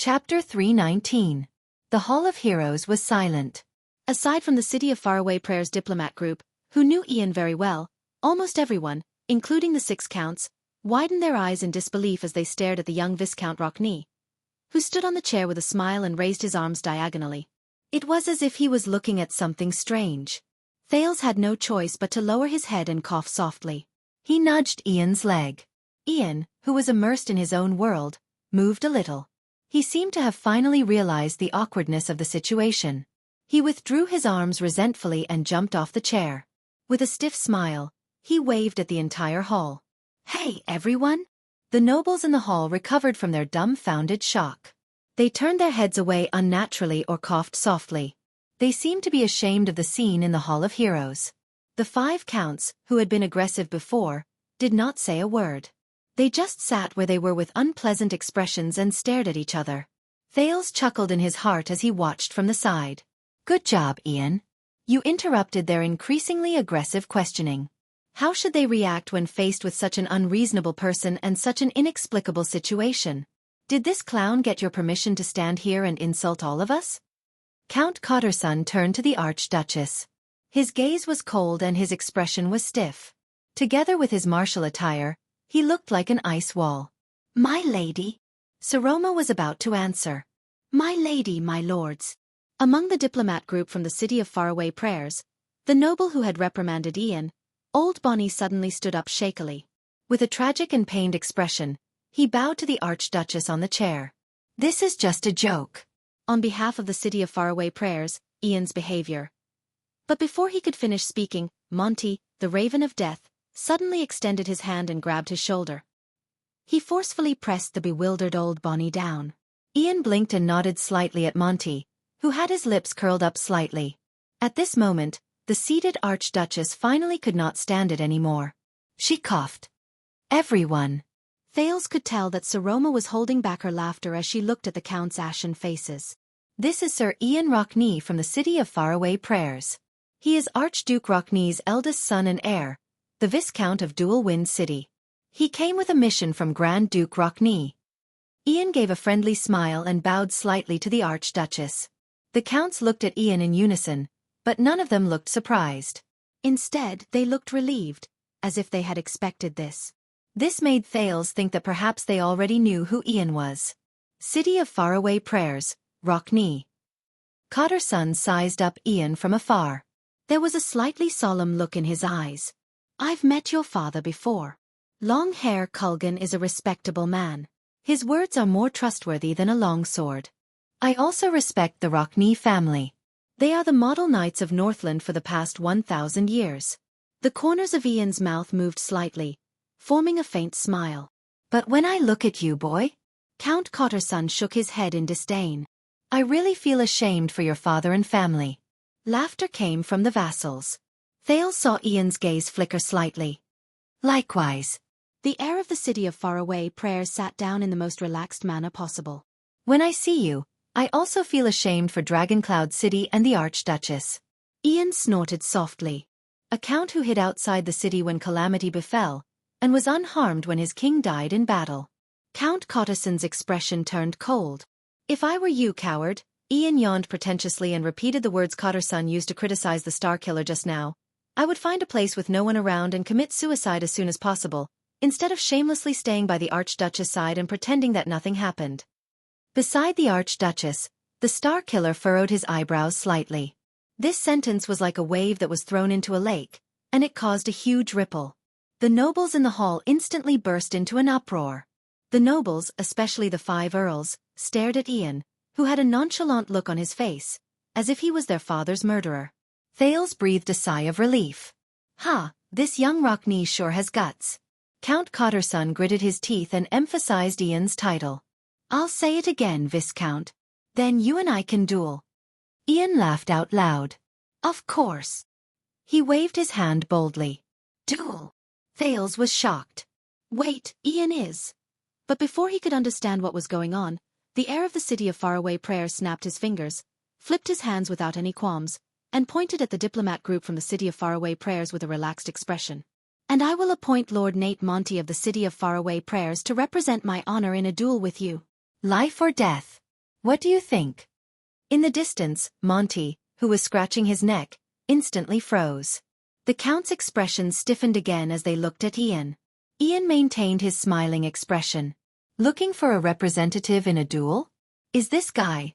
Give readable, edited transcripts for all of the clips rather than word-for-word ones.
Chapter 319. The Hall of Heroes was silent. Aside from the City of Faraway Prayers diplomat group, who knew Ian very well, almost everyone, including the 6 counts, widened their eyes in disbelief as they stared at the young Viscount Xueqi, who stood on the chair with a smile and raised his arms diagonally. It was as if he was looking at something strange. Thales had no choice but to lower his head and cough softly. He nudged Ian's leg. Ian, who was immersed in his own world, moved a little. He seemed to have finally realized the awkwardness of the situation. He withdrew his arms resentfully and jumped off the chair. With a stiff smile, he waved at the entire hall. "Hey, everyone!" The nobles in the hall recovered from their dumbfounded shock. They turned their heads away unnaturally or coughed softly. They seemed to be ashamed of the scene in the Hall of Heroes. The 5 counts, who had been aggressive before, did not say a word. They just sat where they were with unpleasant expressions and stared at each other. Thales chuckled in his heart as he watched from the side. "Good job, Ian. You interrupted their increasingly aggressive questioning." How should they react when faced with such an unreasonable person and such an inexplicable situation? "Did this clown get your permission to stand here and insult all of us?" Count Cotterson turned to the Archduchess. His gaze was cold and his expression was stiff. Together with his martial attire, he looked like an ice wall. "My lady." Saroma was about to answer. "My lady, my lords." Among the diplomat group from the City of Faraway Prayers, the noble who had reprimanded Ian, Old Bonnie suddenly stood up shakily. With a tragic and pained expression, he bowed to the Archduchess on the chair. "This is just a joke." On behalf of the City of Faraway Prayers, Ian's behavior. But before he could finish speaking, Monty, the Raven of Death, suddenly extended his hand and grabbed his shoulder. He forcefully pressed the bewildered Old Bonnie down. Ian blinked and nodded slightly at Monty, who had his lips curled up slightly. At this moment, the seated Archduchess finally could not stand it anymore. She coughed. "Everyone." Thales could tell that Saroma was holding back her laughter as she looked at the Count's ashen faces. "This is Sir Ian Xueqi from the City of Faraway Prayers. He is Archduke Xueqi's eldest son and heir, the Viscount of Dual Wind City. He came with a mission from Grand Duke Xueqi." Ian gave a friendly smile and bowed slightly to the Archduchess. The counts looked at Ian in unison, but none of them looked surprised. Instead, they looked relieved, as if they had expected this. This made Thales think that perhaps they already knew who Ian was. "City of Faraway Prayers, Xueqi." Cotterson sized up Ian from afar. There was a slightly solemn look in his eyes. "I've met your father before. Long hair Culgan is a respectable man. His words are more trustworthy than a long sword. I also respect the Xueqi family. They are the model knights of Northland for the past 1,000 years. The corners of Ian's mouth moved slightly, forming a faint smile. "But when I look at you, boy," Count Cotterson shook his head in disdain. "I really feel ashamed for your father and family." Laughter came from the vassals. Thales saw Ian's gaze flicker slightly. "Likewise." The heir of the City of Faraway Prayers sat down in the most relaxed manner possible. "When I see you, I also feel ashamed for Dragoncloud City and the Archduchess." Ian snorted softly. A count who hid outside the city when calamity befell, and was unharmed when his king died in battle. Count Cotterson's expression turned cold. "If I were you, coward," Ian yawned pretentiously and repeated the words Cotterson used to criticize the Star Killer just now, "I would find a place with no one around and commit suicide as soon as possible, instead of shamelessly staying by the Archduchess' side and pretending that nothing happened." Beside the Archduchess, the Star Killer furrowed his eyebrows slightly. This sentence was like a wave that was thrown into a lake, and it caused a huge ripple. The nobles in the hall instantly burst into an uproar. The nobles, especially the 5 earls, stared at Ian, who had a nonchalant look on his face, as if he was their father's murderer. Thales breathed a sigh of relief. "Ha, this young Xueqi sure has guts." Count Cotterson gritted his teeth and emphasized Ian's title. "I'll say it again, Viscount. Then you and I can duel." Ian laughed out loud. "Of course." He waved his hand boldly. "Duel?" Thales was shocked. "Wait, Ian is." But before he could understand what was going on, the heir of the City of Faraway Prayers snapped his fingers, flipped his hands without any qualms, and pointed at the diplomat group from the City of Faraway Prayers with a relaxed expression. "And I will appoint Lord Nate Monty of the City of Faraway Prayers to represent my honor in a duel with you. Life or death." What do you think? In the distance, Monty, who was scratching his neck, instantly froze. The Count's expression stiffened again as they looked at Ian. Ian maintained his smiling expression. Looking for a representative in a duel? Is this guy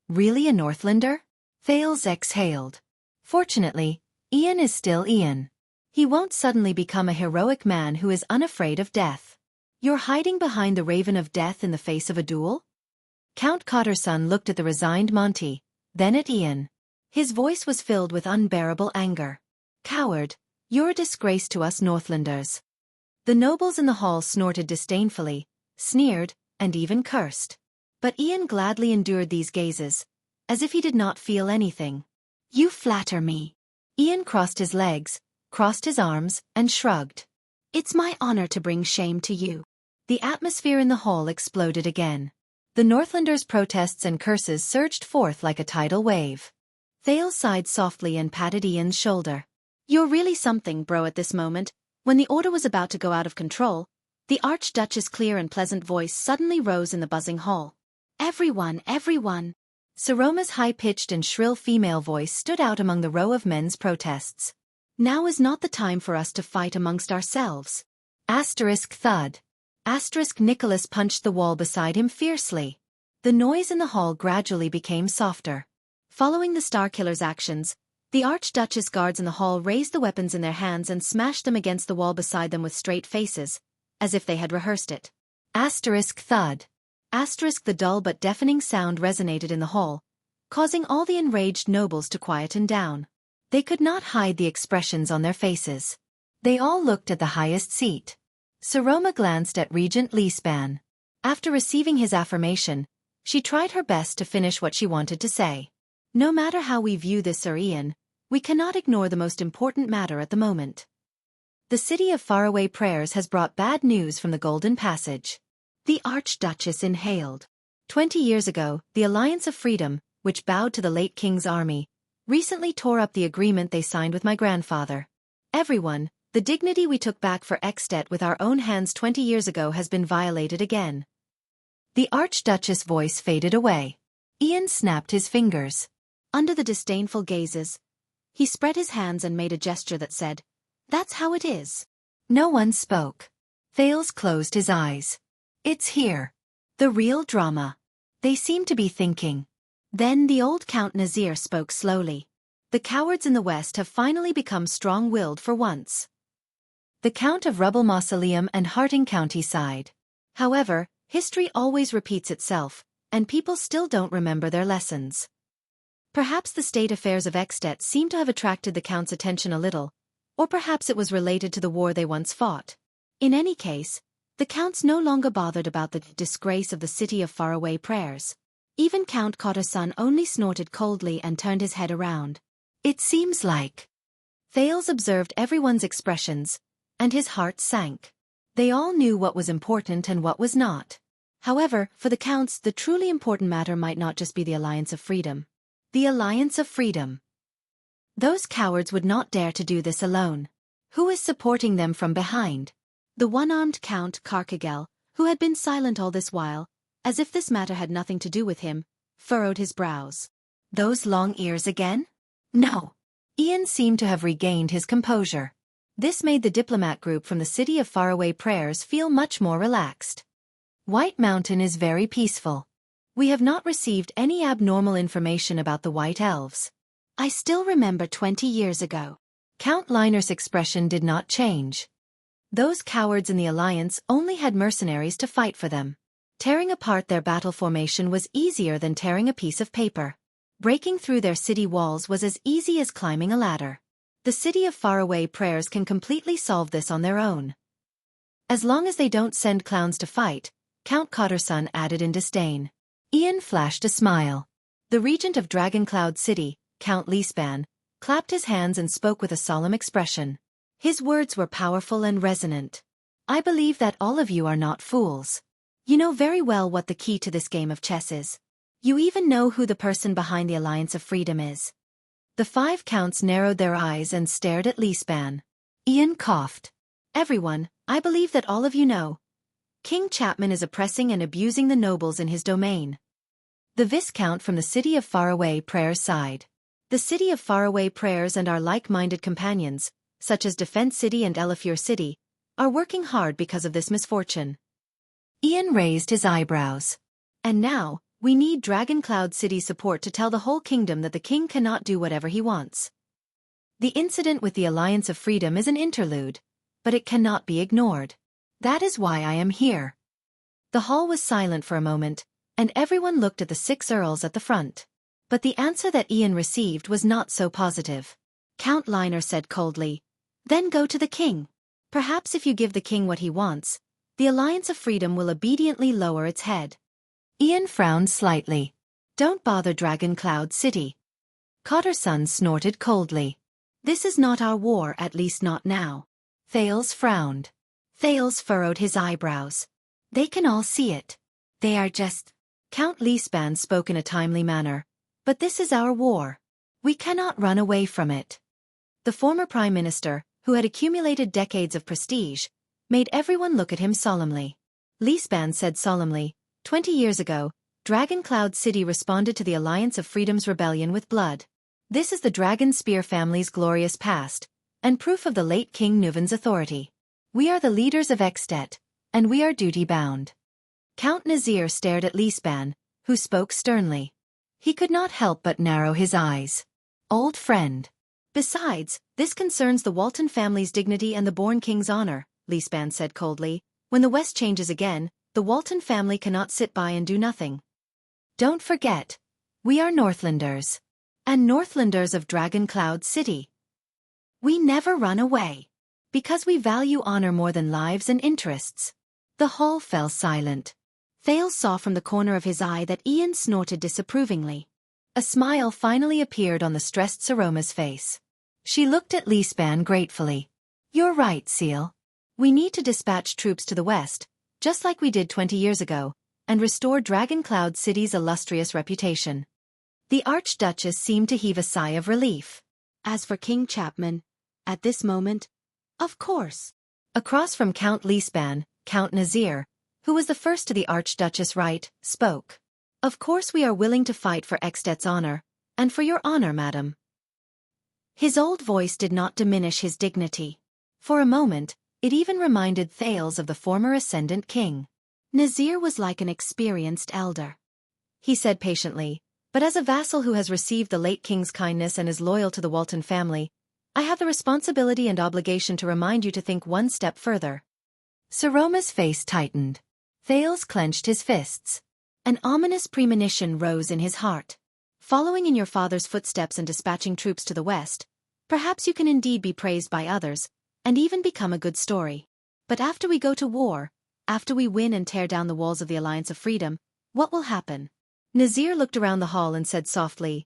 really a Northlander? Thales exhaled. Fortunately, Ian is still Ian. He won't suddenly become a heroic man who is unafraid of death. You're hiding behind the Raven of Death in the face of a duel? Count Cotterson looked at the resigned Monty, then at Ian. His voice was filled with unbearable anger. Coward, you're a disgrace to us Northlanders. The nobles in the hall snorted disdainfully, sneered, and even cursed. But Ian gladly endured these gazes, as if he did not feel anything. You flatter me. Ian crossed his legs, crossed his arms, and shrugged. It's my honor to bring shame to you. The atmosphere in the hall exploded again. The Northlanders' protests and curses surged forth like a tidal wave. Thales sighed softly and patted Ian's shoulder. You're really something, bro. At this moment, when the order was about to go out of control, the Archduchess' clear and pleasant voice suddenly rose in the buzzing hall. Everyone, everyone. Saroma's high-pitched and shrill female voice stood out among the row of men's protests. Now is not the time for us to fight amongst ourselves. Asterisk thud. Asterisk Nicholas punched the wall beside him fiercely. The noise in the hall gradually became softer. Following the Starkiller's actions, the Archduchess guards in the hall raised the weapons in their hands and smashed them against the wall beside them with straight faces, as if they had rehearsed it. Asterisk thud. Asterisk the dull but deafening sound resonated in the hall, causing all the enraged nobles to quieten down. They could not hide the expressions on their faces. They all looked at the highest seat. Saroma glanced at Regent Leespan. After receiving his affirmation, she tried her best to finish what she wanted to say. No matter how we view this, Sir Ian, we cannot ignore the most important matter at the moment. The city of faraway prayers has brought bad news from the Golden Passage. The Archduchess inhaled. 20 years ago, the Alliance of Freedom, which bowed to the late king's army, recently tore up the agreement they signed with my grandfather. Everyone, the dignity we took back for Extet with our own hands 20 years ago has been violated again. The Archduchess' voice faded away. Ian snapped his fingers. Under the disdainful gazes, he spread his hands and made a gesture that said, "That's how it is." No one spoke. Thales closed his eyes. It's here. The real drama. They seemed to be thinking. Then the old Count Nazir spoke slowly. The cowards in the West have finally become strong-willed for once. The Count of Rubble Mausoleum and Harting County sighed. However, history always repeats itself, and people still don't remember their lessons. Perhaps the state affairs of Extet seem to have attracted the Count's attention a little, or perhaps it was related to the war they once fought. In any case, the Counts no longer bothered about the disgrace of the city of faraway prayers. Even Count Cotterson only snorted coldly and turned his head around. It seems like. Thales observed everyone's expressions, and his heart sank. They all knew what was important and what was not. However, for the Counts, the truly important matter might not just be the Alliance of Freedom. The Alliance of Freedom. Those cowards would not dare to do this alone. Who is supporting them from behind? The one-armed Count Carcagel, who had been silent all this while, as if this matter had nothing to do with him, furrowed his brows. Those long ears again? No. Ian seemed to have regained his composure. This made the diplomat group from the city of faraway prayers feel much more relaxed. White Mountain is very peaceful. We have not received any abnormal information about the White Elves. I still remember 20 years ago. Count Liner's expression did not change. Those cowards in the Alliance only had mercenaries to fight for them. Tearing apart their battle formation was easier than tearing a piece of paper. Breaking through their city walls was as easy as climbing a ladder. The city of faraway prayers can completely solve this on their own. As long as they don't send clowns to fight, Count Cotterson added in disdain. Ian flashed a smile. The regent of Dragoncloud City, Count Leespan, clapped his hands and spoke with a solemn expression. His words were powerful and resonant. I believe that all of you are not fools. You know very well what the key to this game of chess is. You even know who the person behind the Alliance of Freedom is. The 5 counts narrowed their eyes and stared at Leespan. Ian coughed. Everyone, I believe that all of you know. King Chapman is oppressing and abusing the nobles in his domain. The Viscount from the City of Faraway Prayers sighed. The City of Faraway Prayers and our like-minded companions, such as Defense City and Elafure City, are working hard because of this misfortune. Ian raised his eyebrows. And now, we need Dragon Cloud City's support to tell the whole kingdom that the king cannot do whatever he wants. The incident with the Alliance of Freedom is an interlude, but it cannot be ignored. That is why I am here. The hall was silent for a moment, and everyone looked at the 6 earls at the front. But the answer that Ian received was not so positive. Count Liner said coldly, "Then go to the king. Perhaps if you give the king what he wants, the Alliance of Freedom will obediently lower its head." Ian frowned slightly. "Don't bother Dragon Cloud City." Cotterson snorted coldly. "This is not our war, at least not now." Thales frowned. Thales furrowed his eyebrows. "They can all see it. They are just—" Count Leespan spoke in a timely manner. "But this is our war. We cannot run away from it." The former prime minister, who had accumulated decades of prestige, made everyone look at him solemnly. Leespan said solemnly, 20 years ago, Dragon Cloud City responded to the Alliance of Freedom's rebellion with blood. This is the Dragon Spear family's glorious past, and proof of the late King Nuven's authority. We are the leaders of Extet, and we are duty-bound." Count Nazir stared at Leespan, who spoke sternly. He could not help but narrow his eyes. "Old friend. Besides, this concerns the Walton family's dignity and the born king's honor," Leespan said coldly. "When the West changes again, the Walton family cannot sit by and do nothing. Don't forget, we are Northlanders. And Northlanders of Dragon Cloud City. We never run away. Because we value honor more than lives and interests." The hall fell silent. Thales saw from the corner of his eye that Ian snorted disapprovingly. A smile finally appeared on the stressed Saroma's face. She looked at Leespan gratefully. "You're right, Seal. We need to dispatch troops to the west, just like we did 20 years ago, and restore Dragon Cloud City's illustrious reputation." The Archduchess seemed to heave a sigh of relief. As for King Chapman, at this moment, of course. Across from Count Leespan, Count Nazir, who was the first to the Archduchess' right, spoke. "Of course we are willing to fight for Extet's honor, and for your honor, madam." His old voice did not diminish his dignity. For a moment, it even reminded Thales of the former ascendant king. Nazir was like an experienced elder. He said patiently, "But as a vassal who has received the late king's kindness and is loyal to the Walton family, I have the responsibility and obligation to remind you to think one step further." Saroma's face tightened. Thales clenched his fists. An ominous premonition rose in his heart. "Following in your father's footsteps and dispatching troops to the west, perhaps you can indeed be praised by others, and even become a good story. But after we go to war, after we win and tear down the walls of the Alliance of Freedom, what will happen?" Nazir looked around the hall and said softly,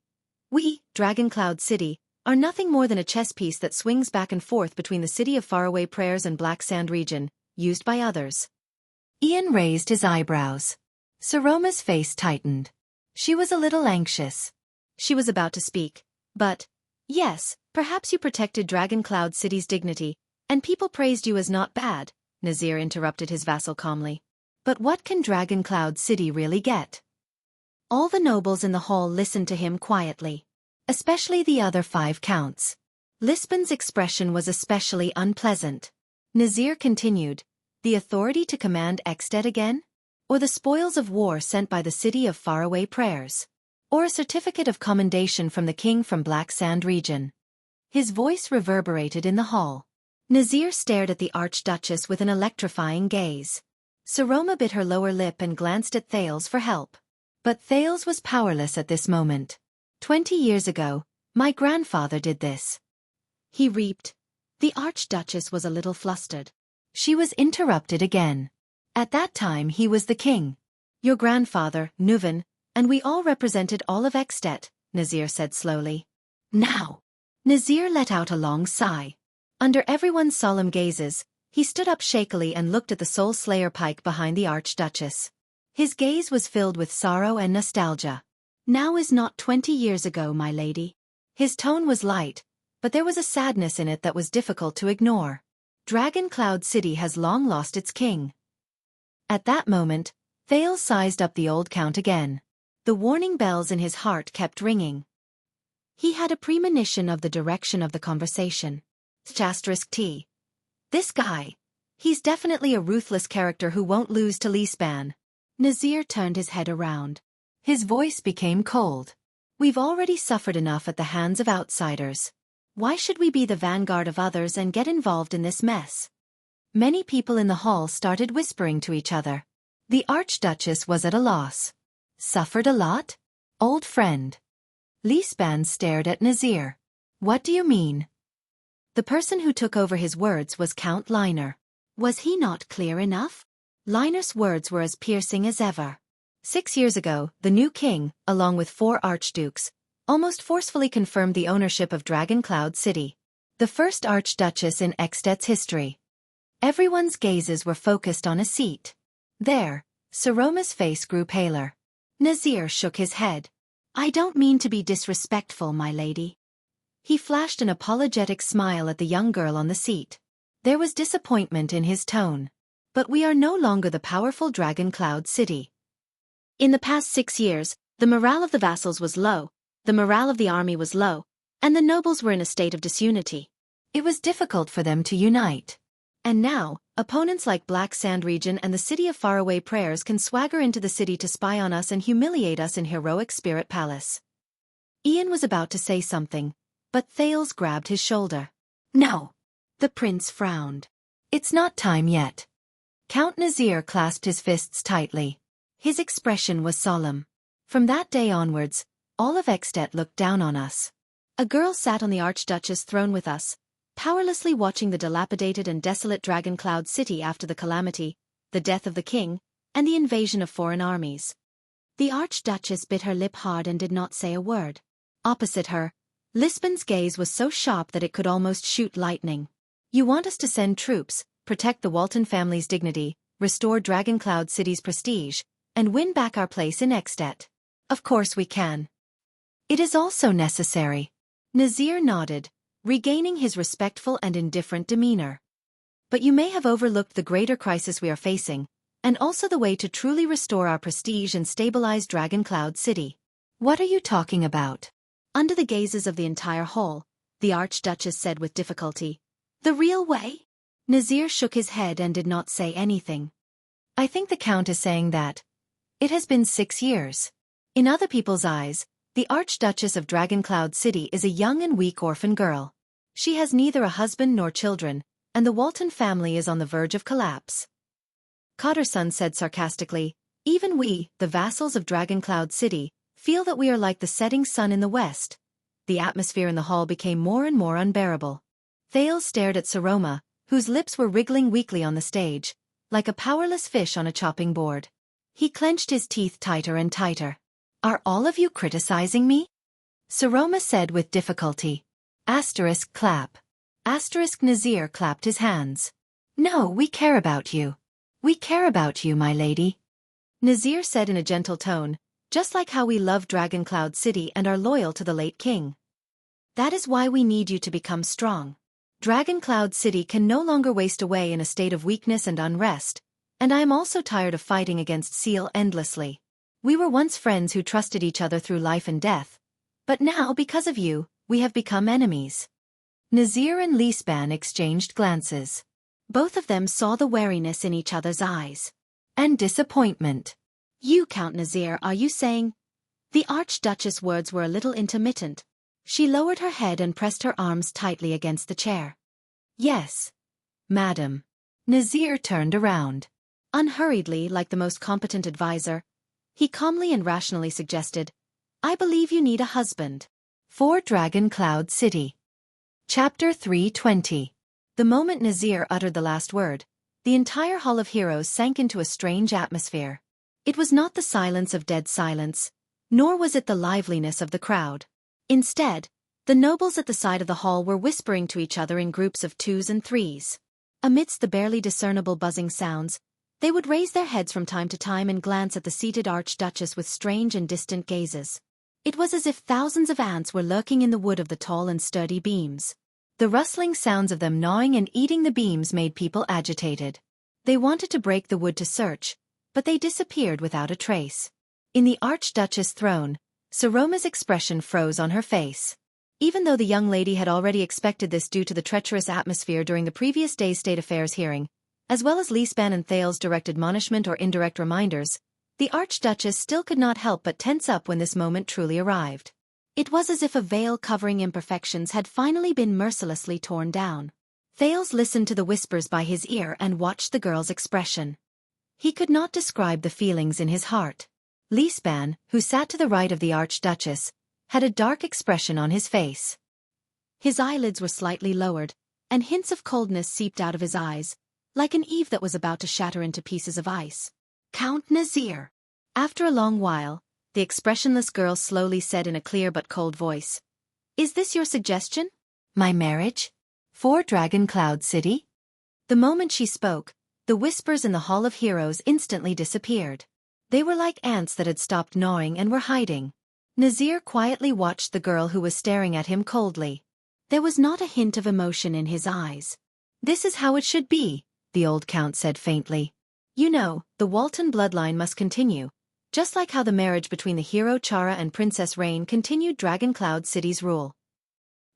"We, Dragon Cloud City, are nothing more than a chess piece that swings back and forth between the City of Faraway Prayers and Black Sand region, used by others." Ian raised his eyebrows. Saroma's face tightened. She was a little anxious. She was about to speak, but, "Yes, perhaps you protected Dragon Cloud City's dignity, and people praised you as not bad," Nazir interrupted his vassal calmly. "But what can Dragon Cloud City really get?" All the nobles in the hall listened to him quietly. Especially the other 5 counts. Lispan's expression was especially unpleasant. Nazir continued, "The authority to command Extet again? Or the spoils of war sent by the City of Faraway Prayers? Or a certificate of commendation from the king from Black Sand region?" His voice reverberated in the hall. Nazir stared at the Archduchess with an electrifying gaze. Saroma bit her lower lip and glanced at Thales for help. But Thales was powerless at this moment. 20 years ago, my grandfather did this. He reaped. The Archduchess was a little flustered. She was interrupted again. At that time he was the king. Your grandfather, Nuven, and we all represented all of Extet, Nazir said slowly. Now. Nazir let out a long sigh. Under everyone's solemn gazes, he stood up shakily and looked at the Soul Slayer pike behind the Archduchess. His gaze was filled with sorrow and nostalgia. Now is not 20 years ago, my lady. His tone was light, but there was a sadness in it that was difficult to ignore. Dragon Cloud City has long lost its king. At that moment, Thales sized up the old count again. The warning bells in his heart kept ringing. He had a premonition of the direction of the conversation. *T. This guy. He's definitely a ruthless character who won't lose to Lispan. Nazir turned his head around. His voice became cold. We've already suffered enough at the hands of outsiders. Why should we be the vanguard of others and get involved in this mess? Many people in the hall started whispering to each other. The Archduchess was at a loss. Suffered a lot? Old friend. Lispan stared at Nazir. What do you mean? The person who took over his words was Count Liner. Was he not clear enough? Liner's words were as piercing as ever. 6 years ago, the new king, along with 4 archdukes, almost forcefully confirmed the ownership of Dragoncloud City, the first archduchess in Extet's history. Everyone's gazes were focused on a seat. There, Saroma's face grew paler. Nazir shook his head. I don't mean to be disrespectful, my lady. He flashed an apologetic smile at the young girl on the seat. There was disappointment in his tone. But we are no longer the powerful Dragoncloud City. In the past 6 years, the morale of the vassals was low, the morale of the army was low, and the nobles were in a state of disunity. It was difficult for them to unite. And now, opponents like Black Sand Region and the city of Faraway Prayers can swagger into the city to spy on us and humiliate us in Heroic Spirit Palace. Ian was about to say something, but Thales grabbed his shoulder. No. The prince frowned. It's not time yet. Count Nazir clasped his fists tightly. His expression was solemn. From that day onwards, all of Extet looked down on us. A girl sat on the Archduchess' throne with us, powerlessly watching the dilapidated and desolate Dragoncloud City after the calamity, the death of the king, and the invasion of foreign armies. The Archduchess bit her lip hard and did not say a word. Opposite her, Lispan's gaze was so sharp that it could almost shoot lightning. You want us to send troops, protect the Walton family's dignity, restore Dragoncloud City's prestige, and win back our place in Extet. Of course we can. It is also necessary. Nazir nodded, regaining his respectful and indifferent demeanor. But you may have overlooked the greater crisis we are facing, and also the way to truly restore our prestige and stabilize Dragoncloud City. What are you talking about? Under the gazes of the entire hall, the Archduchess said with difficulty, The real way? Nazir shook his head and did not say anything. I think the Count is saying that. It has been 6 years. In other people's eyes, the Archduchess of Dragoncloud City is a young and weak orphan girl. She has neither a husband nor children, and the Walton family is on the verge of collapse. Cotterson said sarcastically, Even we, the vassals of Dragoncloud City, feel that we are like the setting sun in the west. The atmosphere in the hall became more and more unbearable. Thales stared at Saroma, whose lips were wriggling weakly on the stage, like a powerless fish on a chopping board. He clenched his teeth tighter and tighter. Are all of you criticizing me? Saroma said with difficulty. Asterisk clap. Asterisk Nazir clapped his hands. No, we care about you. We care about you, my lady. Nazir said in a gentle tone, just like how we love Dragoncloud City and are loyal to the late king. That is why we need you to become strong. Dragoncloud City can no longer waste away in a state of weakness and unrest, and I am also tired of fighting against Seal endlessly. We were once friends who trusted each other through life and death, but now, because of you, we have become enemies. Nazir and Lispan exchanged glances. Both of them saw the wariness in each other's eyes. And disappointment. You, Count Nazir, are you saying? The Archduchess' words were a little intermittent. She lowered her head and pressed her arms tightly against the chair. Yes, madam. Nazir turned around. Unhurriedly, like the most competent advisor, he calmly and rationally suggested, I believe you need a husband. For Dragoncloud City. Chapter 320. The moment Nazir uttered the last word, the entire Hall of Heroes sank into a strange atmosphere. It was not the silence of dead silence, nor was it the liveliness of the crowd. Instead, the nobles at the side of the hall were whispering to each other in groups of 2s and 3s. Amidst the barely discernible buzzing sounds, they would raise their heads from time to time and glance at the seated Archduchess with strange and distant gazes. It was as if thousands of ants were lurking in the wood of the tall and sturdy beams. The rustling sounds of them gnawing and eating the beams made people agitated. They wanted to break the wood to search, but they disappeared without a trace. In the Archduchess throne, Saroma's expression froze on her face. Even though the young lady had already expected this due to the treacherous atmosphere during the previous day's state affairs hearing, as well as Lisban and Thale's direct admonishment or indirect reminders, the Archduchess still could not help but tense up when this moment truly arrived. It was as if a veil covering imperfections had finally been mercilessly torn down. Thales listened to the whispers by his ear and watched the girl's expression. He could not describe the feelings in his heart. Lisban, who sat to the right of the Archduchess, had a dark expression on his face. His eyelids were slightly lowered, and hints of coldness seeped out of his eyes, like an eve that was about to shatter into pieces of ice. Count Nazir. After a long while, the expressionless girl slowly said in a clear but cold voice, "Is this your suggestion? My marriage? For Dragon Cloud City?" The moment she spoke, the whispers in the Hall of Heroes instantly disappeared. They were like ants that had stopped gnawing and were hiding. Nazir quietly watched the girl who was staring at him coldly. There was not a hint of emotion in his eyes. "This is how it should be," the old count said faintly. "You know, the Walton bloodline must continue, just like how the marriage between the hero Chara and Princess Rain continued Dragon Cloud City's rule.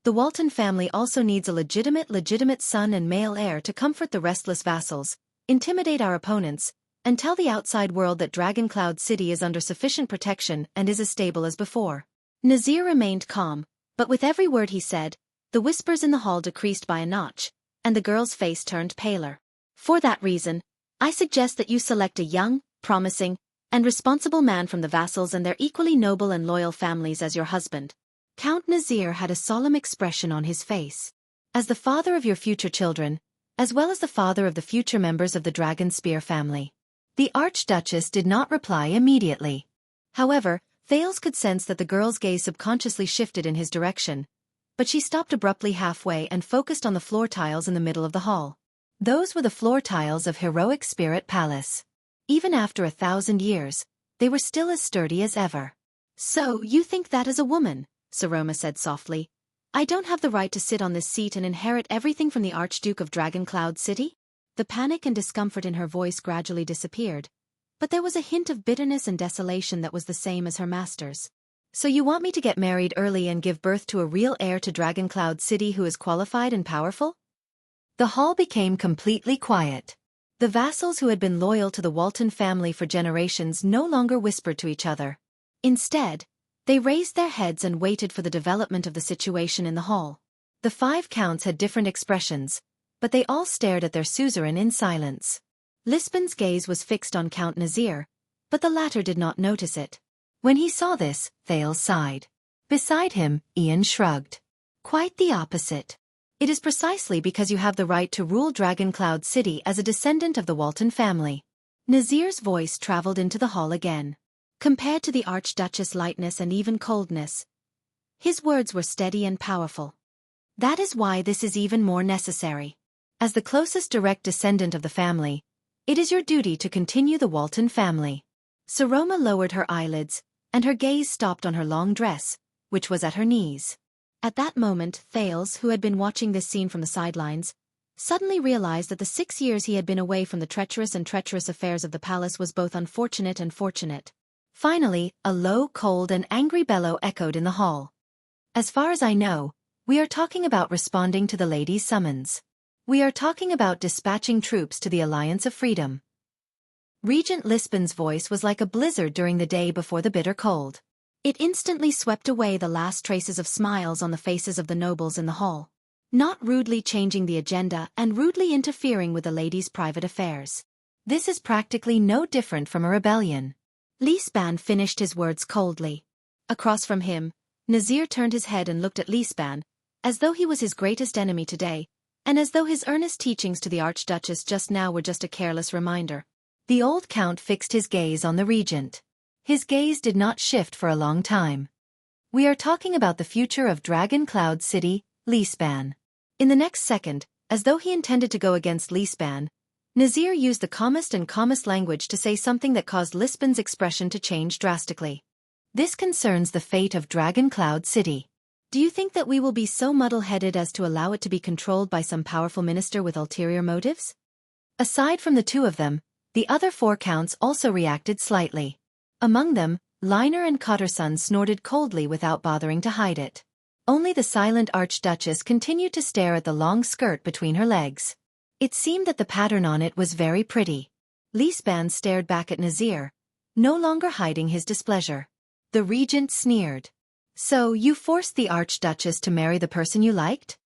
The Walton family also needs a legitimate son and male heir to comfort the restless vassals, intimidate our opponents, and tell the outside world that Dragon Cloud City is under sufficient protection and is as stable as before." Nazir remained calm, but with every word he said, the whispers in the hall decreased by a notch, and the girl's face turned paler. "For that reason, I suggest that you select a young, promising, and responsible man from the vassals and their equally noble and loyal families as your husband." Count Nazir had a solemn expression on his face. "As the father of your future children, as well as the father of the future members of the Dragon Spear family." The Archduchess did not reply immediately. However, Thales could sense that the girl's gaze subconsciously shifted in his direction, but she stopped abruptly halfway and focused on the floor tiles in the middle of the hall. Those were the floor tiles of Heroic Spirit Palace. Even after 1,000 years, they were still as sturdy as ever. "So, you think that is a woman?" Saroma said softly. "I don't have the right to sit on this seat and inherit everything from the Archduke of Dragon Cloud City?" The panic and discomfort in her voice gradually disappeared, but there was a hint of bitterness and desolation that was the same as her master's. "So you want me to get married early and give birth to a real heir to Dragon Cloud City who is qualified and powerful?" The hall became completely quiet. The vassals who had been loyal to the Walton family for generations no longer whispered to each other. Instead, they raised their heads and waited for the development of the situation in the hall. The 5 counts had different expressions, but they all stared at their suzerain in silence. Lisban's gaze was fixed on Count Nazir, but the latter did not notice it. When he saw this, Thales sighed. Beside him, Ian shrugged. "Quite the opposite. It is precisely because you have the right to rule Dragon Cloud City as a descendant of the Walton family." Nazir's voice traveled into the hall again. Compared to the Archduchess' lightness and even coldness, his words were steady and powerful. "That is why this is even more necessary. As the closest direct descendant of the family, it is your duty to continue the Walton family." Saroma lowered her eyelids, and her gaze stopped on her long dress, which was at her knees. At that moment, Thales, who had been watching this scene from the sidelines, suddenly realized that the 6 years he had been away from the treacherous affairs of the palace was both unfortunate and fortunate. Finally, a low, cold and angry bellow echoed in the hall. "As far as I know, we are talking about responding to the lady's summons. We are talking about dispatching troops to the Alliance of Freedom." Regent Lisban's voice was like a blizzard during the day before the bitter cold. It instantly swept away the last traces of smiles on the faces of the nobles in the hall. Not rudely changing the agenda and rudely interfering with the lady's private affairs. This is practically no different from a rebellion. Lisban finished his words coldly. Across from him, Nazir turned his head and looked at Lisban, as though he was his greatest enemy today, and as though his earnest teachings to the Archduchess just now were just a careless reminder. The old count fixed his gaze on the regent. His gaze did not shift for a long time. "We are talking about the future of Dragon Cloud City, Lisban." In the next second, as though he intended to go against Lisban, Nazir used the calmest language to say something that caused Lisban's expression to change drastically. "This concerns the fate of Dragon Cloud City. Do you think that we will be so muddle-headed as to allow it to be controlled by some powerful minister with ulterior motives?" Aside from the 2 of them, the other 4 counts also reacted slightly. Among them, Liner and Cotterson snorted coldly without bothering to hide it. Only the silent Archduchess continued to stare at the long skirt between her legs. It seemed that the pattern on it was very pretty. Liesband stared back at Nazir, no longer hiding his displeasure. The regent sneered. So, you forced the Archduchess to marry the person you liked?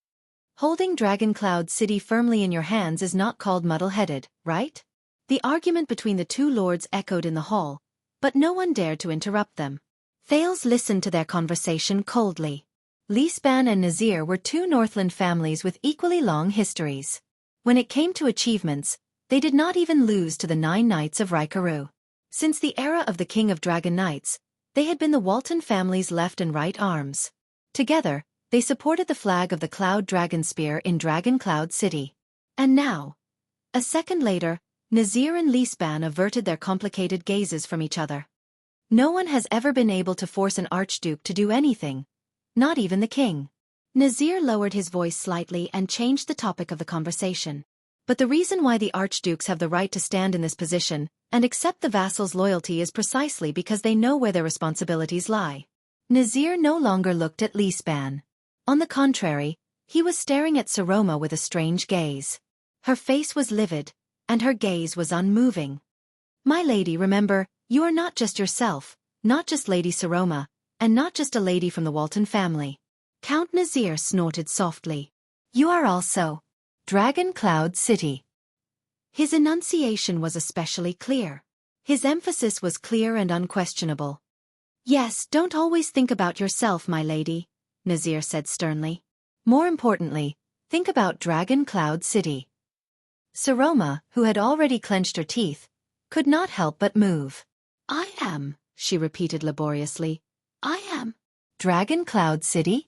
Holding Dragoncloud City firmly in your hands is not called muddle-headed, right? The argument between the two lords echoed in the hall, but no one dared to interrupt them. Thales listened to their conversation coldly. Liesband and Nazir were two Northland families with equally long histories. When it came to achievements, they did not even lose to the 9 Knights of Raikaru. Since the era of the King of Dragon Knights, they had been the Walton family's left and right arms. Together, they supported the flag of the Cloud Dragon Spear in Dragoncloud City. And now, a second later, Nazir and Liesband averted their complicated gazes from each other. No one has ever been able to force an archduke to do anything, not even the king. Nazir lowered his voice slightly and changed the topic of the conversation. But the reason why the archdukes have the right to stand in this position and accept the vassal's loyalty is precisely because they know where their responsibilities lie. Nazir no longer looked at Liesband. On the contrary, he was staring at Saroma with a strange gaze. Her face was livid, and her gaze was unmoving. My lady, remember, you are not just yourself, not just Lady Saroma, and not just a lady from the Walton family. Count Nazir snorted softly. You are also Dragoncloud City. His enunciation was especially clear. His emphasis was clear and unquestionable. Yes, don't always think about yourself, my lady, Nazir said sternly. More importantly, think about Dragoncloud City. Saroma, who had already clenched her teeth, could not help but move. I am, she repeated laboriously. I am. Dragoncloud City?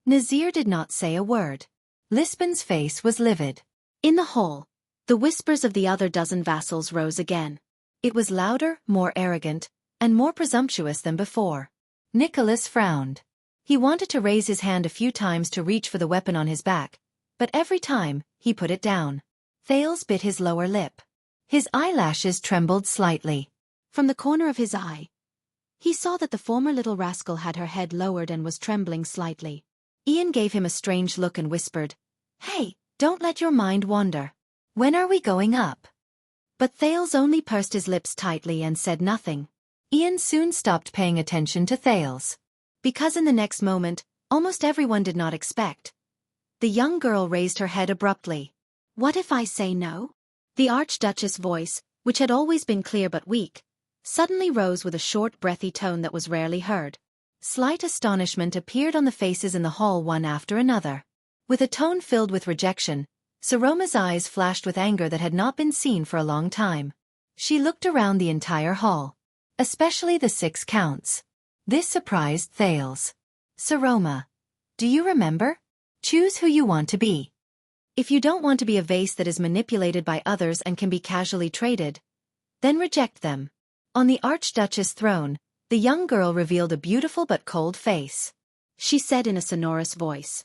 Nazir did not say a word. Lispin's face was livid. In the hall, the whispers of the other dozen vassals rose again. It was louder, more arrogant, and more presumptuous than before. Nicholas frowned. He wanted to raise his hand a few times to reach for the weapon on his back, but every time, he put it down. Thales bit his lower lip. His eyelashes trembled slightly. From the corner of his eye, he saw that the former little rascal had her head lowered and was trembling slightly. Ian gave him a strange look and whispered, Hey, don't let your mind wander. When are we going up? But Thales only pursed his lips tightly and said nothing. Ian soon stopped paying attention to Thales. Because in the next moment, almost everyone did not expect. The young girl raised her head abruptly. What if I say no? The Archduchess' voice, which had always been clear but weak, suddenly rose with a short, breathy tone that was rarely heard. Slight astonishment appeared on the faces in the hall one after another. With a tone filled with rejection, Saroma's eyes flashed with anger that had not been seen for a long time. She looked around the entire hall, especially the 6 counts. This surprised Thales. Saroma, do you remember? Choose who you want to be. If you don't want to be a vase that is manipulated by others and can be casually traded, then reject them. On the Archduchess' throne, the young girl revealed a beautiful but cold face. She said in a sonorous voice,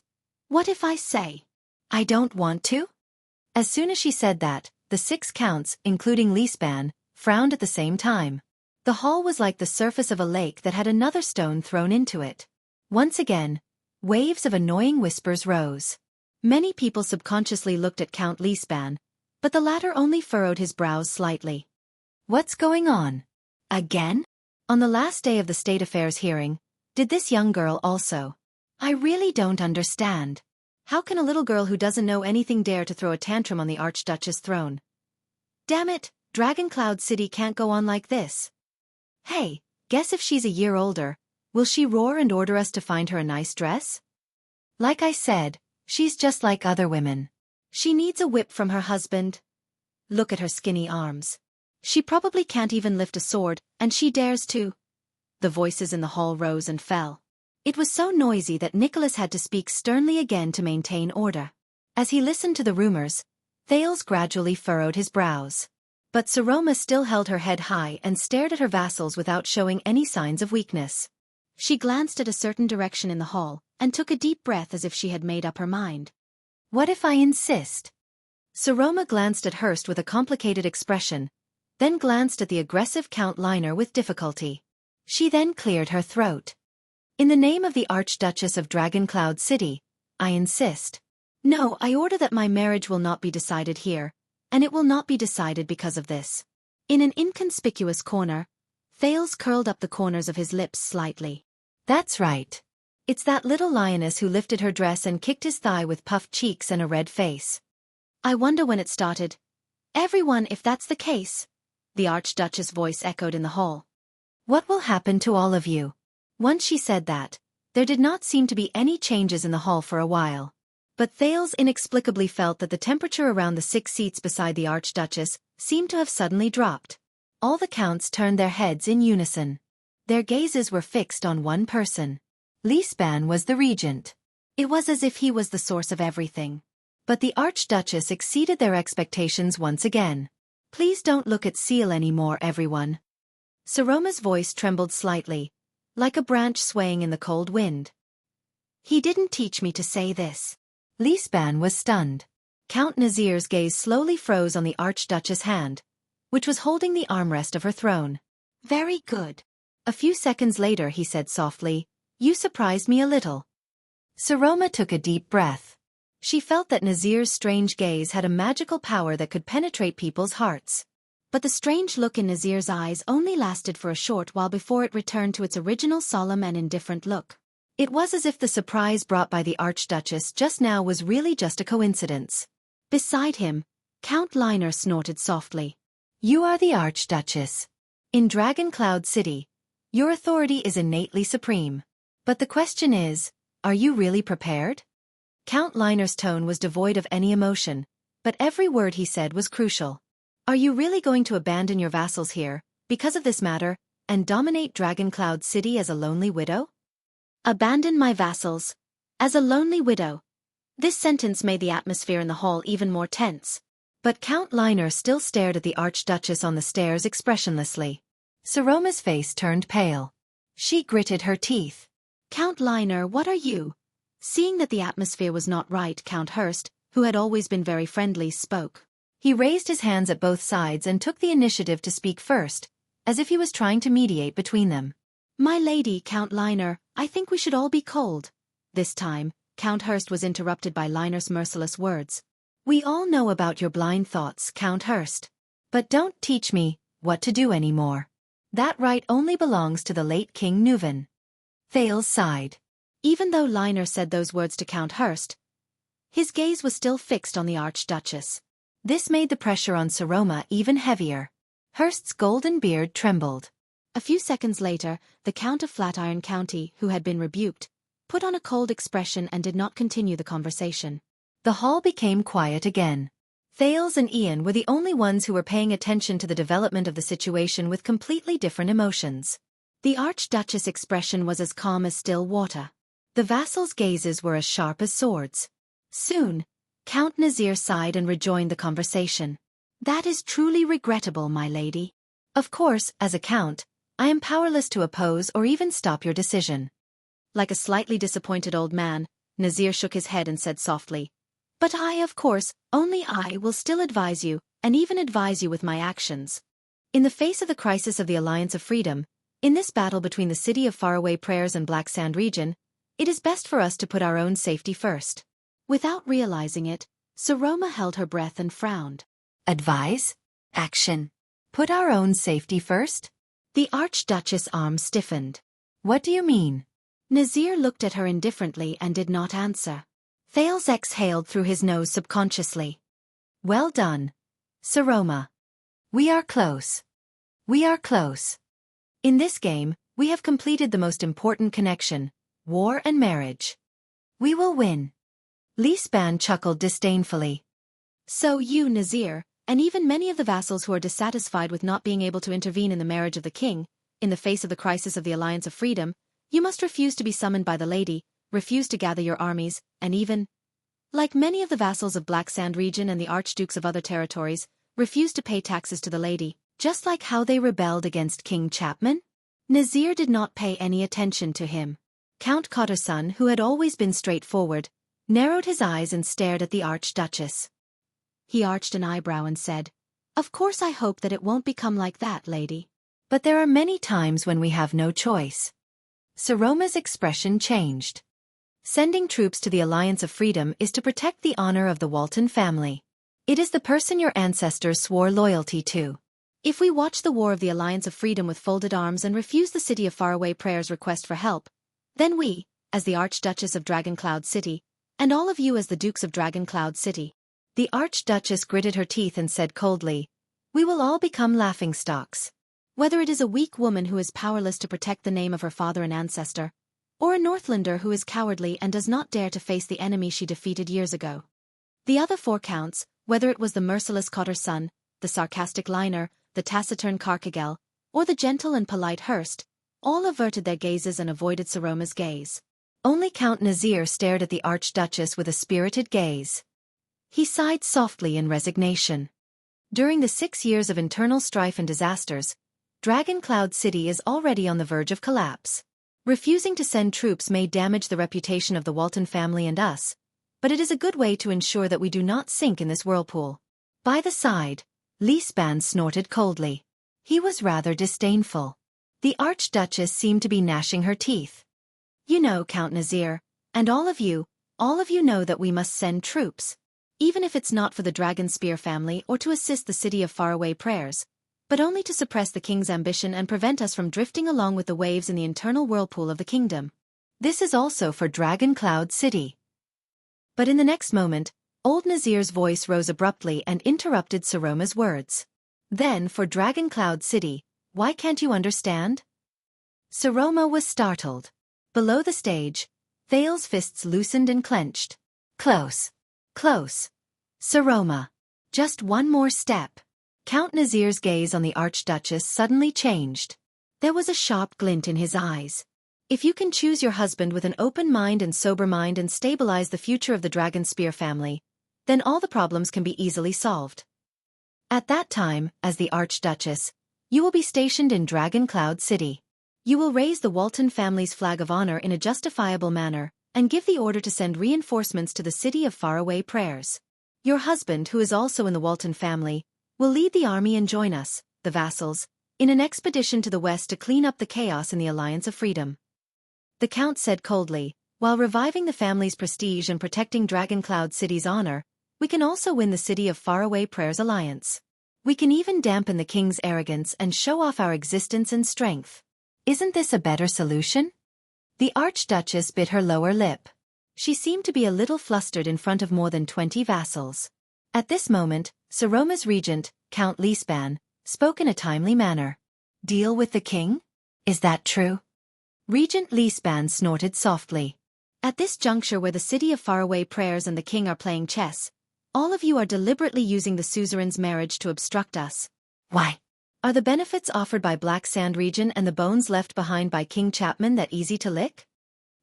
What if I say, I don't want to? As soon as she said that, the 6 counts, including Liesband, frowned at the same time. The hall was like the surface of a lake that had another stone thrown into it. Once again, waves of annoying whispers rose. Many people subconsciously looked at Count Liesband, but the latter only furrowed his brows slightly. What's going on? Again? On the last day of the State Affairs hearing, did this young girl also? I really don't understand. How can a little girl who doesn't know anything dare to throw a tantrum on the Archduchess' throne? Damn it, Dragoncloud City can't go on like this. Hey, guess if she's a year older, will she roar and order us to find her a nice dress? Like I said, she's just like other women. She needs a whip from her husband. Look at her skinny arms. She probably can't even lift a sword, and she dares to. The voices in the hall rose and fell. It was so noisy that Nicholas had to speak sternly again to maintain order. As he listened to the rumors, Thales gradually furrowed his brows. But Saroma still held her head high and stared at her vassals without showing any signs of weakness. She glanced at a certain direction in the hall, and took a deep breath as if she had made up her mind. What if I insist? Saroma glanced at Hurst with a complicated expression, then glanced at the aggressive Count Liner with difficulty. She then cleared her throat. In the name of the Archduchess of Dragoncloud City, I insist. No, I order that my marriage will not be decided here, and it will not be decided because of this. In an inconspicuous corner, Thales curled up the corners of his lips slightly. That's right. It's that little lioness who lifted her dress and kicked his thigh with puffed cheeks and a red face. I wonder when it started. Everyone, if that's the case, the Archduchess' voice echoed in the hall. What will happen to all of you? Once she said that, there did not seem to be any changes in the hall for a while. But Thales inexplicably felt that the temperature around the 6 seats beside the Archduchess seemed to have suddenly dropped. All the counts turned their heads in unison. Their gazes were fixed on one person. Lisban was the regent. It was as if he was the source of everything. But the Archduchess exceeded their expectations once again. Please don't look at Seal anymore, everyone. Saroma's voice trembled slightly, like a branch swaying in the cold wind. He didn't teach me to say this. Lisban was stunned. Count Nazir's gaze slowly froze on the Archduchess' hand, which was holding the armrest of her throne. Very good. A few seconds later he said softly, "You surprised me a little." Saroma took a deep breath. She felt that Nazir's strange gaze had a magical power that could penetrate people's hearts. But the strange look in Nazir's eyes only lasted for a short while before it returned to its original solemn and indifferent look. It was as if the surprise brought by the Archduchess just now was really just a coincidence. Beside him, Count Liner snorted softly. You are the Archduchess. In Dragoncloud City, your authority is innately supreme. But the question is, are you really prepared? Count Liner's tone was devoid of any emotion, but every word he said was crucial. Are you really going to abandon your vassals here, because of this matter, and dominate Dragoncloud City as a lonely widow? Abandon my vassals. As a lonely widow. This sentence made the atmosphere in the hall even more tense. But Count Liner still stared at the Archduchess on the stairs expressionlessly. Saroma's face turned pale. She gritted her teeth. Count Liner, what are you? Seeing that the atmosphere was not right, Count Hurst, who had always been very friendly, spoke. He raised his hands at both sides and took the initiative to speak first, as if he was trying to mediate between them. My lady, Count Liner, I think we should all be cold. This time, Count Hurst was interrupted by Liner's merciless words. We all know about your blind thoughts, Count Hurst. But don't teach me what to do anymore. That right only belongs to the late King Nuvan. Thales sighed. Even though Liner said those words to Count Hurst, his gaze was still fixed on the Archduchess. This made the pressure on Saroma even heavier. Hurst's golden beard trembled. A few seconds later, the Count of Flatiron County, who had been rebuked, put on a cold expression and did not continue the conversation. The hall became quiet again. Thales and Ian were the only ones who were paying attention to the development of the situation with completely different emotions. The Archduchess' expression was as calm as still water. The vassals' gazes were as sharp as swords. Soon, Count Nazir sighed and rejoined the conversation. That is truly regrettable, my lady. Of course, as a count, I am powerless to oppose or even stop your decision. Like a slightly disappointed old man, Nazir shook his head and said softly, But I, of course, only I will still advise you, and even advise you with my actions. In the face of the crisis of the Alliance of Freedom, in this battle between the City of Faraway Prayers and Black Sand region, it is best for us to put our own safety first. Without realizing it, Saroma held her breath and frowned. Advise? Action. Put our own safety first? The Archduchess' arm stiffened. What do you mean? Nazir looked at her indifferently and did not answer. Thales exhaled through his nose subconsciously. Well done, Saroma. We are close. We are close. In this game, we have completed the most important connection, war and marriage. We will win. Lisban chuckled disdainfully. So you, Nazir, and even many of the vassals who are dissatisfied with not being able to intervene in the marriage of the king, in the face of the crisis of the Alliance of Freedom, you must refuse to be summoned by the lady, refuse to gather your armies, and even, like many of the vassals of Black Sand region and the archdukes of other territories, refuse to pay taxes to the lady, just like how they rebelled against King Chapman? Nazir did not pay any attention to him. Count Cotterson, who had always been straightforward, narrowed his eyes and stared at the Archduchess. He arched an eyebrow and said, Of course I hope that it won't become like that, lady. But there are many times when we have no choice. Saroma's expression changed. Sending troops to the Alliance of Freedom is to protect the honor of the Walton family. It is the person your ancestors swore loyalty to. If we watch the War of the Alliance of Freedom with folded arms and refuse the City of Faraway Prayer's request for help, then we, as the Archduchess of Dragoncloud City, and all of you as the Dukes of Dragoncloud City. The Archduchess gritted her teeth and said coldly, "We will all become laughingstocks." Whether it is a weak woman who is powerless to protect the name of her father and ancestor, or a Northlander who is cowardly and does not dare to face the enemy she defeated years ago. The other four counts, whether it was the merciless Cotter's son, the sarcastic Liner, the taciturn Carcagel, or the gentle and polite Hurst, all averted their gazes and avoided Saroma's gaze. Only Count Nazir stared at the Archduchess with a spirited gaze. He sighed softly in resignation. During the 6 years of internal strife and disasters, Dragoncloud City is already on the verge of collapse. Refusing to send troops may damage the reputation of the Walton family and us, but it is a good way to ensure that we do not sink in this whirlpool. By the side, Liespan snorted coldly. He was rather disdainful. The Archduchess seemed to be gnashing her teeth. "You know, Count Nazir, and all of you know that we must send troops. Even if it's not for the Dragon Spear family or to assist the City of Faraway Prayers, but only to suppress the king's ambition and prevent us from drifting along with the waves in the internal whirlpool of the kingdom. This is also for Dragoncloud City." But in the next moment, old Nazir's voice rose abruptly and interrupted Saroma's words. "Then for Dragoncloud City, why can't you understand?" Saroma was startled. Below the stage, Thale's fists loosened and clenched. "Close. Close. Saroma. Just one more step." Count Nazir's gaze on the Archduchess suddenly changed. There was a sharp glint in his eyes. "If you can choose your husband with an open mind and sober mind and stabilize the future of the Dragon Spear family, then all the problems can be easily solved. At that time, as the Archduchess, you will be stationed in Dragoncloud City. You will raise the Walton family's flag of honor in a justifiable manner, and give the order to send reinforcements to the City of Faraway Prayers. Your husband, who is also in the Walton family, will lead the army and join us, the vassals, in an expedition to the west to clean up the chaos in the Alliance of Freedom." The Count said coldly, "While reviving the family's prestige and protecting Dragoncloud City's honor, we can also win the City of Faraway Prayer's alliance. We can even dampen the king's arrogance and show off our existence and strength. Isn't this a better solution?" The Archduchess bit her lower lip. She seemed to be a little flustered in front of more than 20 vassals. At this moment, Saroma's regent, Count Liespan, spoke in a timely manner. "Deal with the king? Is that true?" Regent Liespan snorted softly. "At this juncture where the City of Faraway Prayers and the king are playing chess, all of you are deliberately using the suzerain's marriage to obstruct us. Why? Are the benefits offered by Black Sand region and the bones left behind by King Chapman that easy to lick?"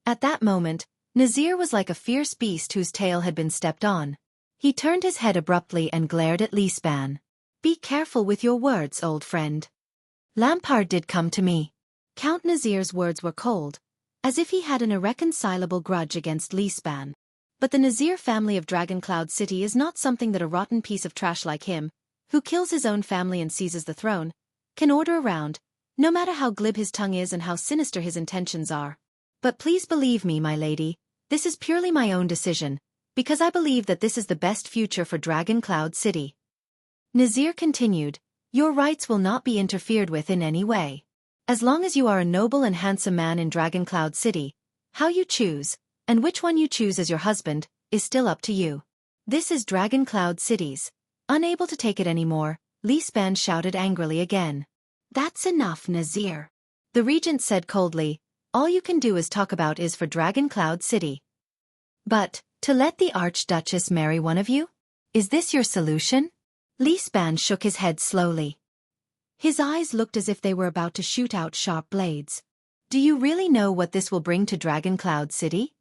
At that moment, Nazir was like a fierce beast whose tail had been stepped on. He turned his head abruptly and glared at Liespan. "Be careful with your words, old friend. Lampard did come to me." Count Nazir's words were cold, as if he had an irreconcilable grudge against Liespan. But the Nazir family of Dragoncloud City is not something that a rotten piece of trash like him, who kills his own family and seizes the throne, can order around, no matter how glib his tongue is and how sinister his intentions are. "But please believe me, my lady, this is purely my own decision, because I believe that this is the best future for Dragoncloud City." Nazir continued, "Your rights will not be interfered with in any way. As long as you are a noble and handsome man in Dragoncloud City, how you choose, and which one you choose as your husband, is still up to you. This is Dragoncloud City's." Unable to take it anymore, Liespan shouted angrily again. "That's enough, Nazir," the regent said coldly. "All you can do is talk about is for Dragoncloud City. But, to let the Archduchess marry one of you? Is this your solution?" Liespan shook his head slowly. His eyes looked as if they were about to shoot out sharp blades. "Do you really know what this will bring to Dragoncloud City?"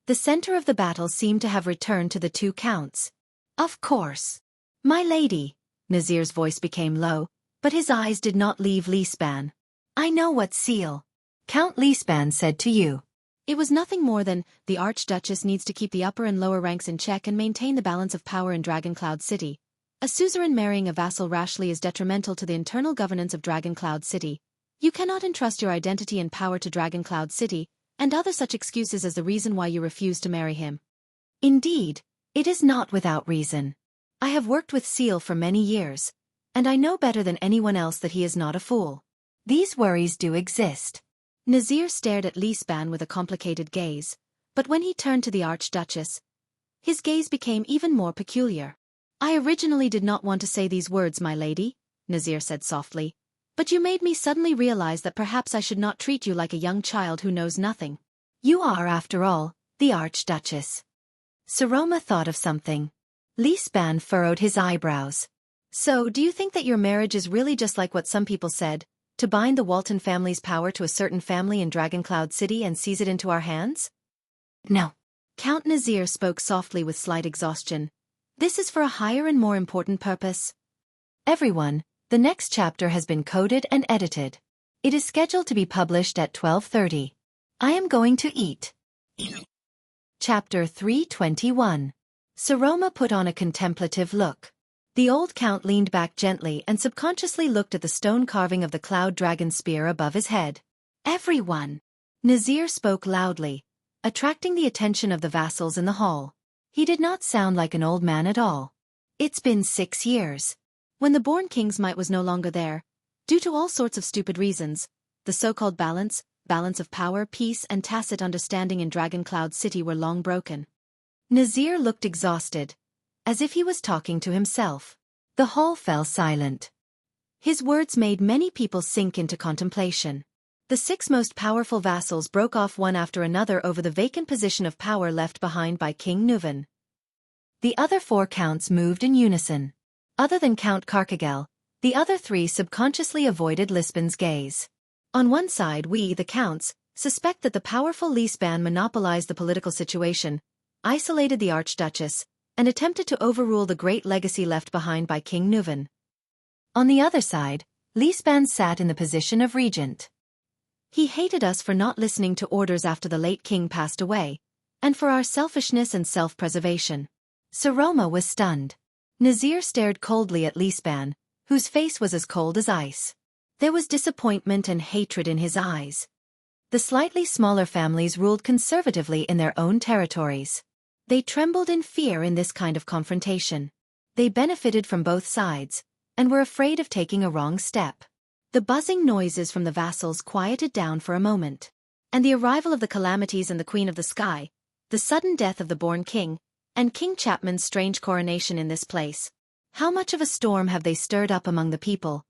The center of the battle seemed to have returned to the two counts. "Of course. My lady," Nazir's voice became low, but his eyes did not leave Liespan. "I know what seal Count Liespan said to you." It was nothing more than, "The Archduchess needs to keep the upper and lower ranks in check and maintain the balance of power in Dragoncloud City, A suzerain marrying a vassal rashly is detrimental to the internal governance of Dragon Cloud City. You cannot entrust your identity and power to Dragon Cloud City, and other such excuses as the reason why you refuse to marry him. Indeed, it is not without reason. I have worked with Seal for many years, and I know better than anyone else that he is not a fool. These worries do exist. Nazir stared at Lisban with a complicated gaze, but when he turned to the Archduchess, his gaze became even more peculiar. I originally did not want to say these words, my lady, Nazir said softly, but you made me suddenly realize that perhaps I should not treat you like a young child who knows nothing. You are, after all, the Archduchess. Saroma thought of something. Lisban furrowed his eyebrows. So, do you think that your marriage is really just like what some people said, to bind the Walton family's power to a certain family in Dragon Cloud City and seize it into our hands? No. Count Nazir spoke softly with slight exhaustion. This is for a higher and more important purpose. Everyone, the next chapter has been coded and edited. It is scheduled to be published at 12:30. I am going to eat. Chapter 321. Saroma put on a contemplative look. The old count leaned back gently and subconsciously looked at the stone carving of the cloud dragon spear above his head. Everyone! Nazir spoke loudly, attracting the attention of the vassals in the hall. He did not sound like an old man at all. It's been 6 years. When the born king's might was no longer there, due to all sorts of stupid reasons, the so-called balance of power, peace and tacit understanding in Dragon Cloud City were long broken. Nazir looked exhausted, as if he was talking to himself. The hall fell silent. His words made many people sink into contemplation. The 6 most powerful vassals broke off one after another over the vacant position of power left behind by King Nuvan. The other 4 counts moved in unison. Other than Count Carcagel, the other 3 subconsciously avoided Lisban's gaze. On one side, we, the counts, suspect that the powerful Lisban monopolized the political situation, isolated the Archduchess, and attempted to overrule the great legacy left behind by King Nuvan. On the other side, Lisban sat in the position of regent. He hated us for not listening to orders after the late king passed away, and for our selfishness and self-preservation. Saroma was stunned. Nazir stared coldly at Lisban, whose face was as cold as ice. There was disappointment and hatred in his eyes. The slightly smaller families ruled conservatively in their own territories. They trembled in fear in this kind of confrontation. They benefited from both sides, and were afraid of taking a wrong step. The buzzing noises from the vassals quieted down for a moment. And the arrival of the calamities and the Queen of the Sky, the sudden death of the born king, and King Chapman's strange coronation in this place. How much of a storm have they stirred up among the people,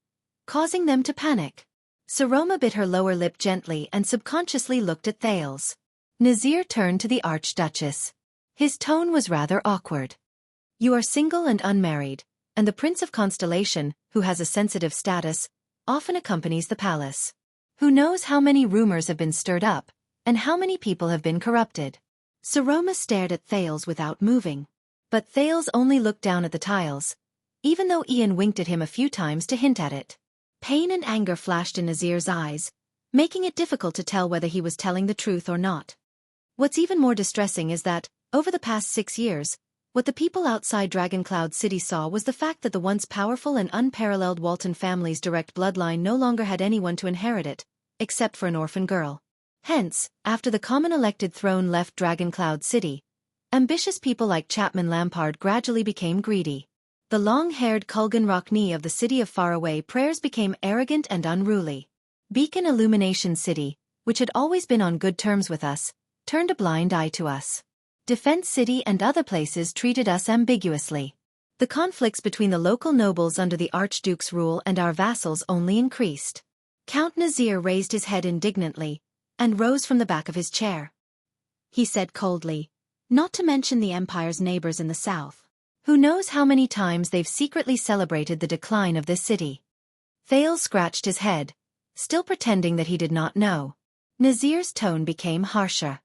causing them to panic? Saroma bit her lower lip gently and subconsciously looked at Thales. Nazir turned to the Archduchess. His tone was rather awkward. You are single and unmarried, and the Prince of Constellation, who has a sensitive status, often accompanies the palace. Who knows how many rumors have been stirred up, and how many people have been corrupted? Saroma stared at Thales without moving. But Thales only looked down at the tiles, even though Ian winked at him a few times to hint at it. Pain and anger flashed in Nazir's eyes, making it difficult to tell whether he was telling the truth or not. What's even more distressing is that, over the past 6 years, what the people outside Dragon Cloud City saw was the fact that the once powerful and unparalleled Walton family's direct bloodline no longer had anyone to inherit it, except for an orphan girl. Hence, after the common elected throne left Dragon Cloud City, ambitious people like Chapman Lampard gradually became greedy. The long-haired Kulgan Rockney of the city of faraway prayers became arrogant and unruly. Beacon Illumination City, which had always been on good terms with us, turned a blind eye to us. Defense City and other places treated us ambiguously. The conflicts between the local nobles under the Archduke's rule and our vassals only increased. Count Nazir raised his head indignantly, and rose from the back of his chair. He said coldly, not to mention the Empire's neighbors in the south. Who knows how many times they've secretly celebrated the decline of this city? Thales scratched his head, still pretending that he did not know. Nazir's tone became harsher.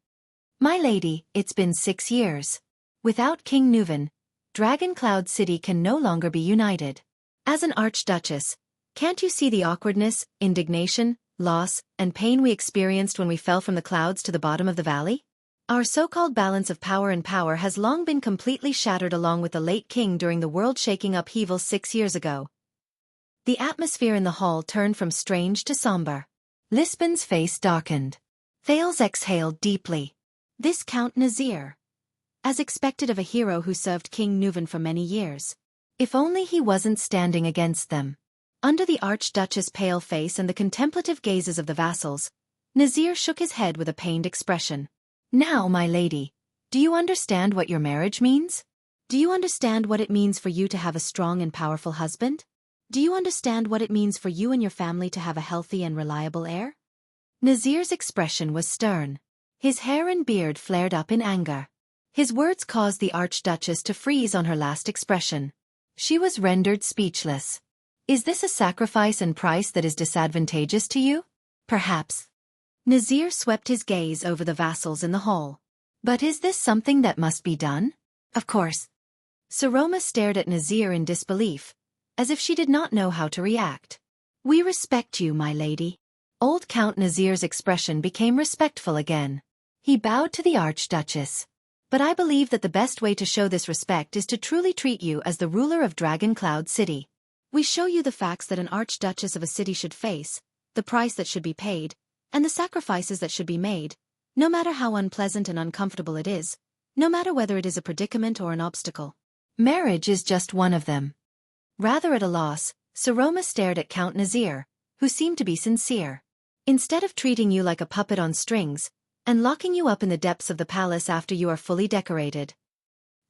My lady, it's been 6 years. Without King Nuvan, Dragon Cloud City can no longer be united. As an Archduchess, can't you see the awkwardness, indignation, loss, and pain we experienced when we fell from the clouds to the bottom of the valley? Our so-called balance of power and power has long been completely shattered along with the late king during the world-shaking upheaval 6 years ago. The atmosphere in the hall turned from strange to somber. Lisbon's face darkened. Thales exhaled deeply. This Count Nazir. As expected of a hero who served King Nuvan for many years. If only he wasn't standing against them. Under the Archduchess' pale face and the contemplative gazes of the vassals, Nazir shook his head with a pained expression. Now, my lady, do you understand what your marriage means? Do you understand what it means for you to have a strong and powerful husband? Do you understand what it means for you and your family to have a healthy and reliable heir? Nazir's expression was stern. His hair and beard flared up in anger. His words caused the Archduchess to freeze on her last expression. She was rendered speechless. Is this a sacrifice and price that is disadvantageous to you? Perhaps. Nazir swept his gaze over the vassals in the hall. But is this something that must be done? Of course. Saroma stared at Nazir in disbelief, as if she did not know how to react. We respect you, my lady. Old Count Nazir's expression became respectful again. He bowed to the Archduchess. But I believe that the best way to show this respect is to truly treat you as the ruler of Dragon Cloud City. We show you the facts that an Archduchess of a city should face, the price that should be paid, and the sacrifices that should be made, no matter how unpleasant and uncomfortable it is, no matter whether it is a predicament or an obstacle. Marriage is just one of them. Rather at a loss, Saroma stared at Count Nazir, who seemed to be sincere. Instead of treating you like a puppet on strings, and locking you up in the depths of the palace after you are fully decorated.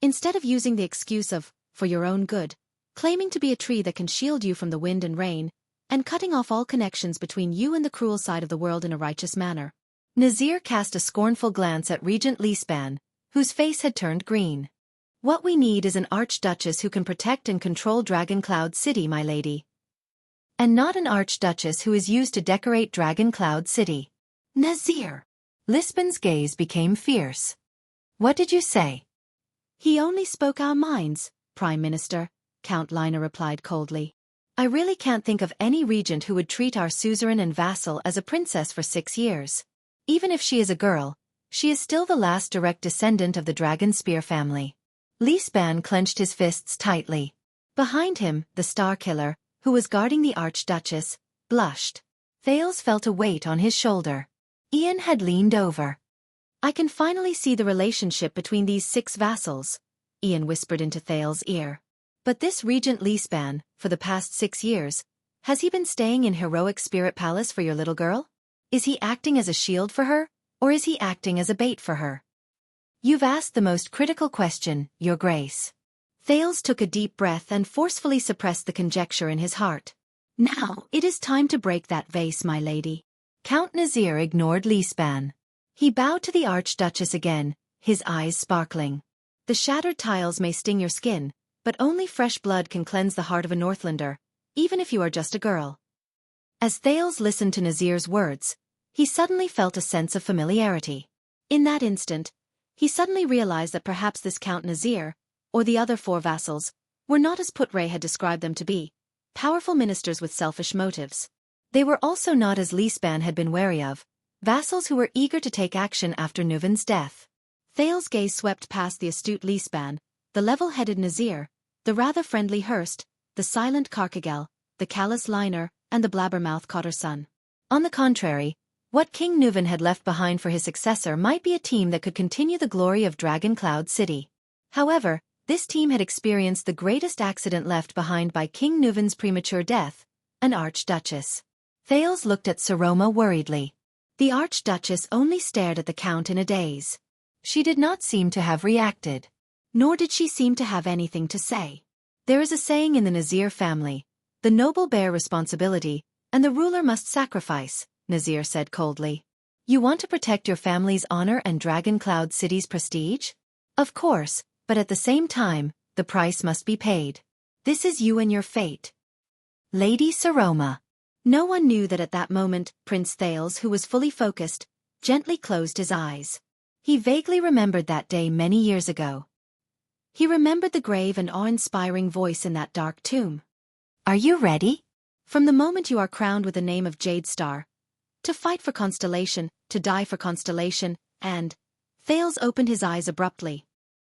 Instead of using the excuse of, for your own good, claiming to be a tree that can shield you from the wind and rain, and cutting off all connections between you and the cruel side of the world in a righteous manner. Nazir cast a scornful glance at Regent Lisban, whose face had turned green. What we need is an Archduchess who can protect and control Dragon Cloud City, my lady. And not an Archduchess who is used to decorate Dragon Cloud City. Nazir! Lisban's gaze became fierce. What did you say? He only spoke our minds, Prime Minister, Count Lina replied coldly. I really can't think of any regent who would treat our suzerain and vassal as a princess for 6 years. Even if she is a girl, she is still the last direct descendant of the Dragon Spear family. Lisban clenched his fists tightly. Behind him, the Star Killer, who was guarding the Archduchess, blushed. Thales felt a weight on his shoulder. Ian had leaned over. I can finally see the relationship between these 6 vassals, Ian whispered into Thales' ear. But this Regent Lisban, for the past 6 years, has he been staying in heroic Spirit Palace for your little girl? Is he acting as a shield for her, or is he acting as a bait for her? You've asked the most critical question, Your Grace. Thales took a deep breath and forcefully suppressed the conjecture in his heart. Now, it is time to break that vase, my lady. Count Nazir ignored Lisban. He bowed to the Archduchess again, his eyes sparkling. The shattered tiles may sting your skin, but only fresh blood can cleanse the heart of a Northlander, even if you are just a girl. As Thales listened to Nazir's words, he suddenly felt a sense of familiarity. In that instant, he suddenly realized that perhaps this Count Nazir, or the other 4 vassals, were not as Putre had described them to be, powerful ministers with selfish motives. They were also not, as Lisban had been wary of, vassals who were eager to take action after Nuvan's death. Thales' gaze swept past the astute Lisban, the level-headed Nazir, the rather friendly Hurst, the silent Karkagel, the callous Liner, and the blabbermouth Cotterson. On the contrary, what King Nuvan had left behind for his successor might be a team that could continue the glory of Dragon Cloud City. However, this team had experienced the greatest accident left behind by King Nuvan's premature death, an Archduchess. Thales looked at Saroma worriedly. The Archduchess only stared at the Count in a daze. She did not seem to have reacted. Nor did she seem to have anything to say. There is a saying in the Nazir family, the noble bear responsibility, and the ruler must sacrifice, Nazir said coldly. You want to protect your family's honor and Dragon Cloud City's prestige? Of course, but at the same time, the price must be paid. This is you and your fate. Lady Saroma. No one knew that at that moment, Prince Thales, who was fully focused, gently closed his eyes. He vaguely remembered that day many years ago. He remembered the grave and awe-inspiring voice in that dark tomb. Are you ready? From the moment you are crowned with the name of Jade Star, to fight for Constellation, to die for Constellation, and, Thales opened his eyes abruptly.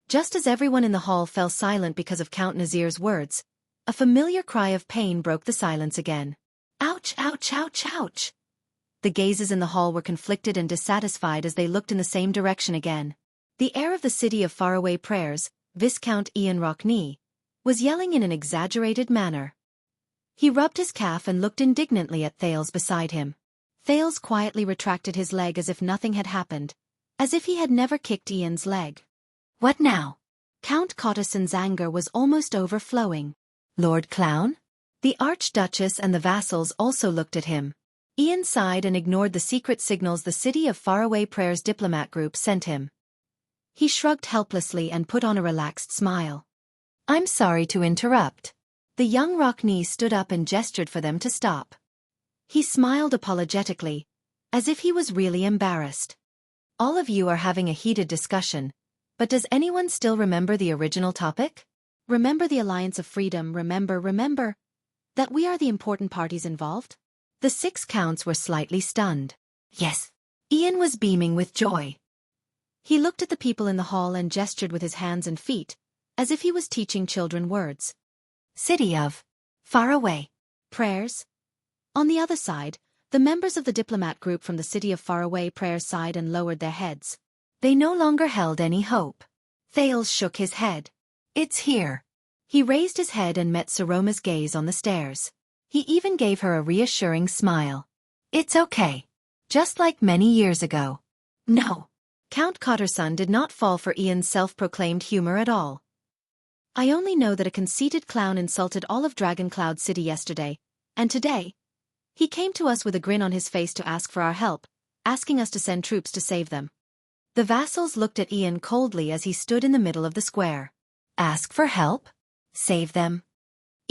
Just as everyone in the hall fell silent because of Count Nazir's words, a familiar cry of pain broke the silence again. Ouch, ouch, ouch, ouch! The gazes in the hall were conflicted and dissatisfied as they looked in the same direction again. The heir of the city of faraway prayers, Viscount Ian Rockney, was yelling in an exaggerated manner. He rubbed his calf and looked indignantly at Thales beside him. Thales quietly retracted his leg as if nothing had happened, as if he had never kicked Ian's leg. What now? Count Cotterson's anger was almost overflowing. Lord Clown? The Archduchess and the vassals also looked at him. Ian sighed and ignored the secret signals the City of Faraway Prayers diplomat group sent him. He shrugged helplessly and put on a relaxed smile. I'm sorry to interrupt. The young Rockney stood up and gestured for them to stop. He smiled apologetically, as if he was really embarrassed. All of you are having a heated discussion, but does anyone still remember the original topic? Remember the Alliance of Freedom, remember that we are the important parties involved? The 6 counts were slightly stunned. Yes. Ian was beaming with joy. He looked at the people in the hall and gestured with his hands and feet, as if he was teaching children words. City of Faraway Prayers. On the other side, the members of the diplomat group from the City of Faraway Prayers sighed and lowered their heads. They no longer held any hope. Thales shook his head. It's here. He raised his head and met Saroma's gaze on the stairs. He even gave her a reassuring smile. It's okay. Just like many years ago. No. Count Cotterson did not fall for Ian's self-proclaimed humor at all. I only know that a conceited clown insulted all of Dragon Cloud City yesterday, and today, he came to us with a grin on his face to ask for our help, asking us to send troops to save them. The vassals looked at Ian coldly as he stood in the middle of the square. Ask for help? Save them?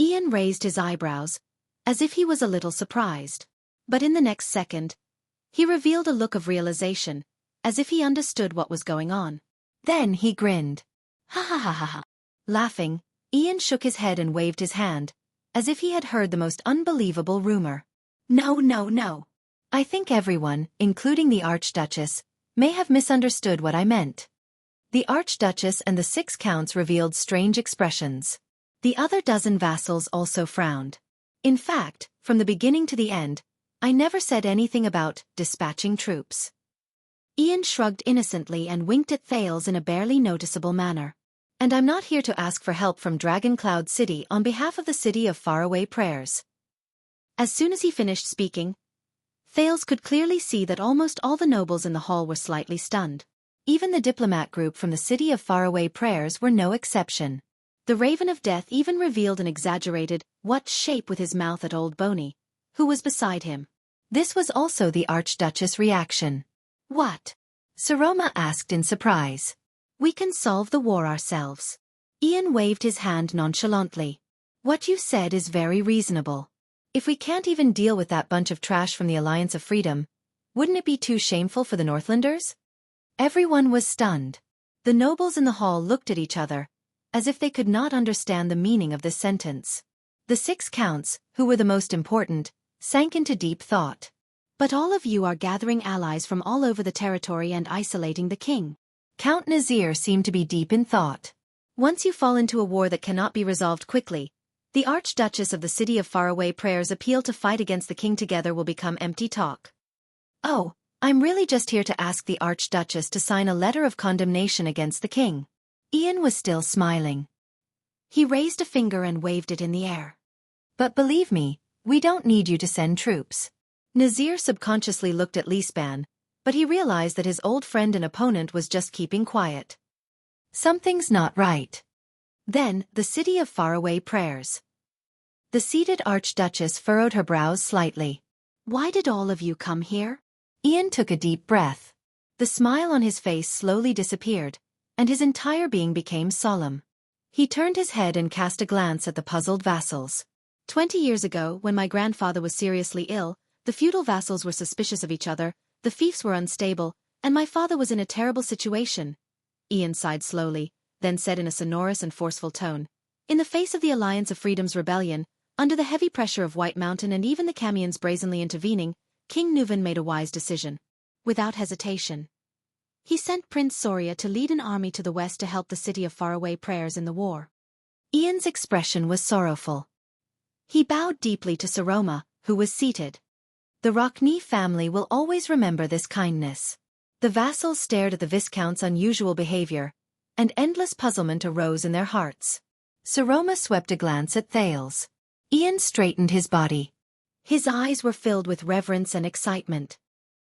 Ian raised his eyebrows, as if he was a little surprised. But in the next second, he revealed a look of realization, as if he understood what was going on. Then he grinned. Ha ha ha ha ha. Laughing, Ian shook his head and waved his hand, as if he had heard the most unbelievable rumor. No. I think everyone, including the Archduchess, may have misunderstood what I meant. The Archduchess and the 6 counts revealed strange expressions. The other dozen vassals also frowned. In fact, from the beginning to the end, I never said anything about dispatching troops. Ian shrugged innocently and winked at Thales in a barely noticeable manner. And I'm not here to ask for help from Dragon Cloud City on behalf of the City of Faraway Prayers. As soon as he finished speaking, Thales could clearly see that almost all the nobles in the hall were slightly stunned. Even the diplomat group from the City of Faraway Prayers were no exception. The Raven of Death even revealed an exaggerated, what shape with his mouth at Old Boney, who was beside him. This was also the Archduchess' reaction. What? Saroma asked in surprise. We can solve the war ourselves. Ian waved his hand nonchalantly. What you said is very reasonable. If we can't even deal with that bunch of trash from the Alliance of Freedom, wouldn't it be too shameful for the Northlanders? Everyone was stunned. The nobles in the hall looked at each other, as if they could not understand the meaning of this sentence. The 6 counts, who were the most important, sank into deep thought. But all of you are gathering allies from all over the territory and isolating the king. Count Nazir seemed to be deep in thought. Once you fall into a war that cannot be resolved quickly, the Archduchess of the City of Faraway Prayers' appeal to fight against the king together will become empty talk. Oh, I'm really just here to ask the Archduchess to sign a letter of condemnation against the king. Ian was still smiling. He raised a finger and waved it in the air. But believe me, we don't need you to send troops. Nazir subconsciously looked at Lisban, but he realized that his old friend and opponent was just keeping quiet. Something's not right. Then, the City of Faraway Prayers. The seated Archduchess furrowed her brows slightly. Why did all of you come here? Ian took a deep breath. The smile on his face slowly disappeared, and his entire being became solemn. He turned his head and cast a glance at the puzzled vassals. 20 years ago, when my grandfather was seriously ill, the feudal vassals were suspicious of each other, the fiefs were unstable, and my father was in a terrible situation. Ian sighed slowly, then said in a sonorous and forceful tone, in the face of the Alliance of Freedom's rebellion, under the heavy pressure of White Mountain and even the Camians brazenly intervening, King Nuvan made a wise decision. Without hesitation, He sent Prince Soria to lead an army to the west to help the city of faraway prayers in the war. Ian's expression was sorrowful. He bowed deeply to Saroma, who was seated. The Xueqi family will always remember this kindness. The vassals stared at the Viscount's unusual behavior, and endless puzzlement arose in their hearts. Saroma swept a glance at Thales. Ian straightened his body. His eyes were filled with reverence and excitement.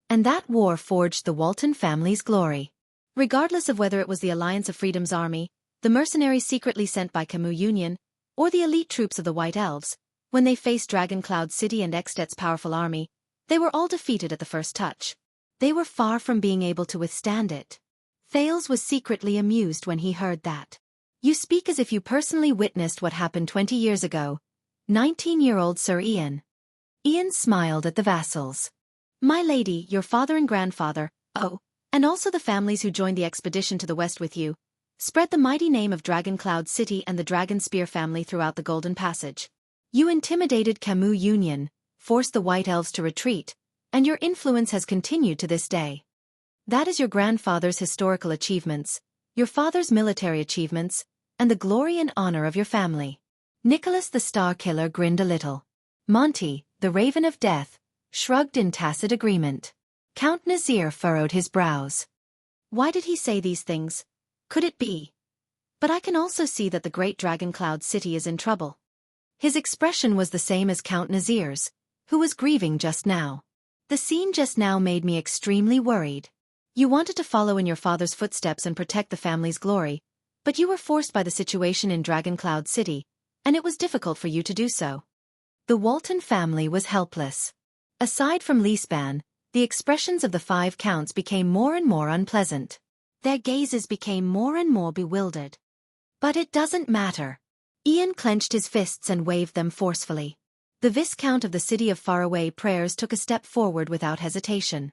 And that war forged the Walton family's glory. Regardless of whether it was the Alliance of Freedom's army, the mercenaries secretly sent by Camus Union, or the elite troops of the White Elves, when they faced Dragoncloud City and Extet's powerful army, they were all defeated at the first touch. They were far from being able to withstand it. Thales was secretly amused when he heard that. You speak as if you personally witnessed what happened 20 years ago, 19-year-old Sir Ian. Ian smiled at the vassals. My lady, your father and grandfather, oh, and also the families who joined the expedition to the west with you, spread the mighty name of Dragoncloud City and the Dragon Spear family throughout the Golden Passage. You intimidated Camus Union, forced the White Elves to retreat, and your influence has continued to this day. That is your grandfather's historical achievements, your father's military achievements, and the glory and honor of your family. Nicholas the Star Killer grinned a little. Monty, the Raven of Death, shrugged in tacit agreement. Count Nazir furrowed his brows. Why did he say these things? Could it be? But I can also see that the great Dragoncloud City is in trouble. His expression was the same as Count Nazir's, who was grieving just now. The scene just now made me extremely worried. You wanted to follow in your father's footsteps and protect the family's glory, but you were forced by the situation in Dragoncloud City, and it was difficult for you to do so. The Walton family was helpless. Aside from Leesban, the expressions of the 5 counts became more and more unpleasant. Their gazes became more and more bewildered. But it doesn't matter. Ian clenched his fists and waved them forcefully. The Viscount of the City of Faraway Prayers took a step forward without hesitation.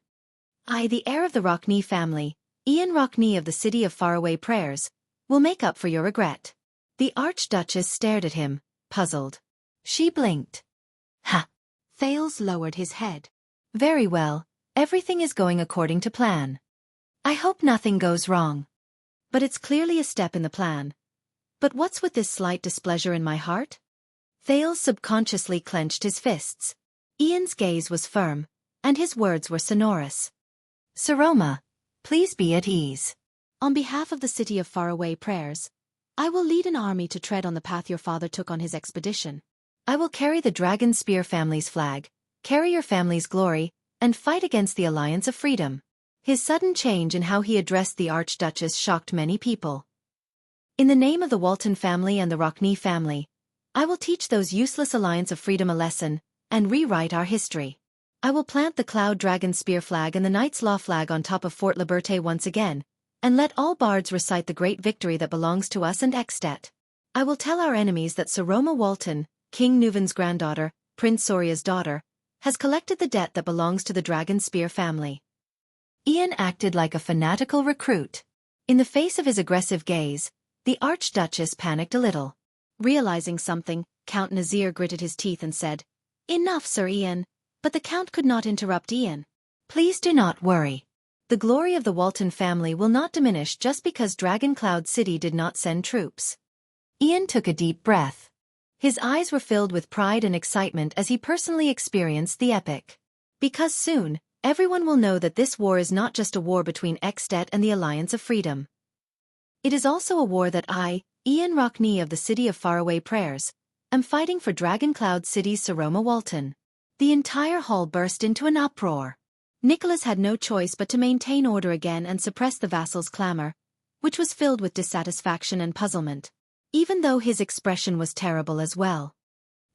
I, the heir of the Xueqi family, Ian Xueqi of the City of Faraway Prayers, will make up for your regret. The Archduchess stared at him, puzzled. She blinked. Ha! Thales lowered his head. Very well, everything is going according to plan. I hope nothing goes wrong. But it's clearly a step in the plan. But what's with this slight displeasure in my heart? Thales subconsciously clenched his fists. Ian's gaze was firm, and his words were sonorous. Saroma, please be at ease. On behalf of the City of Faraway Prayers, I will lead an army to tread on the path your father took on his expedition. I will carry the Dragon Spear family's flag, carry your family's glory, and fight against the Alliance of Freedom. His sudden change in how he addressed the Archduchess shocked many people. In the name of the Walton family and the Xueqi family, I will teach those useless Alliance of Freedom a lesson, and rewrite our history. I will plant the Cloud Dragon Spear flag and the Knight's Law flag on top of Fort Liberté once again, and let all bards recite the great victory that belongs to us and Extet. I will tell our enemies that Saroma Walton, King Nuvan's granddaughter, Prince Soria's daughter, has collected the debt that belongs to the Dragon Spear family. Ian acted like a fanatical recruit. In the face of his aggressive gaze, the Archduchess panicked a little. Realizing something, Count Nazir gritted his teeth and said, Enough, Sir Ian. But the Count could not interrupt Ian. Please do not worry. The glory of the Walton family will not diminish just because Dragoncloud City did not send troops. Ian took a deep breath. His eyes were filled with pride and excitement as he personally experienced the epic. Because soon, everyone will know that this war is not just a war between Extet and the Alliance of Freedom. It is also a war that I, Ian Xueqi of the City of Faraway Prayers, am fighting for Dragoncloud City's Saroma Walton. The entire hall burst into an uproar. Nicholas had no choice but to maintain order again and suppress the vassals' clamor, which was filled with dissatisfaction and puzzlement, even though his expression was terrible as well.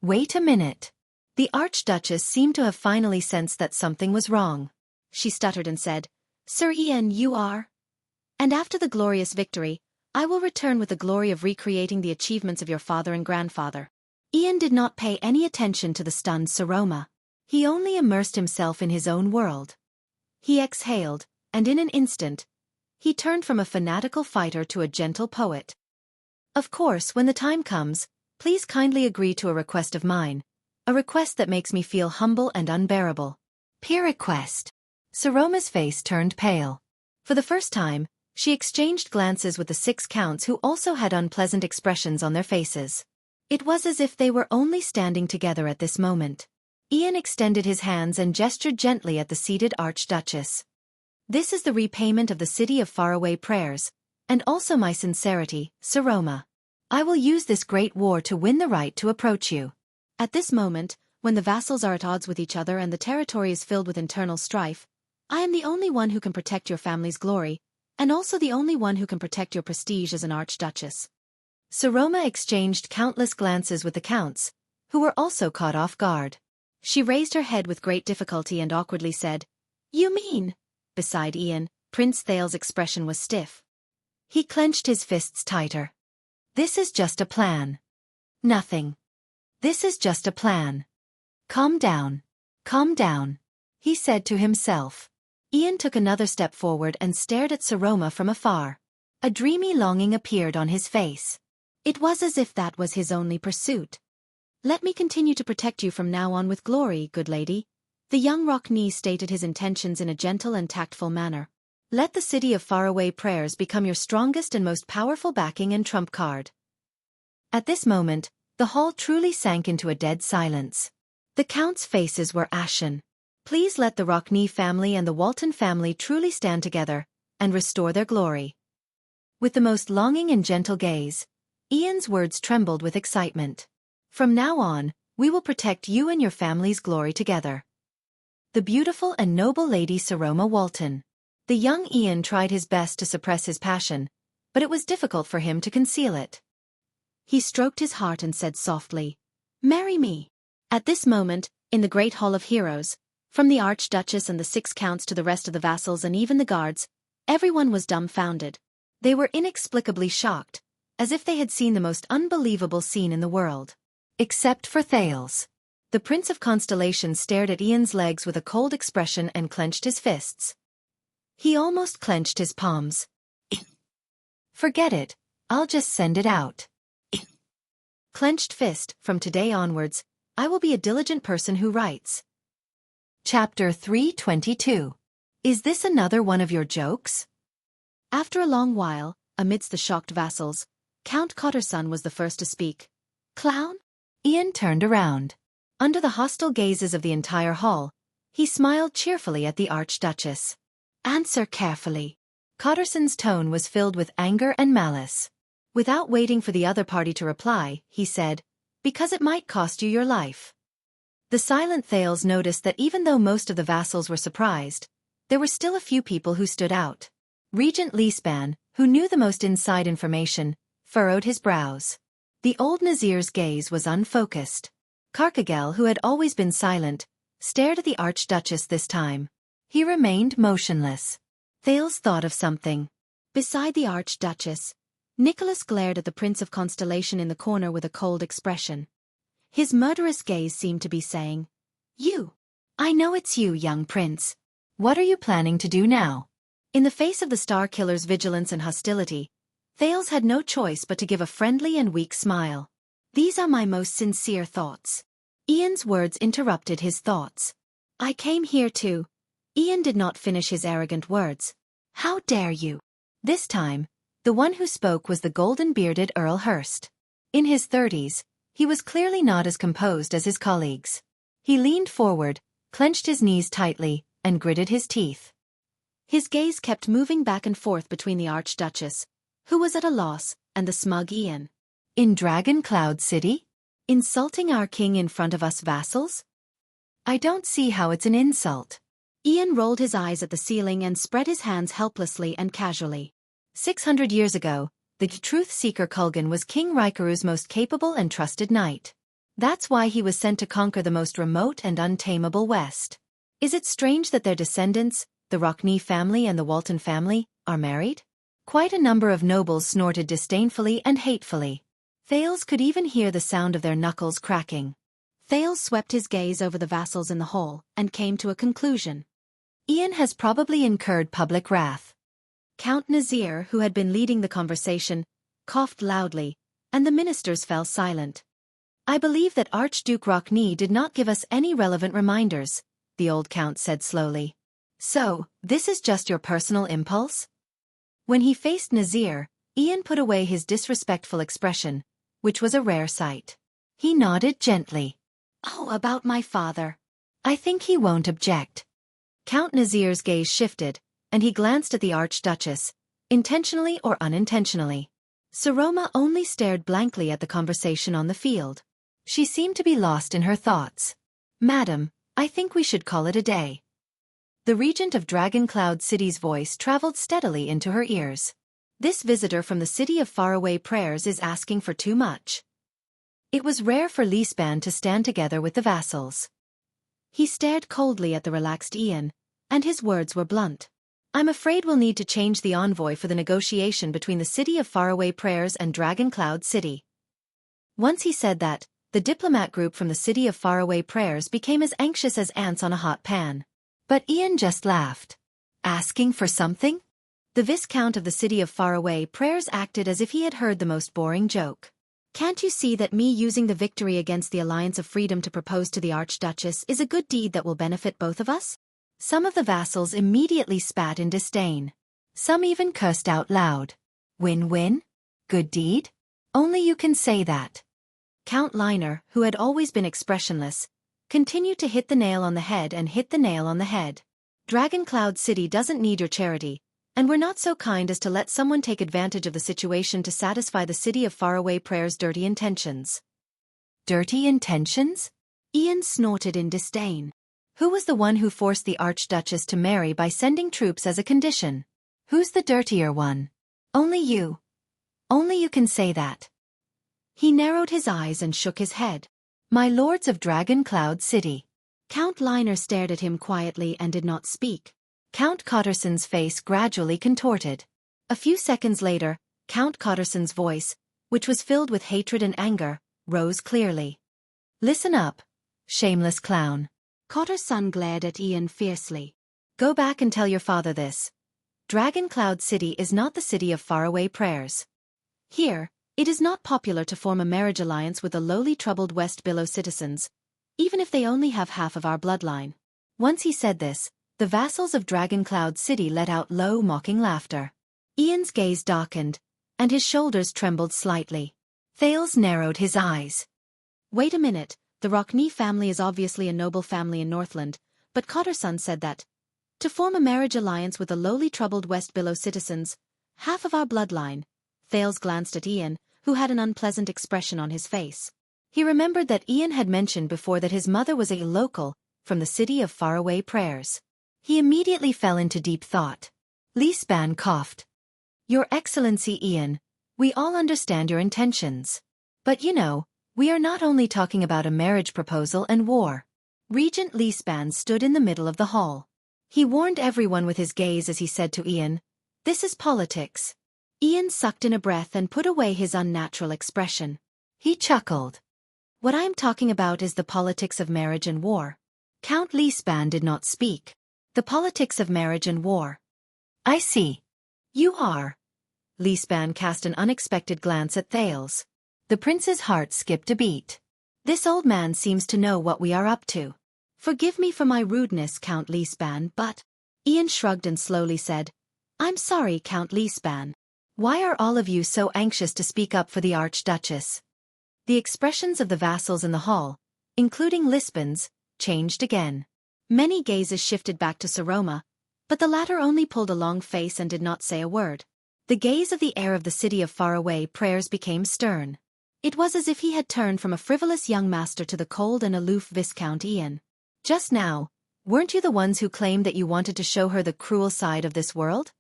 Wait a minute. The Archduchess seemed to have finally sensed that something was wrong. She stuttered and said, Sir Ian, you are? And after the glorious victory, I will return with the glory of recreating the achievements of your father and grandfather. Ian did not pay any attention to the stunned Saroma. He only immersed himself in his own world. He exhaled, and in an instant, he turned from a fanatical fighter to a gentle poet. Of course, when the time comes, please kindly agree to a request of mine, a request that makes me feel humble and unbearable. Peer request. Saroma's face turned pale. For the first time, she exchanged glances with the 6 counts who also had unpleasant expressions on their faces. It was as if they were only standing together at this moment. Ian extended his hands and gestured gently at the seated Archduchess. "This is the repayment of the city of faraway prayers, and also my sincerity, Sir Roma. I will use this great war to win the right to approach you." At this moment, when the vassals are at odds with each other and the territory is filled with internal strife, I am the only one who can protect your family's glory, and also the only one who can protect your prestige as an Archduchess. Sir Roma exchanged countless glances with the counts, who were also caught off guard. She raised her head with great difficulty and awkwardly said, "You mean?" Beside Ian, Prince Thale's expression was stiff. He clenched his fists tighter. "This is just a plan. Nothing. This is just a plan. Calm down. Calm down," he said to himself. Ian took another step forward and stared at Sir Roma from afar. A dreamy longing appeared on his face. It was as if that was his only pursuit. "Let me continue to protect you from now on with glory, good lady." The young Xueqi stated his intentions in a gentle and tactful manner. "Let the city of faraway prayers become your strongest and most powerful backing and trump card." At this moment, the hall truly sank into a dead silence. The counts' faces were ashen. Please let the Xueqi family and the Walton family truly stand together and restore their glory. With the most longing and gentle gaze, Ian's words trembled with excitement. "From now on, we will protect you and your family's glory together." The beautiful and noble Lady Sir Roma Walton. The young Ian tried his best to suppress his passion, but it was difficult for him to conceal it. He stroked his heart and said softly, "Marry me." At this moment, in the Great Hall of Heroes, from the Archduchess and the 6 counts to the rest of the vassals and even the guards, everyone was dumbfounded. They were inexplicably shocked, as if they had seen the most unbelievable scene in the world. Except for Thales. The Prince of Constellation stared at Ian's legs with a cold expression and clenched his fists. He almost clenched his palms. "Forget it, I'll just send it out." Clenched fist, "From today onwards, I will be a diligent person who writes." Chapter 322. Is this another one of your jokes? After a long while, amidst the shocked vassals, Count Cotterson was the first to speak. "Clown?" Ian turned around. Under the hostile gazes of the entire hall, he smiled cheerfully at the Archduchess. "Answer carefully." Cotterson's tone was filled with anger and malice. Without waiting for the other party to reply, he said, "Because it might cost you your life." The silent Thales noticed that even though most of the vassals were surprised, there were still a few people who stood out. Regent Leespan, who knew the most inside information, furrowed his brows. The old Nazir's gaze was unfocused. Carcagel, who had always been silent, stared at the Archduchess this time. He remained motionless. Thales thought of something. Beside the Archduchess, Nicholas glared at the Prince of Constellation in the corner with a cold expression. His murderous gaze seemed to be saying, "You. I know it's you, young prince. What are you planning to do now?" In the face of the Star Killer's vigilance and hostility, Thales had no choice but to give a friendly and weak smile. "These are my most sincere thoughts." Ian's words interrupted his thoughts. "I came here to—" Ian did not finish his arrogant words. "How dare you?" This time, the one who spoke was the golden-bearded Earl Hurst. In his 30s, he was clearly not as composed as his colleagues. He leaned forward, clenched his knees tightly, and gritted his teeth. His gaze kept moving back and forth between the Archduchess, who was at a loss, and the smug Ian. "In Dragon Cloud City? Insulting our king in front of us vassals? I don't see how it's an insult." Ian rolled his eyes at the ceiling and spread his hands helplessly and casually. 600 years ago, the truth-seeker Kulgan was King Raikaru's most capable and trusted knight. That's why he was sent to conquer the most remote and untamable West. Is it strange that their descendants, the Xueqi family and the Walton family, are married? Quite a number of nobles snorted disdainfully and hatefully. Thales could even hear the sound of their knuckles cracking. Thales swept his gaze over the vassals in the hall and came to a conclusion. Ian has probably incurred public wrath. Count Nazir, who had been leading the conversation, coughed loudly, and the ministers fell silent. "I believe that Archduke Xueqi did not give us any relevant reminders," the old count said slowly. So, this is just your personal impulse? When he faced Nazir, Ian put away his disrespectful expression, which was a rare sight. He nodded gently. Oh, about my father. I think he won't object. Count Nazir's gaze shifted, and he glanced at the Archduchess, intentionally or unintentionally. Saroma only stared blankly at the conversation on the field. She seemed to be lost in her thoughts. Madam, I think we should call it a day. The regent of Dragon Cloud City's voice traveled steadily into her ears. This visitor from the city of faraway prayers is asking for too much. It was rare for Lisban to stand together with the vassals. He stared coldly at the relaxed Ian, and his words were blunt. I'm afraid we'll need to change the envoy for the negotiation between the city of faraway prayers and Dragon Cloud City. Once he said that, the diplomat group from the city of faraway prayers became as anxious as ants on a hot pan. But Ian just laughed. Asking for something? The Viscount of the city of faraway prayers acted as if he had heard the most boring joke. Can't you see that me using the victory against the Alliance of Freedom to propose to the Archduchess is a good deed that will benefit both of us? Some of the vassals immediately spat in disdain. Some even cursed out loud. Win-win? Good deed? Only you can say that. Count Liner, who had always been expressionless, continued to hit the nail on the head and hit the nail on the head. Dragon Cloud City doesn't need your charity, and we're not so kind as to let someone take advantage of the situation to satisfy the city of faraway prayers' dirty intentions. Dirty intentions? Ian snorted in disdain. Who was the one who forced the Archduchess to marry by sending troops as a condition? Who's the dirtier one? Only you. Only you can say that. He narrowed his eyes and shook his head. My lords of Dragon Cloud City. Count Liner stared at him quietly and did not speak. Count Cotterson's face gradually contorted. A few seconds later, Count Cotterson's voice, which was filled with hatred and anger, rose clearly. Listen up, shameless clown. Cotterson glared at Ian fiercely. Go back and tell your father this. Dragon Cloud City is not the city of faraway prayers. Here, it is not popular to form a marriage alliance with the lowly troubled West Billow citizens, even if they only have half of our bloodline. Once he said this, the vassals of Dragon Cloud City let out low, mocking laughter. Ian's gaze darkened, and his shoulders trembled slightly. Thales narrowed his eyes. Wait a minute, the Rockney family is obviously a noble family in Northland, but Cotterson said that, to form a marriage alliance with the lowly troubled West Billow citizens, half of our bloodline. Thales glanced at Ian, who had an unpleasant expression on his face. He remembered that Ian had mentioned before that his mother was a local, from the city of faraway prayers. He immediately fell into deep thought. Lisban coughed. Your Excellency Ian, we all understand your intentions. But you know, we are not only talking about a marriage proposal and war. Regent Lisban stood in the middle of the hall. He warned everyone with his gaze as he said to Ian, this is politics. Ian sucked in a breath and put away his unnatural expression. He chuckled. What I am talking about is the politics of marriage and war. Count Lisban did not speak. The politics of marriage and war. I see. You are. Lisban cast an unexpected glance at Thales. The prince's heart skipped a beat. This old man seems to know what we are up to. Forgive me for my rudeness, Count Lisban, but... Ian shrugged and slowly said, I'm sorry, Count Lisban. Why are all of you so anxious to speak up for the Archduchess? The expressions of the vassals in the hall, including Lisban's, changed again. Many gazes shifted back to Saroma, but the latter only pulled a long face and did not say a word. The gaze of the heir of the city of faraway prayers became stern. It was as if he had turned from a frivolous young master to the cold and aloof Viscount Ian. Just now, weren't you the ones who claimed that you wanted to show her the cruel side of this world?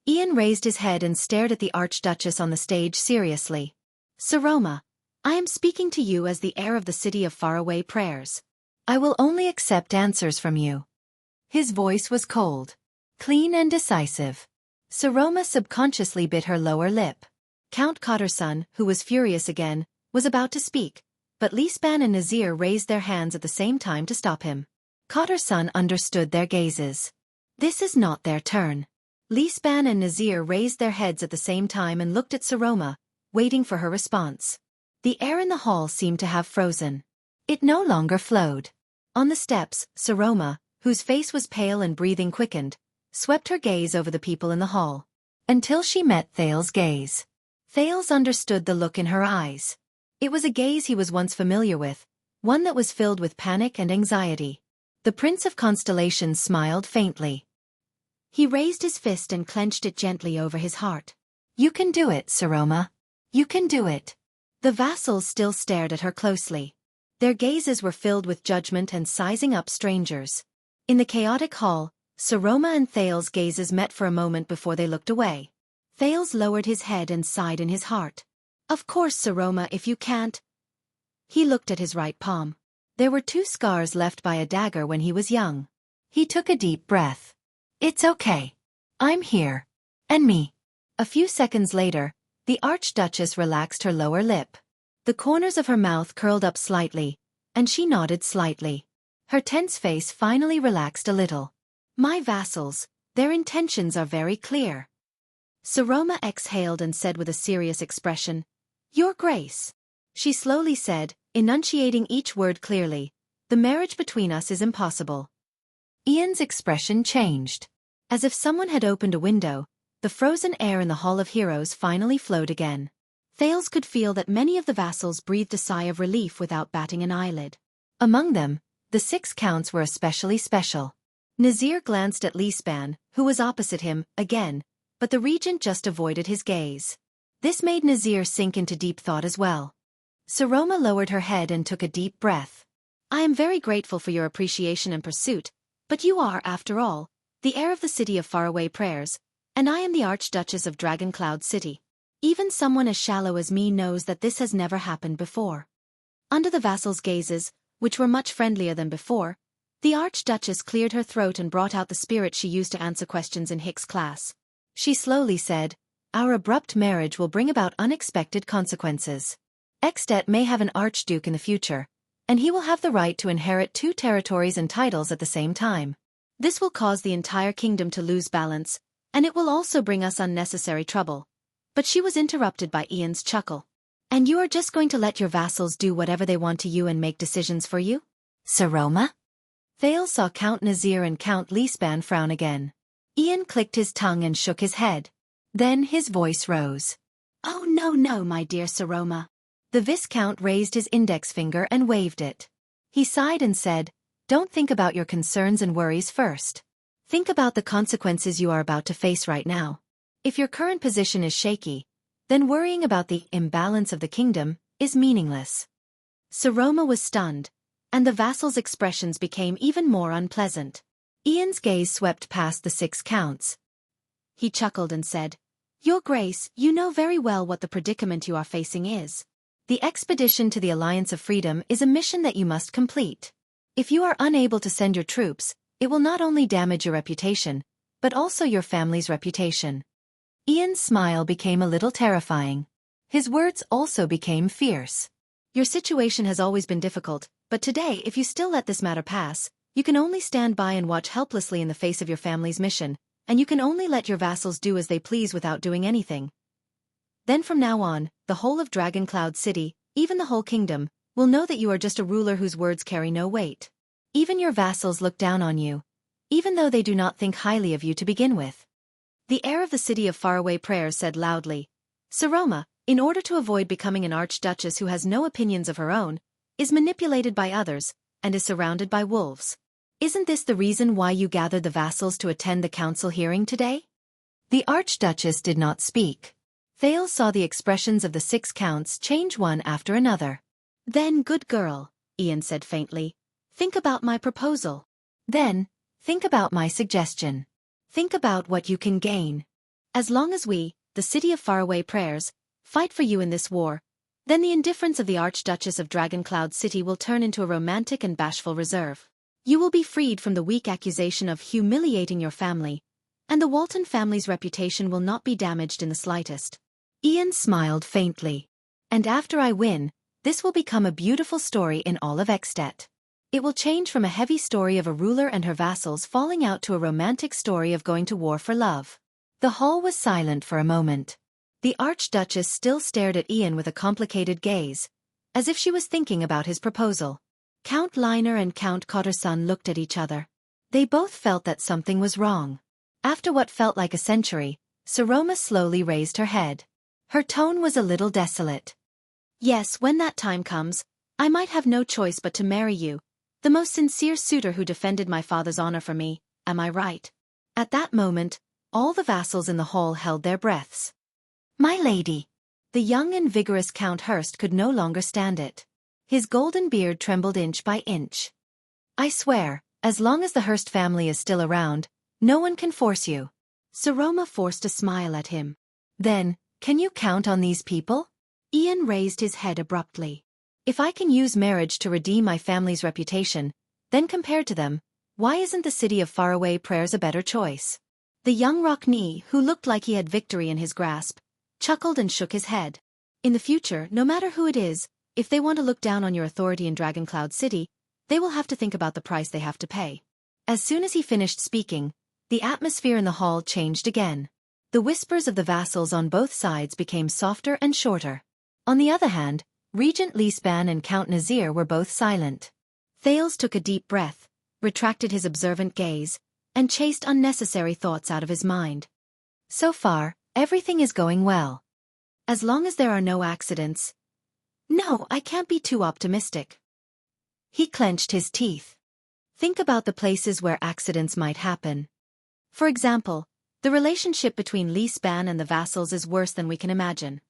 Ian raised his head and stared at the Archduchess on the stage seriously. Saroma, I am speaking to you as the heir of the city of faraway prayers. I will only accept answers from you. His voice was cold, clean and decisive. Saroma subconsciously bit her lower lip. Count Cotterson, who was furious again, was about to speak, but Lisban and Nazir raised their hands at the same time to stop him. Cotterson understood their gazes. This is not their turn. Lisban and Nazir raised their heads at the same time and looked at Saroma, waiting for her response. The air in the hall seemed to have frozen. It no longer flowed. On the steps, Saroma, whose face was pale and breathing quickened, swept her gaze over the people in the hall. Until she met Thales' gaze. Thales understood the look in her eyes. It was a gaze he was once familiar with, one that was filled with panic and anxiety. The Prince of Constellations smiled faintly. He raised his fist and clenched it gently over his heart. "You can do it, Saroma. You can do it." The vassals still stared at her closely. Their gazes were filled with judgment and sizing up strangers. In the chaotic hall, Saroma and Thales' gazes met for a moment before they looked away. Thales lowered his head and sighed in his heart. "Of course, Saroma, if you can't." He looked at his right palm. There were 2 scars left by a dagger when he was young. He took a deep breath. "It's okay. I'm here. And me." A few seconds later, the Archduchess relaxed her lower lip. The corners of her mouth curled up slightly, and she nodded slightly. Her tense face finally relaxed a little. "My vassals, their intentions are very clear." Saroma exhaled and said with a serious expression, "Your Grace." She slowly said, enunciating each word clearly, "The marriage between us is impossible." Ian's expression changed. As if someone had opened a window, the frozen air in the Hall of Heroes finally flowed again. Thales could feel that many of the vassals breathed a sigh of relief without batting an eyelid. Among them, the 6 counts were especially special. Nazir glanced at Lisban, who was opposite him, again, but the regent just avoided his gaze. This made Nazir sink into deep thought as well. Saroma lowered her head and took a deep breath. "I am very grateful for your appreciation and pursuit, but you are, after all, the heir of the city of faraway prayers, and I am the Archduchess of Dragoncloud City. Even someone as shallow as me knows that this has never happened before." Under the vassals' gazes, which were much friendlier than before, the Archduchess cleared her throat and brought out the spirit she used to answer questions in Hick's class. She slowly said, "Our abrupt marriage will bring about unexpected consequences. Extet may have an archduke in the future, and he will have the right to inherit 2 territories and titles at the same time. This will cause the entire kingdom to lose balance, and it will also bring us unnecessary trouble." But she was interrupted by Ian's chuckle. "And you are just going to let your vassals do whatever they want to you and make decisions for you? Saroma?" Thales saw Count Nazir and Count Lisban frown again. Ian clicked his tongue and shook his head. Then his voice rose. "Oh no, my dear Saroma." The Viscount raised his index finger and waved it. He sighed and said, "Don't think about your concerns and worries first. Think about the consequences you are about to face right now. If your current position is shaky, then worrying about the imbalance of the kingdom is meaningless." Saroma was stunned, and the vassals' expressions became even more unpleasant. Ian's gaze swept past the 6 counts. He chuckled and said, "Your Grace, you know very well what the predicament you are facing is. The expedition to the Alliance of Freedom is a mission that you must complete. If you are unable to send your troops, it will not only damage your reputation, but also your family's reputation." Ian's smile became a little terrifying. His words also became fierce. "Your situation has always been difficult, but today if you still let this matter pass, you can only stand by and watch helplessly in the face of your family's mission, and you can only let your vassals do as they please without doing anything. Then from now on, the whole of Dragoncloud City, even the whole kingdom, will know that you are just a ruler whose words carry no weight. Even your vassals look down on you, even though they do not think highly of you to begin with." The heir of the city of faraway prayers said loudly, "Saroma, in order to avoid becoming an archduchess who has no opinions of her own, is manipulated by others, and is surrounded by wolves. Isn't this the reason why you gathered the vassals to attend the council hearing today?" The Archduchess did not speak. Thales saw the expressions of the 6 counts change one after another. "Then, good girl," Ian said faintly, "think about my proposal. Then, think about my suggestion. Think about what you can gain. As long as we, the City of Faraway Prayers, fight for you in this war, then the indifference of the Archduchess of Dragoncloud City will turn into a romantic and bashful reserve. You will be freed from the weak accusation of humiliating your family, and the Walton family's reputation will not be damaged in the slightest." Ian smiled faintly. "And after I win, this will become a beautiful story in all of Extet. It will change from a heavy story of a ruler and her vassals falling out to a romantic story of going to war for love." The hall was silent for a moment. The Archduchess still stared at Ian with a complicated gaze, as if she was thinking about his proposal. Count Liner and Count Cotterson looked at each other. They both felt that something was wrong. After what felt like a century, Saroma slowly raised her head. Her tone was a little desolate. Yes, when that time comes, I might have no choice but to marry you, the most sincere suitor who defended my father's honor for me, am I right? At that moment, all the vassals in the hall held their breaths. My lady! The young and vigorous Count Hurst could no longer stand it. His golden beard trembled inch by inch. I swear, as long as the Hurst family is still around, no one can force you. Saroma forced a smile at him. Then, can you count on these people? Ian raised his head abruptly. If I can use marriage to redeem my family's reputation, then compared to them, why isn't the city of faraway prayers a better choice? The young Rockney, who looked like he had victory in his grasp, chuckled and shook his head. In the future, no matter who it is, if they want to look down on your authority in Dragoncloud City, they will have to think about the price they have to pay. As soon as he finished speaking, the atmosphere in the hall changed again. The whispers of the vassals on both sides became softer and shorter. On the other hand, Regent Lisban and Count Nazir were both silent. Thales took a deep breath, retracted his observant gaze, and chased unnecessary thoughts out of his mind. So far, everything is going well. As long as there are no accidents. No, I can't be too optimistic. He clenched his teeth. Think about the places where accidents might happen. For example, the relationship between Lisban and the vassals is worse than we can imagine.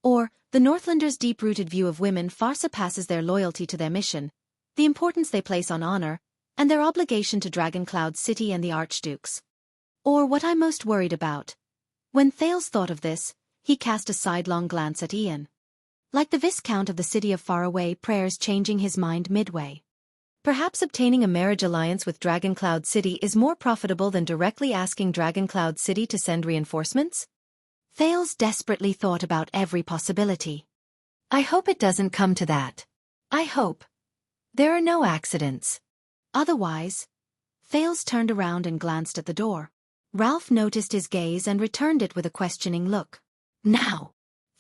Or, the Northlanders' deep-rooted view of women far surpasses their loyalty to their mission, the importance they place on honor, and their obligation to Dragoncloud City and the Archdukes. Or what I'm most worried about. When Thales thought of this, he cast a sidelong glance at Ian. Like the Viscount of the City of Faraway Prayers changing his mind midway. Perhaps obtaining a marriage alliance with Dragoncloud City is more profitable than directly asking Dragoncloud City to send reinforcements? Thales desperately thought about every possibility. I hope it doesn't come to that. I hope there are no accidents. Otherwise, Thales turned around and glanced at the door. Ralph noticed his gaze and returned it with a questioning look. Now.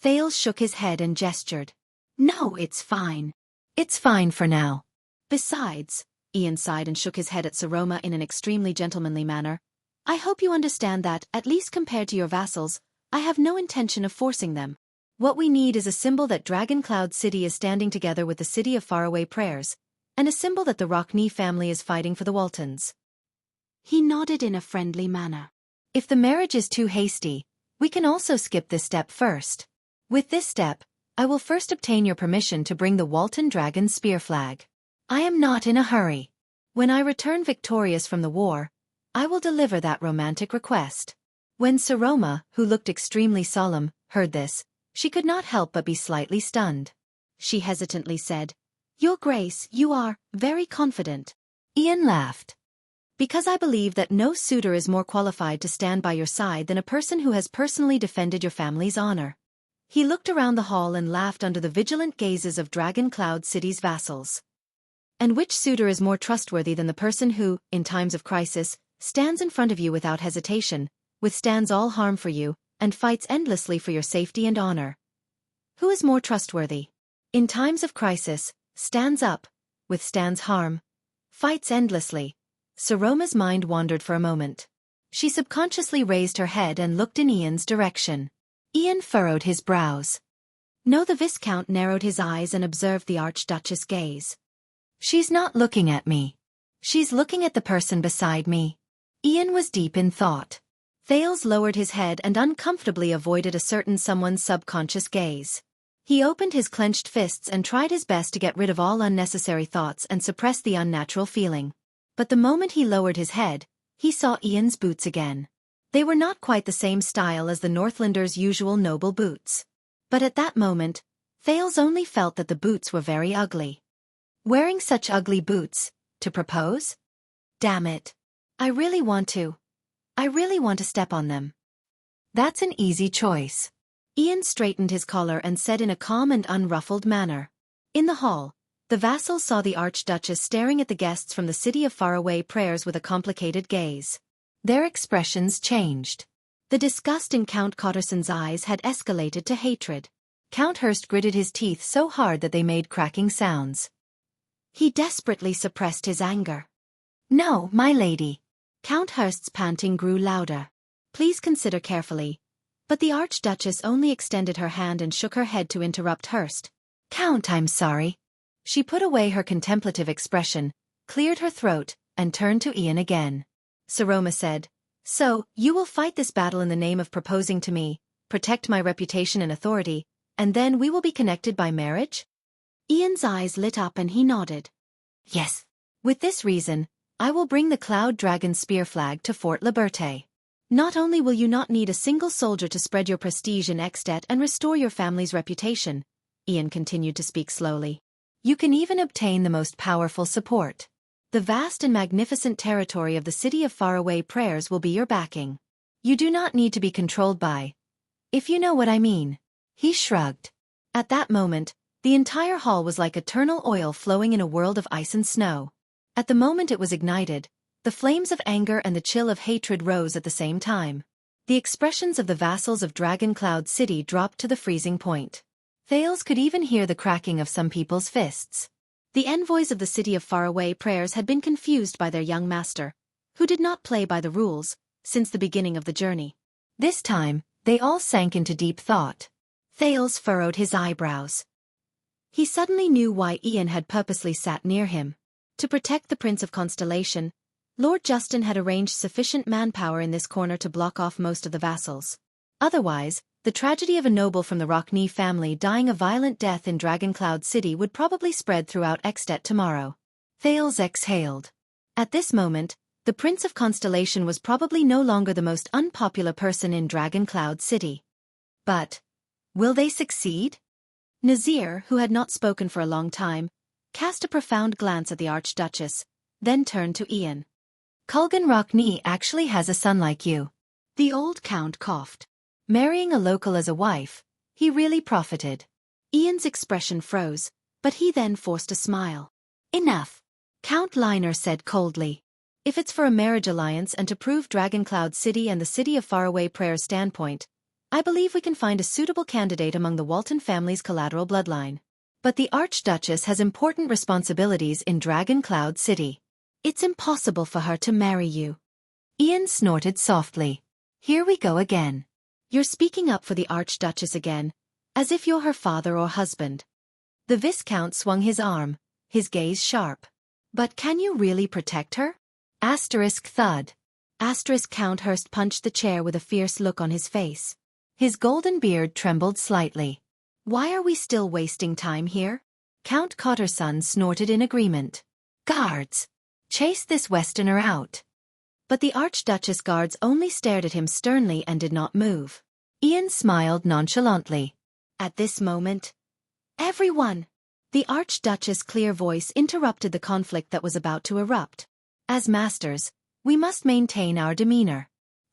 Thales shook his head and gestured. No, it's fine. It's fine for now. Besides, Ian sighed and shook his head at Saroma in an extremely gentlemanly manner. I hope you understand that, at least compared to your vassals, I have no intention of forcing them. What we need is a symbol that Dragoncloud City is standing together with the City of Faraway Prayers, and a symbol that the Rockney family is fighting for the Waltons. He nodded in a friendly manner. If the marriage is too hasty, we can also skip this step first. With this step, I will first obtain your permission to bring the Walton Dragon Spear flag. I am not in a hurry. When I return victorious from the war, I will deliver that romantic request. When Saroma, who looked extremely solemn, heard this, she could not help but be slightly stunned. She hesitantly said, Your Grace, you are very confident. Ian laughed. Because I believe that no suitor is more qualified to stand by your side than a person who has personally defended your family's honor. He looked around the hall and laughed under the vigilant gazes of Dragoncloud City's vassals. And which suitor is more trustworthy than the person who, in times of crisis, stands in front of you without hesitation, withstands all harm for you, and fights endlessly for your safety and honor? Who is more trustworthy? In times of crisis, stands up, withstands harm, fights endlessly. Saroma's mind wandered for a moment. She subconsciously raised her head and looked in Ian's direction. Ian furrowed his brows. No, the Viscount narrowed his eyes and observed the Archduchess' gaze. She's not looking at me. She's looking at the person beside me. Ian was deep in thought. Thales lowered his head and uncomfortably avoided a certain someone's subconscious gaze. He opened his clenched fists and tried his best to get rid of all unnecessary thoughts and suppress the unnatural feeling. But the moment he lowered his head, he saw Ian's boots again. They were not quite the same style as the Northlanders' usual noble boots. But at that moment, Thales only felt that the boots were very ugly. Wearing such ugly boots, to propose? Damn it. I really want to step on them. That's an easy choice. Ian straightened his collar and said in a calm and unruffled manner. In the hall, the vassals saw the Archduchess staring at the guests from the City of Faraway Prayers with a complicated gaze. Their expressions changed. The disgust in Count Cotterson's eyes had escalated to hatred. Count Hurst gritted his teeth so hard that they made cracking sounds. He desperately suppressed his anger. No, my lady. Count Hurst's panting grew louder. Please consider carefully. But the Archduchess only extended her hand and shook her head to interrupt Hurst. Count, I'm sorry. She put away her contemplative expression, cleared her throat, and turned to Ian again. Saroma said, So, you will fight this battle in the name of proposing to me, protect my reputation and authority, and then we will be connected by marriage? Ian's eyes lit up and he nodded. Yes. With this reason, I will bring the Cloud Dragon spear flag to Fort Liberté. Not only will you not need a single soldier to spread your prestige in Extet and restore your family's reputation, Ian continued to speak slowly. You can even obtain the most powerful support. The vast and magnificent territory of the city of faraway prayers will be your backing. You do not need to be controlled by, if you know what I mean. He shrugged. At that moment, the entire hall was like eternal oil flowing in a world of ice and snow. At the moment it was ignited, the flames of anger and the chill of hatred rose at the same time. The expressions of the vassals of Dragon Cloud City dropped to the freezing point. Thales could even hear the cracking of some people's fists. The envoys of the city of faraway prayers had been confused by their young master, who did not play by the rules, since the beginning of the journey. This time, they all sank into deep thought. Thales furrowed his eyebrows. He suddenly knew why Ian had purposely sat near him. To protect the Prince of Constellation, Lord Justin had arranged sufficient manpower in this corner to block off most of the vassals. Otherwise, the tragedy of a noble from the Rockney family dying a violent death in Dragon Cloud City would probably spread throughout Extet tomorrow. Thales exhaled. At this moment, the Prince of Constellation was probably no longer the most unpopular person in Dragon Cloud City. But, will they succeed? Nazir, who had not spoken for a long time, cast a profound glance at the Archduchess, then turned to Ian. Kulgan Rockney actually has a son like you. The old count coughed. Marrying a local as a wife, he really profited. Ian's expression froze, but he then forced a smile. Enough, Count Liner said coldly. If it's for a marriage alliance and to prove Dragon Cloud City and the City of Faraway Prayer's standpoint, I believe we can find a suitable candidate among the Walton family's collateral bloodline. But the Archduchess has important responsibilities in Dragon Cloud City. It's impossible for her to marry you. Ian snorted softly. Here we go again. You're speaking up for the Archduchess again, as if you're her father or husband. The Viscount swung his arm, his gaze sharp. But can you really protect her? Thud. Count Hurst punched the chair with a fierce look on his face. His golden beard trembled slightly. Why are we still wasting time here? Count Cotterson snorted in agreement. Guards! Chase this Westerner out. But the Archduchess guards only stared at him sternly and did not move. Ian smiled nonchalantly. At this moment, everyone! The Archduchess' clear voice interrupted the conflict that was about to erupt. As masters, we must maintain our demeanor.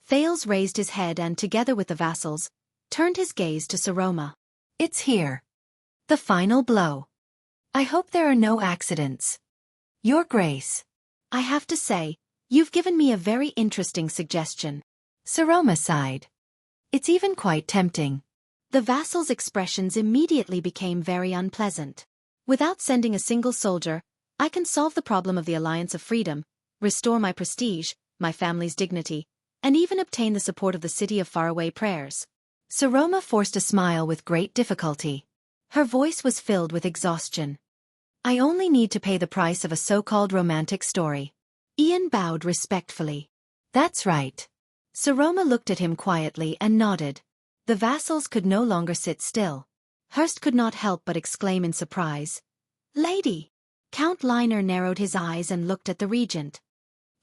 Thales raised his head and, together with the vassals, turned his gaze to Saroma. It's here. The final blow. I hope there are no accidents. Your Grace. I have to say, you've given me a very interesting suggestion. Saroma sighed. It's even quite tempting. The vassals' expressions immediately became very unpleasant. Without sending a single soldier, I can solve the problem of the Alliance of Freedom, restore my prestige, my family's dignity, and even obtain the support of the City of Faraway Prayers. Saroma forced a smile with great difficulty. Her voice was filled with exhaustion. I only need to pay the price of a so-called romantic story. Ian bowed respectfully. That's right. Saroma looked at him quietly and nodded. The vassals could no longer sit still. Hurst could not help but exclaim in surprise. Lady! Count Liner narrowed his eyes and looked at the regent.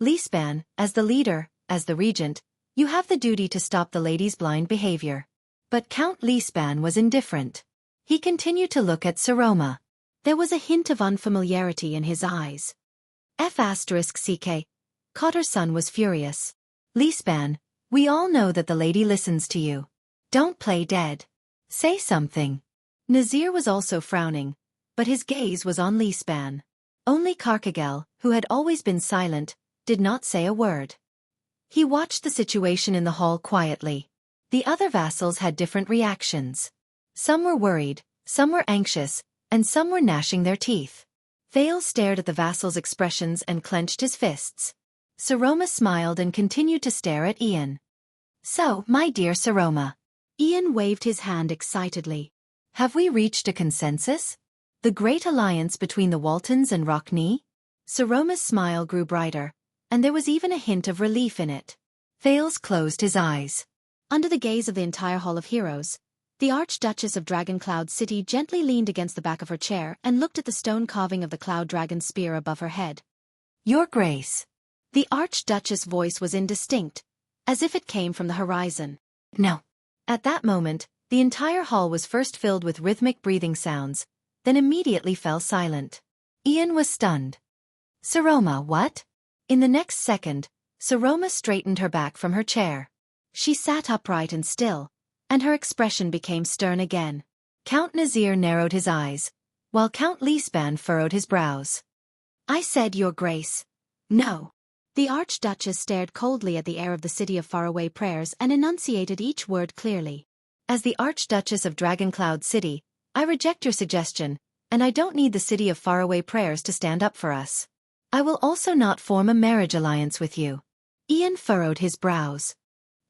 Lisban, as the leader, as the regent, you have the duty to stop the lady's blind behavior. But Count Lisban was indifferent. He continued to look at Saroma. There was a hint of unfamiliarity in his eyes. Xueqi. Cotterson was furious. Lisban, we all know that the lady listens to you. Don't play dead. Say something. Nazir was also frowning, but his gaze was on Lisban. Only Carcagel, who had always been silent, did not say a word. He watched the situation in the hall quietly. The other vassals had different reactions. Some were worried, some were anxious, and some were gnashing their teeth. Thales stared at the vassal's expressions and clenched his fists. Saroma smiled and continued to stare at Ian. "So, my dear Saroma." Ian waved his hand excitedly. "Have we reached a consensus? The great alliance between the Waltons and Rockney?" Saroma's smile grew brighter, and there was even a hint of relief in it. Thales closed his eyes. Under the gaze of the entire Hall of Heroes, the Archduchess of Dragoncloud City gently leaned against the back of her chair and looked at the stone carving of the Cloud Dragon's spear above her head. "Your Grace." The Archduchess' voice was indistinct, as if it came from the horizon. "No." At that moment, the entire hall was first filled with rhythmic breathing sounds, then immediately fell silent. Ian was stunned. "Saroma, what?" In the next second, Saroma straightened her back from her chair. She sat upright and still, and her expression became stern again. Count Nazir narrowed his eyes, while Count Liesban furrowed his brows. "I said, Your Grace." "No." The Archduchess stared coldly at the air of the City of Faraway Prayers and enunciated each word clearly. "As the Archduchess of Dragoncloud City, I reject your suggestion, and I don't need the City of Faraway Prayers to stand up for us. I will also not form a marriage alliance with you." Ian furrowed his brows.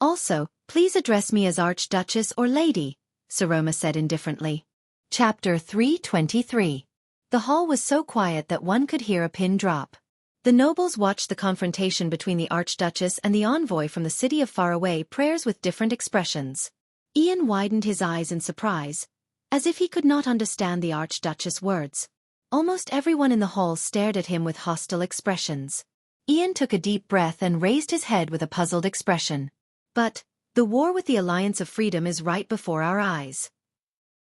"Also, please address me as Archduchess or Lady," Saroma said indifferently. Chapter 323. The hall was so quiet that one could hear a pin drop. The nobles watched the confrontation between the Archduchess and the envoy from the City of Faraway Prayers with different expressions. Ian widened his eyes in surprise, as if he could not understand the Archduchess' words. Almost everyone in the hall stared at him with hostile expressions. Ian took a deep breath and raised his head with a puzzled expression. "But, the war with the Alliance of Freedom is right before our eyes."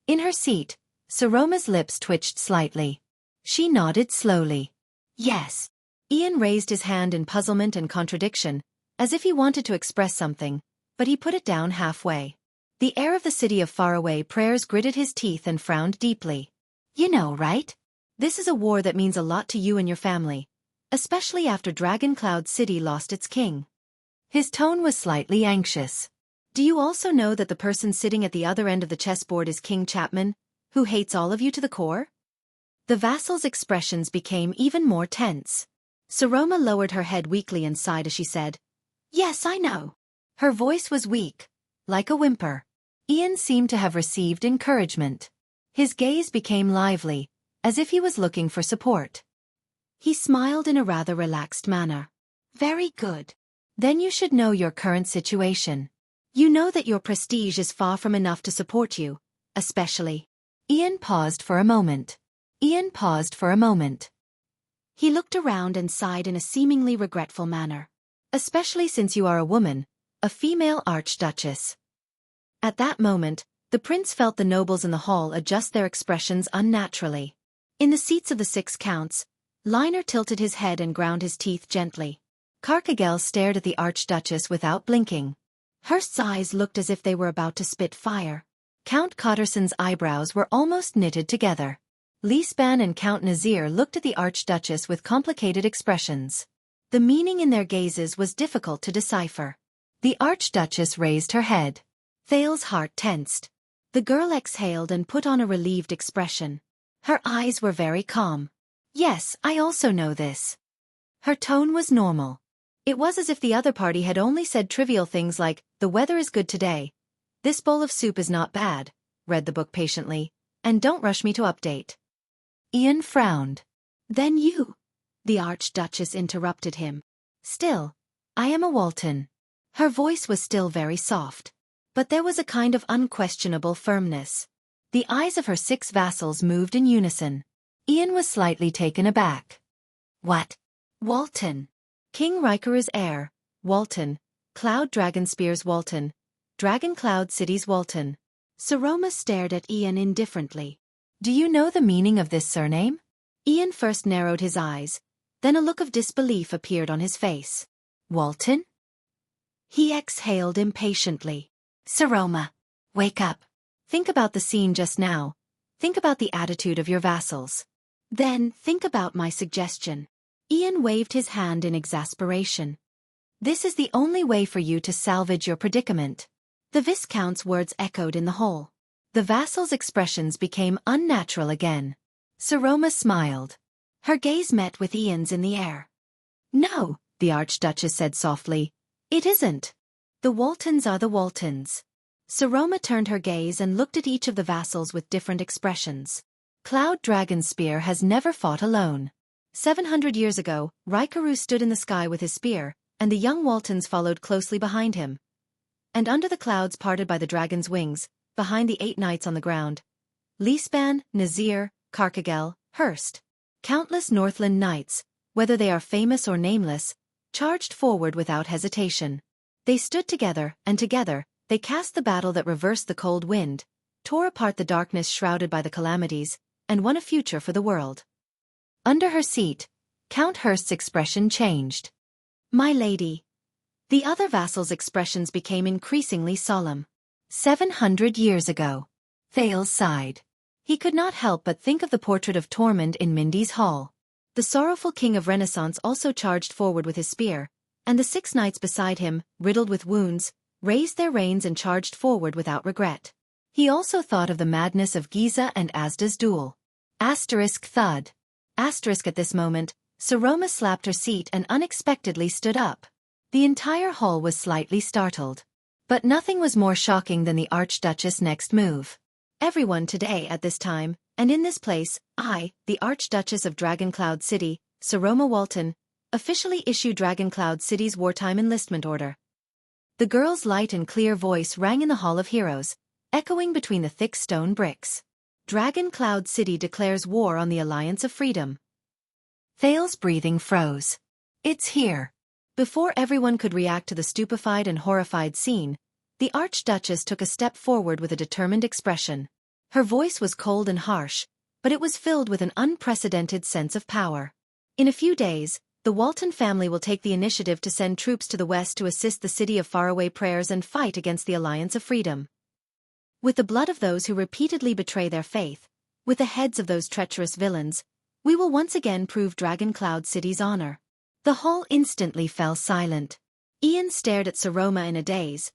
In her seat, Saroma's lips twitched slightly. She nodded slowly. "Yes." Ian raised his hand in puzzlement and contradiction, as if he wanted to express something, but he put it down halfway. The heir of the City of Faraway Prayers gritted his teeth and frowned deeply. "You know, right? This is a war that means a lot to you and your family, especially after Dragoncloud City lost its king." His tone was slightly anxious. "Do you also know that the person sitting at the other end of the chessboard is King Chapman, who hates all of you to the core?" The vassal's expressions became even more tense. Saroma lowered her head weakly and sighed as she said, "Yes, I know." Her voice was weak, like a whimper. Ian seemed to have received encouragement. His gaze became lively, as if he was looking for support. He smiled in a rather relaxed manner. "Very good. Then you should know your current situation. You know that your prestige is far from enough to support you, especially." Ian paused for a moment. He looked around and sighed in a seemingly regretful manner. "Especially since you are a woman, a female archduchess." At that moment, the prince felt the nobles in the hall adjust their expressions unnaturally. In the seats of the 6 counts, Liner tilted his head and ground his teeth gently. Carcagel stared at the archduchess without blinking. Hurst's eyes looked as if they were about to spit fire. Count Cotterson's eyebrows were almost knitted together. Liesban and Count Nazir looked at the Archduchess with complicated expressions. The meaning in their gazes was difficult to decipher. The Archduchess raised her head. Thales' heart tensed. The girl exhaled and put on a relieved expression. Her eyes were very calm. "Yes, I also know this." Her tone was normal. It was as if the other party had only said trivial things like, "The weather is good today. This bowl of soup is not bad," read the book patiently, "and don't rush me to update." Ian frowned. "Then you," the Archduchess interrupted him. "Still, I am a Walton." Her voice was still very soft, but there was a kind of unquestionable firmness. The eyes of her 6 vassals moved in unison. Ian was slightly taken aback. "What? Walton?" "King Rikaru's heir, Walton, Cloud Dragonspear's Walton, Dragoncloud City's Walton." Saroma stared at Ian indifferently. "Do you know the meaning of this surname?" Ian first narrowed his eyes, then a look of disbelief appeared on his face. "Walton?" He exhaled impatiently. "Saroma, wake up. Think about the scene just now. Think about the attitude of your vassals. Then think about my suggestion." Ian waved his hand in exasperation. "This is the only way for you to salvage your predicament." The Viscount's words echoed in the hall. The vassals' expressions became unnatural again. Saroma smiled. Her gaze met with Ian's in the air. "No," the Archduchess said softly. "It isn't. The Waltons are the Waltons." Saroma turned her gaze and looked at each of the vassals with different expressions. Cloud Dragon's spear has never fought alone. 700 years ago, Raikaru stood in the sky with his spear, and the young Waltons followed closely behind him. And under the clouds parted by the dragon's wings, behind the 8 knights on the ground, Lisban, Nazir, Carcagel, Hurst, countless Northland knights, whether they are famous or nameless, charged forward without hesitation. They stood together, and together, they cast the battle that reversed the cold wind, tore apart the darkness shrouded by the calamities, and won a future for the world. Under her seat, Count Hurst's expression changed. "My lady." The other vassals' expressions became increasingly solemn. 700 years ago. Thales sighed. He could not help but think of the portrait of Tormund in Mindy's hall. The sorrowful king of Renaissance also charged forward with his spear, and the 6 knights beside him, riddled with wounds, raised their reins and charged forward without regret. He also thought of the madness of Giza and Asda's duel. Thud. At this moment, Saroma slapped her seat and unexpectedly stood up. The entire hall was slightly startled. But nothing was more shocking than the Archduchess' next move. Everyone today at this time, and in this place, I, the Archduchess of Dragoncloud City, Saroma Walton, officially issue Dragoncloud City's wartime enlistment order. The girl's light and clear voice rang in the Hall of Heroes, echoing between the thick stone bricks. Dragoncloud City declares war on the Alliance of Freedom. Thale's breathing froze. "It's here." Before everyone could react to the stupefied and horrified scene, the Archduchess took a step forward with a determined expression. Her voice was cold and harsh, but it was filled with an unprecedented sense of power. "In a few days, the Walton family will take the initiative to send troops to the west to assist the City of Faraway Prayers and fight against the Alliance of Freedom. With the blood of those who repeatedly betray their faith, with the heads of those treacherous villains, we will once again prove Dragoncloud City's honor." The hall instantly fell silent. Ian stared at Saroma in a daze,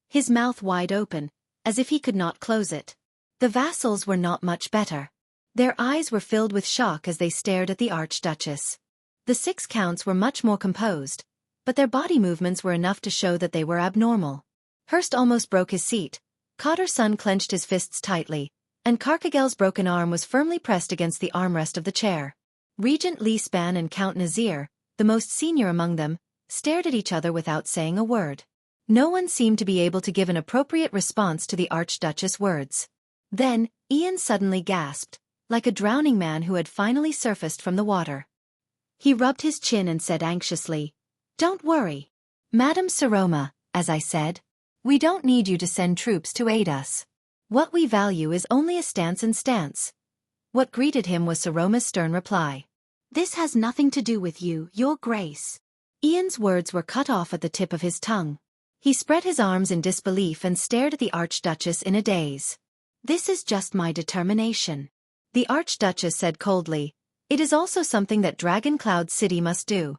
his mouth wide open, as if he could not close it. The vassals were not much better. Their eyes were filled with shock as they stared at the Archduchess. The 6 counts were much more composed, but their body movements were enough to show that they were abnormal. Hurst almost broke his seat, Cotter's son clenched his fists tightly, and Carcagel's broken arm was firmly pressed against the armrest of the chair. Regent Lisban and Count Nazir, the most senior among them, stared at each other without saying a word. No one seemed to be able to give an appropriate response to the Archduchess' words. Then, Ian suddenly gasped, like a drowning man who had finally surfaced from the water. He rubbed his chin and said anxiously, "Don't worry. Madam Saroma, as I said, we don't need you to send troops to aid us. What we value is only a stance and stance." What greeted him was Saroma's stern reply. "This has nothing to do with you, Your Grace." Ian's words were cut off at the tip of his tongue. He spread his arms in disbelief and stared at the Archduchess in a daze. "This is just my determination," the Archduchess said coldly. "It is also something that Dragoncloud City must do."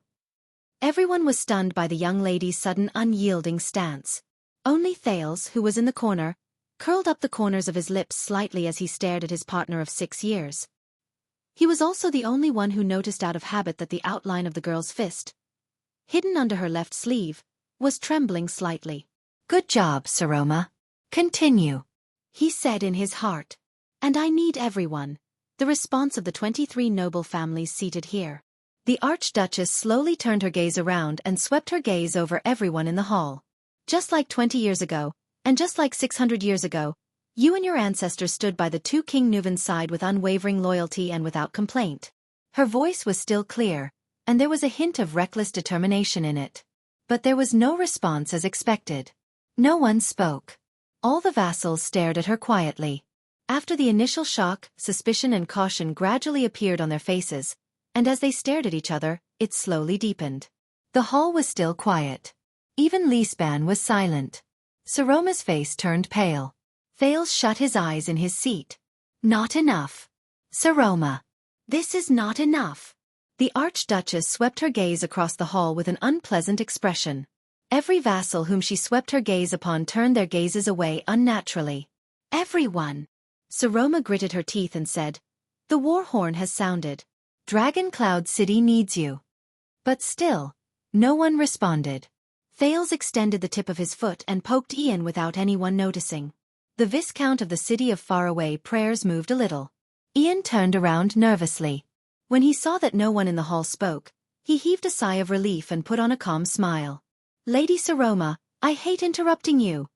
Everyone was stunned by the young lady's sudden unyielding stance. Only Thales, who was in the corner, curled up the corners of his lips slightly as he stared at his partner of 6 years. He was also the only one who noticed out of habit that the outline of the girl's fist, hidden under her left sleeve, was trembling slightly. "Good job, Saroma. Continue," he said in his heart. "And I need everyone," the response of the 23 noble families seated here. The Archduchess slowly turned her gaze around and swept her gaze over everyone in the hall. "Just like 20 years ago, and just like 600 years ago, you and your ancestors stood by the 2 King Nuvan's side with unwavering loyalty and without complaint." Her voice was still clear, and there was a hint of reckless determination in it. But there was no response as expected. No one spoke. All the vassals stared at her quietly. After the initial shock, suspicion and caution gradually appeared on their faces, and as they stared at each other, it slowly deepened. The hall was still quiet. Even Lisban was silent. Saroma's face turned pale. Thales shut his eyes in his seat. "Not enough. Saroma. This is not enough." The Archduchess swept her gaze across the hall with an unpleasant expression. Every vassal whom she swept her gaze upon turned their gazes away unnaturally. "Everyone." Saroma gritted her teeth and said, "The war horn has sounded. Dragon Cloud City needs you. But still, no one responded. Thales extended the tip of his foot and poked Ian without anyone noticing. The Viscount of the city of faraway prayers moved a little. Ian turned around nervously. When he saw that no one in the hall spoke, he heaved a sigh of relief and put on a calm smile. Lady Saroma, I hate interrupting you.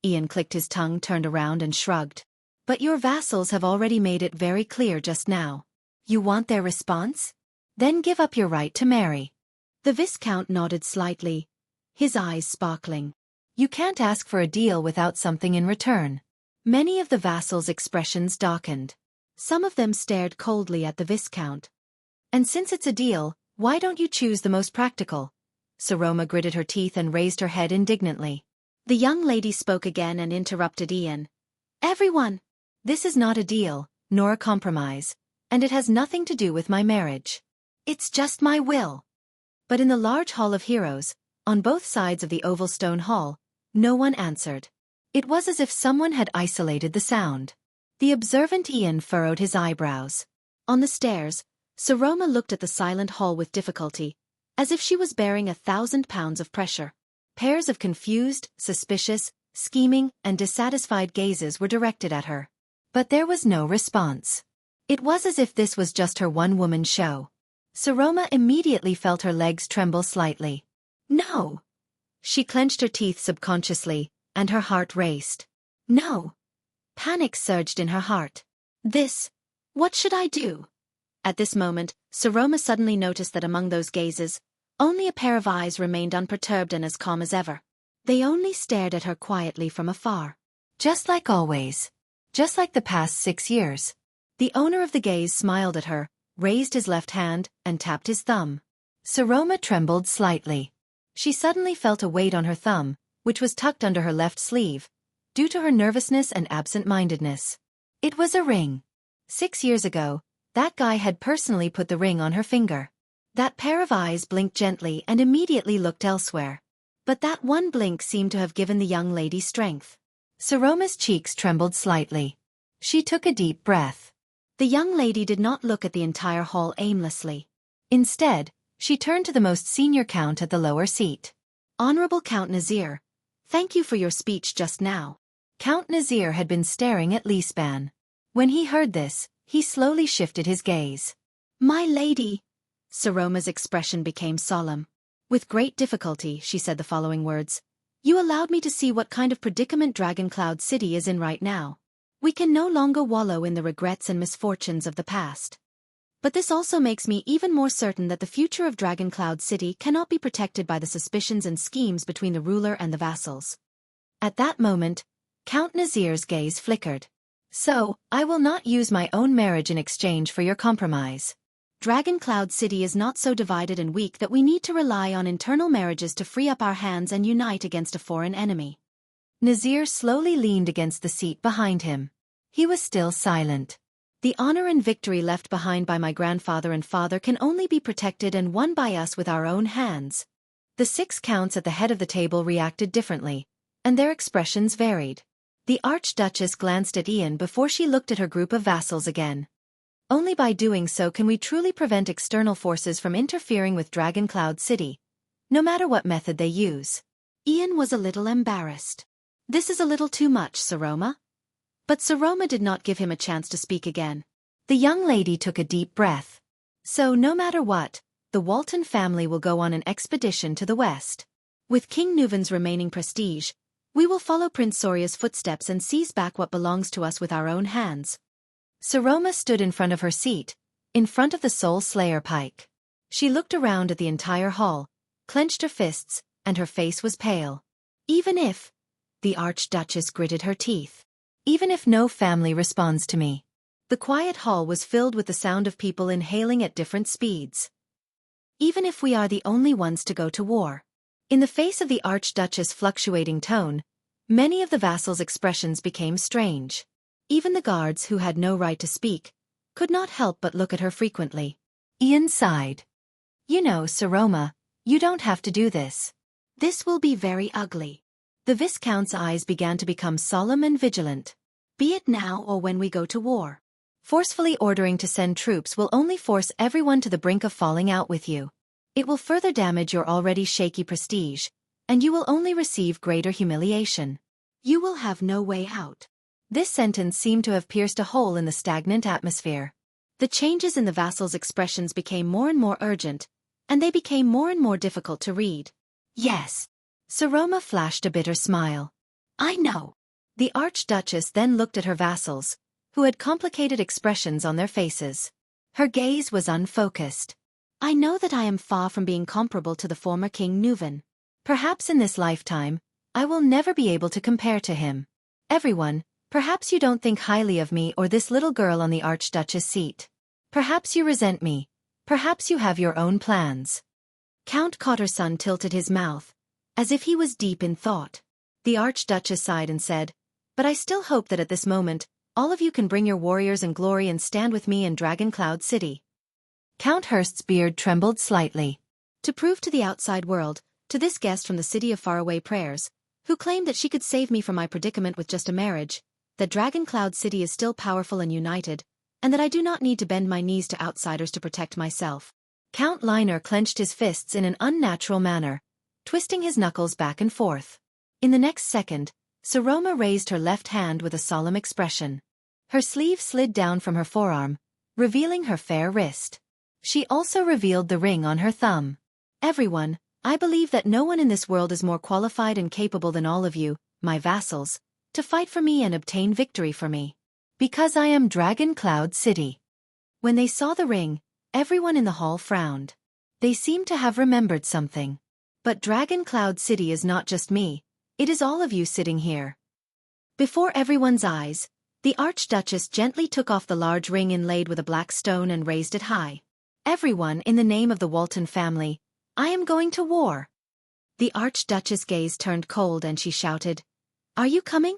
Ian clicked his tongue, turned around and shrugged. But your vassals have already made it very clear just now. You want their response? Then give up your right to marry. The Viscount nodded slightly, his eyes sparkling. You can't ask for a deal without something in return. Many of the vassals' expressions darkened. Some of them stared coldly at the Viscount. And since it's a deal, why don't you choose the most practical? Saroma gritted her teeth and raised her head indignantly. The young lady spoke again and interrupted Ian. Everyone! This is not a deal, nor a compromise, and it has nothing to do with my marriage. It's just my will. But in the large hall of heroes, on both sides of the oval stone hall, no one answered. It was as if someone had isolated the sound. The observant Ian furrowed his eyebrows. On the stairs, Saroma looked at the silent hall with difficulty, as if she was bearing 1,000 pounds of pressure. Pairs of confused, suspicious, scheming, and dissatisfied gazes were directed at her. But there was no response. It was as if this was just her one-woman show. Saroma immediately felt her legs tremble slightly. No! She clenched her teeth subconsciously, and her heart raced. No! Panic surged in her heart. What should I do? At this moment, Saroma suddenly noticed that among those gazes, only a pair of eyes remained unperturbed and as calm as ever. They only stared at her quietly from afar. Just like always. Just like the past 6 years. The owner of the gaze smiled at her, raised his left hand, and tapped his thumb. Saroma trembled slightly. She suddenly felt a weight on her thumb, which was tucked under her left sleeve, due to her nervousness and absent-mindedness. It was a ring. 6 years ago, that guy had personally put the ring on her finger. That pair of eyes blinked gently and immediately looked elsewhere. But that one blink seemed to have given the young lady strength. Saroma's cheeks trembled slightly. She took a deep breath. The young lady did not look at the entire hall aimlessly. Instead, she turned to the most senior count at the lower seat. Honorable Count Nazir, thank you for your speech just now. Count Nazir had been staring at Lisban. When he heard this, he slowly shifted his gaze. My lady. Saroma's expression became solemn. With great difficulty, she said the following words. You allowed me to see what kind of predicament Dragon Cloud City is in right now. We can no longer wallow in the regrets and misfortunes of the past. But this also makes me even more certain that the future of Dragon Cloud City cannot be protected by the suspicions and schemes between the ruler and the vassals. At that moment, Count Nazir's gaze flickered. So, I will not use my own marriage in exchange for your compromise. Dragon Cloud City is not so divided and weak that we need to rely on internal marriages to free up our hands and unite against a foreign enemy. Nazir slowly leaned against the seat behind him. He was still silent. The honor and victory left behind by my grandfather and father can only be protected and won by us with our own hands. The 6 counts at the head of the table reacted differently, and their expressions varied. The Archduchess glanced at Ian before she looked at her group of vassals again. Only by doing so can we truly prevent external forces from interfering with Dragon Cloud City, no matter what method they use. Ian was a little embarrassed. This is a little too much, Saroma. But Saroma did not give him a chance to speak again. The young lady took a deep breath. So no matter what, the Walton family will go on an expedition to the west. With King Nuvan's remaining prestige, we will follow Prince Soria's footsteps and seize back what belongs to us with our own hands. Saroma stood in front of her seat, in front of the Soul Slayer pike. She looked around at the entire hall, clenched her fists, and her face was pale. Even if, the Archduchess gritted her teeth. Even if no family responds to me. The quiet hall was filled with the sound of people inhaling at different speeds. Even if we are the only ones to go to war. In the face of the Archduchess' fluctuating tone, many of the vassals' expressions became strange. Even the guards who had no right to speak, could not help but look at her frequently. Ian sighed. You know, Saroma, you don't have to do this. This will be very ugly. The Viscount's eyes began to become solemn and vigilant. Be it now or when we go to war. Forcefully ordering to send troops will only force everyone to the brink of falling out with you. It will further damage your already shaky prestige, and you will only receive greater humiliation. You will have no way out. This sentence seemed to have pierced a hole in the stagnant atmosphere. The changes in the vassal's expressions became more and more urgent, and they became more and more difficult to read. Yes. Saroma flashed a bitter smile. I know. The Archduchess then looked at her vassals, who had complicated expressions on their faces. Her gaze was unfocused. I know that I am far from being comparable to the former King Nuvan. Perhaps in this lifetime, I will never be able to compare to him. Everyone, perhaps you don't think highly of me or this little girl on the Archduchess seat. Perhaps you resent me. Perhaps you have your own plans. Count Cotterson tilted his mouth, as if he was deep in thought. The Archduchess sighed and said, "But I still hope that at this moment, all of you can bring your warriors and glory and stand with me in Dragon Cloud City." Count Hurst's beard trembled slightly. To prove to the outside world, to this guest from the city of faraway prayers, who claimed that she could save me from my predicament with just a marriage, that Dragon Cloud City is still powerful and united, and that I do not need to bend my knees to outsiders to protect myself. Count Liner clenched his fists in an unnatural manner, twisting his knuckles back and forth. In the next second, Saroma raised her left hand with a solemn expression. Her sleeve slid down from her forearm, revealing her fair wrist. She also revealed the ring on her thumb. Everyone, I believe that no one in this world is more qualified and capable than all of you, my vassals, to fight for me and obtain victory for me. Because I am Dragon Cloud City. When they saw the ring, everyone in the hall frowned. They seemed to have remembered something. But Dragon Cloud City is not just me, it is all of you sitting here. Before everyone's eyes, the Archduchess gently took off the large ring inlaid with a black stone and raised it high. Everyone, in the name of the Walton family, I am going to war. The Archduchess' gaze turned cold and she shouted, Are you coming?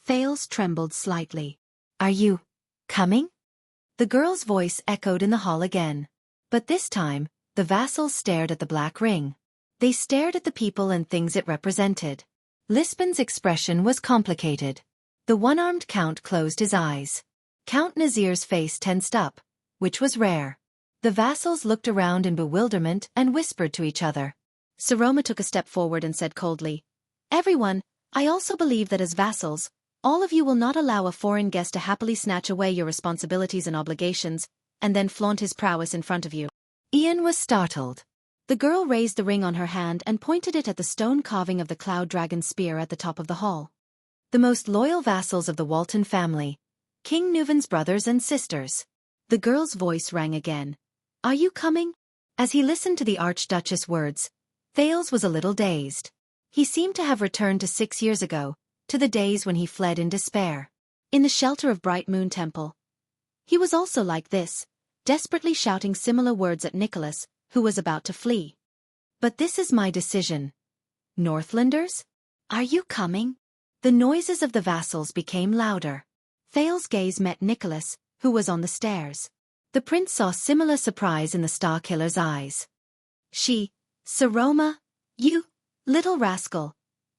Thales trembled slightly. Are you coming? The girl's voice echoed in the hall again. But this time, the vassals stared at the black ring. They stared at the people and things it represented. Lisbon's expression was complicated. The one-armed count closed his eyes. Count Nazir's face tensed up, which was rare. The vassals looked around in bewilderment and whispered to each other. Saroma took a step forward and said coldly, Everyone, I also believe that as vassals, all of you will not allow a foreign guest to happily snatch away your responsibilities and obligations, and then flaunt his prowess in front of you. Ian was startled. The girl raised the ring on her hand and pointed it at the stone carving of the Cloud Dragon's spear at the top of the hall. The most loyal vassals of the Walton family, King Nuvan's brothers and sisters. The girl's voice rang again. Are you coming? As he listened to the Archduchess' words, Thales was a little dazed. He seemed to have returned to 6 years ago, to the days when he fled in despair. In the shelter of Bright Moon Temple. He was also like this, desperately shouting similar words at Nicholas, who was about to flee. But this is my decision. Northlanders? Are you coming? The noises of the vassals became louder. Thales' gaze met Nicholas, who was on the stairs. The prince saw similar surprise in the Star Killer's eyes. Saroma, you, little rascal.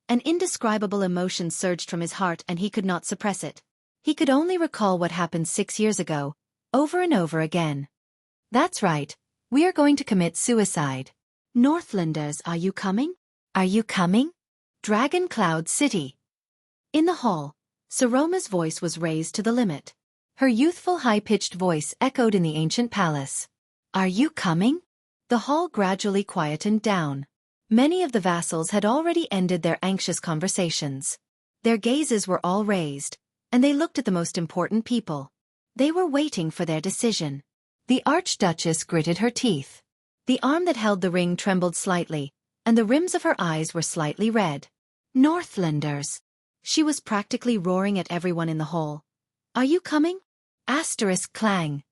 An indescribable emotion surged from his heart and he could not suppress it. He could only recall what happened 6 years ago, over and over again. That's right. We are going to commit suicide. Northlanders, are you coming? Are you coming? Dragon Cloud City. In the hall, Saroma's voice was raised to the limit. Her youthful high-pitched voice echoed in the ancient palace. Are you coming? The hall gradually quietened down. Many of the vassals had already ended their anxious conversations. Their gazes were all raised, and they looked at the most important people. They were waiting for their decision. The Archduchess gritted her teeth. The arm that held the ring trembled slightly, and the rims of her eyes were slightly red. Northlanders. She was practically roaring at everyone in the hall. Are you coming? Clang.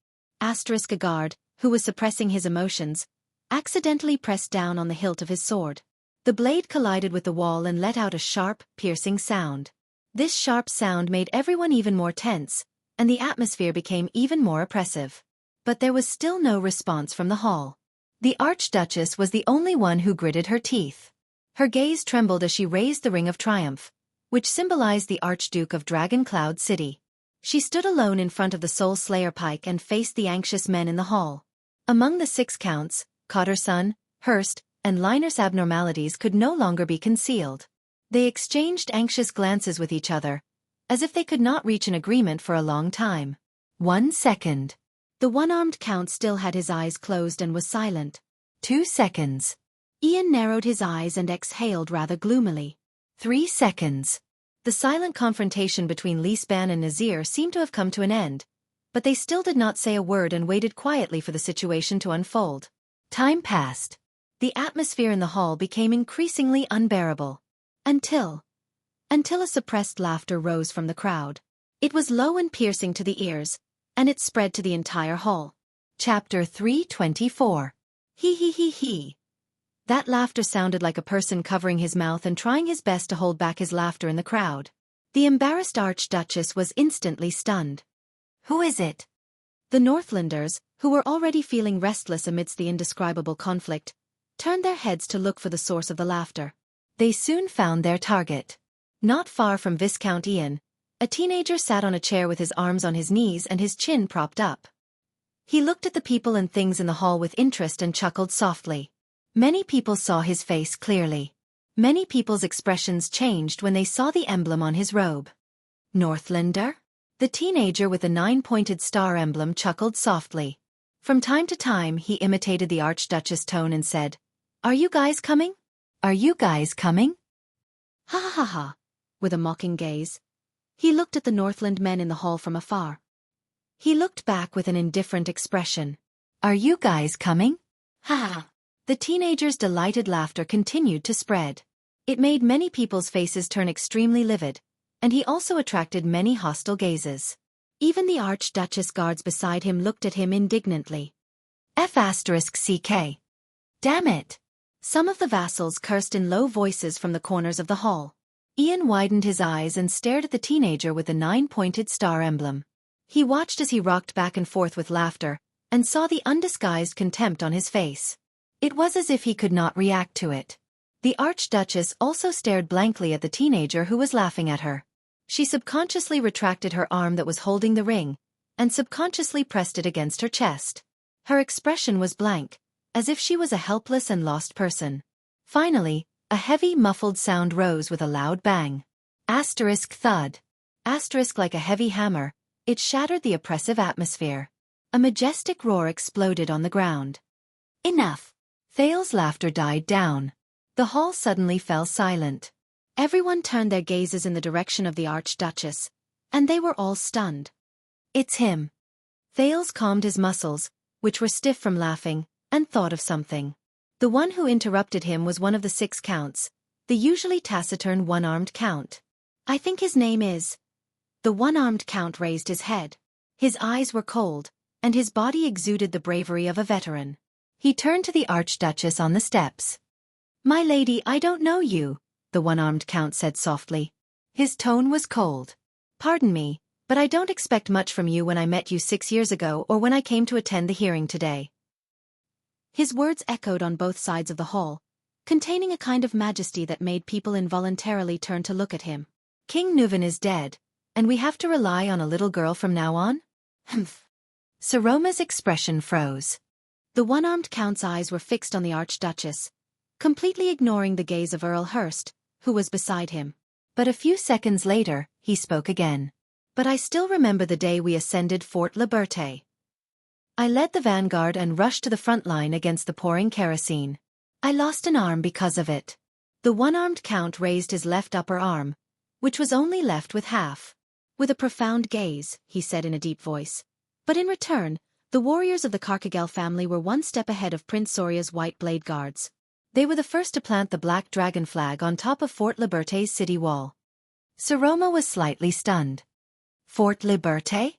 A guard, who was suppressing his emotions, accidentally pressed down on the hilt of his sword. The blade collided with the wall and let out a sharp, piercing sound. This sharp sound made everyone even more tense, and the atmosphere became even more oppressive. But there was still no response from the hall. The Archduchess was the only one who gritted her teeth. Her gaze trembled as she raised the Ring of Triumph, which symbolized the Archduke of Dragon Cloud City. She stood alone in front of the Soul Slayer pike and faced the anxious men in the hall. Among the 6 counts, Cotterson, Hurst, and Liner's abnormalities could no longer be concealed. They exchanged anxious glances with each other, as if they could not reach an agreement for a long time. 1 second. The one-armed count still had his eyes closed and was silent. 2 seconds. Ian narrowed his eyes and exhaled rather gloomily. 3 seconds. The silent confrontation between Lisban and Nazir seemed to have come to an end, but they still did not say a word and waited quietly for the situation to unfold. Time passed. The atmosphere in the hall became increasingly unbearable. Until a suppressed laughter rose from the crowd. It was low and piercing to the ears, and it spread to the entire hall. Chapter 324. He he he he. That laughter sounded like a person covering his mouth and trying his best to hold back his laughter in the crowd. The embarrassed Archduchess was instantly stunned. Who is it? The Northlanders, who were already feeling restless amidst the indescribable conflict, turned their heads to look for the source of the laughter. They soon found their target. Not far from Viscount Ian, a teenager sat on a chair with his arms on his knees and his chin propped up. He looked at the people and things in the hall with interest and chuckled softly. Many people saw his face clearly. Many people's expressions changed when they saw the emblem on his robe. Northlander? The teenager with the 9-pointed star emblem chuckled softly. From time to time he imitated the Archduchess' tone and said, "Are you guys coming? Are you guys coming?" Ha ha ha ha. With a mocking gaze, he looked at the Northland men in the hall from afar. He looked back with an indifferent expression. "Are you guys coming?" Ha ha. The teenager's delighted laughter continued to spread. It made many people's faces turn extremely livid, and he also attracted many hostile gazes. Even the Archduchess guards beside him looked at him indignantly. F***CK. Damn it. Some of the vassals cursed in low voices from the corners of the hall. Ian widened his eyes and stared at the teenager with the 9-pointed star emblem. He watched as he rocked back and forth with laughter, and saw the undisguised contempt on his face. It was as if he could not react to it. The Archduchess also stared blankly at the teenager who was laughing at her. She subconsciously retracted her arm that was holding the ring, and subconsciously pressed it against her chest. Her expression was blank, as if she was a helpless and lost person. Finally, a heavy muffled sound rose with a loud bang. Asterisk thud. Asterisk like a heavy hammer, it shattered the oppressive atmosphere. A majestic roar exploded on the ground. Enough. Thal's laughter died down. The hall suddenly fell silent. Everyone turned their gazes in the direction of the Archduchess, and they were all stunned. It's him. Thales calmed his muscles, which were stiff from laughing, and thought of something. The one who interrupted him was one of the 6 counts, the usually taciturn one-armed count. I think his name is... The one-armed count raised his head. His eyes were cold, and his body exuded the bravery of a veteran. He turned to the Archduchess on the steps. "My lady, I don't know you," the one-armed count said softly. His tone was cold. "Pardon me, but I don't expect much from you when I met you 6 years ago or when I came to attend the hearing today." His words echoed on both sides of the hall, containing a kind of majesty that made people involuntarily turn to look at him. "King Nuvan is dead, and we have to rely on a little girl from now on?" Humph. Saroma's expression froze. The one-armed count's eyes were fixed on the Archduchess, completely ignoring the gaze of Earl Hurst, who was beside him. But a few seconds later, he spoke again. "But I still remember the day we ascended Fort Liberté. I led the vanguard and rushed to the front line against the pouring kerosene. I lost an arm because of it." The one-armed count raised his left upper arm, which was only left with half. With a profound gaze, he said in a deep voice. But in return, the warriors of the Carcagel family were one step ahead of Prince Soria's White Blade Guards. They were the first to plant the Black Dragon flag on top of Fort Liberté's city wall. Saroma was slightly stunned. "Fort Liberté?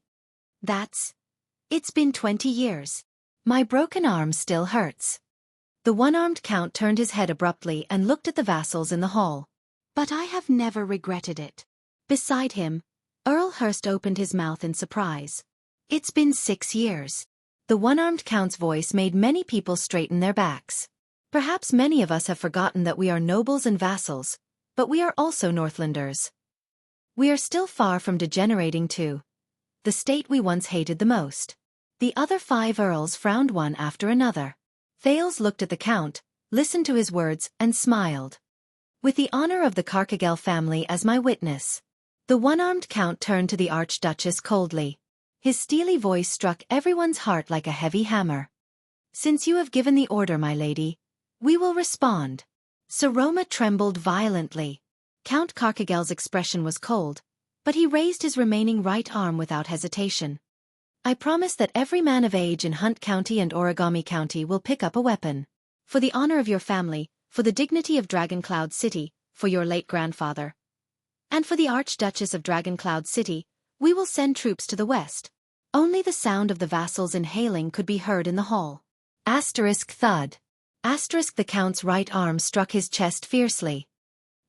It's been 20 years. My broken arm still hurts." The one-armed count turned his head abruptly and looked at the vassals in the hall. "But I have never regretted it." Beside him, Earl Hurst opened his mouth in surprise. "It's been 6 years." The one-armed count's voice made many people straighten their backs. "Perhaps many of us have forgotten that we are nobles and vassals, but we are also Northlanders. We are still far from degenerating to the state we once hated the most. The other 5 earls frowned one after another. Thales looked at the count, listened to his words, and smiled. With the honor of the Carcagel family as my witness. The one-armed count turned to the Archduchess coldly. His steely voice struck everyone's heart like a heavy hammer. Since you have given the order, my lady, we will respond. Saroma trembled violently. Count Carcagel's expression was cold, but he raised his remaining right arm without hesitation. I promise that every man of age in Hunt County and Origami County will pick up a weapon. For the honor of your family, for the dignity of Dragoncloud City, for your late grandfather. And for the Archduchess of Dragoncloud City, we will send troops to the west. Only the sound of the vassals inhaling could be heard in the hall. Asterisk thud. Asterisk the count's right arm struck his chest fiercely.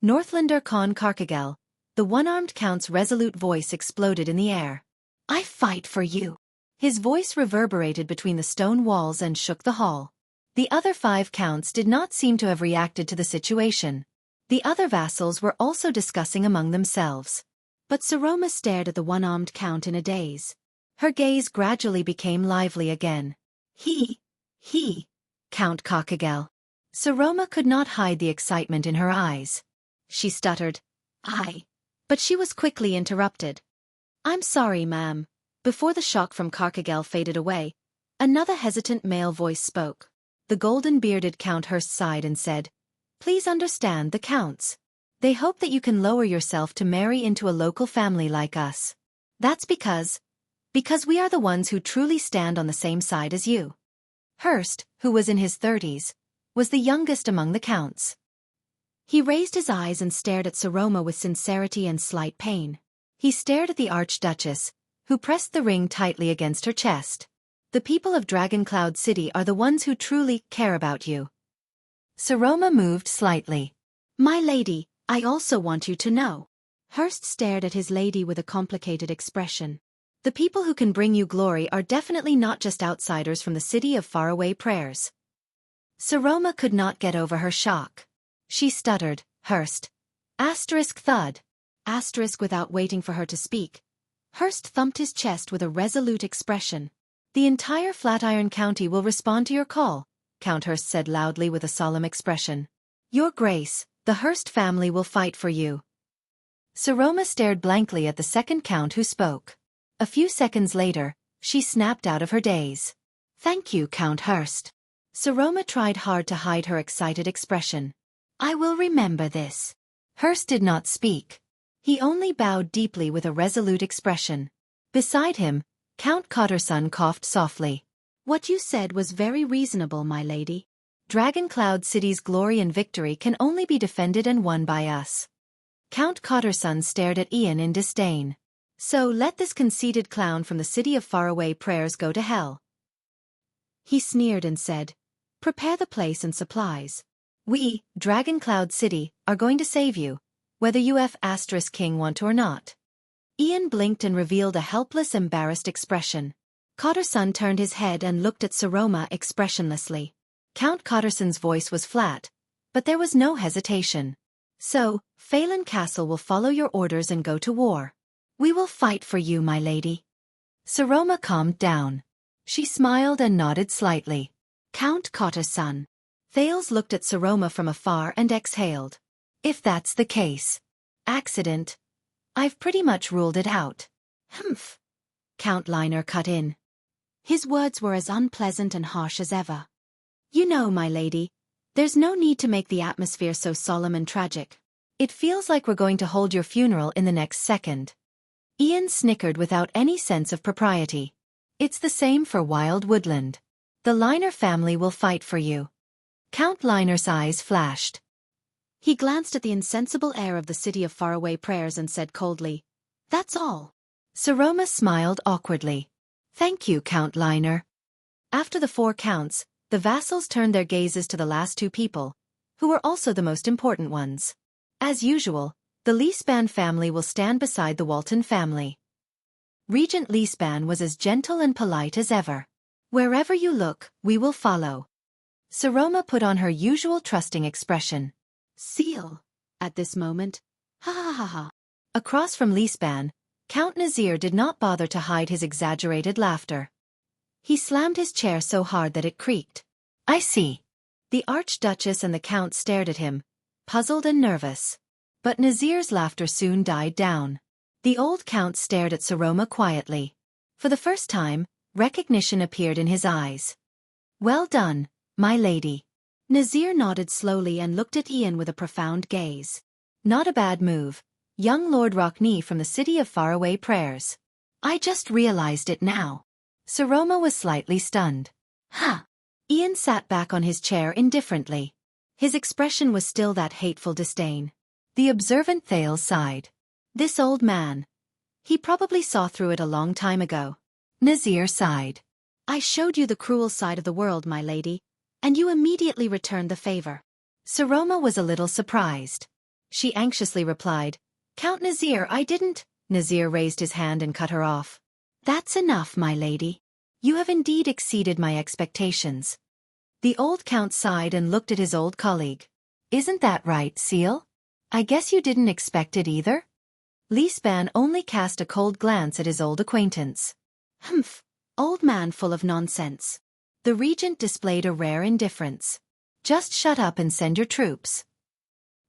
Northlander Khan Carcagel, the one-armed count's resolute voice exploded in the air. I fight for you. His voice reverberated between the stone walls and shook the hall. The other 5 counts did not seem to have reacted to the situation. The other vassals were also discussing among themselves. But Saroma stared at the one-armed count in a daze. Her gaze gradually became lively again. He, Count Carcagel. Saroma could not hide the excitement in her eyes. She stuttered, but she was quickly interrupted. I'm sorry, ma'am. Before the shock from Carcagel faded away, another hesitant male voice spoke. The golden-bearded Count Hurst sighed and said, Please understand the counts. They hope that you can lower yourself to marry into a local family like us. That's because we are the ones who truly stand on the same side as you. Hurst, who was in his 30s, was the youngest among the counts. He raised his eyes and stared at Saroma with sincerity and slight pain. He stared at the Archduchess, who pressed the ring tightly against her chest. The people of Dragoncloud City are the ones who truly care about you. Saroma moved slightly. My lady, I also want you to know. Hurst stared at his lady with a complicated expression. The people who can bring you glory are definitely not just outsiders from the city of faraway prayers. Saroma could not get over her shock. She stuttered, Hurst. Asterisk thud. Asterisk without waiting for her to speak. Hurst thumped his chest with a resolute expression. The entire Flatiron County will respond to your call, Count Hurst said loudly with a solemn expression. Your Grace, the Hurst family will fight for you. Saroma stared blankly at the second count who spoke. A few seconds later, she snapped out of her daze. Thank you, Count Hurst. Saroma tried hard to hide her excited expression. I will remember this. Hurst did not speak. He only bowed deeply with a resolute expression. Beside him, Count Cotterson coughed softly. What you said was very reasonable, my lady. Dragoncloud City's glory and victory can only be defended and won by us. Count Cotterson stared at Ian in disdain. So let this conceited clown from the city of faraway prayers go to hell. He sneered and said, Prepare the place and supplies. We, Dragoncloud City, are going to save you, whether you King want to or not. Ian blinked and revealed a helpless, embarrassed expression. Cotterson turned his head and looked at Saroma expressionlessly. Count Cotterson's voice was flat, but there was no hesitation. So, Phelan Castle will follow your orders and go to war. We will fight for you, my lady. Saroma calmed down. She smiled and nodded slightly. Count Cotterson. Thales looked at Saroma from afar and exhaled. If that's the case. Accident. I've pretty much ruled it out. Humph. Count Liner cut in. His words were as unpleasant and harsh as ever. You know, my lady, there's no need to make the atmosphere so solemn and tragic. It feels like we're going to hold your funeral in the next second. Ian snickered without any sense of propriety. It's the same for Wild Woodland. The Liner family will fight for you. Count Liner's eyes flashed. He glanced at the insensible air of the city of faraway prayers and said coldly, That's all. Saroma smiled awkwardly. Thank you, Count Liner. After the 4 counts, the vassals turned their gazes to the last 2 people, who were also the most important ones. As usual, the Leespan family will stand beside the Walton family. Regent Leespan was as gentle and polite as ever. Wherever you look, we will follow. Saroma put on her usual trusting expression. Seal. At this moment. Ha ha ha ha. Across from Leespan, Count Nazir did not bother to hide his exaggerated laughter. He slammed his chair so hard that it creaked. I see. The Archduchess and the Count stared at him, puzzled and nervous. But Nazir's laughter soon died down. The old Count stared at Saroma quietly. For the first time, recognition appeared in his eyes. Well done, my lady. Nazir nodded slowly and looked at Ian with a profound gaze. Not a bad move, young Lord Rockney from the city of faraway prayers. I just realized it now. Saroma was slightly stunned. Ha! Ian sat back on his chair indifferently. His expression was still that hateful disdain. The observant Thales sighed. This old man. He probably saw through it a long time ago. Nazir sighed. I showed you the cruel side of the world, my lady, and you immediately returned the favor. Saroma was a little surprised. She anxiously replied, Count Nazir, I didn't. Nazir raised his hand and cut her off. That's enough, my lady. You have indeed exceeded my expectations. The old Count sighed and looked at his old colleague. Isn't that right, Seal? I guess you didn't expect it either? Lisban only cast a cold glance at his old acquaintance. Humph, old man full of nonsense. The regent displayed a rare indifference. Just shut up and send your troops.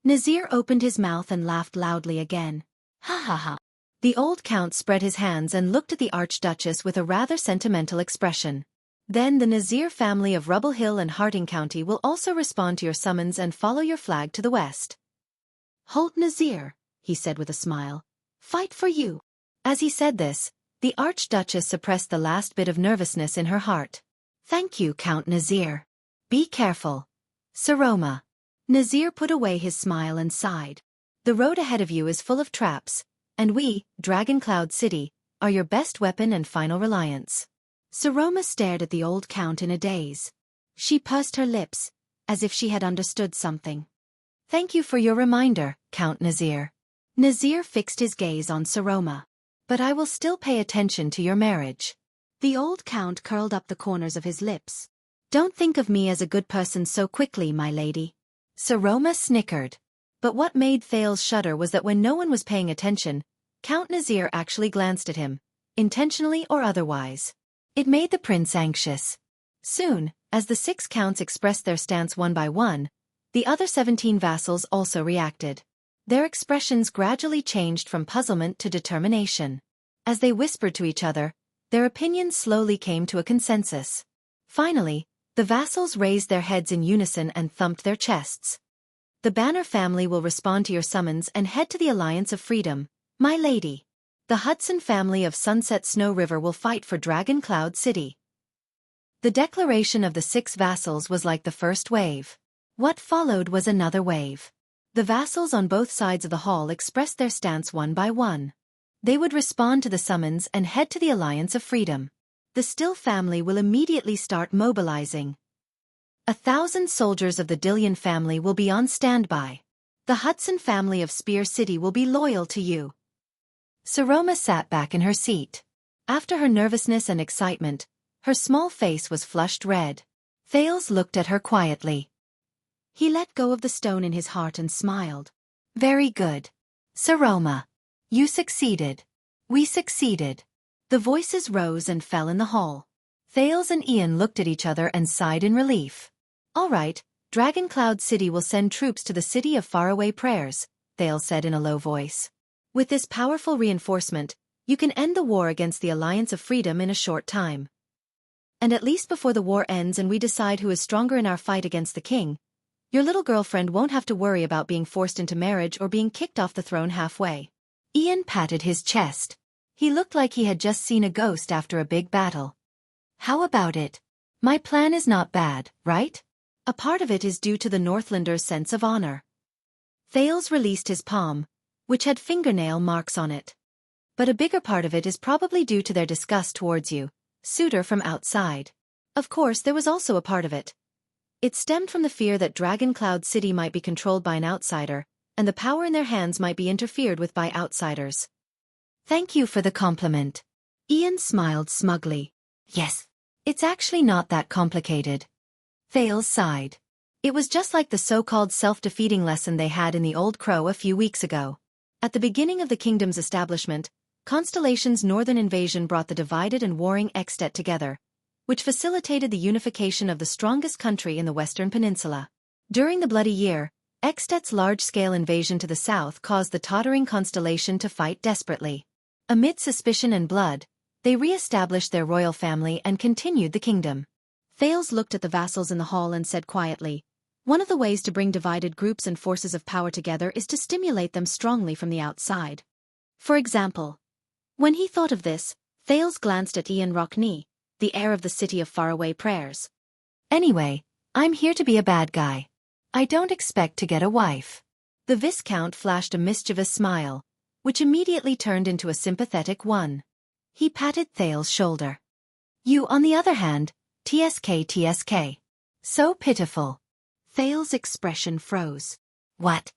Nazir opened his mouth and laughed loudly again. Ha ha ha. The old Count spread his hands and looked at the Archduchess with a rather sentimental expression. Then the Nazir family of Rubble Hill and Harding County will also respond to your summons and follow your flag to the west. Halt, Nazir, he said with a smile. Fight for you. As he said this, the Archduchess suppressed the last bit of nervousness in her heart. Thank you, Count Nazir. Be careful. Saroma. Nazir put away his smile and sighed. The road ahead of you is full of traps, and we, Dragon Cloud City, are your best weapon and final reliance. Saroma stared at the old Count in a daze. She pursed her lips, as if she had understood something. Thank you for your reminder, Count Nazir. Nazir fixed his gaze on Saroma. But I will still pay attention to your marriage. The old Count curled up the corners of his lips. Don't think of me as a good person so quickly, my lady. Saroma snickered. But what made Thales shudder was that when no one was paying attention, Count Nazir actually glanced at him, intentionally or otherwise. It made the prince anxious. Soon, as the 6 counts expressed their stance one by one, the other 17 vassals also reacted. Their expressions gradually changed from puzzlement to determination. As they whispered to each other, their opinions slowly came to a consensus. Finally, the vassals raised their heads in unison and thumped their chests. The Banner family will respond to your summons and head to the Alliance of Freedom, my lady. The Hudson family of Sunset Snow River will fight for Dragon Cloud City. The declaration of the 6 vassals was like the first wave. What followed was another wave. The vassals on both sides of the hall expressed their stance one by one. They would respond to the summons and head to the Alliance of Freedom. The Still family will immediately start mobilizing. 1,000 soldiers of the Dillion family will be on standby. The Hudson family of Spear City will be loyal to you. Saroma sat back in her seat. After her nervousness and excitement, her small face was flushed red. Thales looked at her quietly. He let go of the stone in his heart and smiled. Very good. Saroma. You succeeded. We succeeded. The voices rose and fell in the hall. Thales and Ian looked at each other and sighed in relief. All right, Dragon Cloud City will send troops to the city of faraway prayers, Thales said in a low voice. With this powerful reinforcement, you can end the war against the Alliance of Freedom in a short time. And at least before the war ends and we decide who is stronger in our fight against the king, your little girlfriend won't have to worry about being forced into marriage or being kicked off the throne halfway. Ian patted his chest. He looked like he had just seen a ghost after a big battle. How about it? My plan is not bad, right? A part of it is due to the Northlanders' sense of honor. Thales released his palm, which had fingernail marks on it. But a bigger part of it is probably due to their disgust towards you, suitor from outside. Of course, there was also a part of it. It stemmed from the fear that Dragon Cloud City might be controlled by an outsider, and the power in their hands might be interfered with by outsiders. Thank you for the compliment. Ian smiled smugly. Yes. It's actually not that complicated. Thales sighed. It was just like the so-called self-defeating lesson they had in the Old Crow a few weeks ago. At the beginning of the kingdom's establishment, Constellation's northern invasion brought the divided and warring Extet together, which facilitated the unification of the strongest country in the Western Peninsula. During the Bloody Year, Extet's large-scale invasion to the south caused the tottering Constellation to fight desperately. Amid suspicion and blood, they re-established their royal family and continued the kingdom. Thales looked at the vassals in the hall and said quietly, "One of the ways to bring divided groups and forces of power together is to stimulate them strongly from the outside. For example." When he thought of this, Thales glanced at Ian Rockney, the heir of the city of faraway prayers. "Anyway, I'm here to be a bad guy. I don't expect to get a wife." The Viscount flashed a mischievous smile, which immediately turned into a sympathetic one. He patted Thales' shoulder. "You, on the other hand, TSK. So pitiful." Thales' expression froze. "What?"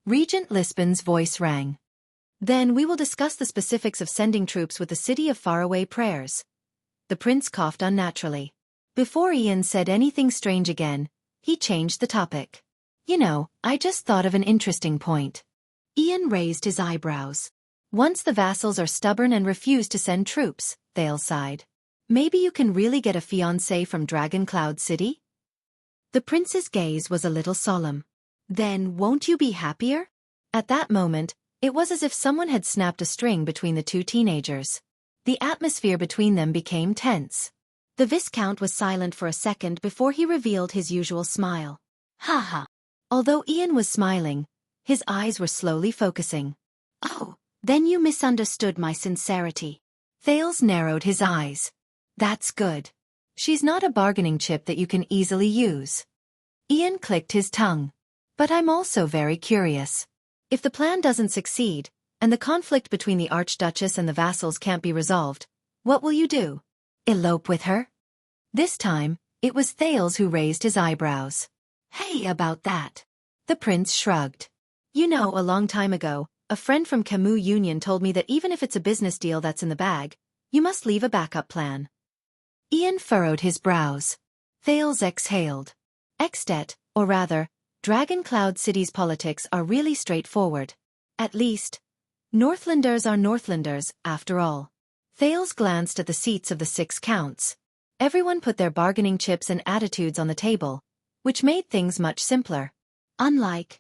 Regent Lisbon's voice rang. "Then we will discuss the specifics of sending troops with the city of faraway prayers." The prince coughed unnaturally. Before Ian said anything strange again, he changed the topic. "You know, I just thought of an interesting point." Ian raised his eyebrows. "Once the vassals are stubborn and refuse to send troops," Thales sighed, "maybe you can really get a fiancé from Dragon Cloud City?" The prince's gaze was a little solemn. "Then won't you be happier?" At that moment, it was as if someone had snapped a string between the two teenagers. The atmosphere between them became tense. The Viscount was silent for a second before he revealed his usual smile. "Ha ha." Although Ian was smiling, his eyes were slowly focusing. "Oh, then you misunderstood my sincerity." Thales narrowed his eyes. "That's good. She's not a bargaining chip that you can easily use." Ian clicked his tongue. "But I'm also very curious. If the plan doesn't succeed, and the conflict between the Archduchess and the vassals can't be resolved, what will you do? Elope with her?" This time, it was Thales who raised his eyebrows. "Hey, about that." The prince shrugged. "You know, a long time ago, a friend from Camus Union told me that even if it's a business deal that's in the bag, you must leave a backup plan." Ian furrowed his brows. Thales exhaled. Extet, or rather, Dragon Cloud City's politics are really straightforward. At least, Northlanders are Northlanders, after all. Thales glanced at the seats of the 6 counts. Everyone put their bargaining chips and attitudes on the table, which made things much simpler. Unlike.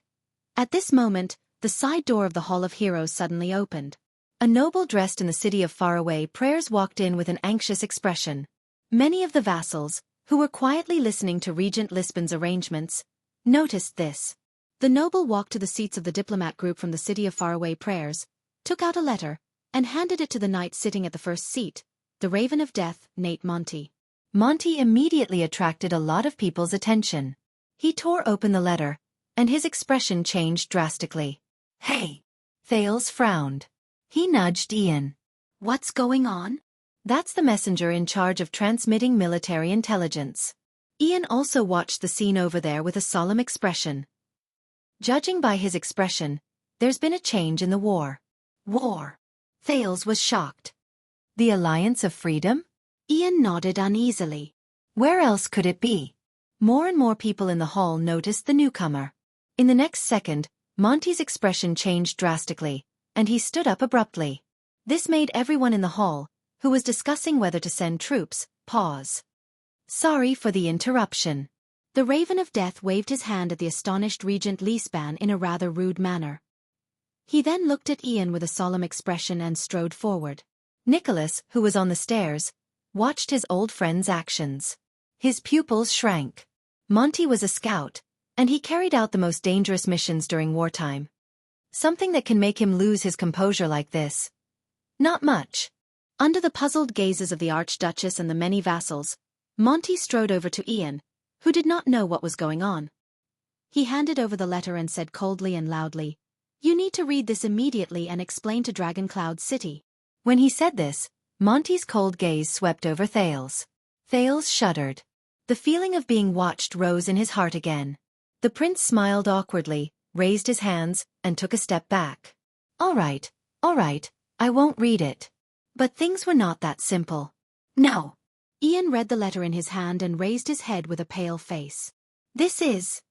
At this moment, the side door of the Hall of Heroes suddenly opened. A noble dressed in the city of faraway prayers walked in with an anxious expression. Many of the vassals, who were quietly listening to Regent Lisbon's arrangements, noticed this. The noble walked to the seats of the diplomat group from the city of faraway prayers, took out a letter, and handed it to the knight sitting at the first seat, the Raven of Death, Nate Monty. Monty immediately attracted a lot of people's attention. He tore open the letter, and his expression changed drastically. "Hey!" Thales frowned. He nudged Ian. "What's going on?" "That's the messenger in charge of transmitting military intelligence." Ian also watched the scene over there with a solemn expression. "Judging by his expression, there's been a change in the war." "War?" Thales was shocked. "The Alliance of Freedom?" Ian nodded uneasily. Where else could it be? More and more people in the hall noticed the newcomer. In the next second, Monty's expression changed drastically, and he stood up abruptly. This made everyone in the hall, who was discussing whether to send troops, pause. "Sorry for the interruption." The Raven of Death waved his hand at the astonished Regent Lisban in a rather rude manner. He then looked at Ian with a solemn expression and strode forward. Nicholas, who was on the stairs, watched his old friend's actions. His pupils shrank. Monty was a scout, and he carried out the most dangerous missions during wartime. Something that can make him lose his composure like this? Not much. Under the puzzled gazes of the Archduchess and the many vassals, Monty strode over to Ian, who did not know what was going on. He handed over the letter and said coldly and loudly, "You need to read this immediately and explain to Dragon Cloud City." When he said this, Monty's cold gaze swept over Thales. Thales shuddered. The feeling of being watched rose in his heart again. The prince smiled awkwardly, raised his hands, and took a step back. All right, I won't read it." But things were not that simple. "No." Ian read the letter in his hand and raised his head with a pale face. "This is..."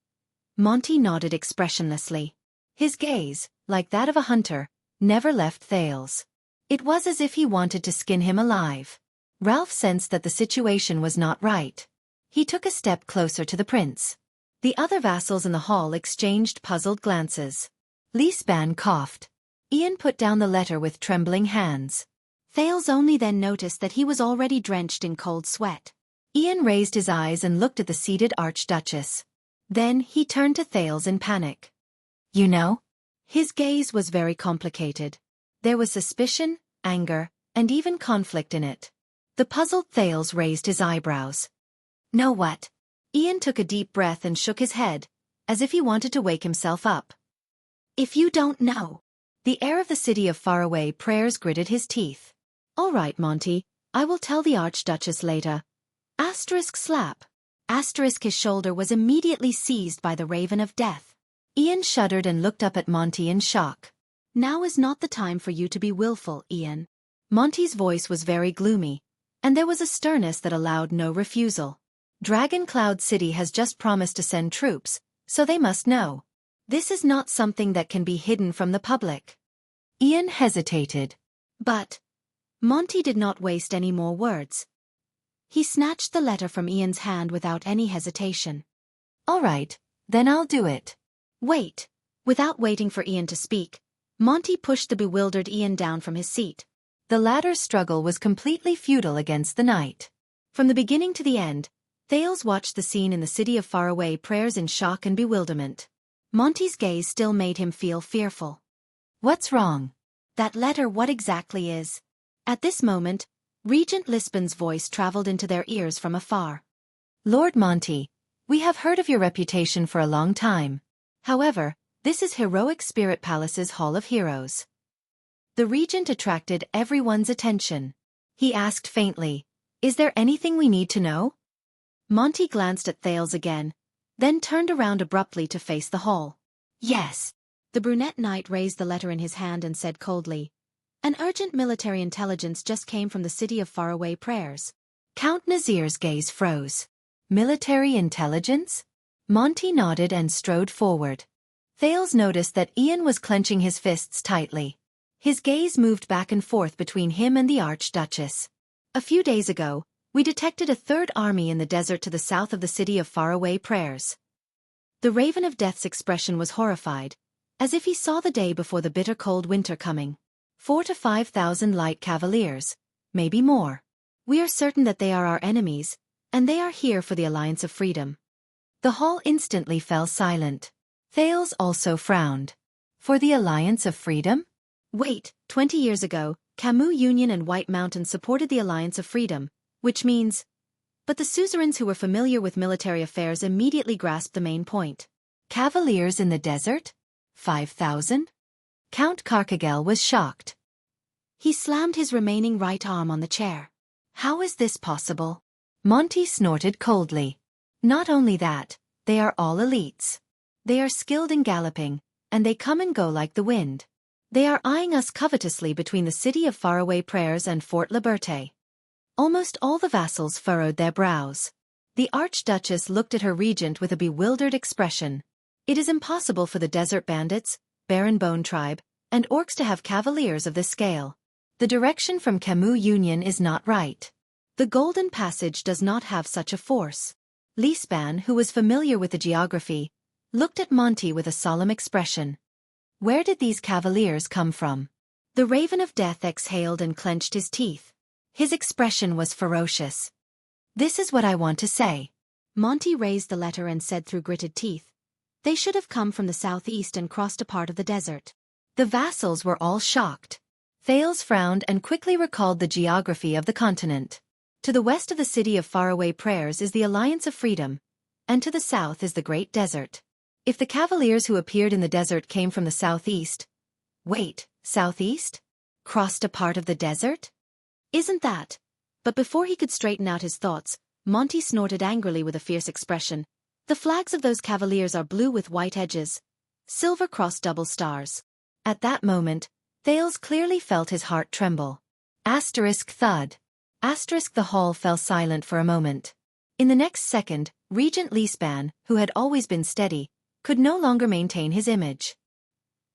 Monty nodded expressionlessly. His gaze, like that of a hunter, never left Thales. It was as if he wanted to skin him alive. Ralph sensed that the situation was not right. He took a step closer to the prince. The other vassals in the hall exchanged puzzled glances. Lisban coughed. Ian put down the letter with trembling hands. Thales only then noticed that he was already drenched in cold sweat. Ian raised his eyes and looked at the seated Archduchess. Then he turned to Thales in panic. You know? His gaze was very complicated. There was suspicion, anger, and even conflict in it. The puzzled Thales raised his eyebrows. Know what? Ian took a deep breath and shook his head, as if he wanted to wake himself up. If you don't know. The air of the city of faraway prayers gritted his teeth. All right, Monty, I will tell the Archduchess later. Slap. His shoulder was immediately seized by the Raven of Death. Ian shuddered and looked up at Monty in shock. Now is not the time for you to be willful, Ian. Monty's voice was very gloomy, and there was a sternness that allowed no refusal. Dragon Cloud City has just promised to send troops, so they must know. This is not something that can be hidden from the public. Ian hesitated. But Monty did not waste any more words. He snatched the letter from Ian's hand without any hesitation. All right, then I'll do it. Wait. Without waiting for Ian to speak, Monty pushed the bewildered Ian down from his seat. The latter's struggle was completely futile against the knight. From the beginning to the end, Thales watched the scene in the city of faraway prayers in shock and bewilderment. Monty's gaze still made him feel fearful. What's wrong? That letter, what exactly is? At this moment, Regent Lisbon's voice traveled into their ears from afar. Lord Monty, we have heard of your reputation for a long time. However, this is Heroic Spirit Palace's Hall of Heroes. The regent attracted everyone's attention. He asked faintly, Is there anything we need to know? Monty glanced at Thales again, then turned around abruptly to face the hall. Yes. The brunette knight raised the letter in his hand and said coldly, An urgent military intelligence just came from the city of faraway prayers. Count Nazir's gaze froze. Military intelligence? Monty nodded and strode forward. Thales noticed that Ian was clenching his fists tightly. His gaze moved back and forth between him and the Archduchess. A few days ago, we detected a third army in the desert to the south of the city of faraway prayers. The Raven of Death's expression was horrified, as if he saw the day before the bitter cold winter coming. 4,000 to 5,000 light cavaliers, maybe more. We are certain that they are our enemies, and they are here for the Alliance of Freedom. The hall instantly fell silent. Thales also frowned. For the Alliance of Freedom? Wait, 20 years ago, Camus Union and White Mountain supported the Alliance of Freedom, which means... But the suzerains who were familiar with military affairs immediately grasped the main point. Cavaliers in the desert? 5,000? Count Carcagel was shocked. He slammed his remaining right arm on the chair. How is this possible? Monty snorted coldly. Not only that, they are all elites. They are skilled in galloping, and they come and go like the wind. They are eyeing us covetously between the city of faraway prayers and Fort Liberté. Almost all the vassals furrowed their brows. The Archduchess looked at her regent with a bewildered expression. It is impossible for the desert bandits, Baron Bone tribe, and orcs to have cavaliers of this scale. The direction from Camus Union is not right. The Golden Passage does not have such a force. Lisban, who was familiar with the geography, looked at Monty with a solemn expression. Where did these cavaliers come from? The Raven of Death exhaled and clenched his teeth. His expression was ferocious. This is what I want to say. Monty raised the letter and said through gritted teeth. They should have come from the southeast and crossed a part of the desert. The vassals were all shocked. Thales frowned and quickly recalled the geography of the continent. To the west of the city of faraway prayers is the Alliance of Freedom, and to the south is the Great Desert. If the cavaliers who appeared in the desert came from the southeast... Wait, southeast? Crossed a part of the desert? Isn't that? But before he could straighten out his thoughts, Monty snorted angrily with a fierce expression. The flags of those cavaliers are blue with white edges. Silver-crossed double stars. At that moment, Thales clearly felt his heart tremble. Thud. The hall fell silent for a moment. In the next second, Regent Lisban, who had always been steady, could no longer maintain his image.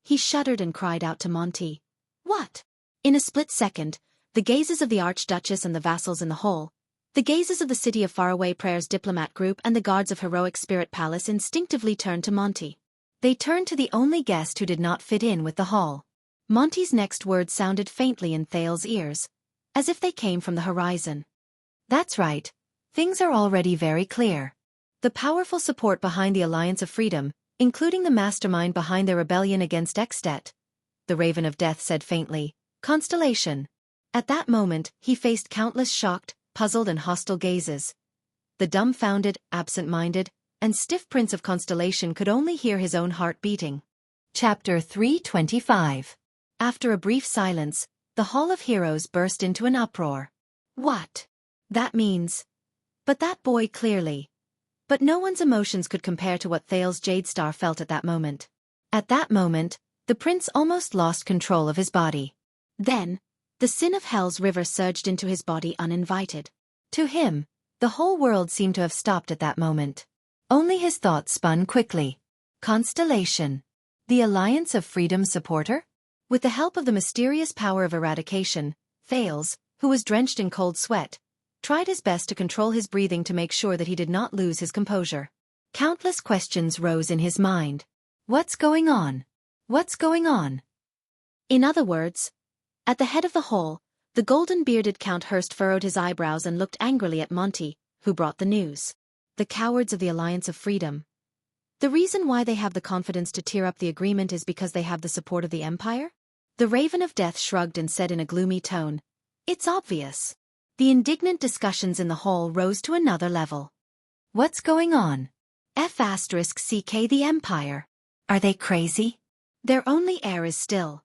He shuddered and cried out to Monty. What? In a split second, the gazes of the Archduchess and the vassals in the hall, the gazes of the City of Faraway Prayer's diplomat group and the guards of Heroic Spirit Palace instinctively turned to Monty. They turned to the only guest who did not fit in with the hall. Monty's next words sounded faintly in Thale's ears, as if they came from the horizon. That's right. Things are already very clear. The powerful support behind the Alliance of Freedom, including the mastermind behind their rebellion against Extet, the Raven of Death said faintly, Constellation. At that moment, he faced countless shocked, puzzled and hostile gazes. The dumbfounded, absent-minded, and stiff Prince of Constellation could only hear his own heart beating. Chapter 325. After a brief silence, the Hall of Heroes burst into an uproar. What? That means. But that boy clearly. But no one's emotions could compare to what Thale's Jadestar felt at that moment. At that moment, the prince almost lost control of his body. Then, the sin of Hell's river surged into his body uninvited. To him, the whole world seemed to have stopped at that moment. Only his thoughts spun quickly. Constellation. The Alliance of Freedom supporter? With the help of the mysterious power of eradication, Thales, who was drenched in cold sweat, tried his best to control his breathing to make sure that he did not lose his composure. Countless questions rose in his mind. What's going on? What's going on? In other words, at the head of the hall, the golden-bearded Count Hurst furrowed his eyebrows and looked angrily at Monty, who brought the news. The cowards of the Alliance of Freedom. The reason why they have the confidence to tear up the agreement is because they have the support of the Empire? The Raven of Death shrugged and said in a gloomy tone, It's obvious. The indignant discussions in the hall rose to another level. What's going on? F***CK the Empire. Are they crazy? Their only heir is still.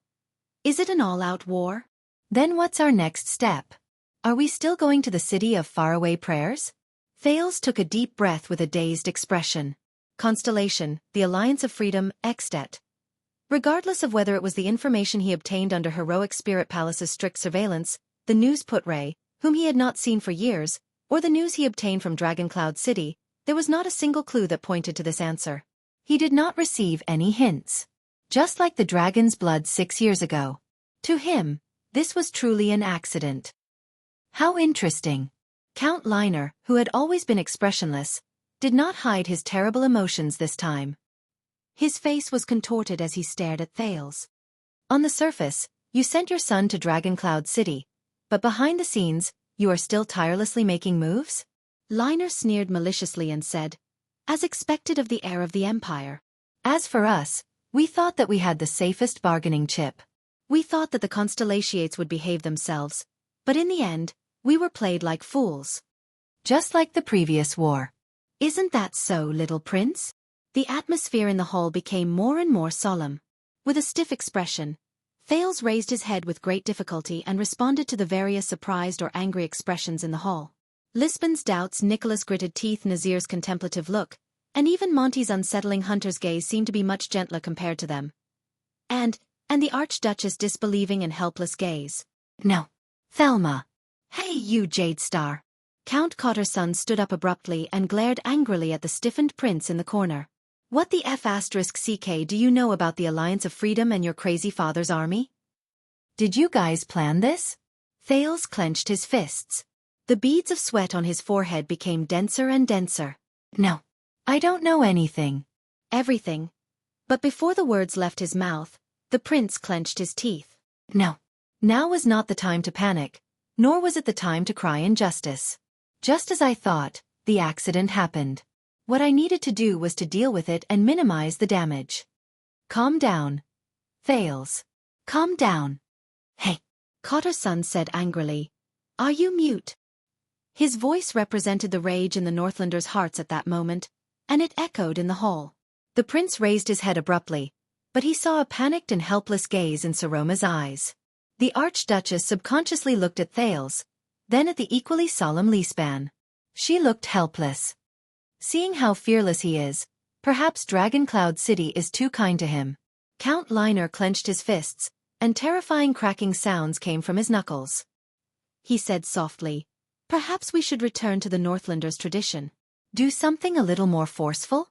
Is it an all-out war? Then what's our next step? Are we still going to the City of Faraway Prayers? Thales took a deep breath with a dazed expression. Constellation, the Alliance of Freedom, Extet. Regardless of whether it was the information he obtained under Heroic Spirit Palace's strict surveillance, the news put Ray, whom he had not seen for years, or the news he obtained from Dragoncloud City, there was not a single clue that pointed to this answer. He did not receive any hints. Just like the dragon's blood 6 years ago. To him, this was truly an accident. How interesting. Count Liner, who had always been expressionless, did not hide his terrible emotions this time. His face was contorted as he stared at Thales. On the surface, you sent your son to Dragoncloud City, but behind the scenes, you are still tirelessly making moves? Liner sneered maliciously and said, As expected of the heir of the Empire. As for us, we thought that we had the safest bargaining chip. We thought that the Constellations would behave themselves, but in the end, we were played like fools. Just like the previous war. Isn't that so, little prince? The atmosphere in the hall became more and more solemn. With a stiff expression, Thales raised his head with great difficulty and responded to the various surprised or angry expressions in the hall. Lisbon's doubts, Nicholas' gritted teeth, Nazir's contemplative look, and even Monty's unsettling hunter's gaze seemed to be much gentler compared to them. And the Archduchess' disbelieving and helpless gaze. No. Thelma. Hey you Jadestar. Count Cotterson stood up abruptly and glared angrily at the stiffened prince in the corner. What the F***CK do you know about the Alliance of Freedom and your crazy father's army? Did you guys plan this? Thales clenched his fists. The beads of sweat on his forehead became denser and denser. No. I don't know anything. Everything. But before the words left his mouth, the prince clenched his teeth. No. Now was not the time to panic, nor was it the time to cry injustice. Just as I thought, the accident happened. What I needed to do was to deal with it and minimize the damage. Calm down. Thales. Calm down. Hey. Cotterson said angrily. Are you mute? His voice represented the rage in the Northlanders' hearts at that moment, and it echoed in the hall. The prince raised his head abruptly, but he saw a panicked and helpless gaze in Saroma's eyes. The Archduchess subconsciously looked at Thales, then at the equally solemn Lisban. She looked helpless. Seeing how fearless he is, perhaps Dragoncloud City is too kind to him. Count Liner clenched his fists, and terrifying cracking sounds came from his knuckles. He said softly, Perhaps we should return to the Northlanders' tradition. Do something a little more forceful?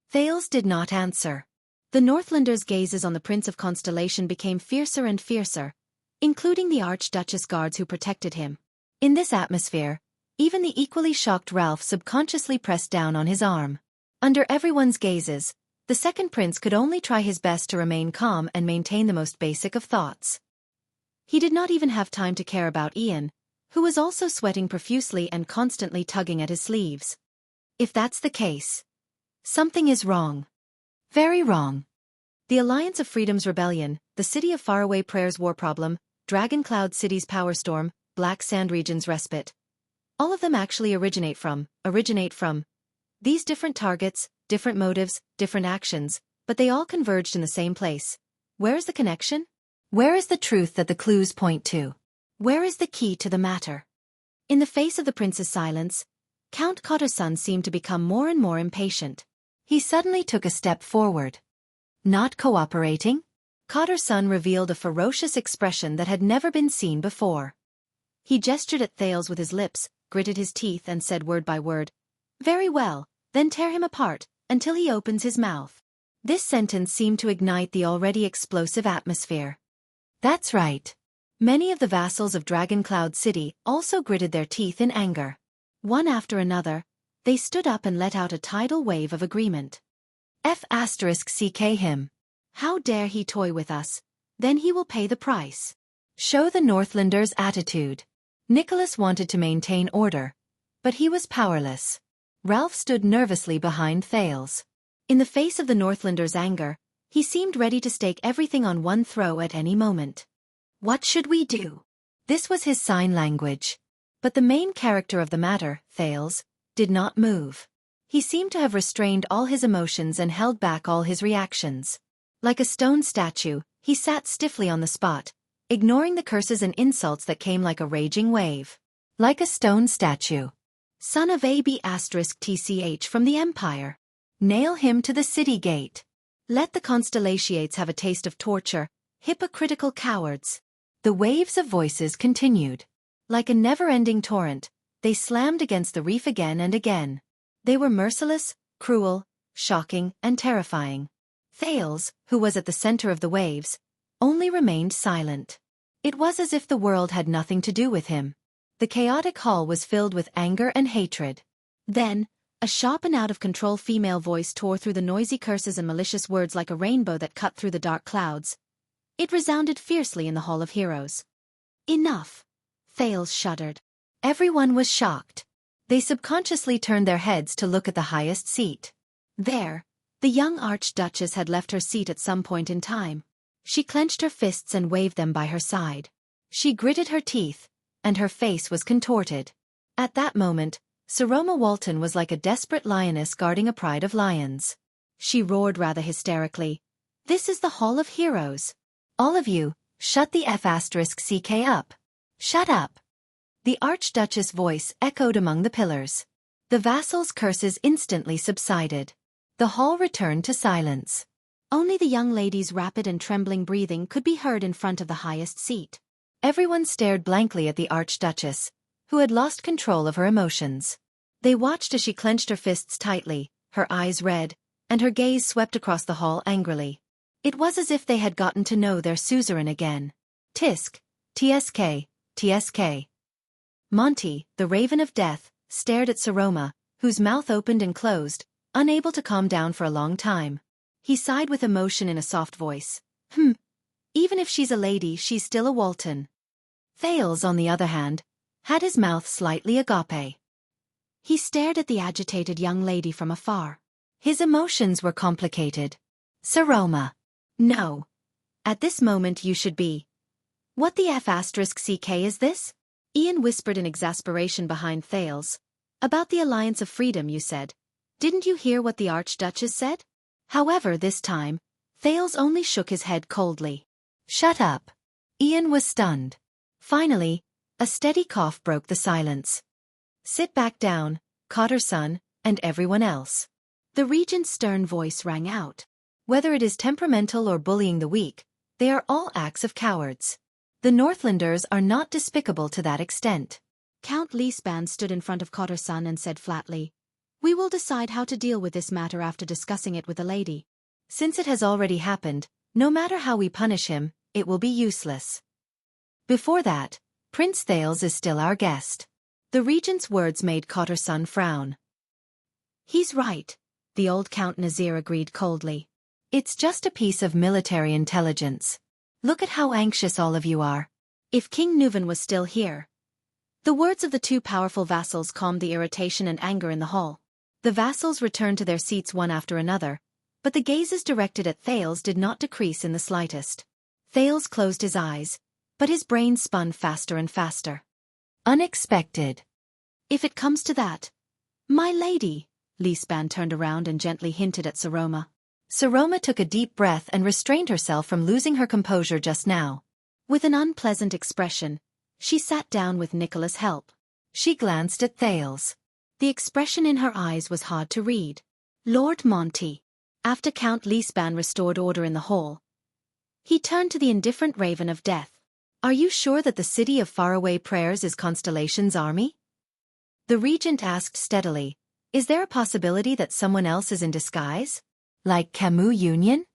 Thales did not answer. The Northlanders' gazes on the Prince of Constellation became fiercer and fiercer, including the Archduchess guards who protected him. In this atmosphere, even the equally shocked Ralph subconsciously pressed down on his arm. Under everyone's gazes, the second prince could only try his best to remain calm and maintain the most basic of thoughts. He did not even have time to care about Ian, who was also sweating profusely and constantly tugging at his sleeves. If that's the case, something is wrong. Very wrong. The Alliance of Freedom's rebellion, the City of Faraway Prayer's war problem, Dragon Cloud City's power storm, Black Sand Region's respite. All of them actually originate from these different targets, different motives, different actions, but they all converged in the same place. Where is the connection? Where is the truth that the clues point to? Where is the key to the matter? In the face of the prince's silence, Count Kotor-san seemed to become more and more impatient. He suddenly took a step forward. Not cooperating? Kotor-san revealed a ferocious expression that had never been seen before. He gestured at Thales with his lips, gritted his teeth and said word by word, "Very well, then tear him apart, until he opens his mouth." This sentence seemed to ignite the already explosive atmosphere. That's right. Many of the vassals of Dragon Cloud City also gritted their teeth in anger. One after another, they stood up and let out a tidal wave of agreement. F***ck him. How dare he toy with us? Then he will pay the price. Show the Northlanders' attitude. Nicholas wanted to maintain order, but he was powerless. Ralph stood nervously behind Thales. In the face of the Northlanders' anger, he seemed ready to stake everything on one throw at any moment. What should we do? This was his sign language. But the main character of the matter, Thales, did not move. He seemed to have restrained all his emotions and held back all his reactions. Like a stone statue, he sat stiffly on the spot, ignoring the curses and insults that came like a raging wave. Like a stone statue. Son of AB*TCH from the Empire. Nail him to the city gate. Let the Constellations have a taste of torture, hypocritical cowards. The waves of voices continued. Like a never-ending torrent, they slammed against the reef again and again. They were merciless, cruel, shocking, and terrifying. Thales, who was at the center of the waves, only remained silent. It was as if the world had nothing to do with him. The chaotic hall was filled with anger and hatred. Then, a sharp and out-of-control female voice tore through the noisy curses and malicious words like a rainbow that cut through the dark clouds. It resounded fiercely in the Hall of Heroes. Enough! Thales shuddered. Everyone was shocked. They subconsciously turned their heads to look at the highest seat. There, the young Archduchess had left her seat at some point in time. She clenched her fists and waved them by her side. She gritted her teeth, and her face was contorted. At that moment, Saroma Walton was like a desperate lioness guarding a pride of lions. She roared rather hysterically. This is the Hall of Heroes. All of you, shut the F***ck up. Shut up. The Archduchess' voice echoed among the pillars. The vassals' curses instantly subsided. The hall returned to silence. Only the young lady's rapid and trembling breathing could be heard in front of the highest seat. Everyone stared blankly at the Archduchess, who had lost control of her emotions. They watched as she clenched her fists tightly, her eyes red, and her gaze swept across the hall angrily. It was as if they had gotten to know their suzerain again. Tisk, TSK, TSK. Monty, the Raven of Death, stared at Saroma, whose mouth opened and closed, unable to calm down for a long time. He sighed with emotion in a soft voice. Even if she's a lady, she's still a Walton. Thales, on the other hand, had his mouth slightly agape. He stared at the agitated young lady from afar. His emotions were complicated. Saroma. No. At this moment you should be. What the F***ck is this? Ian whispered in exasperation behind Thales. About the Alliance of Freedom, you said. Didn't you hear what the Archduchess said? However, this time, Thales only shook his head coldly. Shut up. Ian was stunned. Finally, a steady cough broke the silence. Sit back down, Kotor-san, and everyone else. The regent's stern voice rang out. Whether it is temperamental or bullying the weak, they are all acts of cowards. The Northlanders are not despicable to that extent. Count Liesband stood in front of Kotor-san and said flatly, We will decide how to deal with this matter after discussing it with the lady. Since it has already happened, no matter how we punish him, it will be useless. Before that, Prince Thales is still our guest. The regent's words made Cotter frown. He's right, the old Count Nazir agreed coldly. It's just a piece of military intelligence. Look at how anxious all of you are. If King Nuvan was still here. The words of the two powerful vassals calmed the irritation and anger in the hall. The vassals returned to their seats one after another, but the gazes directed at Thales did not decrease in the slightest. Thales closed his eyes, but his brain spun faster and faster. Unexpected. If it comes to that. My lady, Liespan turned around and gently hinted at Saroma. Saroma took a deep breath and restrained herself from losing her composure just now. With an unpleasant expression, she sat down with Nicholas' help. She glanced at Thales. The expression in her eyes was hard to read. Lord Monty. After Count Liespan restored order in the hall, he turned to the indifferent Raven of Death. Are you sure that the city of faraway prayers is Constellation's army? The regent asked steadily. Is there a possibility that someone else is in disguise? Like Camus Union?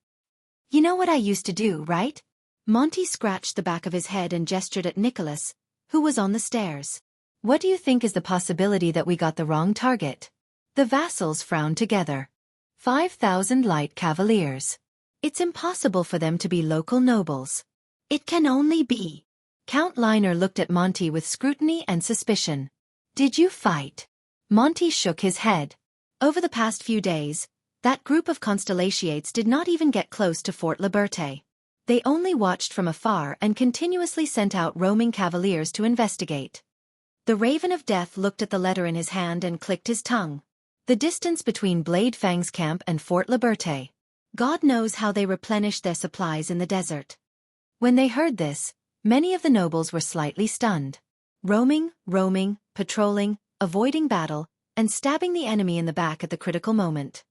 You know what I used to do, right? Monty scratched the back of his head and gestured at Nicholas, who was on the stairs. What do you think is the possibility that we got the wrong target? The vassals frowned together. 5,000 light cavaliers. It's impossible for them to be local nobles. It can only be. Count Liner looked at Monty with scrutiny and suspicion. Did you fight? Monty shook his head. Over the past few days, that group of Constellations did not even get close to Fort Liberté. They only watched from afar and continuously sent out roaming cavaliers to investigate. The Raven of Death looked at the letter in his hand and clicked his tongue. The distance between Blade Fang's camp and Fort Liberté. God knows how they replenished their supplies in the desert. When they heard this, many of the nobles were slightly stunned. Roaming, patrolling, avoiding battle, and stabbing the enemy in the back at the critical moment.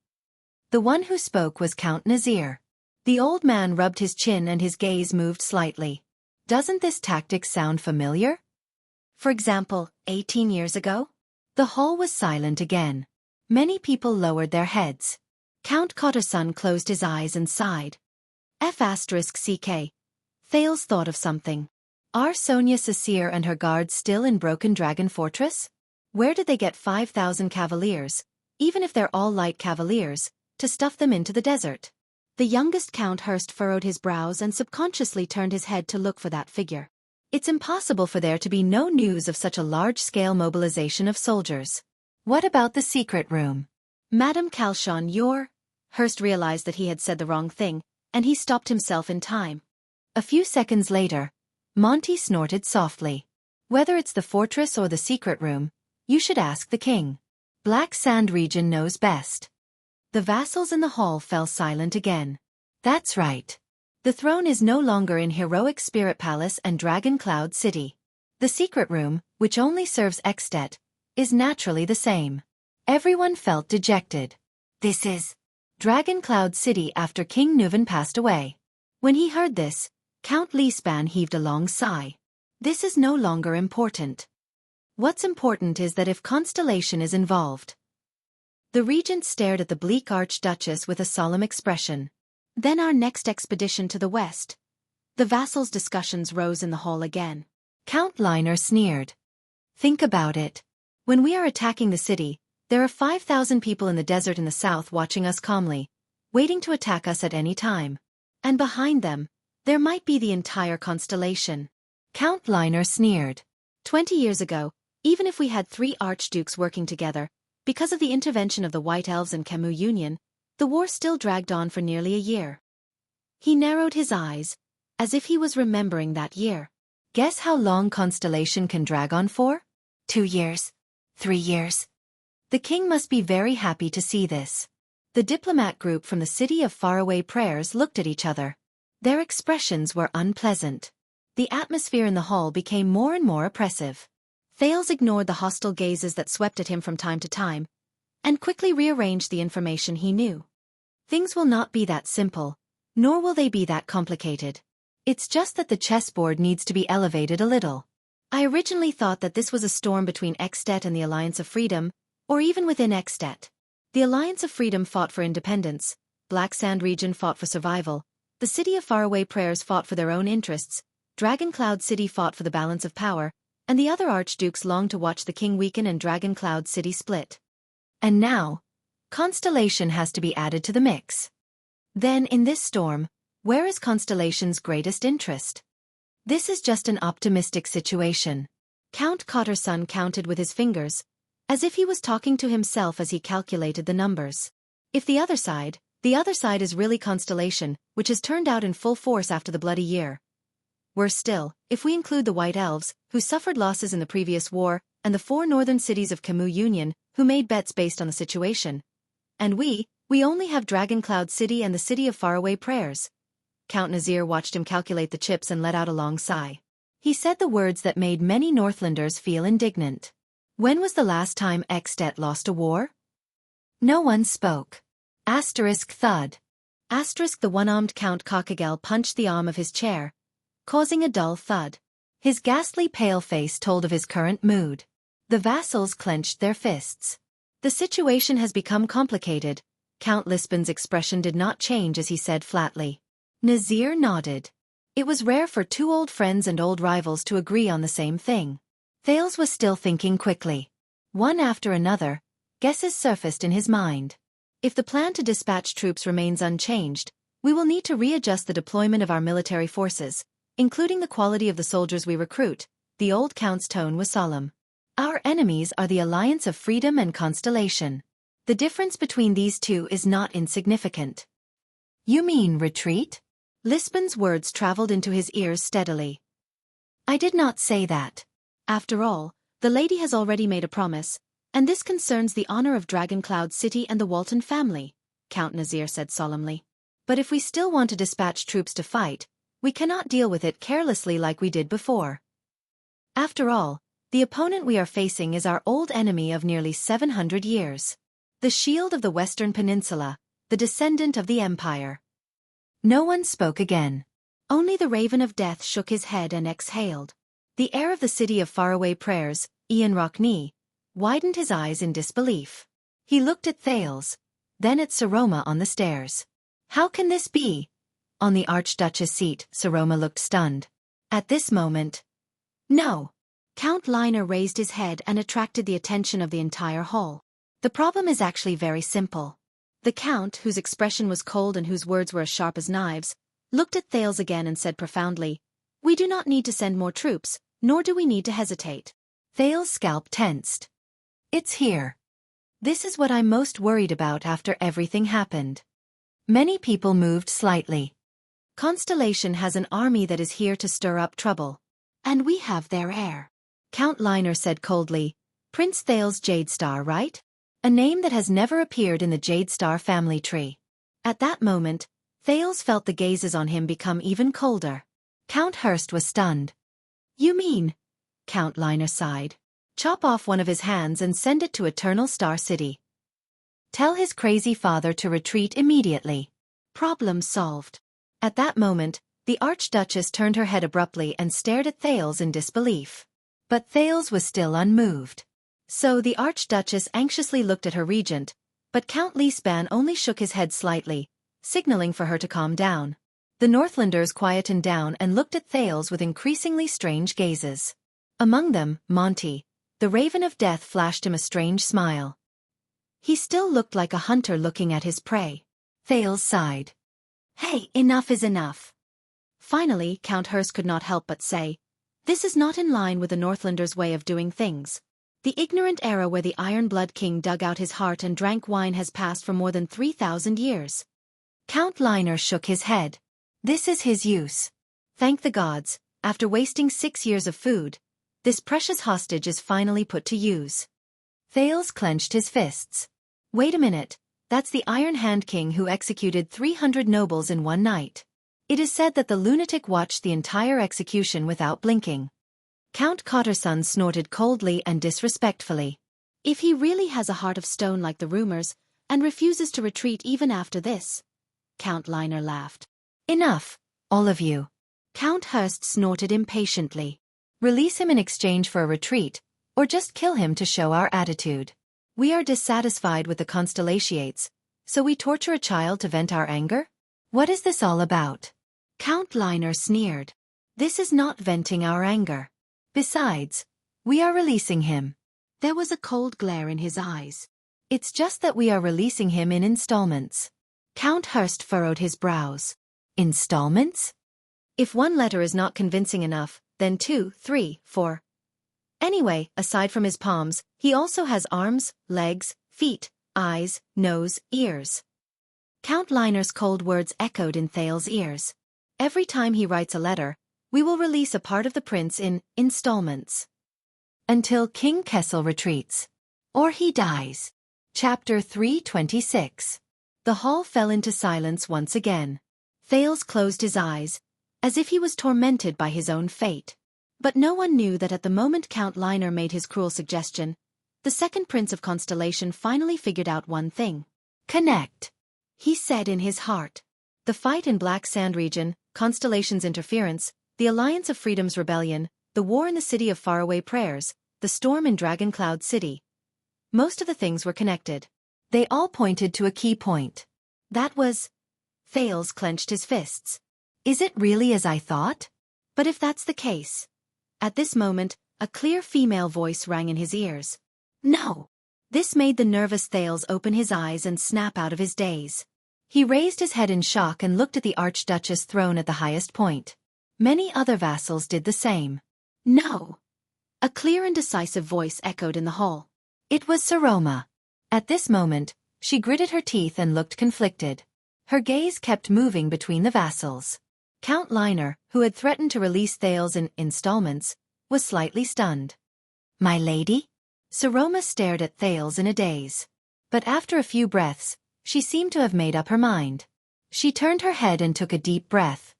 The one who spoke was Count Nazir. The old man rubbed his chin and his gaze moved slightly. Doesn't this tactic sound familiar? For example, 18 years ago? The hall was silent again. Many people lowered their heads. Count Cotterson closed his eyes and sighed. F***CK. Thales thought of something. Are Sonia Cecere and her guards still in Broken Dragon Fortress? Where did they get 5,000 cavaliers, even if they're all light cavaliers, to stuff them into the desert? The youngest Count Hurst furrowed his brows and subconsciously turned his head to look for that figure. It's impossible for there to be no news of such a large-scale mobilization of soldiers. What about the secret room? Madame Calchon, Hurst realized that he had said the wrong thing, and he stopped himself in time. A few seconds later, Monty snorted softly. Whether it's the fortress or the secret room, you should ask the king. Black Sand region knows best. The vassals in the hall fell silent again. That's right. The throne is no longer in Heroic Spirit Palace and Dragon Cloud City. The secret room, which only serves Extet, is naturally the same. Everyone felt dejected. This is Dragon Cloud City after King Nuvan passed away. When he heard this, Count Liespan heaved a long sigh. This is no longer important. What's important is that if Constellation is involved. The regent stared at the bleak Archduchess with a solemn expression. Then our next expedition to the west. The vassals' discussions rose in the hall again. Count Liner sneered. Think about it. When we are attacking the city, there are 5,000 people in the desert in the south watching us calmly, waiting to attack us at any time. And behind them, there might be the entire constellation. Count Liner sneered. 20 years ago, even if we had 3 archdukes working together, because of the intervention of the White Elves and Camus Union, the war still dragged on for nearly a year. He narrowed his eyes, as if he was remembering that year. Guess how long Constellation can drag on for? 2 years. 3 years. The king must be very happy to see this. The diplomat group from the city of faraway prayers looked at each other. Their expressions were unpleasant. The atmosphere in the hall became more and more oppressive. Thales ignored the hostile gazes that swept at him from time to time, and quickly rearranged the information he knew. Things will not be that simple, nor will they be that complicated. It's just that the chessboard needs to be elevated a little. I originally thought that this was a storm between Extet and the Alliance of Freedom, or even within Extet. The Alliance of Freedom fought for independence, Black Sand region fought for survival, the city of faraway prayers fought for their own interests, Dragon Cloud City fought for the balance of power, and the other archdukes longed to watch the king weaken and Dragon Cloud City split. And now, Constellation has to be added to the mix. Then in this storm, where is Constellation's greatest interest? This is just an optimistic situation. Count Cotterson counted with his fingers, as if he was talking to himself as he calculated the numbers. If the other side is really Constellation, which has turned out in full force after the Bloody Year. Worse still, if we include the White Elves, who suffered losses in the previous war, and the 4 northern cities of Camus Union, who made bets based on the situation. And we only have Dragon Cloud City and the City of Faraway Prayers. Count Nazir watched him calculate the chips and let out a long sigh. He said the words that made many Northlanders feel indignant. When was the last time Extet lost a war? No one spoke. Thud. The one-armed Count Cockagel punched the arm of his chair, causing a dull thud. His ghastly pale face told of his current mood. The vassals clenched their fists. The situation has become complicated. Count Lisbon's expression did not change as he said flatly. Nazir nodded. It was rare for 2 old friends and old rivals to agree on the same thing. Thales was still thinking quickly. One after another, guesses surfaced in his mind. If the plan to dispatch troops remains unchanged, we will need to readjust the deployment of our military forces, including the quality of the soldiers we recruit. The old count's tone was solemn. Our enemies are the Alliance of Freedom and Constellation. The difference between these two is not insignificant. You mean retreat? Lisbon's words traveled into his ears steadily. I did not say that. After all, the lady has already made a promise, and this concerns the honor of Dragon Cloud City and the Walton family, Count Nazir said solemnly. But if we still want to dispatch troops to fight, we cannot deal with it carelessly like we did before. After all, the opponent we are facing is our old enemy of nearly 700 years. The Shield of the Western Peninsula, the descendant of the Empire. No one spoke again. Only the Raven of Death shook his head and exhaled. The heir of the City of Faraway Prayers, Ian Rockney, widened his eyes in disbelief. He looked at Thales, then at Saroma on the stairs. How can this be? On the Archduchess' seat, Saroma looked stunned. At this moment. No. Count Liner raised his head and attracted the attention of the entire hall. The problem is actually very simple. The Count, whose expression was cold and whose words were as sharp as knives, looked at Thales again and said profoundly, "We do not need to send more troops, nor do we need to hesitate." Thales' scalp tensed. It's here. This is what I'm most worried about after everything happened. Many people moved slightly. Constellation has an army that is here to stir up trouble. And we have their heir. Count Liner said coldly, Prince Thales Jadestar, right? A name that has never appeared in the Jadestar family tree. At that moment, Thales felt the gazes on him become even colder. Count Hurst was stunned. You mean? Count Liner sighed. Chop off one of his hands and send it to Eternal Star City. Tell his crazy father to retreat immediately. Problem solved. At that moment, the Archduchess turned her head abruptly and stared at Thales in disbelief. But Thales was still unmoved. So the Archduchess anxiously looked at her regent, but Count Lisban only shook his head slightly, signaling for her to calm down. The Northlanders quietened down and looked at Thales with increasingly strange gazes. Among them, Monty, the Raven of Death, flashed him a strange smile. He still looked like a hunter looking at his prey. Thales sighed. Hey, enough is enough. Finally, Count Hurst could not help but say, this is not in line with the Northlanders' way of doing things. The ignorant era where the Iron Blood King dug out his heart and drank wine has passed for more than 3,000 years. Count Liner shook his head. This is his use. Thank the gods, after wasting 6 years of food, this precious hostage is finally put to use. Thales clenched his fists. Wait a minute, that's the Iron Hand King who executed 300 nobles in one night. It is said that the lunatic watched the entire execution without blinking. Count Cotterson snorted coldly and disrespectfully. If he really has a heart of stone like the rumors, and refuses to retreat even after this. Count Liner laughed. Enough, all of you. Count Hurst snorted impatiently. Release him in exchange for a retreat, or just kill him to show our attitude. We are dissatisfied with the Constellations, so we torture a child to vent our anger? What is this all about? Count Liner sneered. This is not venting our anger. Besides, we are releasing him. There was a cold glare in his eyes. It's just that we are releasing him in installments. Count Hurst furrowed his brows. Installments? If one letter is not convincing enough, then 2, 3, 4. Anyway, aside from his palms, he also has arms, legs, feet, eyes, nose, ears. Count Liner's cold words echoed in Thales's ears. Every time he writes a letter, we will release a part of the prince in installments. Until King Kessel retreats. Or he dies. Chapter 326. The hall fell into silence once again. Thales closed his eyes, as if he was tormented by his own fate. But no one knew that at the moment Count Liner made his cruel suggestion, the second prince of Constellation finally figured out one thing. Connect, he said in his heart. The fight in Black Sand region, Constellation's interference, the Alliance of Freedom's rebellion, the war in the City of Faraway Prayers, the storm in Dragon Cloud City. Most of the things were connected. They all pointed to a key point. That was... Thales clenched his fists. Is it really as I thought? But if that's the case... At this moment, a clear female voice rang in his ears. No! This made the nervous Thales open his eyes and snap out of his daze. He raised his head in shock and looked at the Archduchess throne at the highest point. Many other vassals did the same. No! A clear and decisive voice echoed in the hall. It was Saroma. At this moment, she gritted her teeth and looked conflicted. Her gaze kept moving between the vassals. Count Liner, who had threatened to release Thales in installments, was slightly stunned. My lady? Saroma stared at Thales in a daze. But after a few breaths, she seemed to have made up her mind. She turned her head and took a deep breath.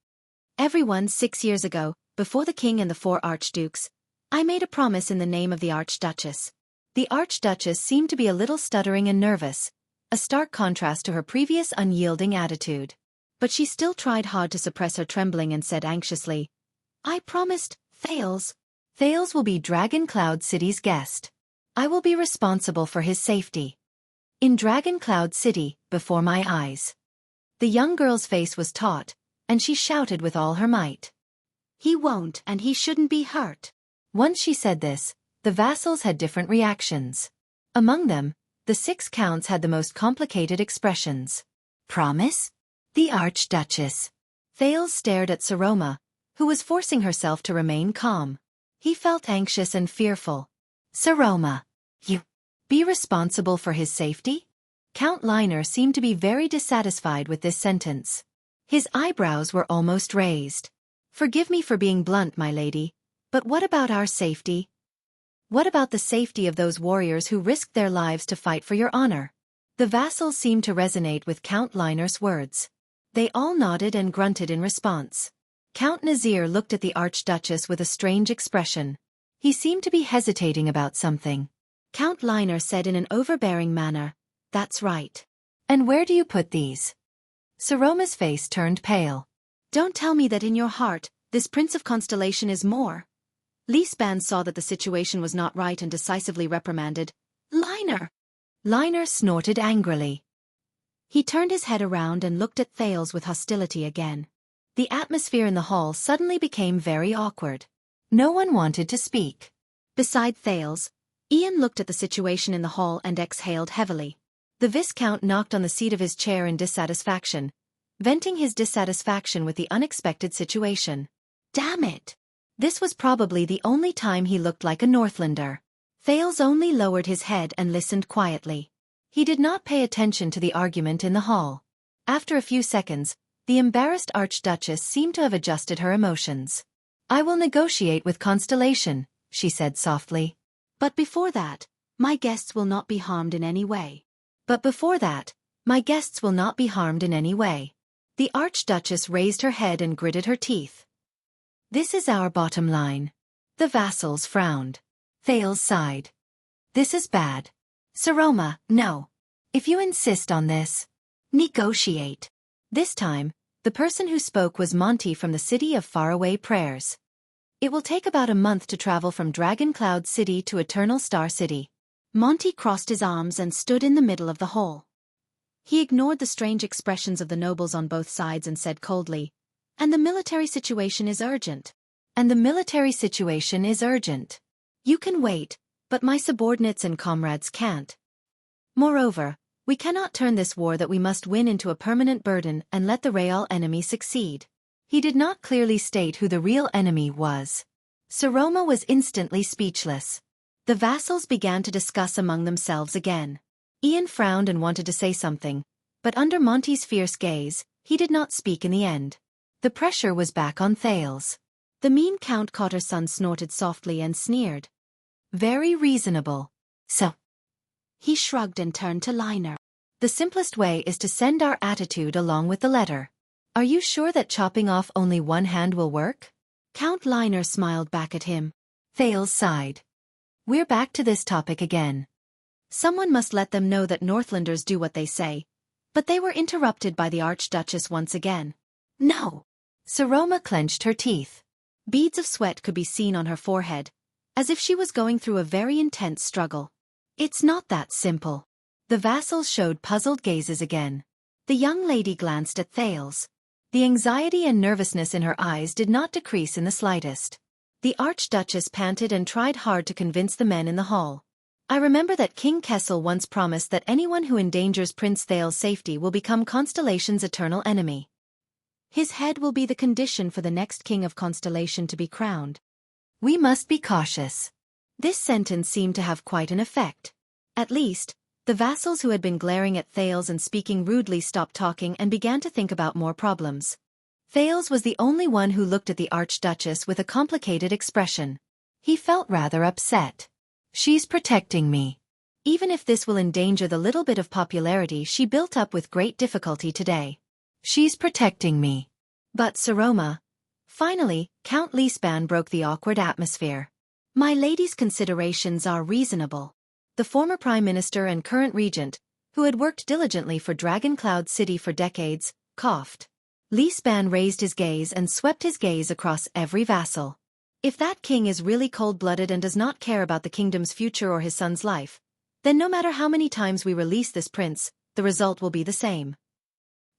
Everyone, 6 years ago, before the king and the 4 archdukes, I made a promise in the name of the Archduchess. The Archduchess seemed to be a little stuttering and nervous, a stark contrast to her previous unyielding attitude. But she still tried hard to suppress her trembling and said anxiously, I promised, Thales. Thales will be Dragon Cloud City's guest. I will be responsible for his safety. In Dragon Cloud City, before my eyes. The young girl's face was taut, and she shouted with all her might. He won't, and he shouldn't be hurt. Once she said this, the vassals had different reactions. Among them, the 6 counts had the most complicated expressions. Promise? The Archduchess. Thales stared at Saroma, who was forcing herself to remain calm. He felt anxious and fearful. Saroma, you be responsible for his safety? Count Liner seemed to be very dissatisfied with this sentence. His eyebrows were almost raised. Forgive me for being blunt, my lady, but what about our safety? What about the safety of those warriors who risked their lives to fight for your honor? The vassals seemed to resonate with Count Liner's words. They all nodded and grunted in response. Count Nazir looked at the Archduchess with a strange expression. He seemed to be hesitating about something. Count Liner said in an overbearing manner, That's right. And where do you put these? Saroma's face turned pale. Don't tell me that in your heart, this Prince of Constellation is more. Leesban saw that the situation was not right and decisively reprimanded. Liner! Liner snorted angrily. He turned his head around and looked at Thales with hostility again. The atmosphere in the hall suddenly became very awkward. No one wanted to speak. Beside Thales, Ian looked at the situation in the hall and exhaled heavily. The Viscount knocked on the seat of his chair in dissatisfaction, venting his dissatisfaction with the unexpected situation. Damn it! This was probably the only time he looked like a Northlander. Thales only lowered his head and listened quietly. He did not pay attention to the argument in the hall. After a few seconds, the embarrassed Archduchess seemed to have adjusted her emotions. I will negotiate with Constellation, she said softly. But before that, my guests will not be harmed in any way. But before that, my guests will not be harmed in any way. The Archduchess raised her head and gritted her teeth. This is our bottom line. The vassals frowned. Thales sighed. This is bad. Saroma, no. If you insist on this, negotiate. This time, the person who spoke was Monty from the City of Faraway Prayers. It will take about a month to travel from Dragon Cloud City to Eternal Star City. Monty crossed his arms and stood in the middle of the hall. He ignored the strange expressions of the nobles on both sides and said coldly, And the military situation is urgent. And the military situation is urgent. You can wait, but my subordinates and comrades can't. Moreover, we cannot turn this war that we must win into a permanent burden and let the real enemy succeed. He did not clearly state who the real enemy was. Saroma was instantly speechless. The vassals began to discuss among themselves again. Ian frowned and wanted to say something, but under Monty's fierce gaze, he did not speak in the end. The pressure was back on Thales. The mean Count Cotterson snorted softly and sneered. Very reasonable. So. He shrugged and turned to Liner. The simplest way is to send our attitude along with the letter. Are you sure that chopping off only one hand will work? Count Liner smiled back at him. Thales sighed. We're back to this topic again. Someone must let them know that Northlanders do what they say. But they were interrupted by the Archduchess once again. No! Saroma clenched her teeth. Beads of sweat could be seen on her forehead, as if she was going through a very intense struggle. It's not that simple. The vassals showed puzzled gazes again. The young lady glanced at Thales. The anxiety and nervousness in her eyes did not decrease in the slightest. The Archduchess panted and tried hard to convince the men in the hall. I remember that King Kessel once promised that anyone who endangers Prince Thales' safety will become Constellation's eternal enemy. His head will be the condition for the next king of Constellation to be crowned. We must be cautious. This sentence seemed to have quite an effect. At least, the vassals who had been glaring at Thales and speaking rudely stopped talking and began to think about more problems. Thales was the only one who looked at the Archduchess with a complicated expression. He felt rather upset. She's protecting me. Even if this will endanger the little bit of popularity she built up with great difficulty today. She's protecting me. But Saroma. Finally, Count Liespan broke the awkward atmosphere. My lady's considerations are reasonable. The former Prime Minister and current regent, who had worked diligently for Dragon Cloud City for decades, coughed. Liespan raised his gaze and swept his gaze across every vassal. If that king is really cold-blooded and does not care about the kingdom's future or his son's life, then no matter how many times we release this prince, the result will be the same.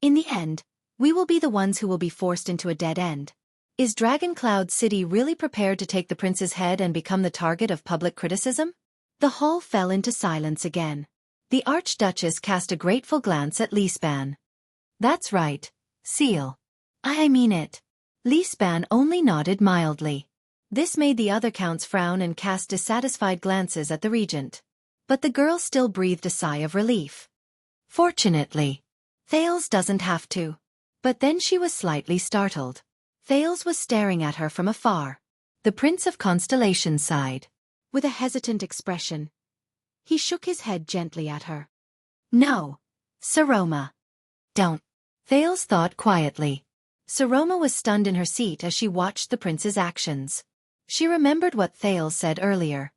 In the end, we will be the ones who will be forced into a dead end. Is Dragon Cloud City really prepared to take the prince's head and become the target of public criticism? The hall fell into silence again. The Archduchess cast a grateful glance at Liespan. That's right, Seal. I mean it. Liespan only nodded mildly. This made the other counts frown and cast dissatisfied glances at the regent. But the girl still breathed a sigh of relief. Fortunately, Thales doesn't have to. But then she was slightly startled. Thales was staring at her from afar. The Prince of Constellation sighed. With a hesitant expression, he shook his head gently at her. No, Saroma. Don't. Thales thought quietly. Saroma was stunned in her seat as she watched the prince's actions. She remembered what Thales said earlier.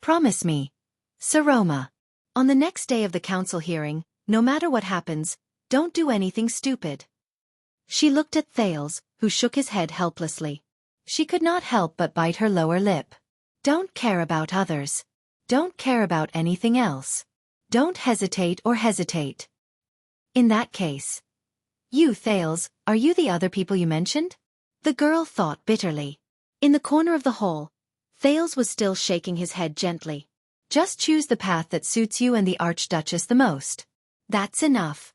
Promise me, Saroma. On the next day of the council hearing, no matter what happens, don't do anything stupid. She looked at Thales, who shook his head helplessly. She could not help but bite her lower lip. Don't care about others. Don't care about anything else. Don't hesitate or hesitate. In that case. You, Thales, are you the other people you mentioned? The girl thought bitterly. In the corner of the hall, Thales was still shaking his head gently. Just choose the path that suits you and the Archduchess the most. That's enough.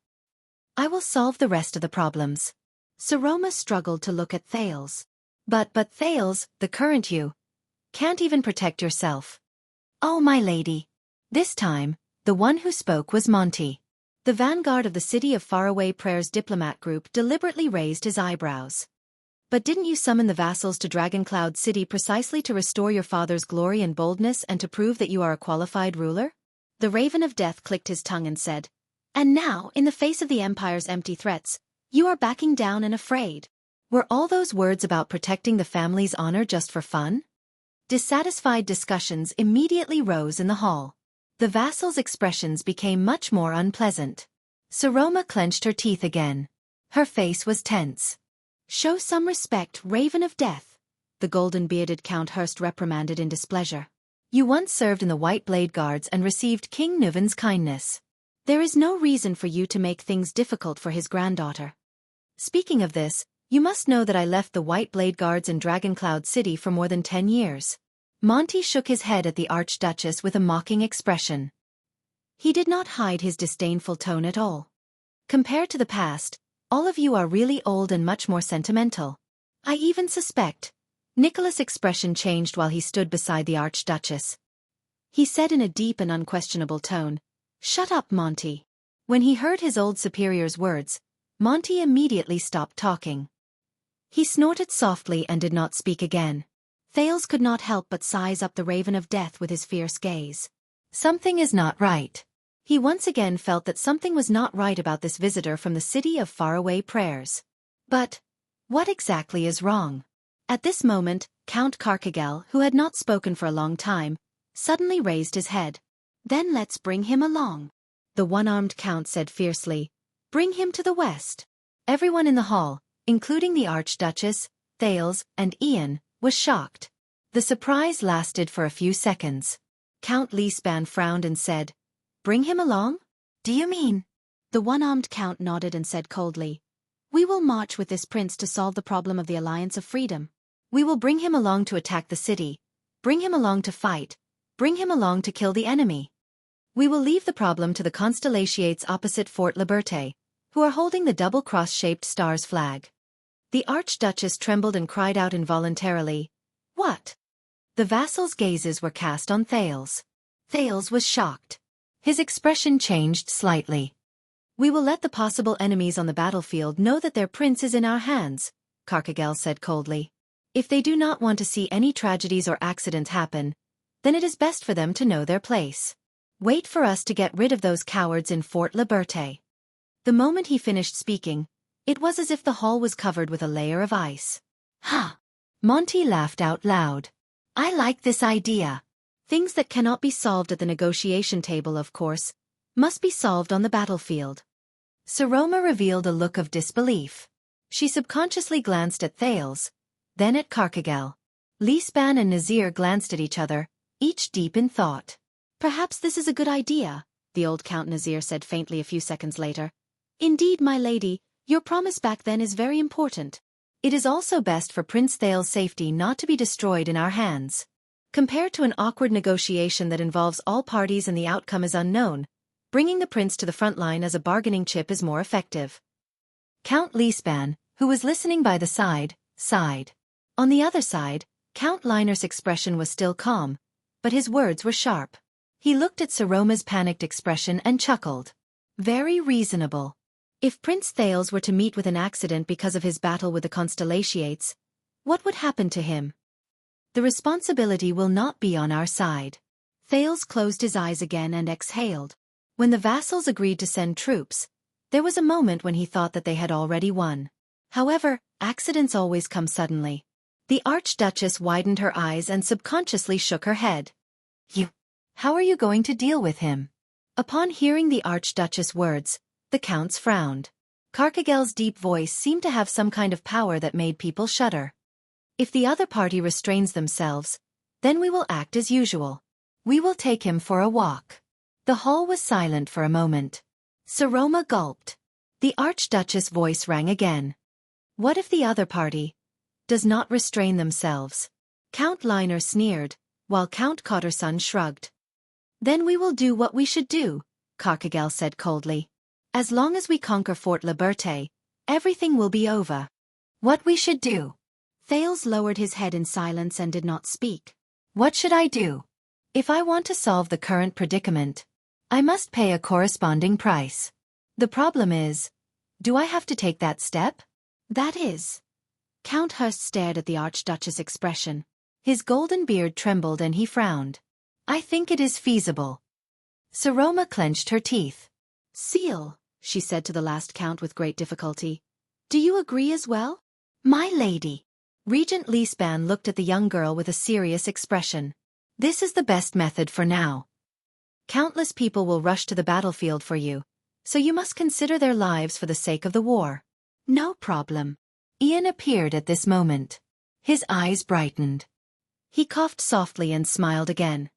I will solve the rest of the problems. Saroma struggled to look at Thales. But Thales, the current you, can't even protect yourself. Oh, my lady. This time, the one who spoke was Monty. The vanguard of the City of Faraway Prayer's diplomat group deliberately raised his eyebrows. But didn't you summon the vassals to Dragon Cloud City precisely to restore your father's glory and boldness and to prove that you are a qualified ruler? The Raven of Death clicked his tongue and said, And now, in the face of the Empire's empty threats, you are backing down and afraid. Were all those words about protecting the family's honor just for fun? Dissatisfied discussions immediately rose in the hall. The vassals' expressions became much more unpleasant. Saroma clenched her teeth again. Her face was tense. Show some respect, Raven of Death, the golden-bearded Count Hurst reprimanded in displeasure. You once served in the White Blade Guards and received King Nuven's kindness. There is no reason for you to make things difficult for his granddaughter. Speaking of this, You must know that I left the White Blade Guards in Dragoncloud City for more than 10 years. Monty shook his head at the Archduchess with a mocking expression. He did not hide his disdainful tone at all. Compared to the past, all of you are really old and much more sentimental. I even suspect. Nicholas' expression changed while he stood beside the Archduchess. He said in a deep and unquestionable tone, "Shut up, Monty." When he heard his old superior's words, Monty immediately stopped talking. He snorted softly and did not speak again. Thales could not help but size up the Raven of Death with his fierce gaze. Something is not right. He once again felt that something was not right about this visitor from the city of faraway prayers. But what exactly is wrong? At this moment, Count Carcagel, who had not spoken for a long time, suddenly raised his head. "Then let's bring him along," the one-armed count said fiercely. "Bring him to the west." Everyone in the hall, including the Archduchess, Thales, and Ian, was shocked. The surprise lasted for a few seconds. Count Liespan frowned and said, "Bring him along? Do you mean?" The one-armed count nodded and said coldly, "We will march with this prince to solve the problem of the Alliance of Freedom. We will bring him along to attack the city, bring him along to fight, bring him along to kill the enemy. We will leave the problem to the Constellations opposite Fort Liberté, who are holding the double cross-shaped stars flag." The Archduchess trembled and cried out involuntarily, "What?" The vassals' gazes were cast on Thales. Thales was shocked. His expression changed slightly. "We will let the possible enemies on the battlefield know that their prince is in our hands," Carcagel said coldly. "If they do not want to see any tragedies or accidents happen, then it is best for them to know their place. Wait for us to get rid of those cowards in Fort Liberté." The moment he finished speaking, it was as if the hall was covered with a layer of ice. "Ha!" Monty laughed out loud. "I like this idea. Things that cannot be solved at the negotiation table, of course, must be solved on the battlefield." Saroma revealed a look of disbelief. She subconsciously glanced at Thales, then at Carcagel. Liespan and Nazir glanced at each other, each deep in thought. "Perhaps this is a good idea," the old Count Nazir said faintly a few seconds later. "Indeed, my lady, your promise back then is very important. It is also best for Prince Thales' safety not to be destroyed in our hands. Compared to an awkward negotiation that involves all parties and the outcome is unknown, bringing the prince to the front line as a bargaining chip is more effective." Count Liespan, who was listening by the side, sighed. On the other side, Count Liner's expression was still calm, but his words were sharp. He looked at Saroma's panicked expression and chuckled. "Very reasonable. If Prince Thales were to meet with an accident because of his battle with the Constellations, what would happen to him? The responsibility will not be on our side." Thales closed his eyes again and exhaled. When the vassals agreed to send troops, there was a moment when he thought that they had already won. However, accidents always come suddenly. The Archduchess widened her eyes and subconsciously shook her head. How are you going to deal with him?" Upon hearing the Archduchess' words, the counts frowned. Carcagel's deep voice seemed to have some kind of power that made people shudder. "If the other party restrains themselves, then we will act as usual. We will take him for a walk." The hall was silent for a moment. Saroma gulped. The Archduchess' voice rang again. "What if the other party does not restrain themselves?" Count Liner sneered, while Count Cotterson shrugged. "Then we will do what we should do," Carcagel said coldly. "As long as we conquer Fort Liberté, everything will be over." "What we should do?" Thales lowered his head in silence and did not speak. "What should I do? If I want to solve the current predicament, I must pay a corresponding price. The problem is, do I have to take that step? That is." Count Hurst stared at the Archduchess' expression. His golden beard trembled and he frowned. "I think it is feasible." Saroma clenched her teeth. "Seal," she said to the last count with great difficulty. "Do you agree as well?" "My lady." Regent Liespan looked at the young girl with a serious expression. "This is the best method for now. Countless people will rush to the battlefield for you, so you must consider their lives for the sake of the war." "No problem." Ian appeared at this moment. His eyes brightened. He coughed softly and smiled again.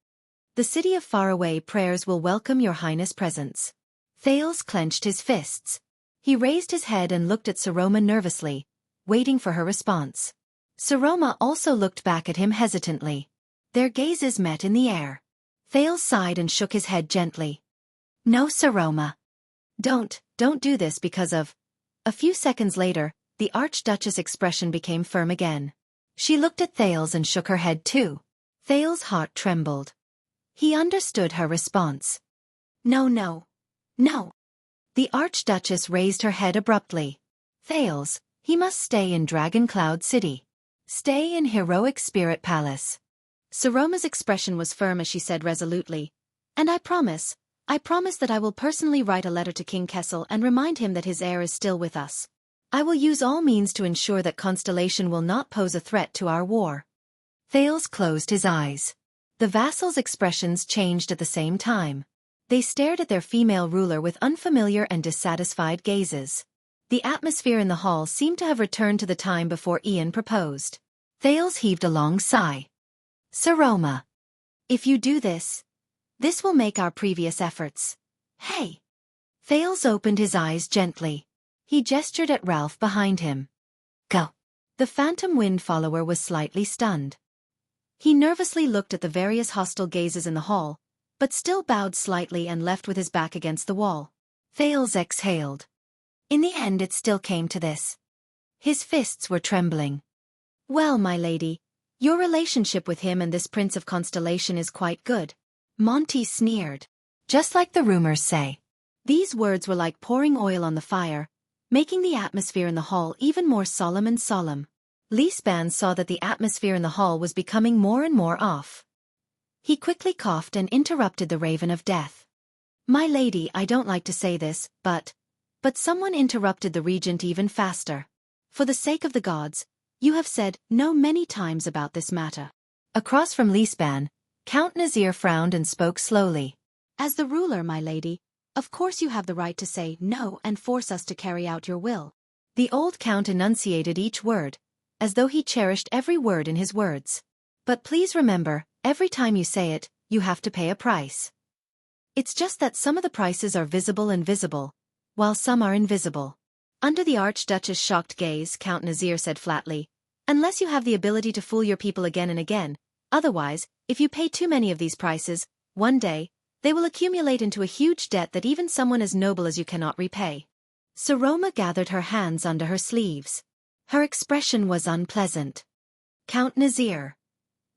"The city of faraway prayers will welcome your highness' presence." Thales clenched his fists. He raised his head and looked at Saroma nervously, waiting for her response. Saroma also looked back at him hesitantly. Their gazes met in the air. Thales sighed and shook his head gently. No, Saroma. Don't do this because of... A few seconds later, the Archduchess' expression became firm again. She looked at Thales and shook her head too. Thales' heart trembled. He understood her response. No. The Archduchess raised her head abruptly. Thales, he must stay in Dragon Cloud City. Stay in Heroic Spirit Palace. Saroma's expression was firm as she said resolutely, and I promise that I will personally write a letter to King Kessel and remind him that his heir is still with us. I will use all means to ensure that Constellation will not pose a threat to our war. Thales closed his eyes. The vassals' expressions changed at the same time. They stared at their female ruler with unfamiliar and dissatisfied gazes. The atmosphere in the hall seemed to have returned to the time before Ian proposed. Thales heaved a long sigh. Saroma. If you do this will make our previous efforts. Hey! Thales opened his eyes gently. He gestured at Ralph behind him. Go. The Phantom Wind follower was slightly stunned. He nervously looked at the various hostile gazes in the hall, but still bowed slightly and left with his back against the wall. Thales exhaled. In the end it still came to this. His fists were trembling. Well, my lady, your relationship with him and this Prince of Constellation is quite good. Monty sneered. Just like the rumors say. These words were like pouring oil on the fire, making the atmosphere in the hall even more solemn and solemn. Lineage saw that the atmosphere in the hall was becoming more and more off. He quickly coughed and interrupted the Raven of Death. My lady, I don't like to say this, but someone interrupted the regent even faster. For the sake of the gods, you have said no many times about this matter. Across from Lineage, Count Nazir frowned and spoke slowly. As the ruler, my lady, of course you have the right to say no and force us to carry out your will. The old count enunciated each word, as though he cherished every word in his words. But please remember, every time you say it, you have to pay a price. It's just that some of the prices are visible and visible, while some are invisible. Under the Archduchess' shocked gaze, Count Nazir said flatly, unless you have the ability to fool your people again and again, otherwise, if you pay too many of these prices, one day, they will accumulate into a huge debt that even someone as noble as you cannot repay. Saroma gathered her hands under her sleeves. Her expression was unpleasant. Count Nazir.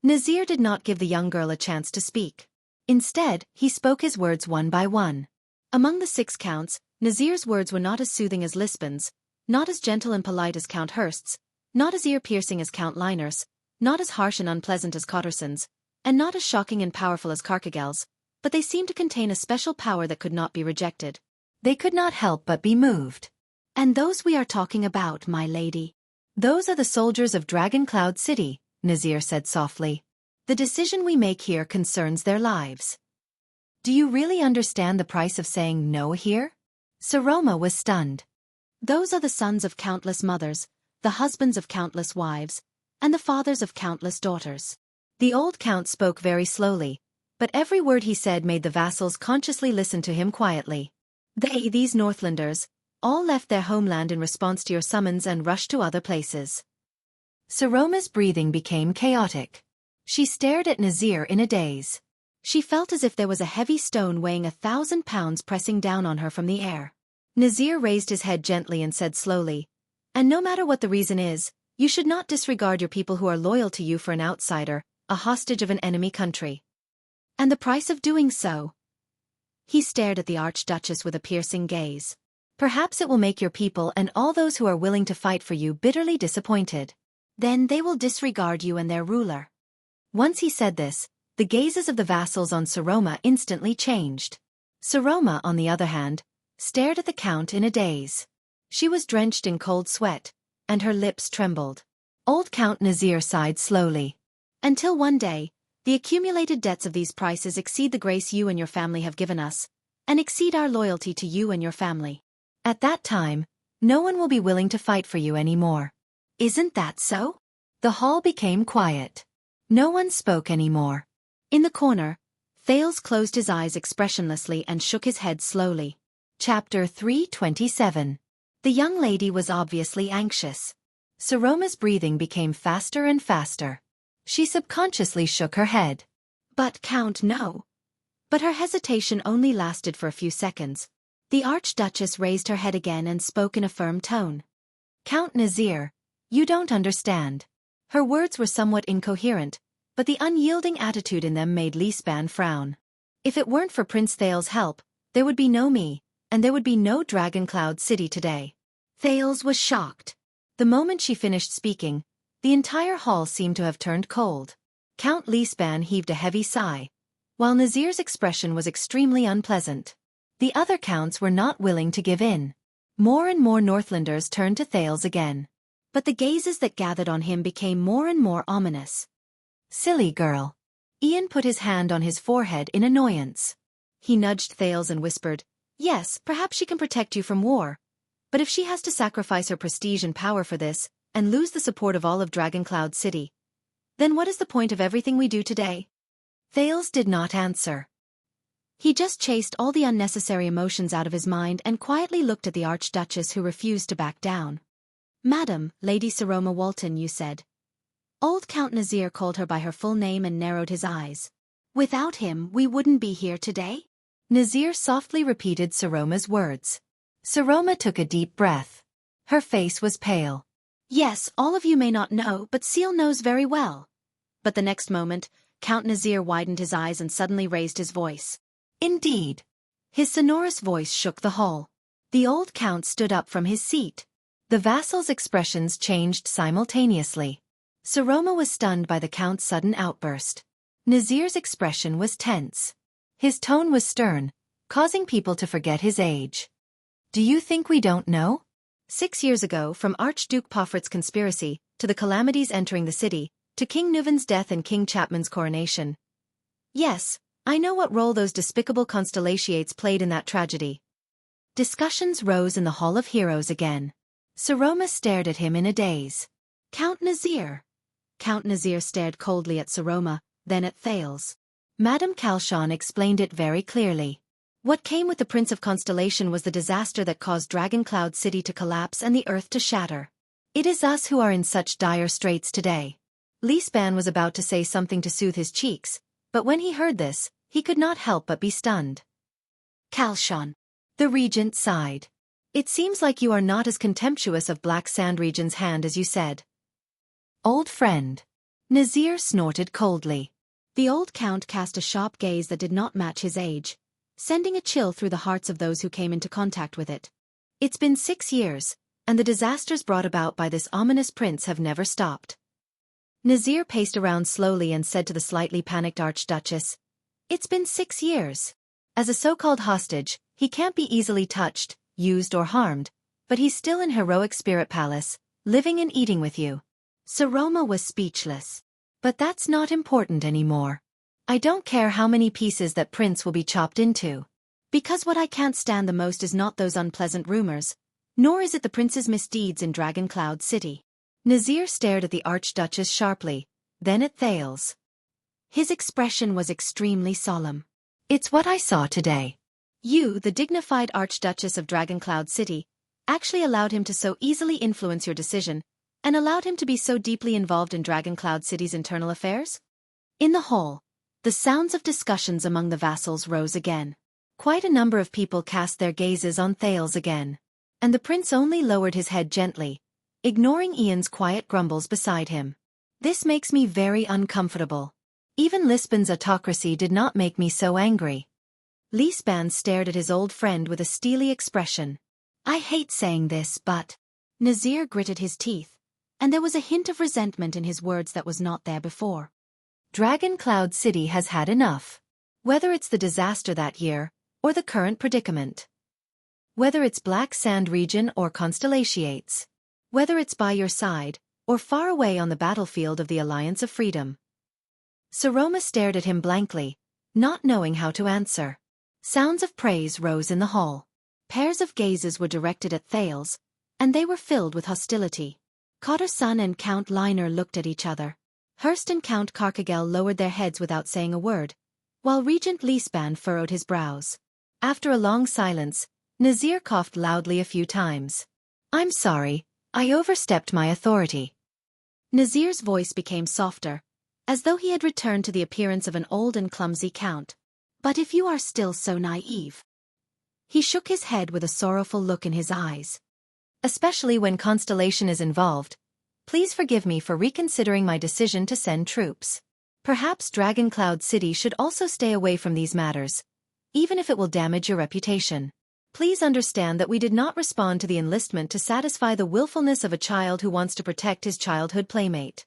Nazir did not give the young girl a chance to speak. Instead, he spoke his words one by one. Among the 6 counts, Nazir's words were not as soothing as Lisbon's, not as gentle and polite as Count Hurst's, not as ear-piercing as Count Liner's, not as harsh and unpleasant as Cotterson's, and not as shocking and powerful as Carcagel's, but they seemed to contain a special power that could not be rejected. They could not help but be moved. And those we are talking about, my lady. Those are the soldiers of Dragon Cloud City, Nazir said softly. The decision we make here concerns their lives. Do you really understand the price of saying no here? Saroma was stunned. Those are the sons of countless mothers, the husbands of countless wives, and the fathers of countless daughters. The old count spoke very slowly, but every word he said made the vassals consciously listen to him quietly. These Northlanders, all left their homeland in response to your summons and rushed to other places. Saroma's breathing became chaotic. She stared at Nazir in a daze. She felt as if there was a heavy stone weighing 1,000 pounds pressing down on her from the air. Nazir raised his head gently and said slowly, "And no matter what the reason is, you should not disregard your people who are loyal to you for an outsider, a hostage of an enemy country. And the price of doing so?" He stared at the Archduchess with a piercing gaze. "Perhaps it will make your people and all those who are willing to fight for you bitterly disappointed. Then they will disregard you and their ruler." Once he said this, the gazes of the vassals on Saroma instantly changed. Saroma, on the other hand, stared at the count in a daze. She was drenched in cold sweat, and her lips trembled. Old Count Nazir sighed slowly. "Until one day, the accumulated debts of these prices exceed the grace you and your family have given us, and exceed our loyalty to you and your family. At that time, no one will be willing to fight for you anymore." "Isn't that so?" The hall became quiet. No one spoke anymore. In the corner, Thales closed his eyes expressionlessly and shook his head slowly. Chapter 327. The young lady was obviously anxious. Saroma's breathing became faster and faster. She subconsciously shook her head. But Count, no. But her hesitation only lasted for a few seconds. The Archduchess raised her head again and spoke in a firm tone. Count Nazir, you don't understand. Her words were somewhat incoherent, but the unyielding attitude in them made Lisban frown. If it weren't for Prince Thales' help, there would be no me, and there would be no Dragoncloud City today. Thales was shocked. The moment she finished speaking, the entire hall seemed to have turned cold. Count Lisban heaved a heavy sigh, while Nazir's expression was extremely unpleasant. The other counts were not willing to give in. More and more Northlanders turned to Thales again. But the gazes that gathered on him became more and more ominous. Silly girl. Ian put his hand on his forehead in annoyance. He nudged Thales and whispered, "Yes, perhaps she can protect you from war. But if she has to sacrifice her prestige and power for this, and lose the support of all of Dragoncloud City, then what is the point of everything we do today?" Thales did not answer. He just chased all the unnecessary emotions out of his mind and quietly looked at the Archduchess, who refused to back down. "Madam, Lady Saroma Walton, you said." Old Count Nazir called her by her full name and narrowed his eyes. "Without him, we wouldn't be here today?" Nazir softly repeated Saroma's words. Saroma took a deep breath. Her face was pale. "Yes, all of you may not know, but Seal knows very well." But the next moment, Count Nazir widened his eyes and suddenly raised his voice. "Indeed." His sonorous voice shook the hall. The old count stood up from his seat. The vassals' expressions changed simultaneously. Saroma was stunned by the count's sudden outburst. Nazir's expression was tense. His tone was stern, causing people to forget his age. "Do you think we don't know?" 6 years ago, from Archduke Poffert's conspiracy, to the calamities entering the city, to King Nuvan's death and King Chapman's coronation. Yes, I know what role those despicable constellations played in that tragedy. Discussions rose in the Hall of Heroes again. Saroma stared at him in a daze. "Count Nazir." Count Nazir stared coldly at Saroma, then at Thales. Madame Kalshan explained it very clearly. What came with the Prince of Constellation was the disaster that caused Dragoncloud City to collapse and the earth to shatter. It is us who are in such dire straits today. Lisban was about to say something to soothe his cheeks, but when he heard this, he could not help but be stunned. "Kalshan." The regent sighed. "It seems like you are not as contemptuous of Black Sand Region's hand as you said." "Old friend." Nazir snorted coldly. The old count cast a sharp gaze that did not match his age, sending a chill through the hearts of those who came into contact with it. It's been 6 years, and the disasters brought about by this ominous prince have never stopped. Nazir paced around slowly and said to the slightly panicked Archduchess, "It's been 6 years. As a so-called hostage, he can't be easily touched, used or harmed, but he's still in Heroic Spirit Palace, living and eating with you." Saroma was speechless. "But that's not important anymore. I don't care how many pieces that prince will be chopped into. Because what I can't stand the most is not those unpleasant rumors, nor is it the prince's misdeeds in Dragoncloud City." Nazir stared at the Archduchess sharply, then at Thales. His expression was extremely solemn. "It's what I saw today. You, the dignified Archduchess of Dragoncloud City, actually allowed him to so easily influence your decision, and allowed him to be so deeply involved in Dragoncloud City's internal affairs?" In the hall, the sounds of discussions among the vassals rose again. Quite a number of people cast their gazes on Thales again. And the prince only lowered his head gently, ignoring Ian's quiet grumbles beside him. "This makes me very uncomfortable. Even Lisban's autocracy did not make me so angry." Lisban stared at his old friend with a steely expression. "I hate saying this, but..." Nazir gritted his teeth, and there was a hint of resentment in his words that was not there before. "Dragoncloud City has had enough. Whether it's the disaster that year, or the current predicament. Whether it's Black Sand Region or Constellations. Whether it's by your side, or far away on the battlefield of the Alliance of Freedom." Saroma stared at him blankly, not knowing how to answer. Sounds of praise rose in the hall. Pairs of gazes were directed at Thales, and they were filled with hostility. Cotterson and Count Liner looked at each other. Hurst and Count Carcagel lowered their heads without saying a word, while Regent Lisban furrowed his brows. After a long silence, Nazir coughed loudly a few times. "I'm sorry, I overstepped my authority. Nazir's voice became softer, as though he had returned to the appearance of an old and clumsy count. But if you are still so naive. He shook his head with a sorrowful look in his eyes. Especially when Constellation is involved. Please forgive me for reconsidering my decision to send troops. Perhaps Dragon Cloud City should also stay away from these matters, even if it will damage your reputation. Please understand that we did not respond to the enlistment to satisfy the willfulness of a child who wants to protect his childhood playmate.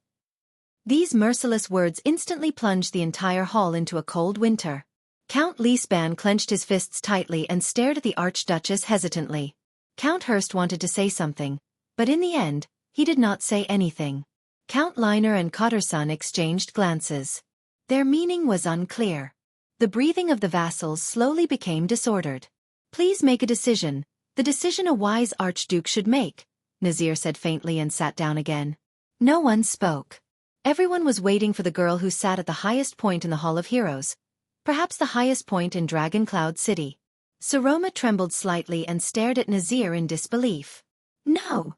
These merciless words instantly plunged the entire hall into a cold winter. Count Liesban clenched his fists tightly and stared at the Archduchess hesitantly. Count Hurst wanted to say something, but in the end, he did not say anything. Count Liner and Cotterson exchanged glances. Their meaning was unclear. The breathing of the vassals slowly became disordered. Please make a decision, the decision a wise archduke should make, Nazir said faintly and sat down again. No one spoke. Everyone was waiting for the girl who sat at the highest point in the Hall of Heroes, perhaps the highest point in Dragon Cloud City. Saroma trembled slightly and stared at Nazir in disbelief. No!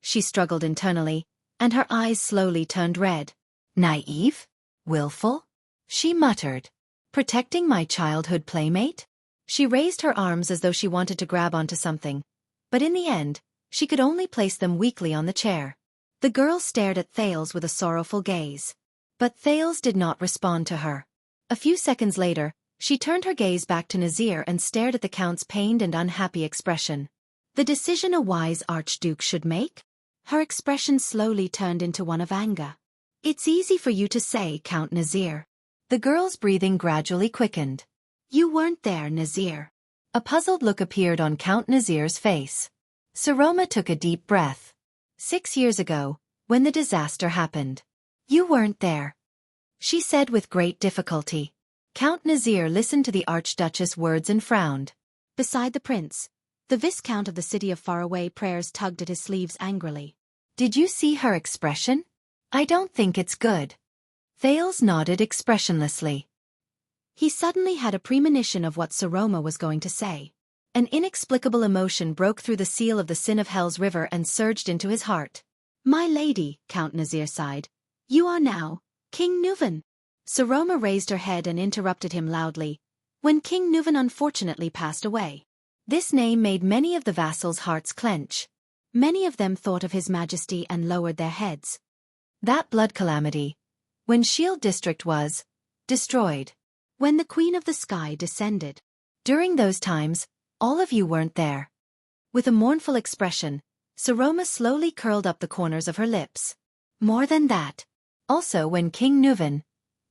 She struggled internally, and her eyes slowly turned red. Naive? Willful? She muttered. Protecting my childhood playmate? She raised her arms as though she wanted to grab onto something, but in the end, she could only place them weakly on the chair. The girl stared at Thales with a sorrowful gaze. But Thales did not respond to her. A few seconds later, she turned her gaze back to Nazir and stared at the Count's pained and unhappy expression. The decision a wise archduke should make? Her expression slowly turned into one of anger. It's easy for you to say, Count Nazir. The girl's breathing gradually quickened. You weren't there, Nazir. A puzzled look appeared on Count Nazir's face. Saroma took a deep breath. 6 years ago, when the disaster happened. You weren't there, she said with great difficulty. Count Nazir listened to the Archduchess' words and frowned. Beside the prince, the Viscount of the city of faraway prayers tugged at his sleeves angrily. Did you see her expression? I don't think it's good. Thales nodded expressionlessly. He suddenly had a premonition of what Saroma was going to say. An inexplicable emotion broke through the seal of the Sin of Hell's river and surged into his heart. My lady, Count Nazir sighed. You are now King Nuvan. Saroma raised her head and interrupted him loudly. When King Nuvan unfortunately passed away. This name made many of the vassals' hearts clench. Many of them thought of His Majesty and lowered their heads. That blood calamity. When Shield District was destroyed. When the Queen of the Sky descended. During those times, all of you weren't there. With a mournful expression, Saroma slowly curled up the corners of her lips. More than that. Also when King Nuvan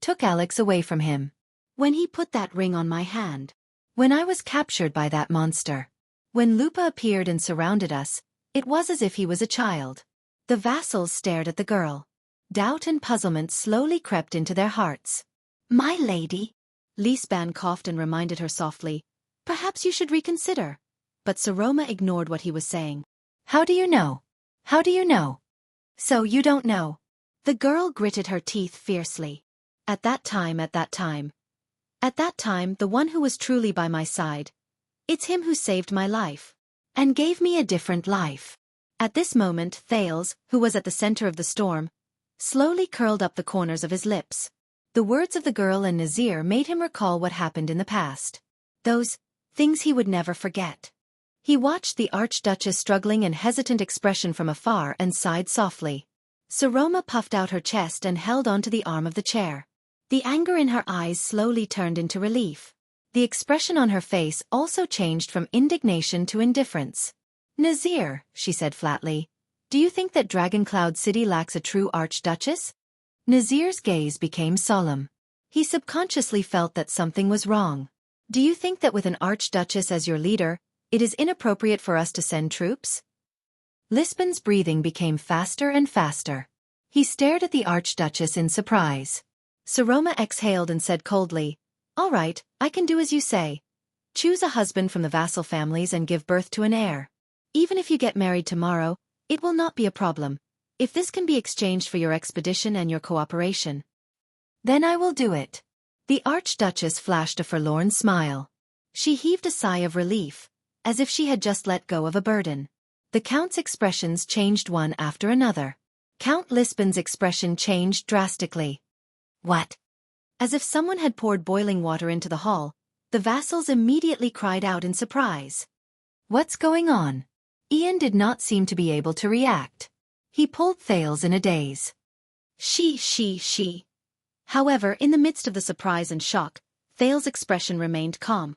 took Alex away from him. When he put that ring on my hand. When I was captured by that monster. When Lupa appeared and surrounded us, it was as if he was a child. The vassals stared at the girl. Doubt and puzzlement slowly crept into their hearts. My lady. Liesban coughed and reminded her softly. Perhaps you should reconsider. But Saroma ignored what he was saying. How do you know? How do you know? So you don't know. The girl gritted her teeth fiercely. At that time, the one who was truly by my side. It's him who saved my life. And gave me a different life. At this moment, Thales, who was at the center of the storm, slowly curled up the corners of his lips. The words of the girl and Nazir made him recall what happened in the past. Those things he would never forget. He watched the Archduchess' struggling and hesitant expression from afar and sighed softly. Saroma puffed out her chest and held onto the arm of the chair. The anger in her eyes slowly turned into relief. The expression on her face also changed from indignation to indifference. Nazir, she said flatly, do you think that Dragon Cloud City lacks a true Archduchess? Nazir's gaze became solemn. He subconsciously felt that something was wrong. Do you think that with an Archduchess as your leader, it is inappropriate for us to send troops? Lisbon's breathing became faster and faster. He stared at the Archduchess in surprise. Saroma exhaled and said coldly, All right, I can do as you say. Choose a husband from the vassal families and give birth to an heir. Even if you get married tomorrow, it will not be a problem. If this can be exchanged for your expedition and your cooperation, then I will do it. The Archduchess flashed a forlorn smile. She heaved a sigh of relief, as if she had just let go of a burden. The Count's expressions changed one after another. Count Lisbon's expression changed drastically. What? As if someone had poured boiling water into the hall, the vassals immediately cried out in surprise. What's going on? Ian did not seem to be able to react. He pulled Thales in a daze. She. However, in the midst of the surprise and shock, Thales' expression remained calm.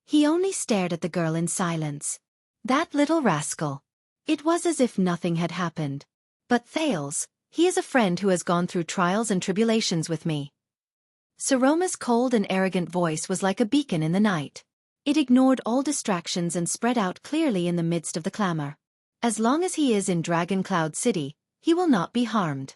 He only stared at the girl in silence. That little rascal. It was as if nothing had happened. But Thales, he is a friend who has gone through trials and tribulations with me. Saroma's cold and arrogant voice was like a beacon in the night. It ignored all distractions and spread out clearly in the midst of the clamor. As long as he is in Dragon Cloud City, he will not be harmed.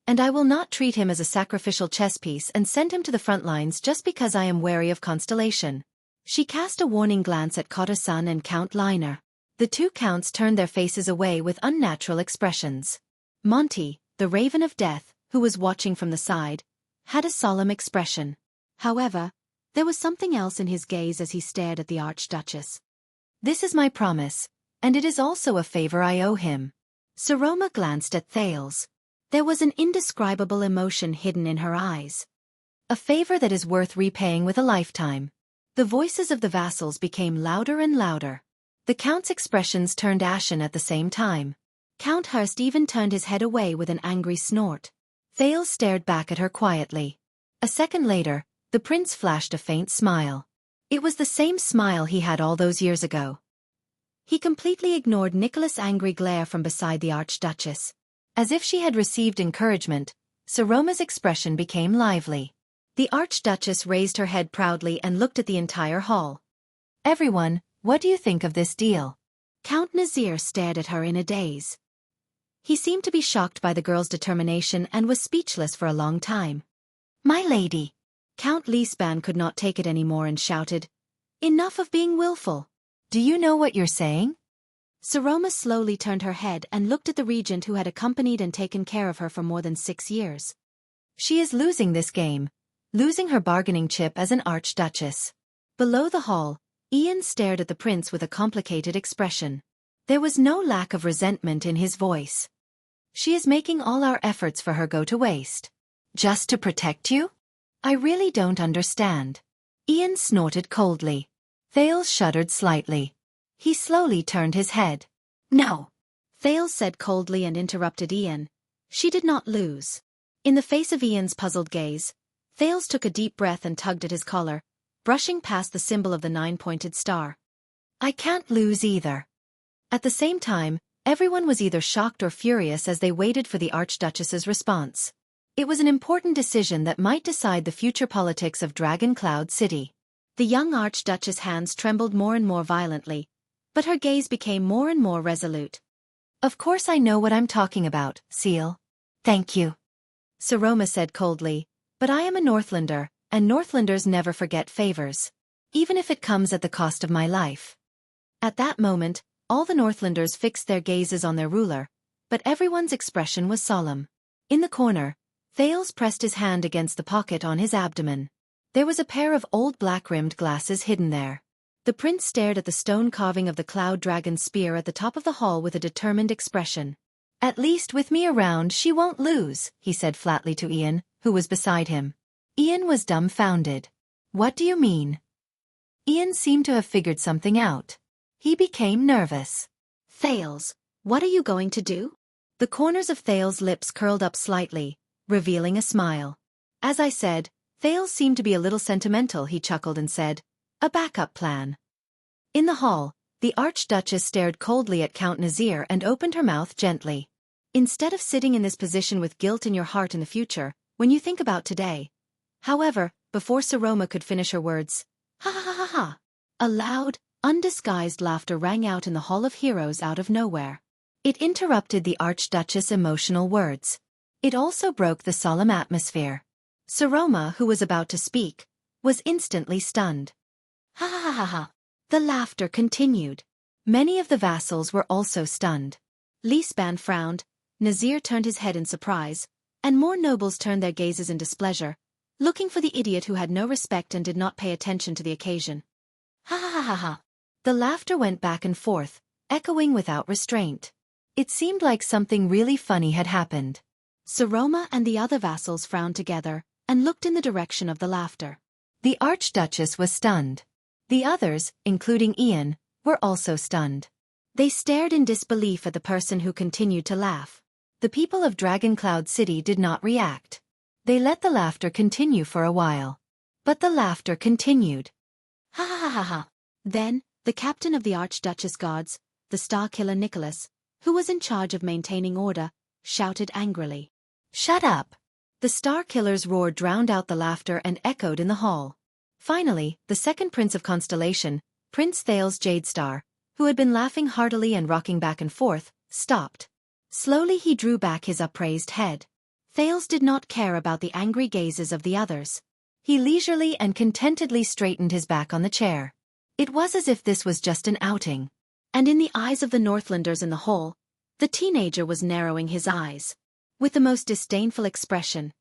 And I will not treat him as a sacrificial chess piece and send him to the front lines just because I am wary of Constellation. She cast a warning glance at Kotter-san and Count Liner. The two counts turned their faces away with unnatural expressions. Monty, the Raven of Death, who was watching from the side, had a solemn expression. However, there was something else in his gaze as he stared at the Archduchess. This is my promise, and it is also a favor I owe him. Saroma glanced at Thales. There was an indescribable emotion hidden in her eyes. A favor that is worth repaying with a lifetime. The voices of the vassals became louder and louder. The Count's expressions turned ashen at the same time. Count Hurst even turned his head away with an angry snort. Thales stared back at her quietly. A second later, the prince flashed a faint smile. It was the same smile he had all those years ago. He completely ignored Nicholas' angry glare from beside the Archduchess. As if she had received encouragement, Saroma's expression became lively. The Archduchess raised her head proudly and looked at the entire hall. Everyone, what do you think of this deal? Count Nazir stared at her in a daze. He seemed to be shocked by the girl's determination and was speechless for a long time. My lady! Count Lisban could not take it anymore and shouted, Enough of being willful! Do you know what you're saying? Saroma slowly turned her head and looked at the regent who had accompanied and taken care of her for more than 6 years. She is losing this game, losing her bargaining chip as an Archduchess. Below the hall, Ian stared at the prince with a complicated expression. There was no lack of resentment in his voice. She is making all our efforts for her go to waste. Just to protect you? I really don't understand. Ian snorted coldly. Thales shuddered slightly. He slowly turned his head. No, Thales said coldly and interrupted Ian. She did not lose. In the face of Ian's puzzled gaze, Thales took a deep breath and tugged at his collar, brushing past the symbol of the 9-pointed star. I can't lose either. At the same time, everyone was either shocked or furious as they waited for the Archduchess's response. It was an important decision that might decide the future politics of Dragon Cloud City. The young Archduchess' hands trembled more and more violently, but her gaze became more and more resolute. Of course I know what I'm talking about, Seal. Thank you. Saroma said coldly, but I am a Northlander, and Northlanders never forget favors, even if it comes at the cost of my life. At that moment, all the Northlanders fixed their gazes on their ruler, but everyone's expression was solemn. In the corner, Thales pressed his hand against the pocket on his abdomen. There was a pair of old black-rimmed glasses hidden there. The prince stared at the stone carving of the cloud dragon's spear at the top of the hall with a determined expression. At least with me around she won't lose, he said flatly to Ian, who was beside him. Ian was dumbfounded. What do you mean? Ian seemed to have figured something out. He became nervous. Thales, what are you going to do? The corners of Thales' lips curled up slightly, revealing a smile. As I said, Thales seemed to be a little sentimental, he chuckled and said, a backup plan. In the hall, the Archduchess stared coldly at Count Nazir and opened her mouth gently. Instead of sitting in this position with guilt in your heart in the future, when you think about today. However, before Saroma could finish her words, ha ha ha ha ha, a loud, undisguised laughter rang out in the Hall of Heroes out of nowhere. It interrupted the Archduchess' emotional words. It also broke the solemn atmosphere. Saroma, who was about to speak, was instantly stunned. Ha ha ha ha ha. The laughter continued. Many of the vassals were also stunned. Lisban frowned, Nazir turned his head in surprise, and more nobles turned their gazes in displeasure, looking for the idiot who had no respect and did not pay attention to the occasion. Ha ha ha ha ha. The laughter went back and forth, echoing without restraint. It seemed like something really funny had happened. Saroma and the other vassals frowned together and looked in the direction of the laughter. The Archduchess was stunned. The others, including Ian, were also stunned. They stared in disbelief at the person who continued to laugh. The people of Dragoncloud City did not react. They let the laughter continue for a while. But the laughter continued. Ha ha ha ha ha. Then, the captain of the Archduchess Guards, the Star Killer Nicholas, who was in charge of maintaining order, shouted angrily. "Shut up!" The Star Killer's roar drowned out the laughter and echoed in the hall. Finally, the second Prince of Constellation, Prince Thales Jadestar, who had been laughing heartily and rocking back and forth, stopped. Slowly he drew back his upraised head. Thales did not care about the angry gazes of the others. He leisurely and contentedly straightened his back on the chair. It was as if this was just an outing. And in the eyes of the Northlanders in the hall, the teenager was narrowing his eyes. With the most disdainful expression,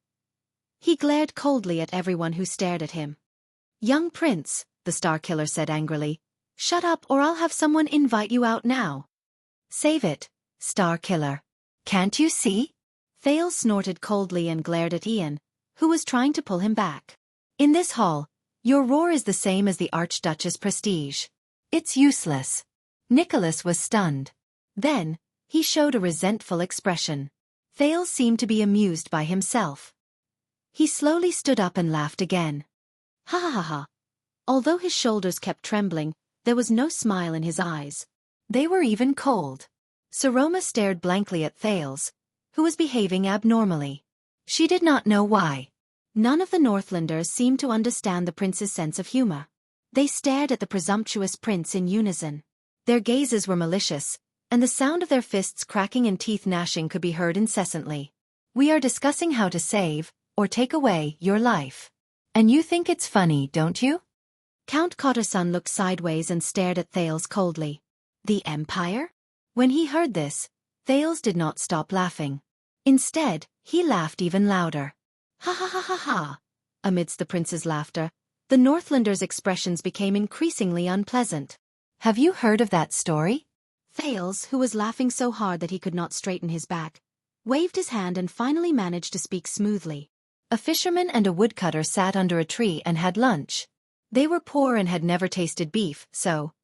he glared coldly at everyone who stared at him. "Young Prince," the Star Killer said angrily, "shut up or I'll have someone invite you out now." "Save it, Star Killer. Can't you see?" Thales snorted coldly and glared at Ian, who was trying to pull him back. "In this hall, your roar is the same as the Archduchess' prestige. It's useless." Nicholas was stunned. Then, he showed a resentful expression. Thales seemed to be amused by himself. He slowly stood up and laughed again. Ha ha ha ha. Although his shoulders kept trembling, there was no smile in his eyes. They were even cold. Saroma stared blankly at Thales, who was behaving abnormally. She did not know why. None of the Northlanders seemed to understand the prince's sense of humor. They stared at the presumptuous prince in unison. Their gazes were malicious, and the sound of their fists cracking and teeth gnashing could be heard incessantly. "We are discussing how to save, or take away, your life. And you think it's funny, don't you?" Count Cotterson looked sideways and stared at Thales coldly. "The Empire?" When he heard this, Thales did not stop laughing. Instead, he laughed even louder. Ha ha ha ha ha. Amidst the prince's laughter, the Northlanders' expressions became increasingly unpleasant. "Have you heard of that story?" Thales, who was laughing so hard that he could not straighten his back, waved his hand and finally managed to speak smoothly. "A fisherman and a woodcutter sat under a tree and had lunch. They were poor and had never tasted beef, so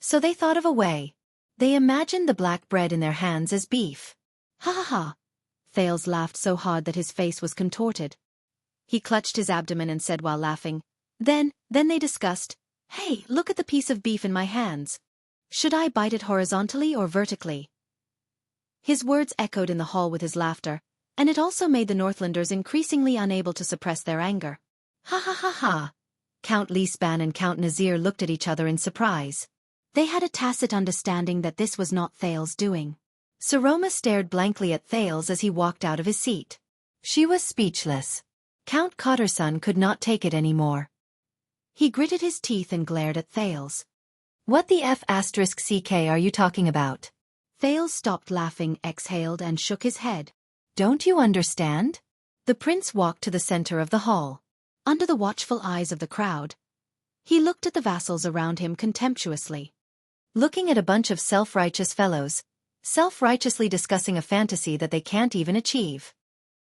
they thought of a way. They imagined the black bread in their hands as beef." Ha ha ha. Thales laughed so hard that his face was contorted. He clutched his abdomen and said while laughing, Then they discussed, "Hey, look at the piece of beef in my hands. Should I bite it horizontally or vertically?" His words echoed in the hall with his laughter, and it also made the Northlanders increasingly unable to suppress their anger. "Ha ha ha ha." Count Leespan and Count Nazir looked at each other in surprise. They had a tacit understanding that this was not Thales' doing. Saroma stared blankly at Thales as he walked out of his seat. She was speechless. Count Cotterson could not take it anymore. He gritted his teeth and glared at Thales. "What the F***ck are you talking about?" Thales stopped laughing, exhaled and shook his head. "Don't you understand?" The prince walked to the center of the hall. Under the watchful eyes of the crowd, he looked at the vassals around him contemptuously. Looking at a bunch of self-righteous fellows, self-righteously discussing a fantasy that they can't even achieve.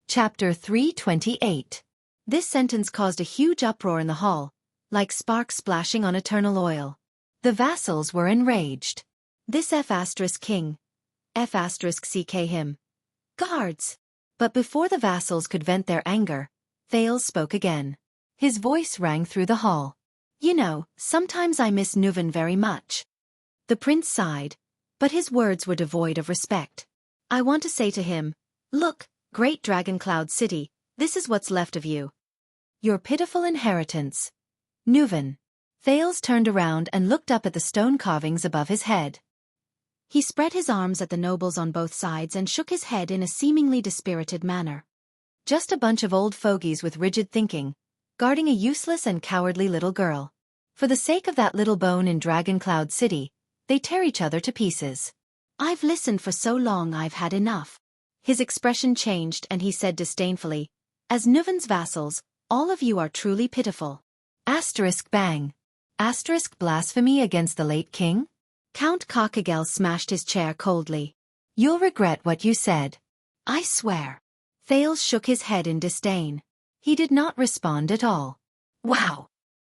Chapter 328. This sentence caused a huge uproar in the hall, like sparks splashing on eternal oil. The vassals were enraged. This F***king. F***ck him. Guards! But before the vassals could vent their anger, Thales spoke again. His voice rang through the hall. "You know, sometimes I miss Nuven very much." The prince sighed, but his words were devoid of respect. "I want to say to him, look, great Dragoncloud City, this is what's left of you. Your pitiful inheritance. Nuven." Thales turned around and looked up at the stone carvings above his head. He spread his arms at the nobles on both sides and shook his head in a seemingly dispirited manner. "Just a bunch of old fogies with rigid thinking, guarding a useless and cowardly little girl. For the sake of that little bone in Dragoncloud City, they tear each other to pieces." "I've listened for so long I've had enough." His expression changed and he said disdainfully, "As Nuven's vassals, all of you are truly pitiful." Asterisk bang. Asterisk blasphemy against the late king? Count Cockagel smashed his chair coldly. You'll regret what you said. I swear. Thales shook his head in disdain. He did not respond at all. Wow!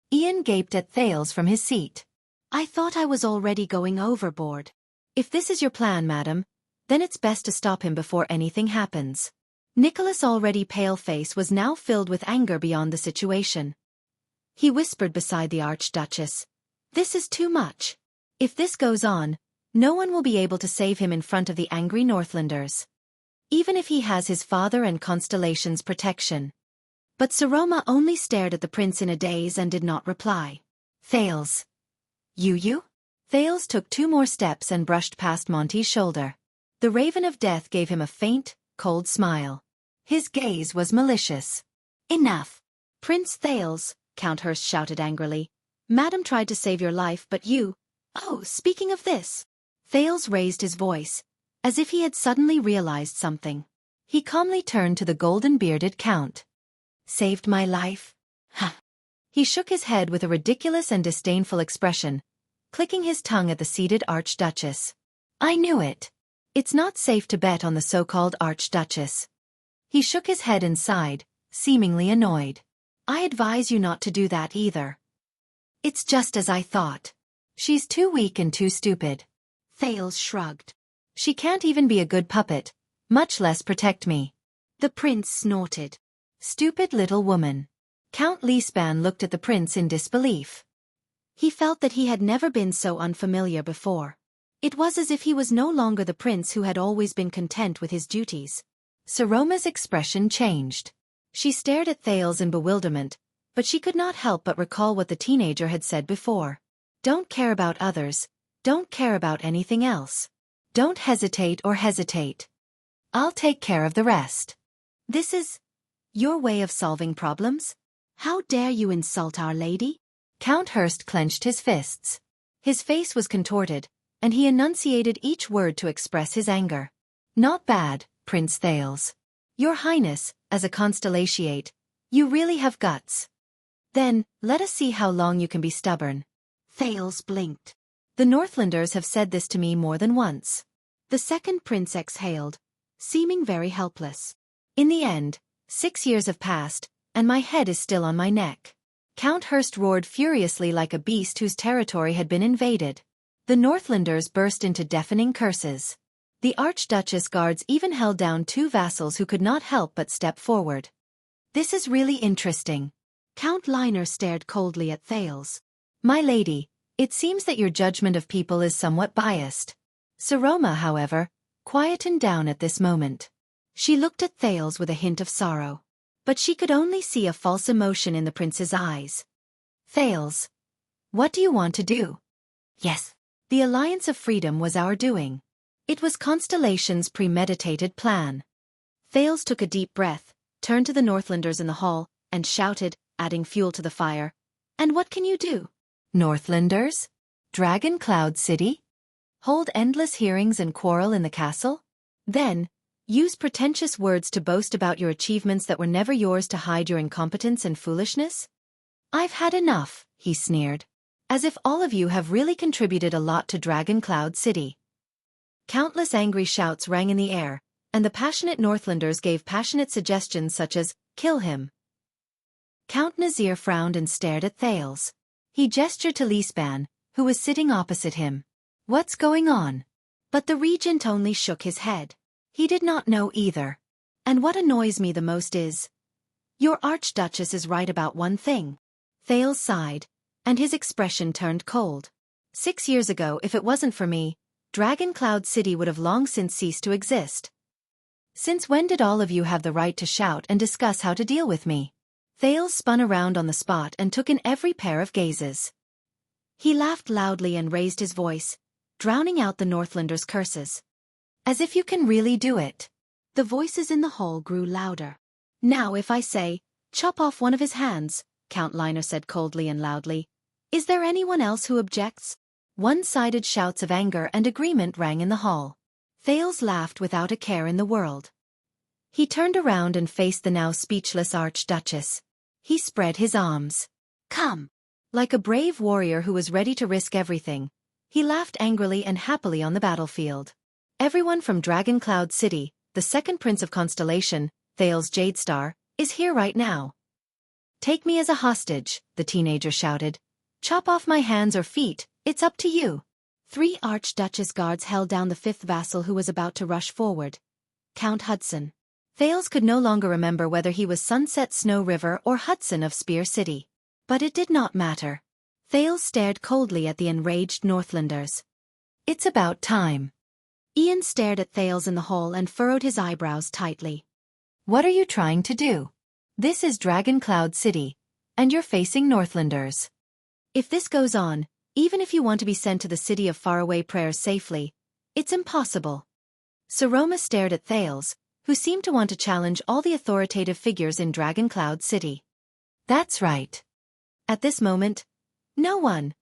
Ian gaped at Thales from his seat. I thought I was already going overboard. If this is your plan, madam, then it's best to stop him before anything happens. Nicholas' already pale face was now filled with anger beyond the situation. He whispered beside the Archduchess. This is too much. If this goes on, no one will be able to save him in front of the angry Northlanders. Even if he has his father and Constellation's protection. But Saroma only stared at the prince in a daze and did not reply. Thales. You? Thales took 2 more steps and brushed past Monty's shoulder. The Raven of Death gave him a faint, cold smile. His gaze was malicious. Enough. Prince Thales, Count Hurst shouted angrily. Madam tried to save your life, but you— Oh, speaking of this. Thales raised his voice, as if he had suddenly realized something. He calmly turned to the golden-bearded Count. Saved my life? Huh. He shook his head with a ridiculous and disdainful expression, clicking his tongue at the seated Archduchess. I knew it. It's not safe to bet on the so-called Archduchess. He shook his head and sighed, seemingly annoyed. I advise you not to do that either. It's just as I thought. She's too weak and too stupid. Thales shrugged. She can't even be a good puppet, much less protect me. The prince snorted. Stupid little woman. Count Liespan looked at the prince in disbelief. He felt that he had never been so unfamiliar before. It was as if he was no longer the prince who had always been content with his duties. Saroma's expression changed. She stared at Thales in bewilderment, but she could not help but recall what the teenager had said before. Don't care about others, don't care about anything else. Don't hesitate or hesitate. I'll take care of the rest. This is your way of solving problems? How dare you insult Our Lady? Count Hurst clenched his fists. His face was contorted, and he enunciated each word to express his anger. Not bad, Prince Thales. Your Highness, as a constellatiate, you really have guts. Then, let us see how long you can be stubborn. Thales blinked. The Northlanders have said this to me more than once. The second prince exhaled, seeming very helpless. In the end, 6 years have passed, and my head is still on my neck. Count Hurst roared furiously like a beast whose territory had been invaded. The Northlanders burst into deafening curses. The Archduchess guards even held down 2 vassals who could not help but step forward. This is really interesting. Count Liner stared coldly at Thales. My lady, it seems that your judgment of people is somewhat biased. Saroma, however, quietened down at this moment. She looked at Thales with a hint of sorrow. But she could only see a false emotion in the prince's eyes. Thales, what do you want to do? Yes. The Alliance of Freedom was our doing. It was Constellation's premeditated plan. Thales took a deep breath, turned to the Northlanders in the hall, and shouted, adding fuel to the fire. And what can you do? Northlanders? Dragon Cloud City? Hold endless hearings and quarrel in the castle? Then, use pretentious words to boast about your achievements that were never yours to hide your incompetence and foolishness? I've had enough, he sneered. As if all of you have really contributed a lot to Dragon Cloud City. Countless angry shouts rang in the air, and the passionate Northlanders gave passionate suggestions such as, kill him. Count Nazir frowned and stared at Thales. He gestured to Liespan, who was sitting opposite him. What's going on? But the regent only shook his head. He did not know either. And what annoys me the most is, your Archduchess is right about one thing. Thales sighed, and his expression turned cold. 6 years ago, if it wasn't for me, Dragon Cloud City would have long since ceased to exist. Since when did all of you have the right to shout and discuss how to deal with me? Thales spun around on the spot and took in every pair of gazes. He laughed loudly and raised his voice, drowning out the Northlanders' curses. As if you can really do it. The voices in the hall grew louder. Now if I say, chop off one of his hands, Count Liner said coldly and loudly, is there anyone else who objects? One-sided shouts of anger and agreement rang in the hall. Thales laughed without a care in the world. He turned around and faced the now speechless Archduchess. He spread his arms. Come. Like a brave warrior who was ready to risk everything, He laughed angrily and happily on the battlefield. Everyone from Dragon Cloud City, the second prince of Constellation, Thales Jadestar, is here right now. Take me as a hostage, the teenager shouted. Chop off my hands or feet, it's up to you. 3 Archduchess guards held down the 5th vassal who was about to rush forward. Count Hudson. Thales could no longer remember whether he was Sunset Snow River or Hudson of Spear City. But it did not matter. Thales stared coldly at the enraged Northlanders. It's about time. Ian stared at Thales in the hall and furrowed his eyebrows tightly. What are you trying to do? This is Dragon Cloud City, and you're facing Northlanders. If this goes on, even if you want to be sent to the city of faraway prayers safely, it's impossible. Saroma stared at Thales, who seemed to want to challenge all the authoritative figures in Dragon Cloud City. That's right. At this moment, no one.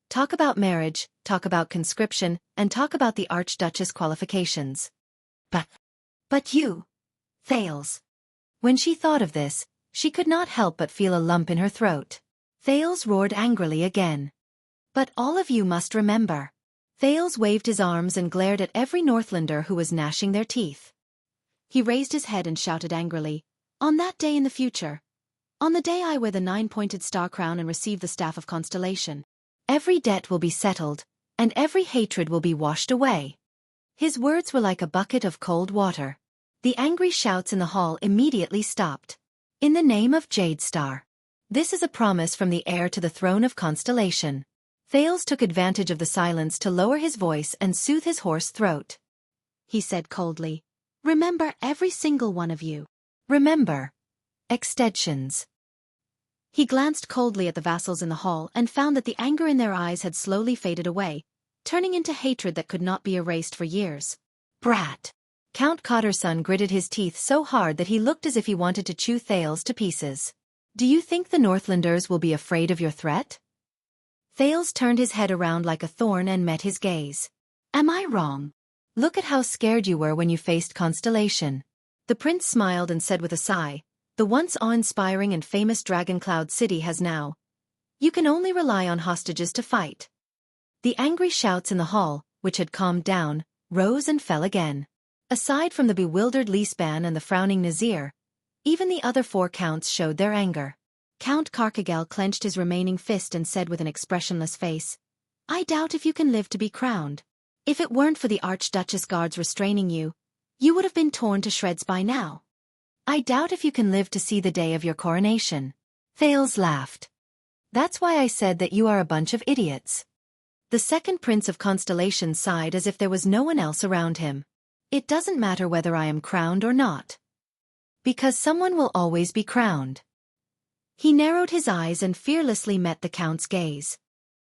Talk about marriage, talk about conscription, and talk about the Archduchess qualifications. But you, Thales. When she thought of this, she could not help but feel a lump in her throat. Thales roared angrily again. But all of you must remember. Thales waved his arms and glared at every Northlander who was gnashing their teeth. He raised his head and shouted angrily, on that day in the future. On the day I wear the 9-pointed star crown and receive the staff of constellation. Every debt will be settled, and every hatred will be washed away. His words were like a bucket of cold water. The angry shouts in the hall immediately stopped. In the name of Jadestar. This is a promise from the heir to the throne of Constellation. Thales took advantage of the silence to lower his voice and soothe his hoarse throat. He said coldly, remember every single one of you. Remember. Extensions. He glanced coldly at the vassals in the hall and found that the anger in their eyes had slowly faded away, turning into hatred that could not be erased for years. Brat. Count Cotterson gritted his teeth so hard that he looked as if he wanted to chew Thales to pieces. Do you think the Northlanders will be afraid of your threat? Thales turned his head around like a thorn and met his gaze. Am I wrong? Look at how scared you were when you faced Constellation. The prince smiled and said with a sigh, the once awe-inspiring and famous Dragon Cloud City has now. You can only rely on hostages to fight. The angry shouts in the hall, which had calmed down, rose and fell again. Aside from the bewildered Lisban and the frowning Nazir, even the other 4 counts showed their anger. Count Karkagel clenched his remaining fist and said with an expressionless face, I doubt if you can live to be crowned. If it weren't for the Archduchess guards restraining you, you would have been torn to shreds by now. I doubt if you can live to see the day of your coronation. Thales laughed. That's why I said that you are a bunch of idiots. The second prince of Constellation sighed as if there was no one else around him. It doesn't matter whether I am crowned or not. Because someone will always be crowned. He narrowed his eyes and fearlessly met the count's gaze.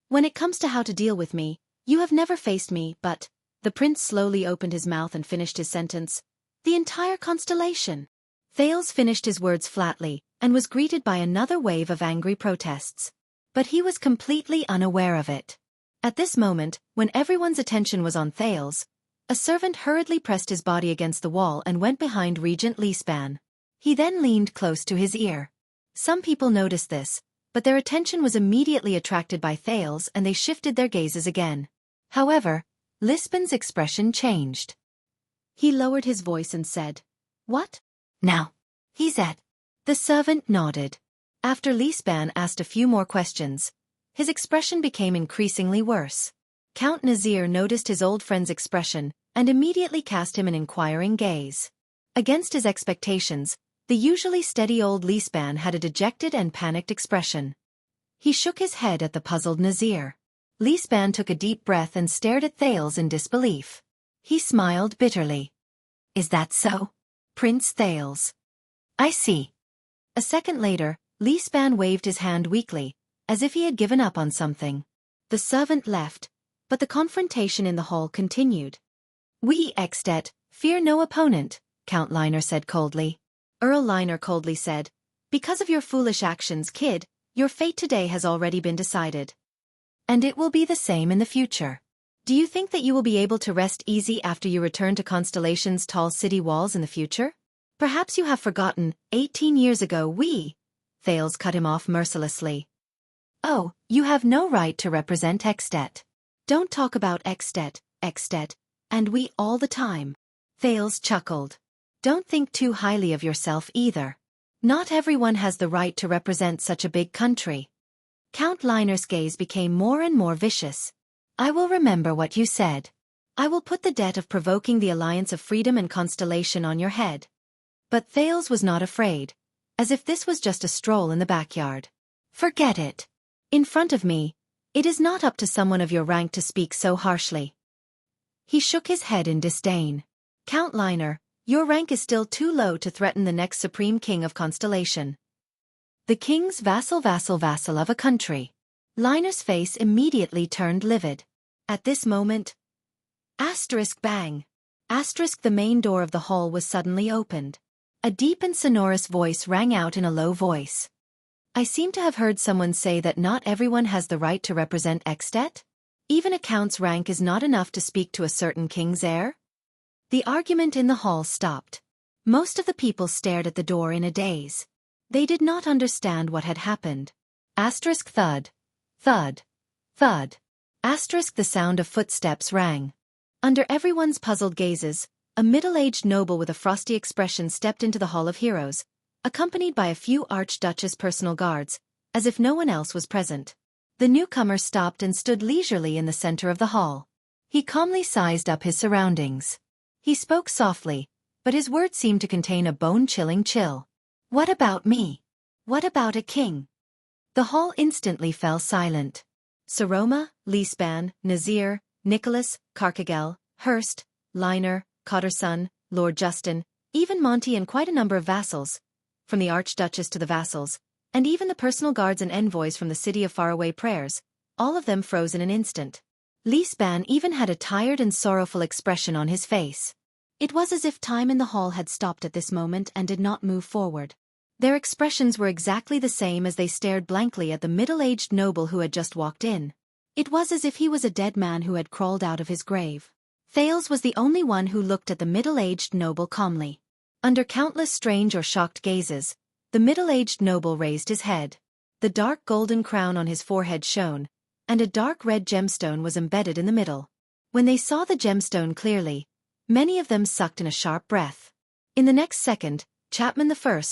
When it comes to how to deal with me, you have never faced me, but, the prince slowly opened his mouth and finished his sentence, the entire constellation. Thales finished his words flatly, and was greeted by another wave of angry protests. But he was completely unaware of it. At this moment, when everyone's attention was on Thales, a servant hurriedly pressed his body against the wall and went behind Regent Lisban. He then leaned close to his ear. Some people noticed this, but their attention was immediately attracted by Thales and they shifted their gazes again. However, Lisban's expression changed. He lowered his voice and said, What? Now, he's at. The servant nodded. After Lisban asked a few more questions, his expression became increasingly worse. Count Nazir noticed his old friend's expression and immediately cast him an inquiring gaze. Against his expectations, the usually steady old Lisban had a dejected and panicked expression. He shook his head at the puzzled Nazir. Lisban took a deep breath and stared at Thales in disbelief. He smiled bitterly. Is that so? Prince Thales. I see. A second later, Lisban waved his hand weakly, as if he had given up on something. The servant left, but the confrontation in the hall continued. We Extet, fear no opponent, Count Liner said coldly. Earl Liner coldly said, because of your foolish actions, kid, your fate today has already been decided. And it will be the same in the future. Do you think that you will be able to rest easy after you return to Constellation's tall city walls in the future? Perhaps you have forgotten, 18 years ago Thales cut him off mercilessly. Oh, you have no right to represent Extet. Don't talk about Extet, and we all the time. Thales chuckled. Don't think too highly of yourself either. Not everyone has the right to represent such a big country. Count Liner's gaze became more and more vicious. I will remember what you said. I will put the debt of provoking the alliance of freedom and constellation on your head. But Thales was not afraid, as if this was just a stroll in the backyard. Forget it. In front of me, it is not up to someone of your rank to speak so harshly. He shook his head in disdain. Count Liner, your rank is still too low to threaten the next supreme king of constellation. The king's vassal of a country. Liner's face immediately turned livid. At this moment, bang. The main door of the hall was suddenly opened. A deep and sonorous voice rang out in a low voice. I seem to have heard someone say that not everyone has the right to represent Extet? Even a count's rank is not enough to speak to a certain king's heir? The argument in the hall stopped. Most of the people stared at the door in a daze. They did not understand what had happened. Thud. Thud. Thud. The sound of footsteps rang. Under everyone's puzzled gazes, a middle-aged noble with a frosty expression stepped into the Hall of Heroes, accompanied by a few Archduchess personal guards, as if no one else was present. The newcomer stopped and stood leisurely in the center of the hall. He calmly sized up his surroundings. He spoke softly, but his words seemed to contain a bone-chilling chill. What about me? What about a king? The hall instantly fell silent. Saroma, Liespan, Nazir, Nicholas, Carcagel, Hurst, Liner, Cotterson, Lord Justin, even Monty and quite a number of vassals, from the Archduchess to the vassals, and even the personal guards and envoys from the city of faraway prayers, all of them froze in an instant. Liespan even had a tired and sorrowful expression on his face. It was as if time in the hall had stopped at this moment and did not move forward. Their expressions were exactly the same as they stared blankly at the middle-aged noble who had just walked in. It was as if he was a dead man who had crawled out of his grave. Thales was the only one who looked at the middle-aged noble calmly. Under countless strange or shocked gazes, the middle-aged noble raised his head. The dark golden crown on his forehead shone, and a dark red gemstone was embedded in the middle. When they saw the gemstone clearly, many of them sucked in a sharp breath. In the next second, Chapman I,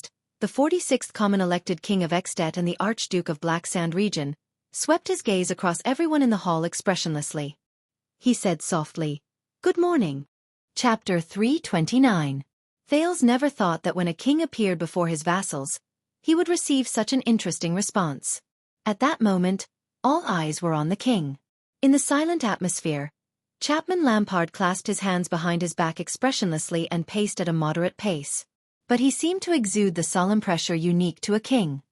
the 46th common elected king of Extet and the Archduke of Black Sand region, swept his gaze across everyone in the hall expressionlessly. He said softly, "Good morning." Chapter 329. Thales never thought that when a king appeared before his vassals, he would receive such an interesting response. At that moment, all eyes were on the king. In the silent atmosphere, Chapman Lampard clasped his hands behind his back expressionlessly and paced at a moderate pace. But he seemed to exude the solemn pressure unique to a king.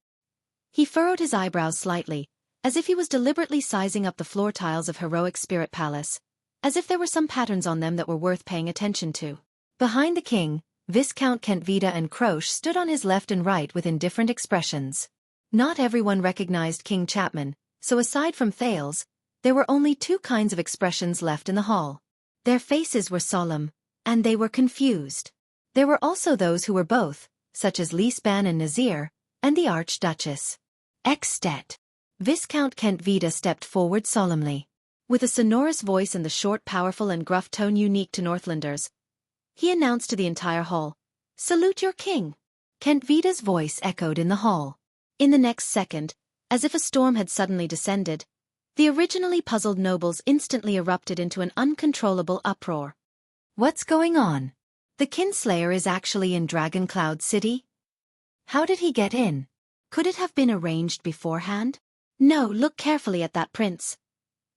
He furrowed his eyebrows slightly, as if he was deliberately sizing up the floor tiles of Heroic Spirit Palace, as if there were some patterns on them that were worth paying attention to. Behind the king, Viscount Kentvita and Croce stood on his left and right with indifferent expressions. Not everyone recognized King Chapman, so aside from Thales, there were only two kinds of expressions left in the hall. Their faces were solemn, and they were confused. There were also those who were both, such as Liespan and Nazir, and the Archduchess. Extet. Viscount Kentvita stepped forward solemnly. With a sonorous voice and the short, powerful and gruff tone unique to Northlanders, he announced to the entire hall, "Salute your king." Kentvita's voice echoed in the hall. In the next second, as if a storm had suddenly descended, the originally puzzled nobles instantly erupted into an uncontrollable uproar. What's going on? The Kinslayer is actually in Dragon Cloud City? How did he get in? Could it have been arranged beforehand? No, look carefully at that prince.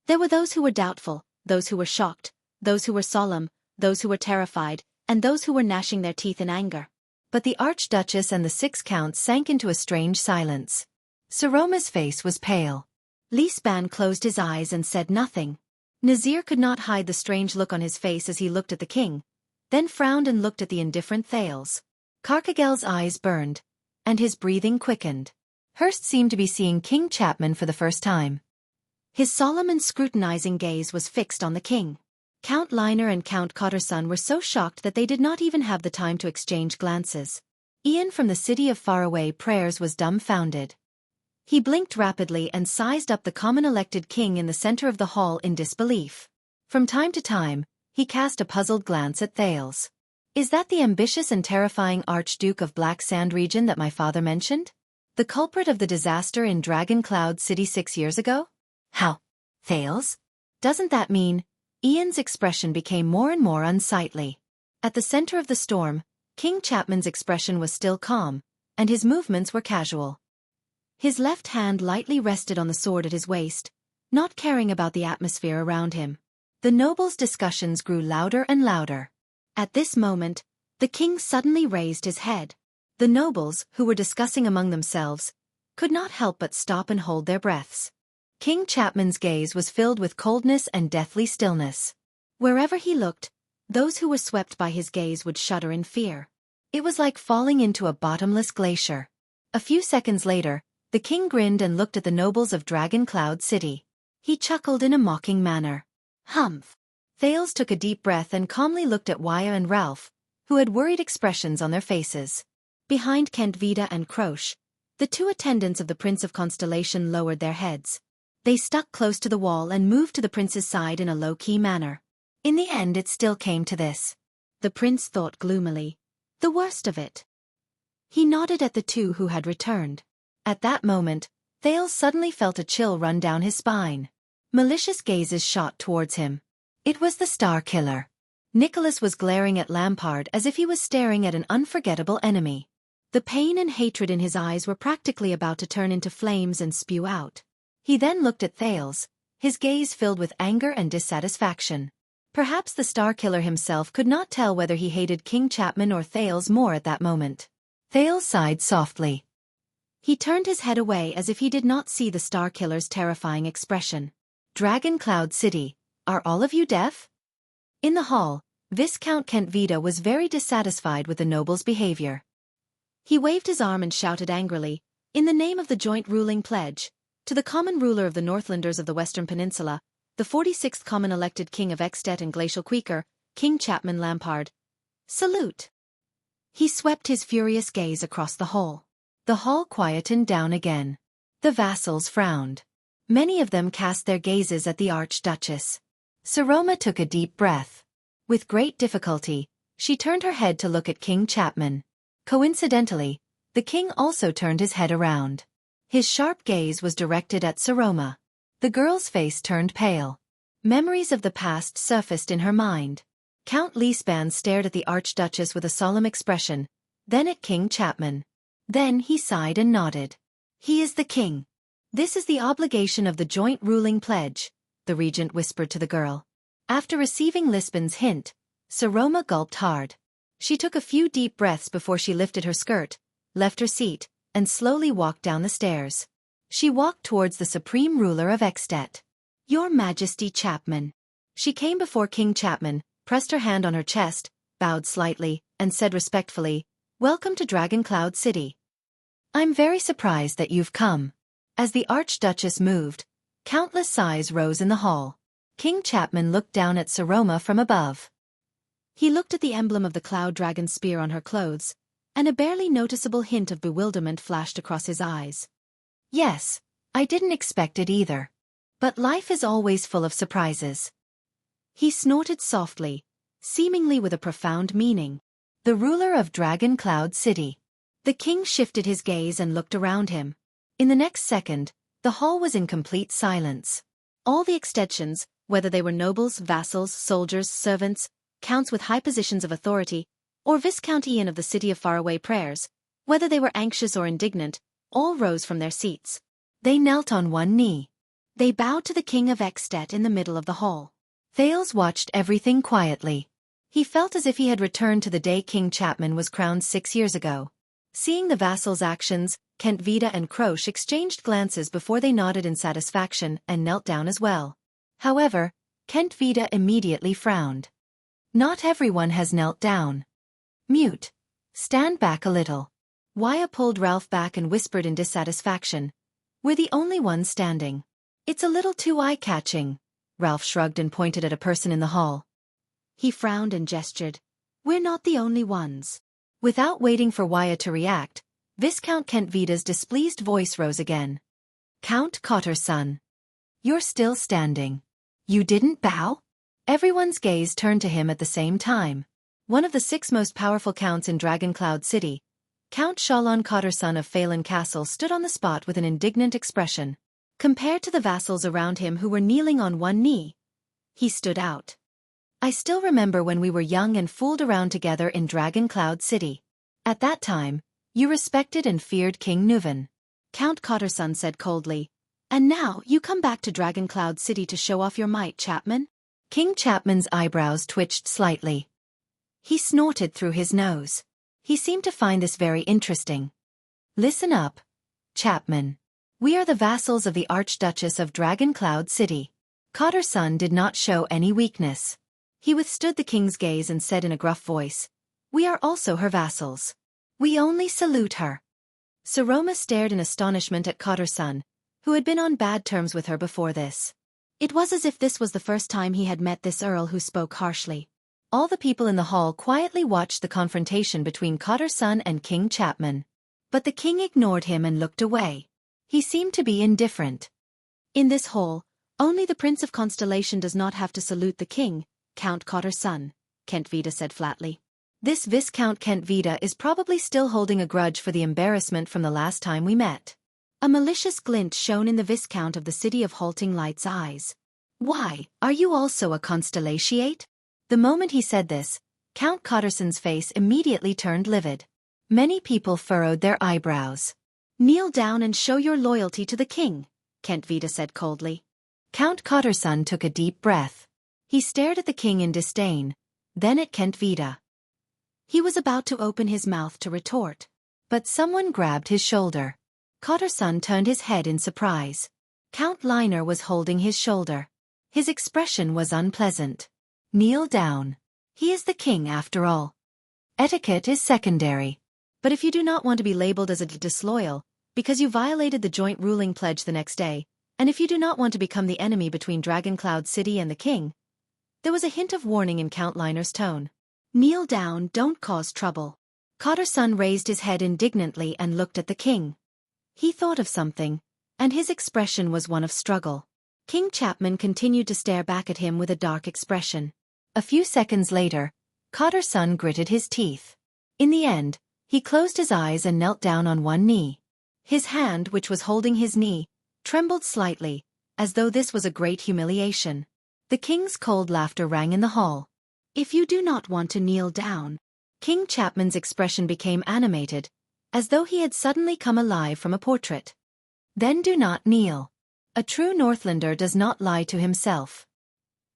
There were those who were doubtful, those who were shocked, those who were solemn, those who were terrified, and those who were gnashing their teeth in anger. But the Archduchess and the 6 counts sank into a strange silence. Saroma's face was pale. Liespan closed his eyes and said nothing. Nazir could not hide the strange look on his face as he looked at the king, then frowned and looked at the indifferent Thales. Carcagel's eyes burned, and his breathing quickened. Hurst seemed to be seeing King Chapman for the first time. His solemn and scrutinizing gaze was fixed on the king. Count Liner and Count Cotterson were so shocked that they did not even have the time to exchange glances. Ian from the city of faraway prayers was dumbfounded. He blinked rapidly and sized up the common elected king in the center of the hall in disbelief. From time to time, he cast a puzzled glance at Thales. Is that the ambitious and terrifying Archduke of Black Sand region that my father mentioned? The culprit of the disaster in Dragon Cloud City 6 years ago? How? Thales? Doesn't that mean? Ian's expression became more and more unsightly. At the center of the storm, King Chapman's expression was still calm, and his movements were casual. His left hand lightly rested on the sword at his waist, not caring about the atmosphere around him. The nobles' discussions grew louder and louder. At this moment, the king suddenly raised his head. The nobles, who were discussing among themselves, could not help but stop and hold their breaths. King Chapman's gaze was filled with coldness and deathly stillness. Wherever he looked, those who were swept by his gaze would shudder in fear. It was like falling into a bottomless glacier. A few seconds later, the king grinned and looked at the nobles of Dragon Cloud City. He chuckled in a mocking manner. Humph. Thales took a deep breath and calmly looked at Waya and Ralph, who had worried expressions on their faces. Behind Kent Vida and Croche, the two attendants of the Prince of Constellation lowered their heads. They stuck close to the wall and moved to the prince's side in a low-key manner. In the end it still came to this. The prince thought gloomily. The worst of it. He nodded at the two who had returned. At that moment, Thales suddenly felt a chill run down his spine. Malicious gazes shot towards him. It was the Star Killer. Nicholas was glaring at Lampard as if he was staring at an unforgettable enemy. The pain and hatred in his eyes were practically about to turn into flames and spew out. He then looked at Thales, his gaze filled with anger and dissatisfaction. Perhaps the Star Killer himself could not tell whether he hated King Chapman or Thales more at that moment. Thales sighed softly. He turned his head away as if he did not see the Star Killer's terrifying expression. Dragon Cloud City, are all of you deaf? In the hall, Viscount Kent Vida was very dissatisfied with the noble's behavior. He waved his arm and shouted angrily, in the name of the joint ruling pledge, to the common ruler of the Northlanders of the Western Peninsula, the 46th common elected king of Extet and Glacial Queeker, King Chapman Lampard. Salute! He swept his furious gaze across the hall. The hall quietened down again. The vassals frowned. Many of them cast their gazes at the Archduchess. Saroma took a deep breath. With great difficulty, she turned her head to look at King Chapman. Coincidentally, the king also turned his head around. His sharp gaze was directed at Saroma. The girl's face turned pale. Memories of the past surfaced in her mind. Count Leespan stared at the Archduchess with a solemn expression, then at King Chapman. Then he sighed and nodded. He is the king. This is the obligation of the joint ruling pledge, the regent whispered to the girl. After receiving Lispan's hint, Saroma gulped hard. She took a few deep breaths before she lifted her skirt, left her seat, and slowly walked down the stairs. She walked towards the supreme ruler of Extet. Your Majesty Chapman. She came before King Chapman, pressed her hand on her chest, bowed slightly, and said respectfully, Welcome to Dragon Cloud City. I'm very surprised that you've come. As the Archduchess moved, countless sighs rose in the hall. King Chapman looked down at Saroma from above. He looked at the emblem of the Cloud Dragon spear on her clothes, and a barely noticeable hint of bewilderment flashed across his eyes. Yes, I didn't expect it either. But life is always full of surprises. He snorted softly, seemingly with a profound meaning. The ruler of Dragon Cloud City. The king shifted his gaze and looked around him. In the next second, the hall was in complete silence. All the extensions, whether they were nobles, vassals, soldiers, servants, counts with high positions of authority, or Viscount Ian of the City of Faraway Prayers, whether they were anxious or indignant, all rose from their seats. They knelt on one knee. They bowed to the king of Extet in the middle of the hall. Thales watched everything quietly. He felt as if he had returned to the day King Chapman was crowned 6 years ago. Seeing the vassals' actions, Kent Vida and Croche exchanged glances before they nodded in satisfaction and knelt down as well. However, Kent Vida immediately frowned. Not everyone has knelt down. Mute. Stand back a little. Waya pulled Ralph back and whispered in dissatisfaction. We're the only ones standing. It's a little too eye-catching. Ralph shrugged and pointed at a person in the hall. He frowned and gestured. We're not the only ones. Without waiting for Waya to react, Viscount Kent Vida's displeased voice rose again. Count Cotterson. You're still standing. You didn't bow? Everyone's gaze turned to him at the same time. One of the 6 most powerful counts in Dragoncloud City, Count Shalon Cotterson of Phelan Castle stood on the spot with an indignant expression. Compared to the vassals around him who were kneeling on one knee, he stood out. I still remember when we were young and fooled around together in Dragoncloud City. At that time, you respected and feared King Nuvan. Count Cotterson said coldly. And now you come back to Dragoncloud City to show off your might, Chapman? King Chapman's eyebrows twitched slightly. He snorted through his nose. He seemed to find this very interesting. Listen up, Chapman. We are the vassals of the Archduchess of Dragoncloud City. Cotterson did not show any weakness. He withstood the king's gaze and said in a gruff voice, We are also her vassals. We only salute her. Saroma stared in astonishment at Cotterson, who had been on bad terms with her before this. It was as if this was the first time he had met this earl who spoke harshly. All the people in the hall quietly watched the confrontation between Cotterson and King Chapman. But the king ignored him and looked away. He seemed to be indifferent. In this hall, only the Prince of Constellation does not have to salute the king, Count Cotterson, Kent Vida said flatly. This Viscount Kent Vida is probably still holding a grudge for the embarrassment from the last time we met. A malicious glint shone in the Viscount of the City of Halting Light's eyes. Why, are you also a Constellatiate? The moment he said this, Count Cotterson's face immediately turned livid. Many people furrowed their eyebrows. Kneel down and show your loyalty to the king, Kent Vida said coldly. Count Cotterson took a deep breath. He stared at the king in disdain, then at Kent Vida. He was about to open his mouth to retort. But someone grabbed his shoulder. Cotterson turned his head in surprise. Count Liner was holding his shoulder. His expression was unpleasant. Kneel down. He is the king after all. Etiquette is secondary. But if you do not want to be labeled as a disloyal, because you violated the joint ruling pledge the next day, and if you do not want to become the enemy between Dragoncloud City and the king, there was a hint of warning in Count Liner's tone. Kneel down, don't cause trouble. Cotterson raised his head indignantly and looked at the king. He thought of something, and his expression was one of struggle. King Chapman continued to stare back at him with a dark expression. A few seconds later, Cotterson gritted his teeth. In the end, he closed his eyes and knelt down on one knee. His hand, which was holding his knee, trembled slightly, as though this was a great humiliation. The king's cold laughter rang in the hall. If you do not want to kneel down. King Chapman's expression became animated, as though he had suddenly come alive from a portrait. Then do not kneel. A true Northlander does not lie to himself.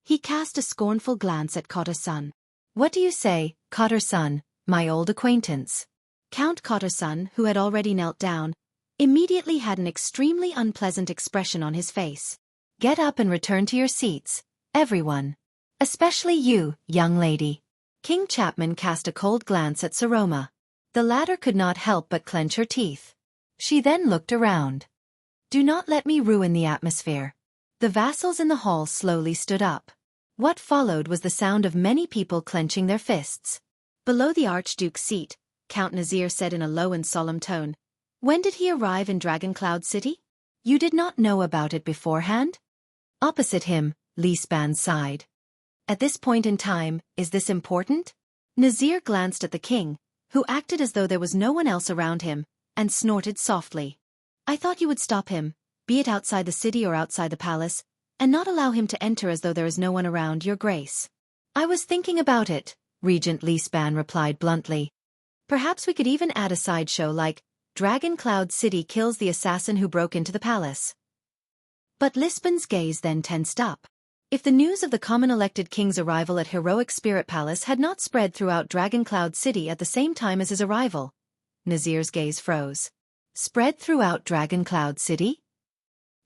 He cast a scornful glance at Cotterson. What do you say, Cotterson, my old acquaintance? Count Cotterson, who had already knelt down, immediately had an extremely unpleasant expression on his face. Get up and return to your seats, everyone. Especially you, young lady. King Chapman cast a cold glance at Saroma. The latter could not help but clench her teeth. She then looked around. Do not let me ruin the atmosphere. The vassals in the hall slowly stood up. What followed was the sound of many people clenching their fists. Below the Archduke's seat, Count Nazir said in a low and solemn tone, When did he arrive in Dragoncloud City? You did not know about it beforehand? Opposite him, Liesband sighed. At this point in time, is this important? Nazir glanced at the king, who acted as though there was no one else around him, and snorted softly. I thought you would stop him, be it outside the city or outside the palace, and not allow him to enter as though there is no one around, your grace. I was thinking about it, Regent Liesband replied bluntly. Perhaps we could even add a sideshow like, Dragoncloud City kills the assassin who broke into the palace. But Liesband's gaze then tensed up. If the news of the common-elected king's arrival at Heroic Spirit Palace had not spread throughout Dragoncloud City at the same time as his arrival, Nazir's gaze froze. Spread throughout Dragoncloud City?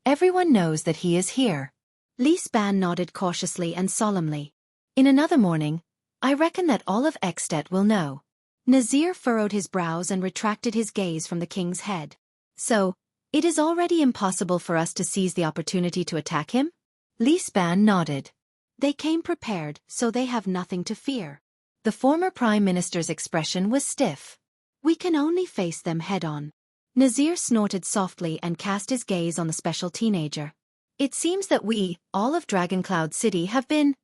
Everyone knows that he is here. Liesband nodded cautiously and solemnly. In another morning, I reckon that all of Ekstedt will know. Nazir furrowed his brows and retracted his gaze from the king's head. So, it is already impossible for us to seize the opportunity to attack him? Liesband nodded. They came prepared, so they have nothing to fear. The former prime minister's expression was stiff. We can only face them head-on. Nazir snorted softly and cast his gaze on the special teenager. It seems that we, all of Dragoncloud City, have been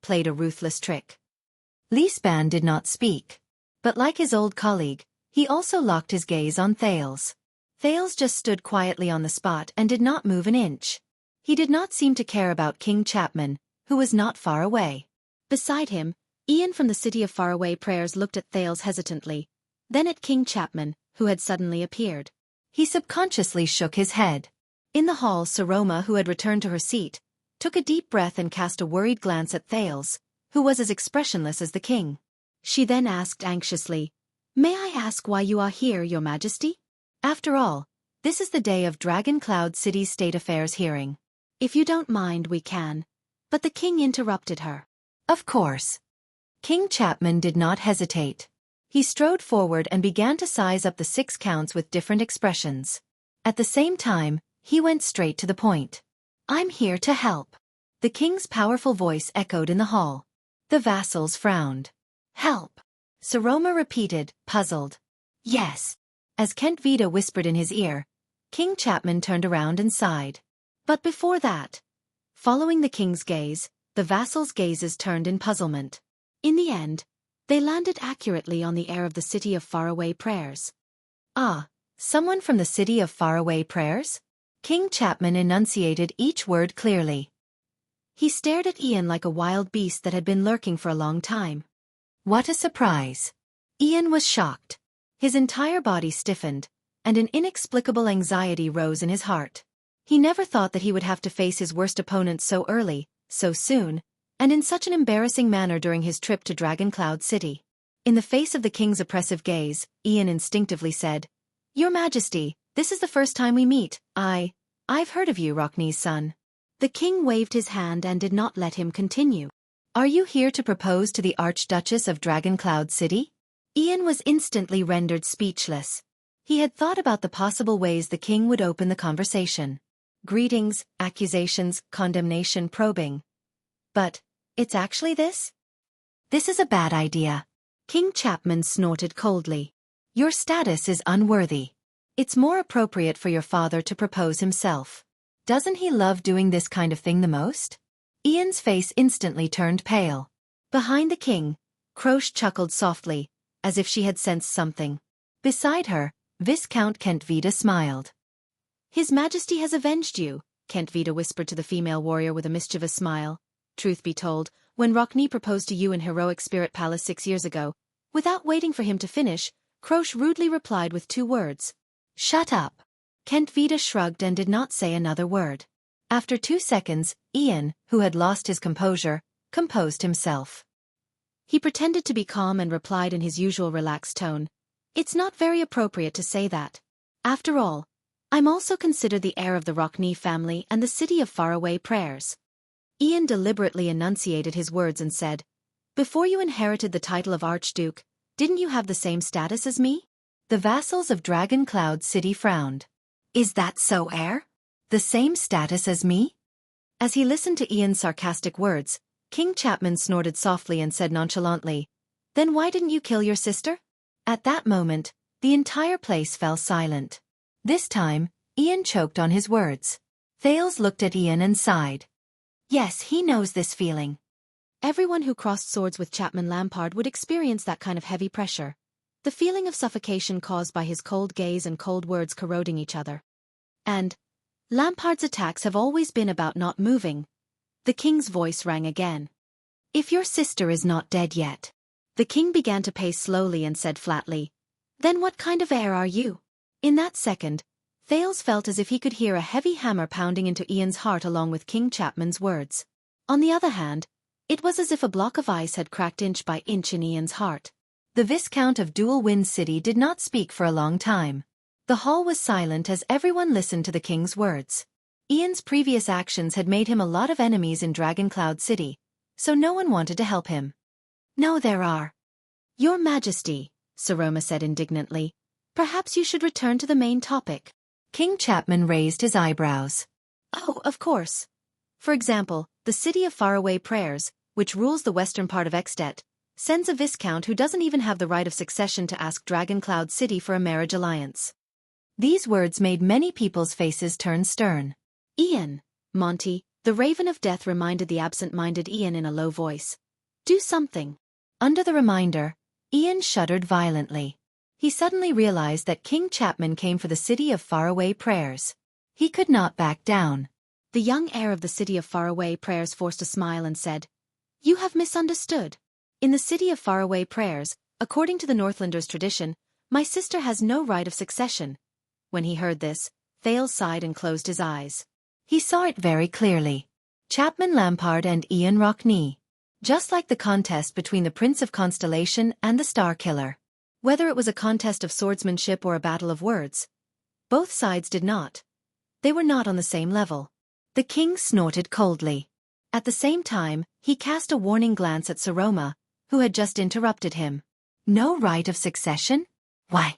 played a ruthless trick. Lisban did not speak. But like his old colleague, he also locked his gaze on Thales. Thales just stood quietly on the spot and did not move an inch. He did not seem to care about King Chapman, who was not far away. Beside him, Ian from the City of Faraway Prayers looked at Thales hesitantly, then at King Chapman, who had suddenly appeared. He subconsciously shook his head. In the hall, Saroma, who had returned to her seat, took a deep breath and cast a worried glance at Thales, who was as expressionless as the king. She then asked anxiously, "May I ask why you are here, Your Majesty?" After all, this is the day of Dragoncloud City's State Affairs hearing. "If you don't mind, we can." But the king interrupted her. Of course. King Chapman did not hesitate. He strode forward and began to size up the 6 counts with different expressions. At the same time, he went straight to the point. "I'm here to help." The king's powerful voice echoed in the hall. The vassals frowned. "Help," Saroma repeated, puzzled. "Yes." As Kent Vida whispered in his ear, King Chapman turned around and sighed. But before that, following the king's gaze, the vassals' gazes turned in puzzlement. In the end, they landed accurately on the air of the City of Faraway Prayers. "Ah, someone from the City of Faraway Prayers?" King Chapman enunciated each word clearly. He stared at Ian like a wild beast that had been lurking for a long time. What a surprise! Ian was shocked. His entire body stiffened, and an inexplicable anxiety rose in his heart. He never thought that he would have to face his worst opponent so early, so soon, and in such an embarrassing manner during his trip to Dragoncloud City. In the face of the king's oppressive gaze, Ian instinctively said, "Your Majesty, this is the first time we meet. I've heard of you, Rockne's son." The king waved his hand and did not let him continue. "Are you here to propose to the Archduchess of Dragoncloud City?" Ian was instantly rendered speechless. He had thought about the possible ways the king would open the conversation. Greetings, accusations, condemnation, probing. But, it's actually this? This is a bad idea. King Chapman snorted coldly. Your status is unworthy. It's more appropriate for your father to propose himself. Doesn't he love doing this kind of thing the most? Ian's face instantly turned pale. Behind the king, Croce chuckled softly, as if she had sensed something. Beside her, Viscount Kent Vida smiled. "His Majesty has avenged you," Kent Vida whispered to the female warrior with a mischievous smile. "Truth be told, when Rockne proposed to you in Heroic Spirit Palace 6 years ago, without waiting for him to finish, Croce rudely replied with 2 words. Shut up." Kent Vida shrugged and did not say another word. After 2 seconds, Ian, who had lost his composure, composed himself. He pretended to be calm and replied in his usual relaxed tone, "It's not very appropriate to say that. After all, I'm also considered the heir of the Rockne family and the City of Faraway Prayers." Ian deliberately enunciated his words and said, "Before you inherited the title of Archduke, didn't you have the same status as me?" The vassals of Dragoncloud City frowned. "Is that so, heir? The same status as me?" As he listened to Ian's sarcastic words, King Chapman snorted softly and said nonchalantly, "Then why didn't you kill your sister?" At that moment, the entire place fell silent. This time, Ian choked on his words. Thales looked at Ian and sighed. Yes, he knows this feeling. Everyone who crossed swords with Chapman Lampard would experience that kind of heavy pressure. The feeling of suffocation caused by his cold gaze and cold words corroding each other. And Lampard's attacks have always been about not moving. The king's voice rang again. "If your sister is not dead yet." The king began to pace slowly and said flatly, "Then what kind of heir are you?" In that second, Thales felt as if he could hear a heavy hammer pounding into Ian's heart along with King Chapman's words. On the other hand, it was as if a block of ice had cracked inch by inch in Ian's heart. The Viscount of Dual Wind City did not speak for a long time. The hall was silent as everyone listened to the king's words. Ian's previous actions had made him a lot of enemies in Dragoncloud City, so no one wanted to help him. "No, there are. Your Majesty," Saroma said indignantly, "perhaps you should return to the main topic." King Chapman raised his eyebrows. "Oh, of course. For example, the City of Faraway Prayers, which rules the western part of Extet, sends a viscount who doesn't even have the right of succession to ask Dragoncloud City for a marriage alliance. These words made many people's faces turn stern. Ian, Monty, the Raven of Death reminded the absent-minded Ian in a low voice. Do something. Under the reminder, Ian shuddered violently. He suddenly realized that King Chapman came for the City of Faraway Prayers. He could not back down. The young heir of the City of Faraway Prayers forced a smile and said, You have misunderstood. In the City of Faraway Prayers, according to the Northlanders' tradition, my sister has no right of succession. When he heard this, Thales sighed and closed his eyes. He saw it very clearly. Chapman Lampard and Ian Rockney. Just like the contest between the Prince of Constellation and the Star Killer. Whether it was a contest of swordsmanship or a battle of words, both sides did not. They were not on the same level. The king snorted coldly. At the same time, he cast a warning glance at Saroma, who had just interrupted him. No right of succession? Why?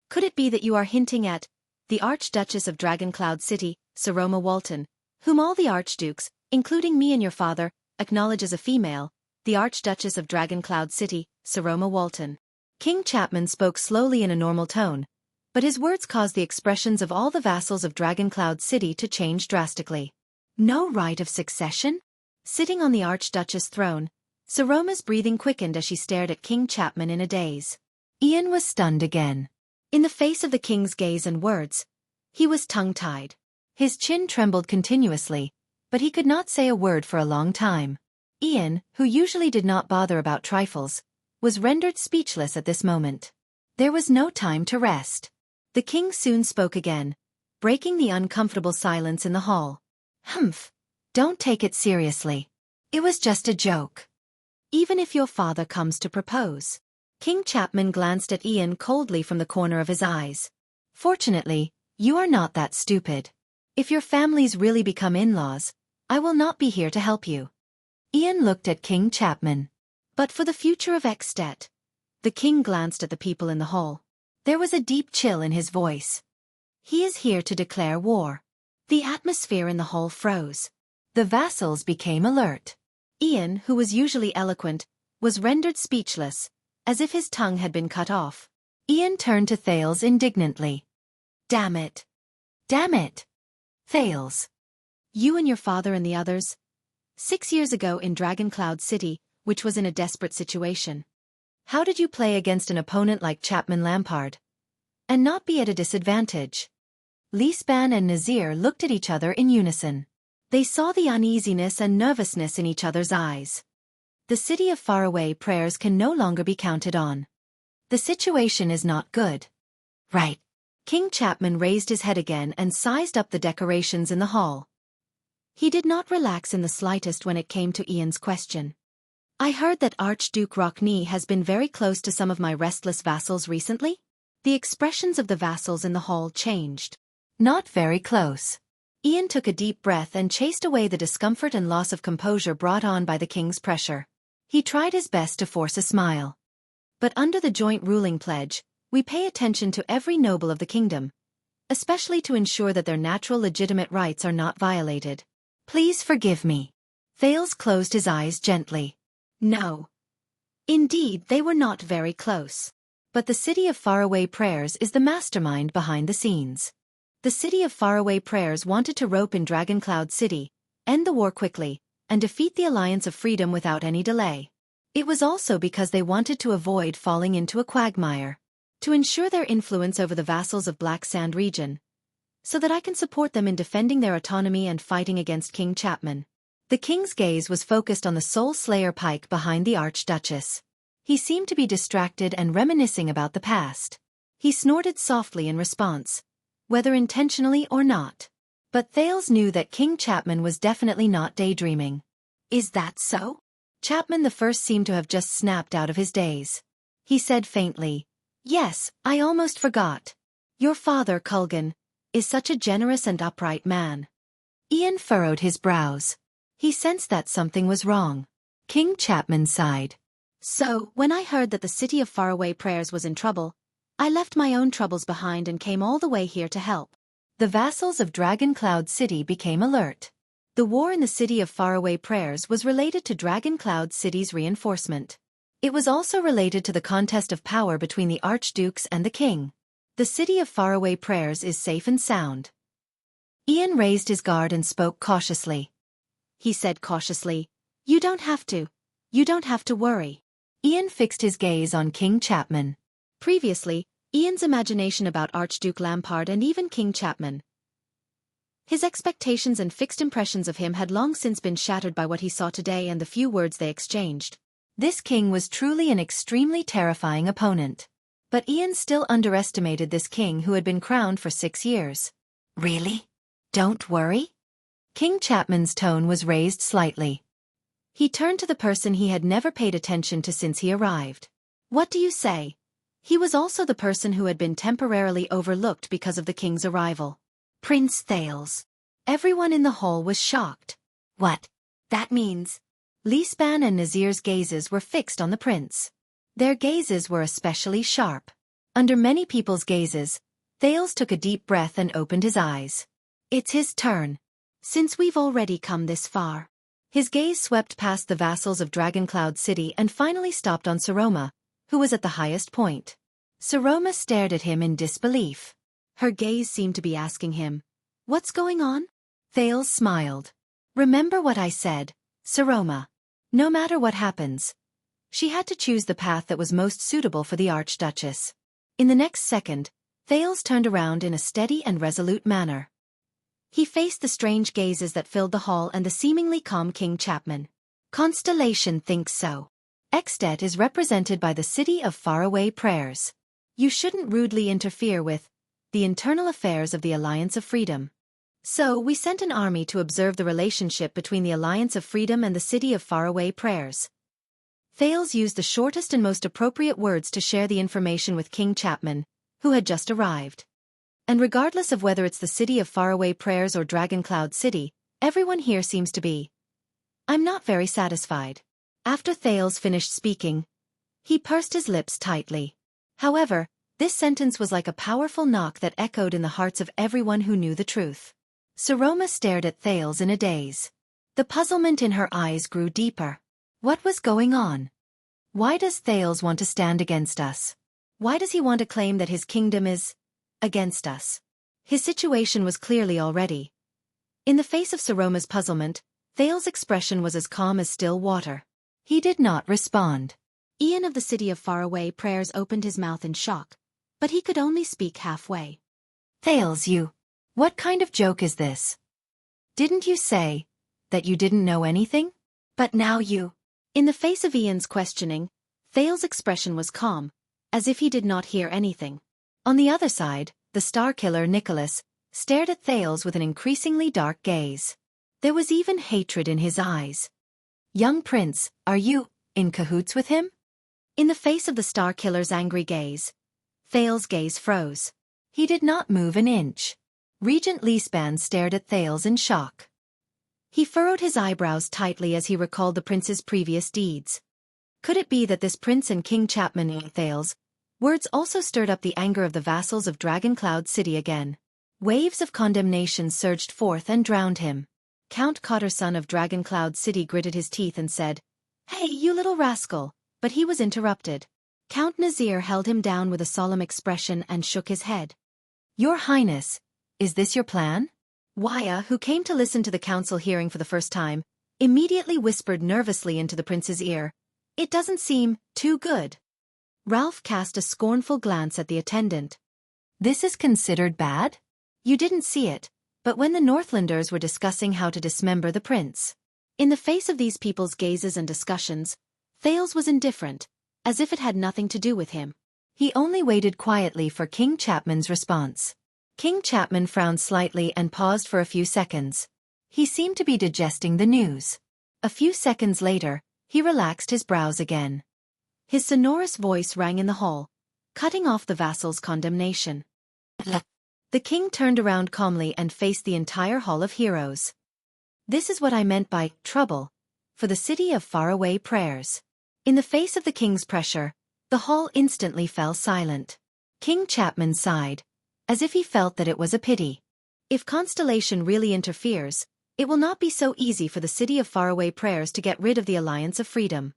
Could it be that you are hinting at the Archduchess of Dragoncloud City, Saroma Walton, whom all the archdukes, including me and your father, acknowledge as a female, the Archduchess of Dragoncloud City, Saroma Walton? King Chapman spoke slowly in a normal tone, but his words caused the expressions of all the vassals of Dragoncloud City to change drastically. No right of succession? Sitting on the Archduchess' throne, Saroma's breathing quickened as she stared at King Chapman in a daze. Ian was stunned again. In the face of the king's gaze and words, he was tongue-tied. His chin trembled continuously, but he could not say a word for a long time. Ian, who usually did not bother about trifles, was rendered speechless at this moment. There was no time to rest. The king soon spoke again, breaking the uncomfortable silence in the hall. Humph. Don't take it seriously. It was just a joke. Even if your father comes to propose. King Chapman glanced at Ian coldly from the corner of his eyes. Fortunately, you are not that stupid. If your families really become in-laws, I will not be here to help you. Ian looked at King Chapman. But for the future of Extet. The king glanced at the people in the hall. There was a deep chill in his voice. He is here to declare war. The atmosphere in the hall froze. The vassals became alert. Ian, who was usually eloquent, was rendered speechless, as if his tongue had been cut off. Ian turned to Thales indignantly. Damn it. Damn it. Thales. You and your father and the others. 6 years ago in Dragoncloud City, which was in a desperate situation. How did you play against an opponent like Chapman Lampard? And not be at a disadvantage? Lisban and Nazir looked at each other in unison. They saw the uneasiness and nervousness in each other's eyes. The City of Faraway Prayers can no longer be counted on. The situation is not good. Right. King Chapman raised his head again and sized up the decorations in the hall. He did not relax in the slightest when it came to Ian's question. I heard that Archduke Rockney has been very close to some of my restless vassals recently? The expressions of the vassals in the hall changed. Not very close. Ian took a deep breath and chased away the discomfort and loss of composure brought on by the king's pressure. He tried his best to force a smile. But under the joint ruling pledge, we pay attention to every noble of the kingdom, especially to ensure that their natural legitimate rights are not violated. Please forgive me. Thales closed his eyes gently. No. Indeed, they were not very close. But the City of Faraway Prayers is the mastermind behind the scenes. The City of Faraway Prayers wanted to rope in Dragoncloud City, end the war quickly, and defeat the Alliance of Freedom without any delay. It was also because they wanted to avoid falling into a quagmire. To ensure their influence over the vassals of Black Sand region, so that I can support them in defending their autonomy and fighting against King Chapman. The king's gaze was focused on the Soul Slayer pike behind the Archduchess. He seemed to be distracted and reminiscing about the past. He snorted softly in response, whether intentionally or not. But Thales knew that King Chapman was definitely not daydreaming. Is that so? Chapman I seemed to have just snapped out of his daze. He said faintly, Yes, I almost forgot. Your father, Culgan, is such a generous and upright man. Ian furrowed his brows. He sensed that something was wrong. King Chapman sighed. So, when I heard that the City of Faraway Prayers was in trouble, I left my own troubles behind and came all the way here to help. The vassals of Dragoncloud City became alert. The war in the City of Faraway Prayers was related to Dragoncloud City's reinforcement. It was also related to the contest of power between the archdukes and the king. The city of faraway prayers is safe and sound. Ian raised his guard and spoke cautiously. He said cautiously, You don't have to worry. Ian fixed his gaze on King Chapman. Previously, Ian's imagination about Archduke Lampard and even King Chapman. His expectations and fixed impressions of him had long since been shattered by what he saw today and the few words they exchanged. This king was truly an extremely terrifying opponent. But Ian still underestimated this king who had been crowned for 6 years. Really? Don't worry? King Chapman's tone was raised slightly. He turned to the person he had never paid attention to since he arrived. What do you say? He was also the person who had been temporarily overlooked because of the king's arrival. Prince Thales. Everyone in the hall was shocked. What? That means... Lisban and Nazir's gazes were fixed on the prince. Their gazes were especially sharp. Under many people's gazes, Thales took a deep breath and opened his eyes. It's his turn. Since we've already come this far. His gaze swept past the vassals of Dragoncloud City and finally stopped on Saroma, who was at the highest point. Saroma stared at him in disbelief. Her gaze seemed to be asking him, What's going on? Thales smiled. Remember what I said, Saroma. No matter what happens. She had to choose the path that was most suitable for the Archduchess. In the next second, Thales turned around in a steady and resolute manner. He faced the strange gazes that filled the hall and the seemingly calm King Chapman. Constellation thinks so. Extet is represented by the city of faraway prayers. You shouldn't rudely interfere with the internal affairs of the Alliance of Freedom. So we sent an army to observe the relationship between the Alliance of Freedom and the city of faraway prayers. Thales used the shortest and most appropriate words to share the information with King Chapman, who had just arrived. And regardless of whether it's the city of faraway prayers or Dragoncloud City, everyone here seems to be. I'm not very satisfied. After Thales finished speaking, he pursed his lips tightly. However, this sentence was like a powerful knock that echoed in the hearts of everyone who knew the truth. Saroma stared at Thales in a daze. The puzzlement in her eyes grew deeper. What was going on? Why does Thales want to stand against us? Why does he want to claim that his kingdom is against us? His situation was clearly already. In the face of Saroma's puzzlement, Thales' expression was as calm as still water. He did not respond. Ian of the city of faraway prayers opened his mouth in shock, but he could only speak halfway. Thales, what kind of joke is this? Didn't you say that you didn't know anything? But now you... In the face of Ian's questioning, Thales' expression was calm, as if he did not hear anything. On the other side, the star killer Nicholas stared at Thales with an increasingly dark gaze. There was even hatred in his eyes. Young prince, are you in cahoots with him? In the face of the star killer's angry gaze, Thales' gaze froze. He did not move an inch. Regent Lisban stared at Thales in shock. He furrowed his eyebrows tightly as he recalled the prince's previous deeds. Could it be that this prince and King Chapman and Thales' words also stirred up the anger of the vassals of Dragoncloud City again? Waves of condemnation surged forth and drowned him. Count Cotterson of Dragoncloud City gritted his teeth and said, "Hey, you little rascal," but he was interrupted. Count Nazir held him down with a solemn expression and shook his head. "Your Highness, is this your plan?" Waya, who came to listen to the council hearing for the first time, immediately whispered nervously into the prince's ear, "It doesn't seem too good." Ralph cast a scornful glance at the attendant. "This is considered bad? You didn't see it, but when the Northlanders were discussing how to dismember the prince." In the face of these people's gazes and discussions, Thales was indifferent, as if it had nothing to do with him. He only waited quietly for King Chapman's response. King Chapman frowned slightly and paused for a few seconds. He seemed to be digesting the news. A few seconds later, he relaxed his brows again. His sonorous voice rang in the hall, cutting off the vassal's condemnation. The king turned around calmly and faced the entire hall of heroes. "This is what I meant by trouble for the city of faraway prayers." In the face of the king's pressure, the hall instantly fell silent. King Chapman sighed, as if he felt that it was a pity. If Constellation really interferes, it will not be so easy for the city of faraway prayers to get rid of the Alliance of Freedom.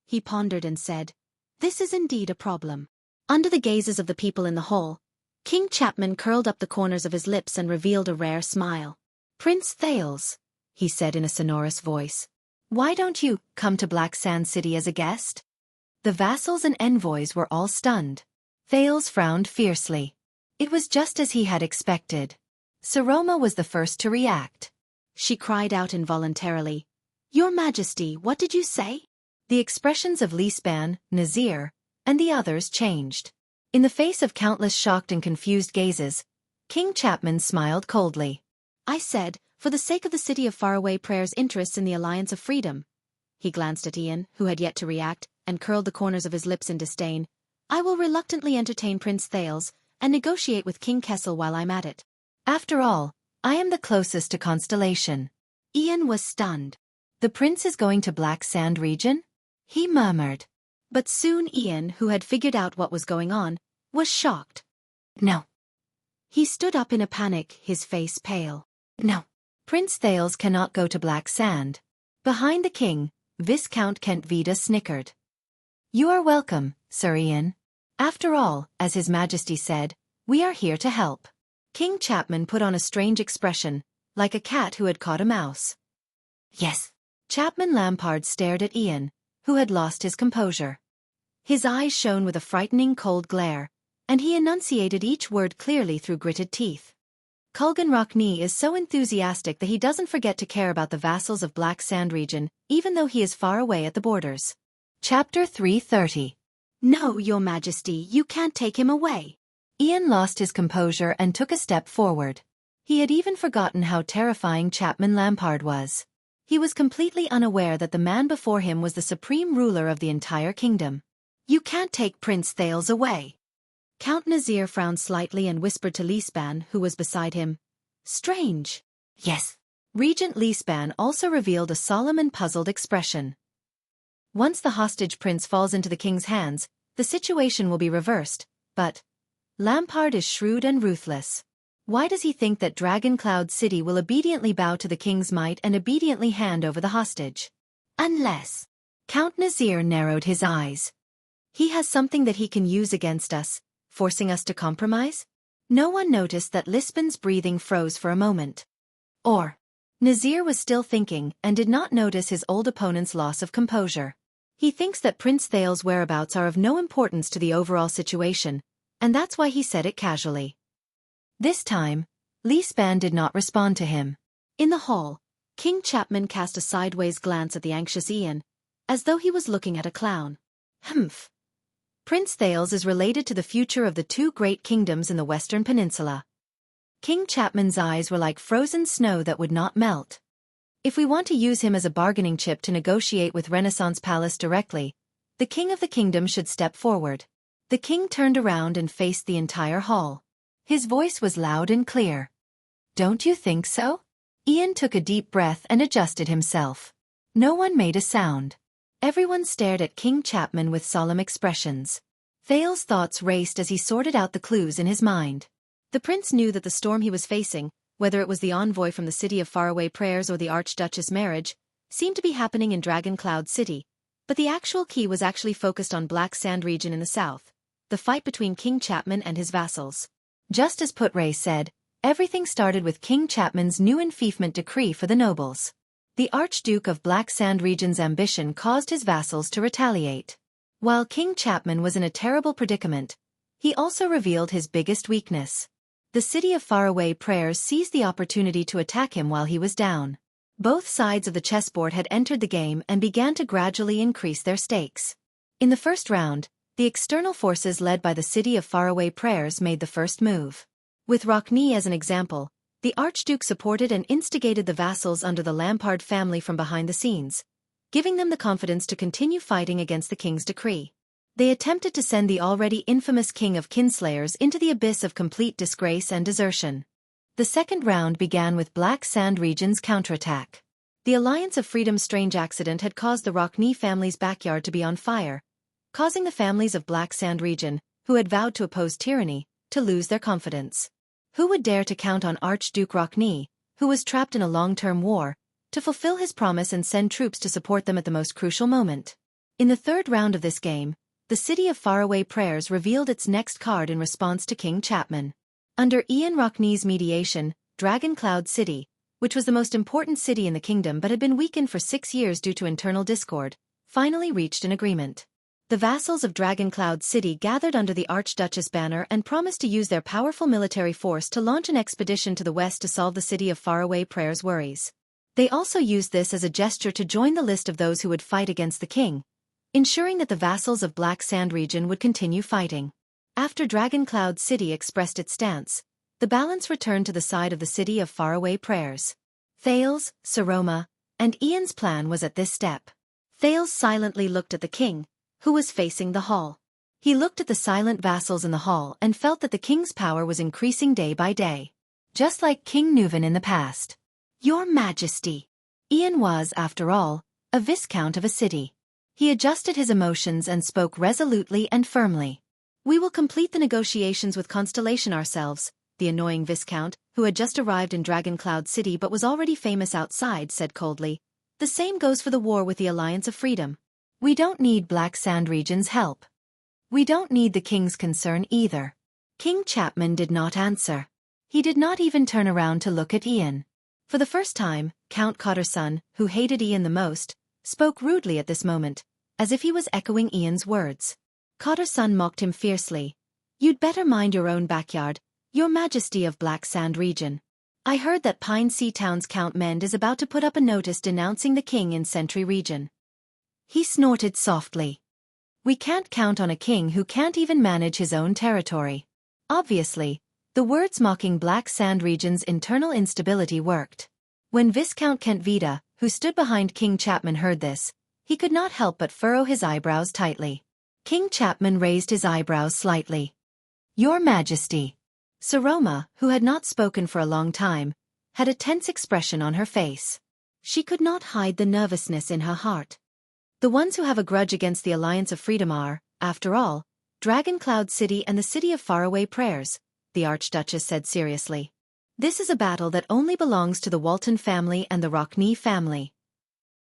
He pondered and said, "This is indeed a problem. Under the gazes of the people in the hall, King Chapman curled up the corners of his lips and revealed a rare smile. "Prince Thales," he said in a sonorous voice, "why don't you come to Black Sand City as a guest?" The vassals and envoys were all stunned. Thales frowned fiercely. It was just as he had expected. Saroma was the first to react. She cried out involuntarily, "Your Majesty, what did you say?" The expressions of Lisban, Nazir, and the others changed. In the face of countless shocked and confused gazes, King Chapman smiled coldly. "I said, for the sake of the City of Faraway Prayer's interests in the Alliance of Freedom." He glanced at Ian, who had yet to react, and curled the corners of his lips in disdain. "I will reluctantly entertain Prince Thales and negotiate with King Kessel while I'm at it. After all, I am the closest to Constellation." Ian was stunned. "The prince is going to Black Sand region?" he murmured. But soon Ian, who had figured out what was going on, was shocked. "No." He stood up in a panic, his face pale. "No. Prince Thales cannot go to Black Sand." Behind the king, Viscount Kentvida snickered. "You are welcome, Sir Ian. After all, as His Majesty said, we are here to help." King Chapman put on a strange expression, like a cat who had caught a mouse. "Yes." Chapman Lampard stared at Ian, who had lost his composure. His eyes shone with a frightening cold glare, and he enunciated each word clearly through gritted teeth. "Kulgan Rockney is so enthusiastic that he doesn't forget to care about the vassals of Black Sand region, even though he is far away at the borders." Chapter 330. "No, Your Majesty, you can't take him away." Ian lost his composure and took a step forward. He had even forgotten how terrifying Chapman Lampard was. He was completely unaware that the man before him was the supreme ruler of the entire kingdom. "You can't take Prince Thales away." Count Nazir frowned slightly and whispered to Lisban, who was beside him, "Strange." "Yes." Regent Lisban also revealed a solemn and puzzled expression. "Once the hostage prince falls into the king's hands, the situation will be reversed, but Lampard is shrewd and ruthless. Why does he think that Dragon Cloud City will obediently bow to the king's might and obediently hand over the hostage? Unless..." Count Nazir narrowed his eyes. "He has something that he can use against us, forcing us to compromise?" No one noticed that Lisban's breathing froze for a moment. Or, Nazir was still thinking and did not notice his old opponent's loss of composure. "He thinks that Prince Thales' whereabouts are of no importance to the overall situation, and that's why he said it casually." This time, Lisban did not respond to him. In the hall, King Chapman cast a sideways glance at the anxious Ian, as though he was looking at a clown. "Humph. Prince Thales is related to the future of the two great kingdoms in the Western Peninsula." King Chapman's eyes were like frozen snow that would not melt. "If we want to use him as a bargaining chip to negotiate with Renaissance Palace directly, the king of the kingdom should step forward." The king turned around and faced the entire hall. His voice was loud and clear. "Don't you think so?" Ian took a deep breath and adjusted himself. No one made a sound. Everyone stared at King Chapman with solemn expressions. Thales' thoughts raced as he sorted out the clues in his mind. The prince knew that the storm he was facing, whether it was the envoy from the City of Faraway Prayers or the Archduchess' marriage, seemed to be happening in Dragon Cloud City, but the actual key was actually focused on Black Sand region in the south, the fight between King Chapman and his vassals. Just as Putray said, everything started with King Chapman's new enfeoffment decree for the nobles. The Archduke of Black Sand region's ambition caused his vassals to retaliate. While King Chapman was in a terrible predicament, he also revealed his biggest weakness. The City of Faraway Prayers seized the opportunity to attack him while he was down. Both sides of the chessboard had entered the game and began to gradually increase their stakes. In the first round, the external forces led by the City of Faraway Prayers made the first move. With Rockney as an example, the Archduke supported and instigated the vassals under the Lampard family from behind the scenes, giving them the confidence to continue fighting against the king's decree. They attempted to send the already infamous king of kinslayers into the abyss of complete disgrace and desertion. The second round began with Black Sand region's counterattack. The Alliance of Freedom's strange accident had caused the Rockney family's backyard to be on fire, causing the families of Black Sand region, who had vowed to oppose tyranny, to lose their confidence. Who would dare to count on Archduke Rockney, who was trapped in a long-term war, to fulfill his promise and send troops to support them at the most crucial moment? In the third round of this game, the City of Faraway Prayers revealed its next card in response to King Chapman. Under Ian Rockne's mediation, Dragon Cloud City, which was the most important city in the kingdom but had been weakened for 6 years due to internal discord, finally reached an agreement. The vassals of Dragon Cloud City gathered under the Archduchess banner and promised to use their powerful military force to launch an expedition to the west to solve the City of Faraway Prayers' worries. They also used this as a gesture to join the list of those who would fight against the king, ensuring that the vassals of Black Sand region would continue fighting. After Dragon Cloud City expressed its stance, the balance returned to the side of the City of Faraway Prayers. Thales, Saroma, and Ian's plan was at this step. Thales silently looked at the king, who was facing the hall. He looked at the silent vassals in the hall and felt that the king's power was increasing day by day. Just like King Nuvan in the past. Your Majesty. Ian was, after all, a viscount of a city. He adjusted his emotions and spoke resolutely and firmly. We will complete the negotiations with Constellation ourselves, the annoying viscount, who had just arrived in Dragon Cloud City but was already famous outside, said coldly. The same goes for the war with the Alliance of Freedom. We don't need Black Sand region's help. We don't need the king's concern either. King Chapman did not answer. He did not even turn around to look at Ian. For the first time, Count Cotterson, who hated Ian the most, spoke rudely at this moment, as if he was echoing Ian's words. Cotterson mocked him fiercely. You'd better mind your own backyard, Your Majesty of Black Sand region. I heard that Pine Sea Town's Count Mend is about to put up a notice denouncing the king in Sentry region. He snorted softly. We can't count on a king who can't even manage his own territory. Obviously, the words mocking Black Sand region's internal instability worked. When Viscount Kentvita, who stood behind King Chapman, heard this, he could not help but furrow his eyebrows tightly. King Chapman raised his eyebrows slightly. Your Majesty. Saroma, who had not spoken for a long time, had a tense expression on her face. She could not hide the nervousness in her heart. The ones who have a grudge against the Alliance of Freedom are, after all, Dragon Cloud City and the City of Faraway Prayers, the Archduchess said seriously. This is a battle that only belongs to the Walton family and the Rockne family.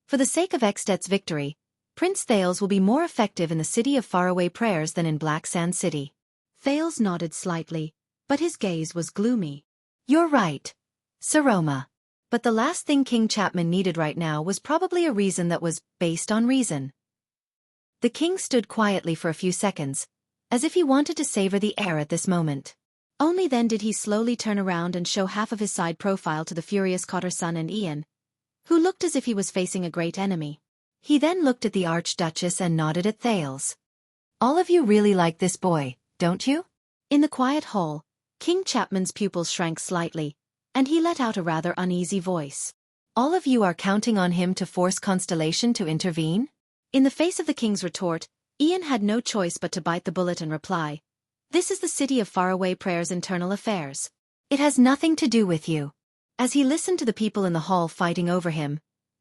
For the sake of Extet's victory, Prince Thales will be more effective in the City of Faraway Prayers than in Black Sand City. Thales nodded slightly, but his gaze was gloomy. You're right, Saroma. But the last thing King Chapman needed right now was probably a reason that was based on reason. The king stood quietly for a few seconds, as if he wanted to savor the air at this moment. Only then did he slowly turn around and show half of his side profile to the furious Cotterson and Ian, who looked as if he was facing a great enemy. He then looked at the Archduchess and nodded at Thales. All of you really like this boy, don't you? In the quiet hall, King Chapman's pupils shrank slightly, and he let out a rather uneasy voice. All of you are counting on him to force Constellation to intervene? In the face of the king's retort, Ian had no choice but to bite the bullet and reply. This is the City of Faraway Prayers' internal affairs. It has nothing to do with you. As he listened to the people in the hall fighting over him,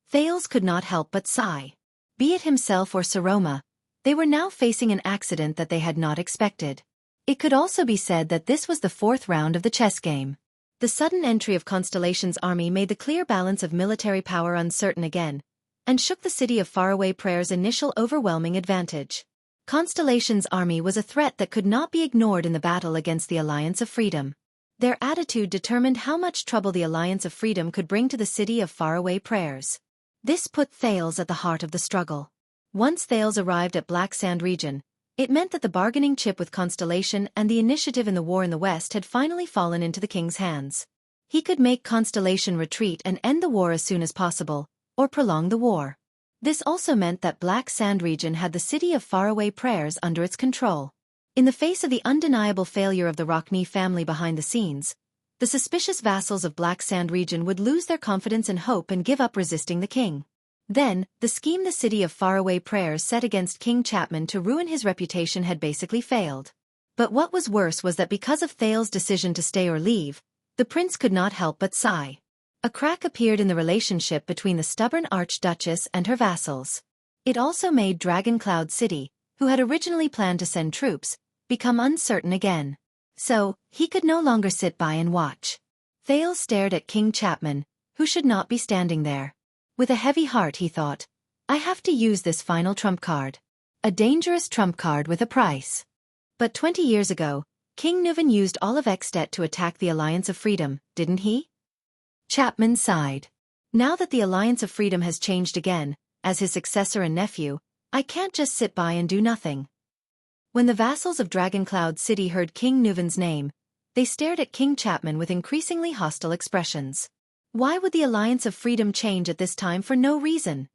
Thales could not help but sigh. Be it himself or Saroma, they were now facing an accident that they had not expected. It could also be said that this was the 4th round of the chess game. The sudden entry of Constellation's army made the clear balance of military power uncertain again, and shook the City of Faraway Prayers' initial overwhelming advantage. Constellation's army was a threat that could not be ignored in the battle against the Alliance of Freedom. Their attitude determined how much trouble the Alliance of Freedom could bring to the City of Faraway Prayers. This put Thales at the heart of the struggle. Once Thales arrived at Black Sand region, it meant that the bargaining chip with Constellation and the initiative in the war in the West had finally fallen into the king's hands. He could make Constellation retreat and end the war as soon as possible, or prolong the war. This also meant that Black Sand region had the City of Faraway Prayers under its control. In the face of the undeniable failure of the Rockne family behind the scenes, the suspicious vassals of Black Sand region would lose their confidence and hope and give up resisting the king. Then, the scheme the City of Faraway Prayers set against King Chapman to ruin his reputation had basically failed. But what was worse was that because of Thales' decision to stay or leave, the prince could not help but sigh. A crack appeared in the relationship between the stubborn Archduchess and her vassals. It also made Dragon Cloud City, who had originally planned to send troops, become uncertain again. So, he could no longer sit by and watch. Thales stared at King Chapman, who should not be standing there. With a heavy heart he thought, I have to use this final trump card. A dangerous trump card with a price. But 20 years ago, King Nuvan used all of Xdet to attack the Alliance of Freedom, didn't he? Chapman sighed. Now that the Alliance of Freedom has changed again, as his successor and nephew, I can't just sit by and do nothing. When the vassals of Dragoncloud City heard King Nuvan's name, they stared at King Chapman with increasingly hostile expressions. Why would the Alliance of Freedom change at this time for no reason?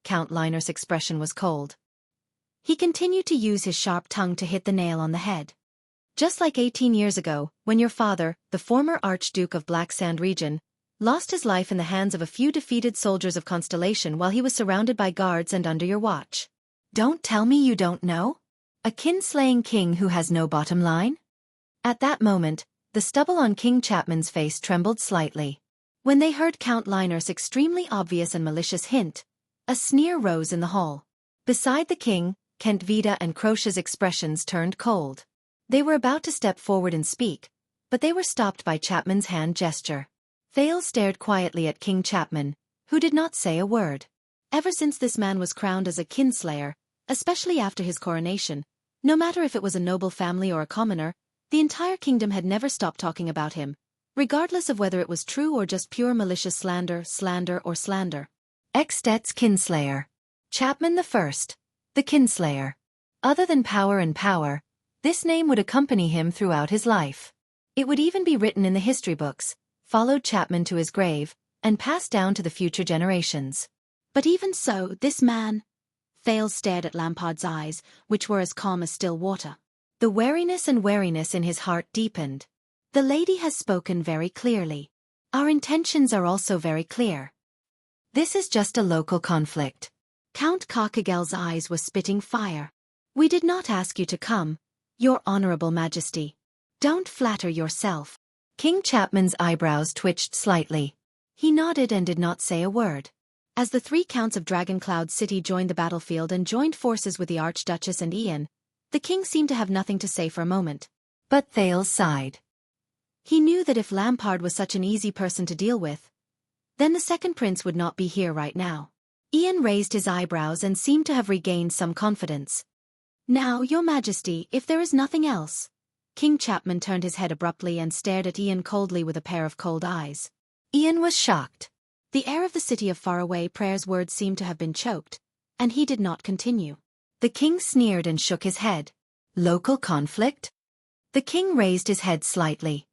Count Liner's expression was cold. He continued to use his sharp tongue to hit the nail on the head. Just like 18 years ago, when your father, the former Archduke of Black Sand Region, lost his life in the hands of a few defeated soldiers of Constellation while he was surrounded by guards and under your watch. Don't tell me you don't know? A kin-slaying king who has no bottom line? At that moment, the stubble on King Chapman's face trembled slightly. When they heard Count Liner's extremely obvious and malicious hint, a sneer rose in the hall. Beside the king, Kent Vida and Croce's expressions turned cold. They were about to step forward and speak, but they were stopped by Chapman's hand gesture. Thales stared quietly at King Chapman, who did not say a word. Ever since this man was crowned as a kinslayer, especially after his coronation, no matter if it was a noble family or a commoner, the entire kingdom had never stopped talking about him, regardless of whether it was true or just pure malicious slander. Xdet's kinslayer. Chapman the First, the kinslayer. Other than power and power, this name would accompany him throughout his life. It would even be written in the history books, followed Chapman to his grave, and passed down to the future generations. But even so, this man... Thales stared at Lampard's eyes, which were as calm as still water. The wariness in his heart deepened. The lady has spoken very clearly. Our intentions are also very clear. This is just a local conflict. Count Karkagel's eyes were spitting fire. We did not ask you to come, Your Honorable Majesty. Don't flatter yourself. King Chapman's eyebrows twitched slightly. He nodded and did not say a word. As the three counts of Dragoncloud City joined the battlefield and joined forces with the Archduchess and Ian, the king seemed to have nothing to say for a moment. But Thales sighed. He knew that if Lampard was such an easy person to deal with, then the second prince would not be here right now. Ian raised his eyebrows and seemed to have regained some confidence. Now, Your Majesty, if there is nothing else. King Chapman turned his head abruptly and stared at Ian coldly with a pair of cold eyes. Ian was shocked. The air of the city of faraway Prayer's words seemed to have been choked, and he did not continue. The king sneered and shook his head. Local conflict? The king raised his head slightly.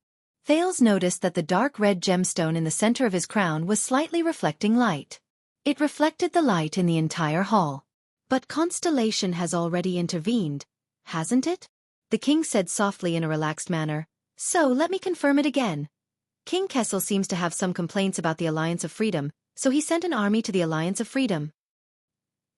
Thales noticed that the dark red gemstone in the center of his crown was slightly reflecting light. It reflected the light in the entire hall. But Constellation has already intervened, hasn't it? The king said softly in a relaxed manner. So let me confirm it again. King Kessel seems to have some complaints about the Alliance of Freedom, so he sent an army to the Alliance of Freedom.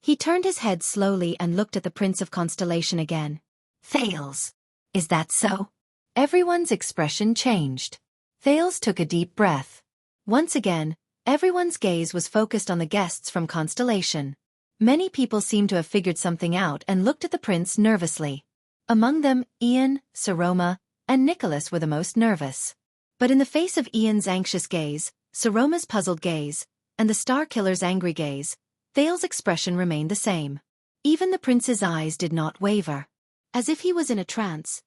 He turned his head slowly and looked at the Prince of Constellation again. Thales. Is that so? Everyone's expression changed. Thales took a deep breath. Once again, everyone's gaze was focused on the guests from Constellation. Many people seemed to have figured something out and looked at the prince nervously. Among them, Ian, Saroma, and Nicholas were the most nervous. But in the face of Ian's anxious gaze, Saroma's puzzled gaze, and the Star Killer's angry gaze, Thales' expression remained the same. Even the prince's eyes did not waver. As if he was in a trance,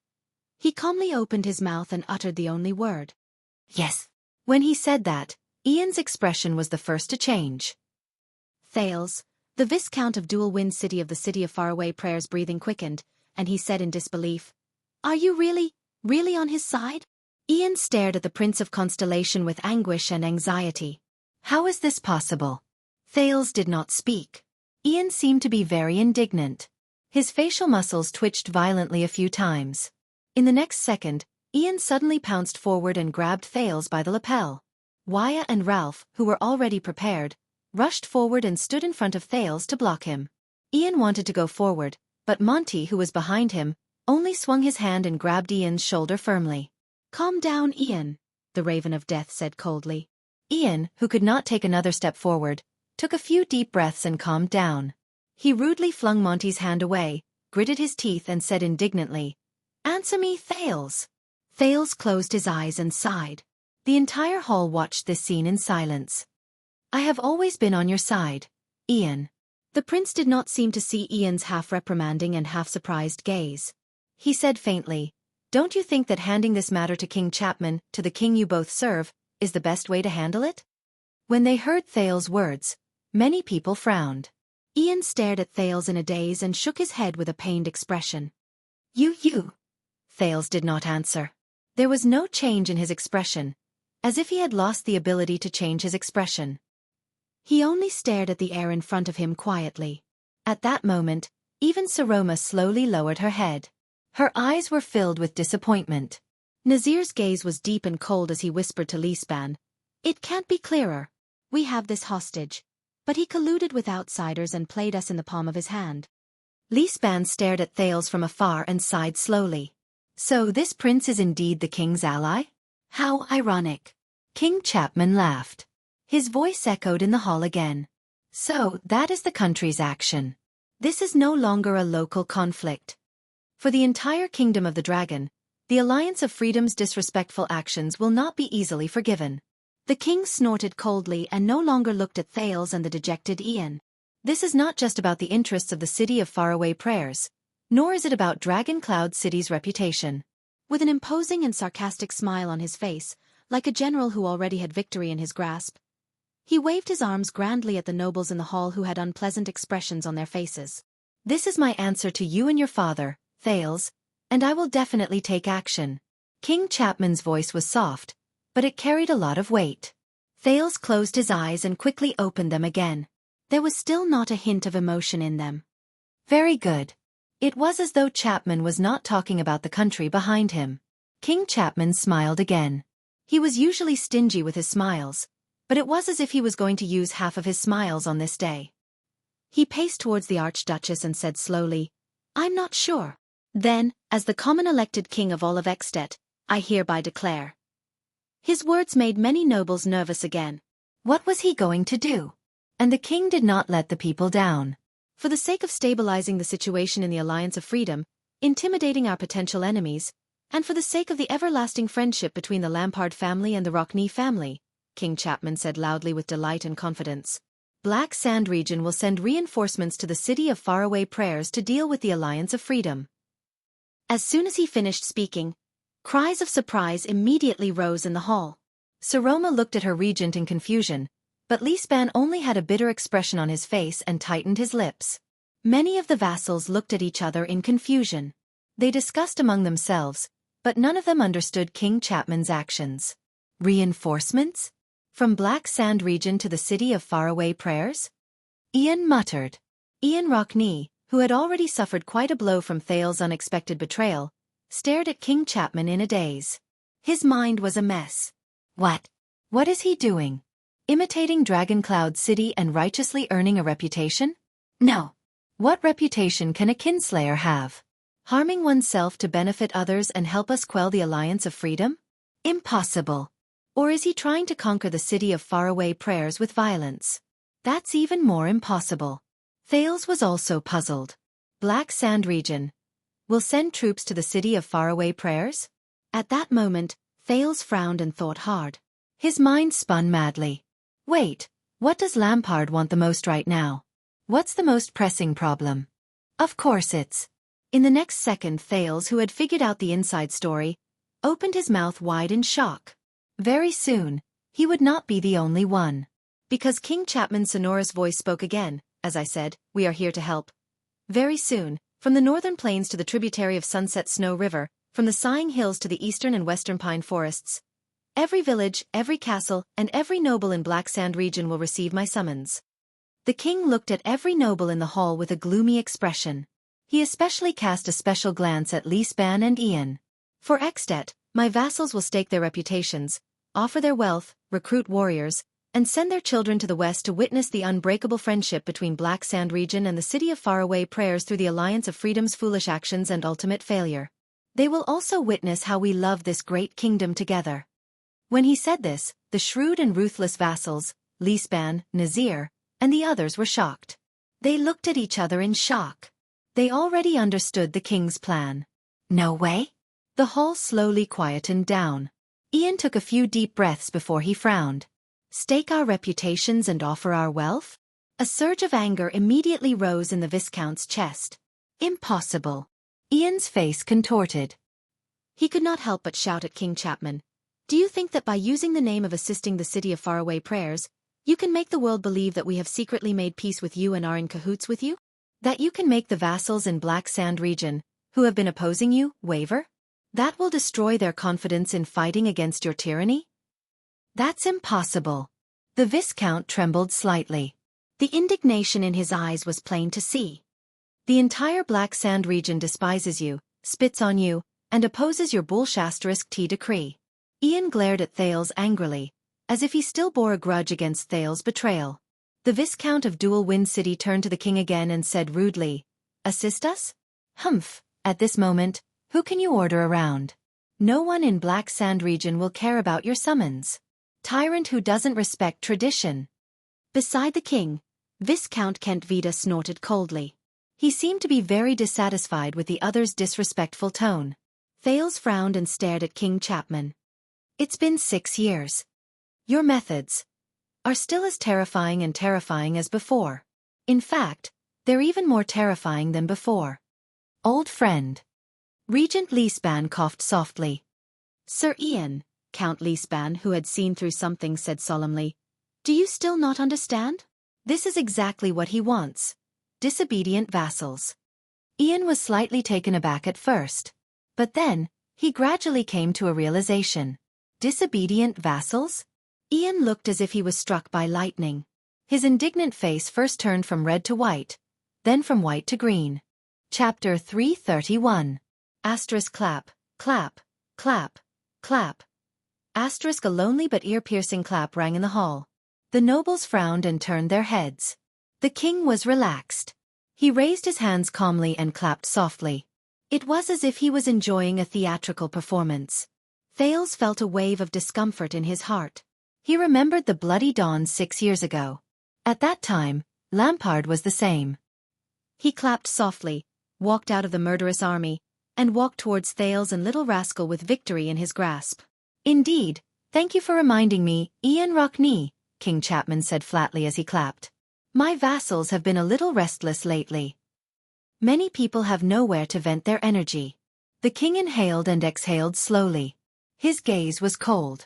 he calmly opened his mouth and uttered the only word. Yes. When he said that, Ian's expression was the first to change. Thales, the Viscount of Dual Wind City of the City of Faraway Prayer's breathing quickened, and he said in disbelief, Are you really on his side? Ian stared at the Prince of Constellation with anguish and anxiety. How is this possible? Thales did not speak. Ian seemed to be very indignant. His facial muscles twitched violently a few times. In the next second, Ian suddenly pounced forward and grabbed Thales by the lapel. Waya and Ralph, who were already prepared, rushed forward and stood in front of Thales to block him. Ian wanted to go forward, but Monty, who was behind him, only swung his hand and grabbed Ian's shoulder firmly. Calm down, Ian, the Raven of Death said coldly. Ian, who could not take another step forward, took a few deep breaths and calmed down. He rudely flung Monty's hand away, gritted his teeth and said indignantly, Answer me, Thales. Thales closed his eyes and sighed. The entire hall watched this scene in silence. I have always been on your side, Ian. The prince did not seem to see Ian's half-reprimanding and half-surprised gaze. He said faintly, "Don't you think that handing this matter to King Chapman, to the king you both serve, is the best way to handle it?" When they heard Thales' words, many people frowned. Ian stared at Thales in a daze and shook his head with a pained expression. You. Thales did not answer. There was no change in his expression, as if he had lost the ability to change his expression. He only stared at the air in front of him quietly. At that moment, even Saroma slowly lowered her head. Her eyes were filled with disappointment. Nazir's gaze was deep and cold as he whispered to Lisban, "It can't be clearer. We have this hostage, but he colluded with outsiders and played us in the palm of his hand." Lisban stared at Thales from afar and sighed slowly. "So this prince is indeed the king's ally? How ironic." King Chapman laughed. His voice echoed in the hall again. "So that is the country's action. This is no longer a local conflict. For the entire kingdom of the dragon, the Alliance of Freedom's disrespectful actions will not be easily forgiven." The king snorted coldly and no longer looked at Thales and the dejected Ian. "This is not just about the interests of the city of faraway prayers, nor is it about Dragon Cloud City's reputation." With an imposing and sarcastic smile on his face, like a general who already had victory in his grasp, he waved his arms grandly at the nobles in the hall who had unpleasant expressions on their faces. "This is my answer to you and your father, Thales, and I will definitely take action." King Chapman's voice was soft, but it carried a lot of weight. Thales closed his eyes and quickly opened them again. There was still not a hint of emotion in them. "Very good." It was as though Chapman was not talking about the country behind him. King Chapman smiled again. He was usually stingy with his smiles, but it was as if he was going to use half of his smiles on this day. He paced towards the Archduchess and said slowly, "I'm not sure." Then, as the common elected king of all of Ekstedt, I hereby declare. His words made many nobles nervous again. What was he going to do? And the king did not let the people down. For the sake of stabilizing the situation in the Alliance of Freedom, intimidating our potential enemies, and for the sake of the everlasting friendship between the Lampard family and the Rockney family, King Chapman said loudly with delight and confidence, Black Sand region will send reinforcements to the city of faraway prayers to deal with the Alliance of Freedom. As soon as he finished speaking, cries of surprise immediately rose in the hall. Saroma looked at her regent in confusion, but Lisban only had a bitter expression on his face and tightened his lips. Many of the vassals looked at each other in confusion. They discussed among themselves, but none of them understood King Chapman's actions. Reinforcements? From Black Sand region to the city of faraway prayers? Ian muttered. Ian Rockney, who had already suffered quite a blow from Thales' unexpected betrayal, stared at King Chapman in a daze. His mind was a mess. What is he doing? Imitating Dragon Cloud City and righteously earning a reputation? No. What reputation can a kinslayer have? Harming oneself to benefit others and help us quell the Alliance of Freedom? Impossible. Or is he trying to conquer the city of faraway prayers with violence? That's even more impossible. Thales was also puzzled. Black Sand region will send troops to the city of faraway prayers? At that moment, Thales frowned and thought hard. His mind spun madly. Wait, what does Lampard want the most right now? What's the most pressing problem? Of course it's... In the next second, Thales, who had figured out the inside story, opened his mouth wide in shock. Very soon, he would not be the only one. Because King Chapman's sonorous voice spoke again, as I said, we are here to help. Very soon, from the northern plains to the tributary of Sunset Snow River, from the Sighing Hills to the eastern and western pine forests, every village, every castle, and every noble in Black Sand region will receive my summons. The king looked at every noble in the hall with a gloomy expression. He especially cast a special glance at Lisban and Ian. For Ekstedt, my vassals will stake their reputations, offer their wealth, recruit warriors, and send their children to the west to witness the unbreakable friendship between Black Sand region and the city of faraway prayers through the Alliance of Freedom's foolish actions and ultimate failure. They will also witness how we love this great kingdom together. When he said this, the shrewd and ruthless vassals, Lisban, Nazir, and the others were shocked. They looked at each other in shock. They already understood the king's plan. No way? The hall slowly quietened down. Ian took a few deep breaths before he frowned. Stake our reputations and offer our wealth? A surge of anger immediately rose in the Viscount's chest. Impossible. Ian's face contorted. He could not help but shout at King Chapman. Do you think that by using the name of assisting the city of faraway prayers, you can make the world believe that we have secretly made peace with you and are in cahoots with you? That you can make the vassals in Black Sand region, who have been opposing you, waver? That will destroy their confidence in fighting against your tyranny? That's impossible. The Viscount trembled slightly. The indignation in his eyes was plain to see. The entire Black Sand region despises you, spits on you, and opposes your Bull*T decree. Ian glared at Thales angrily, as if he still bore a grudge against Thales' betrayal. The Viscount of Dual Wind City turned to the king again and said rudely, "Assist us? Humph, at this moment, who can you order around? No one in Black Sand region will care about your summons. Tyrant who doesn't respect tradition." Beside the king, Viscount Kent Vida snorted coldly. He seemed to be very dissatisfied with the other's disrespectful tone. Thales frowned and stared at King Chapman. It's been 6 years. Your methods are still as terrifying as before. In fact, they're even more terrifying than before. Old friend. Regent Leespan coughed softly. Sir Ian, Count Leespan, who had seen through something, said solemnly, "Do you still not understand? This is exactly what he wants. Disobedient vassals." Ian was slightly taken aback at first. But then, he gradually came to a realization. Disobedient vassals? Ian looked as if he was struck by lightning. His indignant face first turned from red to white, then from white to green. Chapter 331. Clap, clap, clap, clap. A lonely but ear-piercing clap rang in the hall. The nobles frowned and turned their heads. The king was relaxed. He raised his hands calmly and clapped softly. It was as if he was enjoying a theatrical performance. Thales felt a wave of discomfort in his heart. He remembered the bloody dawn 6 years ago. At that time, Lampard was the same. He clapped softly, walked out of the murderous army, and walked towards Thales and Little Rascal with victory in his grasp. "Indeed, thank you for reminding me, Ian Rockney," King Chapman said flatly as he clapped. "My vassals have been a little restless lately. Many people have nowhere to vent their energy." The king inhaled and exhaled slowly. His gaze was cold.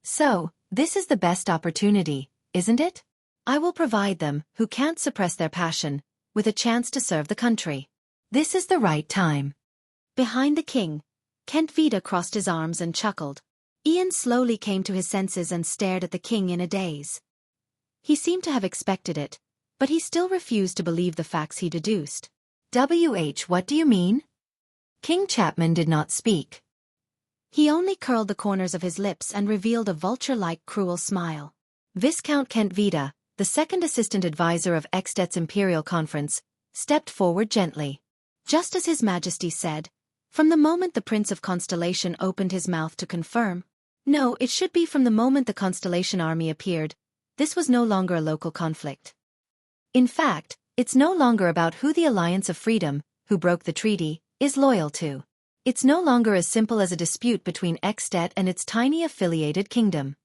"So, this is the best opportunity, isn't it? I will provide them, who can't suppress their passion, with a chance to serve the country. This is the right time." Behind the king, Kent Vida crossed his arms and chuckled. Ian slowly came to his senses and stared at the king in a daze. He seemed to have expected it, but he still refused to believe the facts he deduced. What do you mean?" King Chapman did not speak. He only curled the corners of his lips and revealed a vulture-like cruel smile. Viscount Kent Vida, the second assistant advisor of Extet's Imperial Conference, stepped forward gently. Just as His Majesty said, from the moment the Prince of Constellation opened his mouth to confirm. No, it should be from the moment the Constellation Army appeared. This was no longer a local conflict. In fact, it's no longer about who the Alliance of Freedom, who broke the treaty, is loyal to. It's no longer as simple as a dispute between Extet and its tiny affiliated kingdom.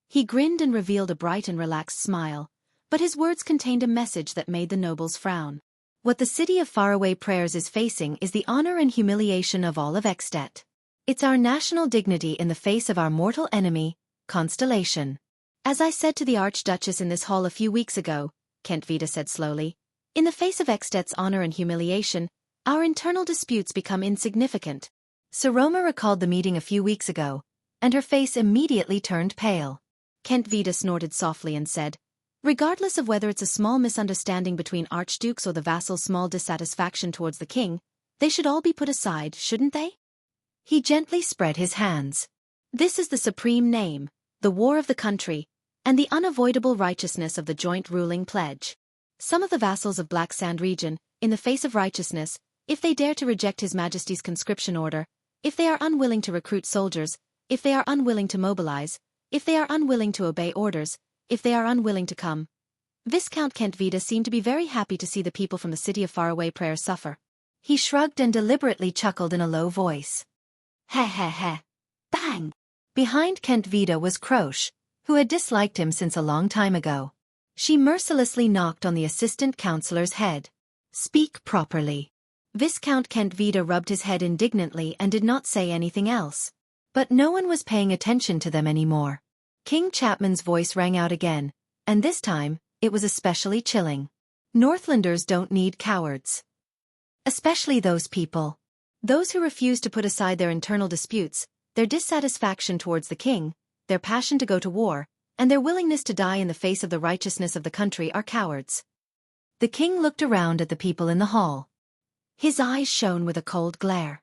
He grinned and revealed a bright and relaxed smile, but his words contained a message that made the nobles frown. What the city of faraway prayers is facing is the honor and humiliation of all of Extet. It's our national dignity in the face of our mortal enemy, Constellation. As I said to the Archduchess in this hall a few weeks ago, Kent Vida said slowly, in the face of Extet's honor and humiliation, our internal disputes become insignificant. Saroma recalled the meeting a few weeks ago, and her face immediately turned pale. Kent Vida snorted softly and said, regardless of whether it's a small misunderstanding between archdukes or the vassal's small dissatisfaction towards the king, they should all be put aside, shouldn't they? He gently spread his hands. This is the supreme name, the war of the country, and the unavoidable righteousness of the joint ruling pledge. Some of the vassals of Black Sand region, in the face of righteousness, if they dare to reject His Majesty's conscription order, if they are unwilling to recruit soldiers, if they are unwilling to mobilize, if they are unwilling to obey orders, if they are unwilling to come. Viscount Kent Vida seemed to be very happy to see the people from the city of faraway prayer suffer. He shrugged and deliberately chuckled in a low voice. Heh heh heh. Bang! Behind Kent Vida was Croche, who had disliked him since a long time ago. She mercilessly knocked on the assistant counselor's head. "Speak properly." Viscount Kent Vida rubbed his head indignantly and did not say anything else. But no one was paying attention to them anymore. King Chapman's voice rang out again, and this time, it was especially chilling. "Northlanders don't need cowards. Especially those people. Those who refuse to put aside their internal disputes, their dissatisfaction towards the king, their passion to go to war, and their willingness to die in the face of the righteousness of the country are cowards." The king looked around at the people in the hall. His eyes shone with a cold glare.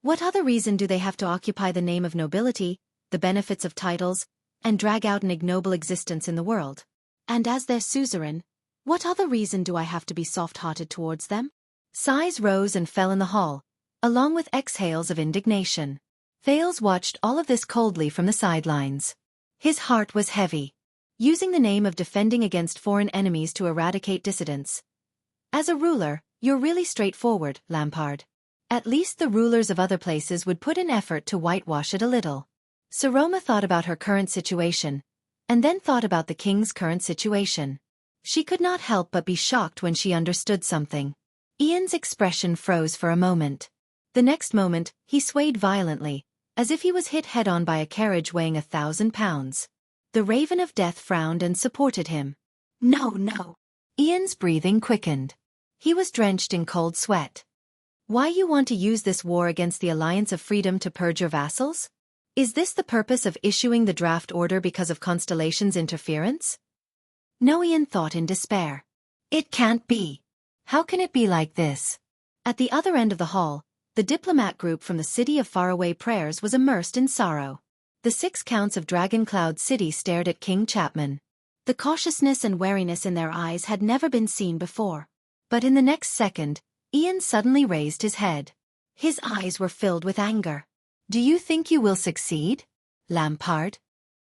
What other reason do they have to occupy the name of nobility, the benefits of titles, and drag out an ignoble existence in the world? And as their suzerain, what other reason do I have to be soft-hearted towards them? Sighs rose and fell in the hall, along with exhales of indignation. Thales watched all of this coldly from the sidelines. His heart was heavy. Using the name of defending against foreign enemies to eradicate dissidents. As a ruler, you're really straightforward, Lampard. At least the rulers of other places would put in effort to whitewash it a little. Saroma thought about her current situation, and then thought about the king's current situation. She could not help but be shocked when she understood something. Ian's expression froze for a moment. The next moment, he swayed violently, as if he was hit head-on by a carriage weighing 1,000 pounds. The Raven of Death frowned and supported him. No. Ian's breathing quickened. He was drenched in cold sweat. Why you want to use this war against the Alliance of Freedom to purge your vassals? Is this the purpose of issuing the draft order because of Constellation's interference? No, Ian thought in despair. It can't be. How can it be like this? At the other end of the hall, the diplomat group from the city of faraway prayers was immersed in sorrow. The 6 counts of Dragon Cloud City stared at King Chapman. The cautiousness and wariness in their eyes had never been seen before. But in the next second, Ian suddenly raised his head. His eyes were filled with anger. "Do you think you will succeed, Lampard?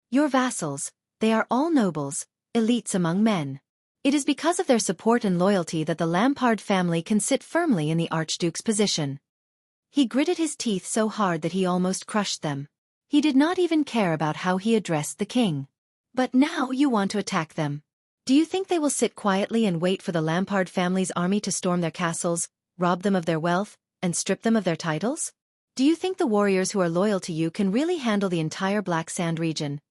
Your vassals, they are all nobles, elites among men. It is because of their support and loyalty that the Lampard family can sit firmly in the Archduke's position." He gritted his teeth so hard that he almost crushed them. He did not even care about how he addressed the king. "But now you want to attack them. Do you think they will sit quietly and wait for the Lampard family's army to storm their castles, rob them of their wealth, and strip them of their titles? Do you think the warriors who are loyal to you can really handle the entire Black Sand region?"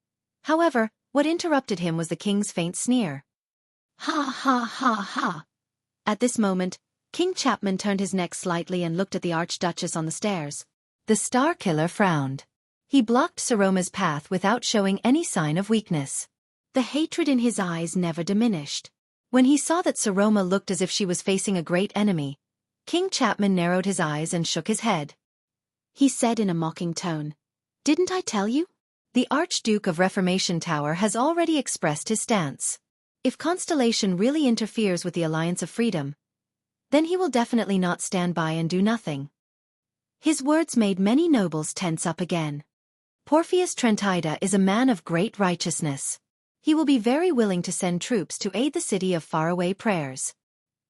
However, what interrupted him was the king's faint sneer. "Ha ha ha ha." At this moment, King Chapman turned his neck slightly and looked at the Archduchess on the stairs. The Star Killer frowned. He blocked Saroma's path without showing any sign of weakness. The hatred in his eyes never diminished. When he saw that Saroma looked as if she was facing a great enemy, King Chapman narrowed his eyes and shook his head. He said in a mocking tone, "Didn't I tell you? The Archduke of Reformation Tower has already expressed his stance. If Constellation really interferes with the Alliance of Freedom, then he will definitely not stand by and do nothing." His words made many nobles tense up again. Porphyus Trentida is a man of great righteousness. He will be very willing to send troops to aid the city of faraway prayers.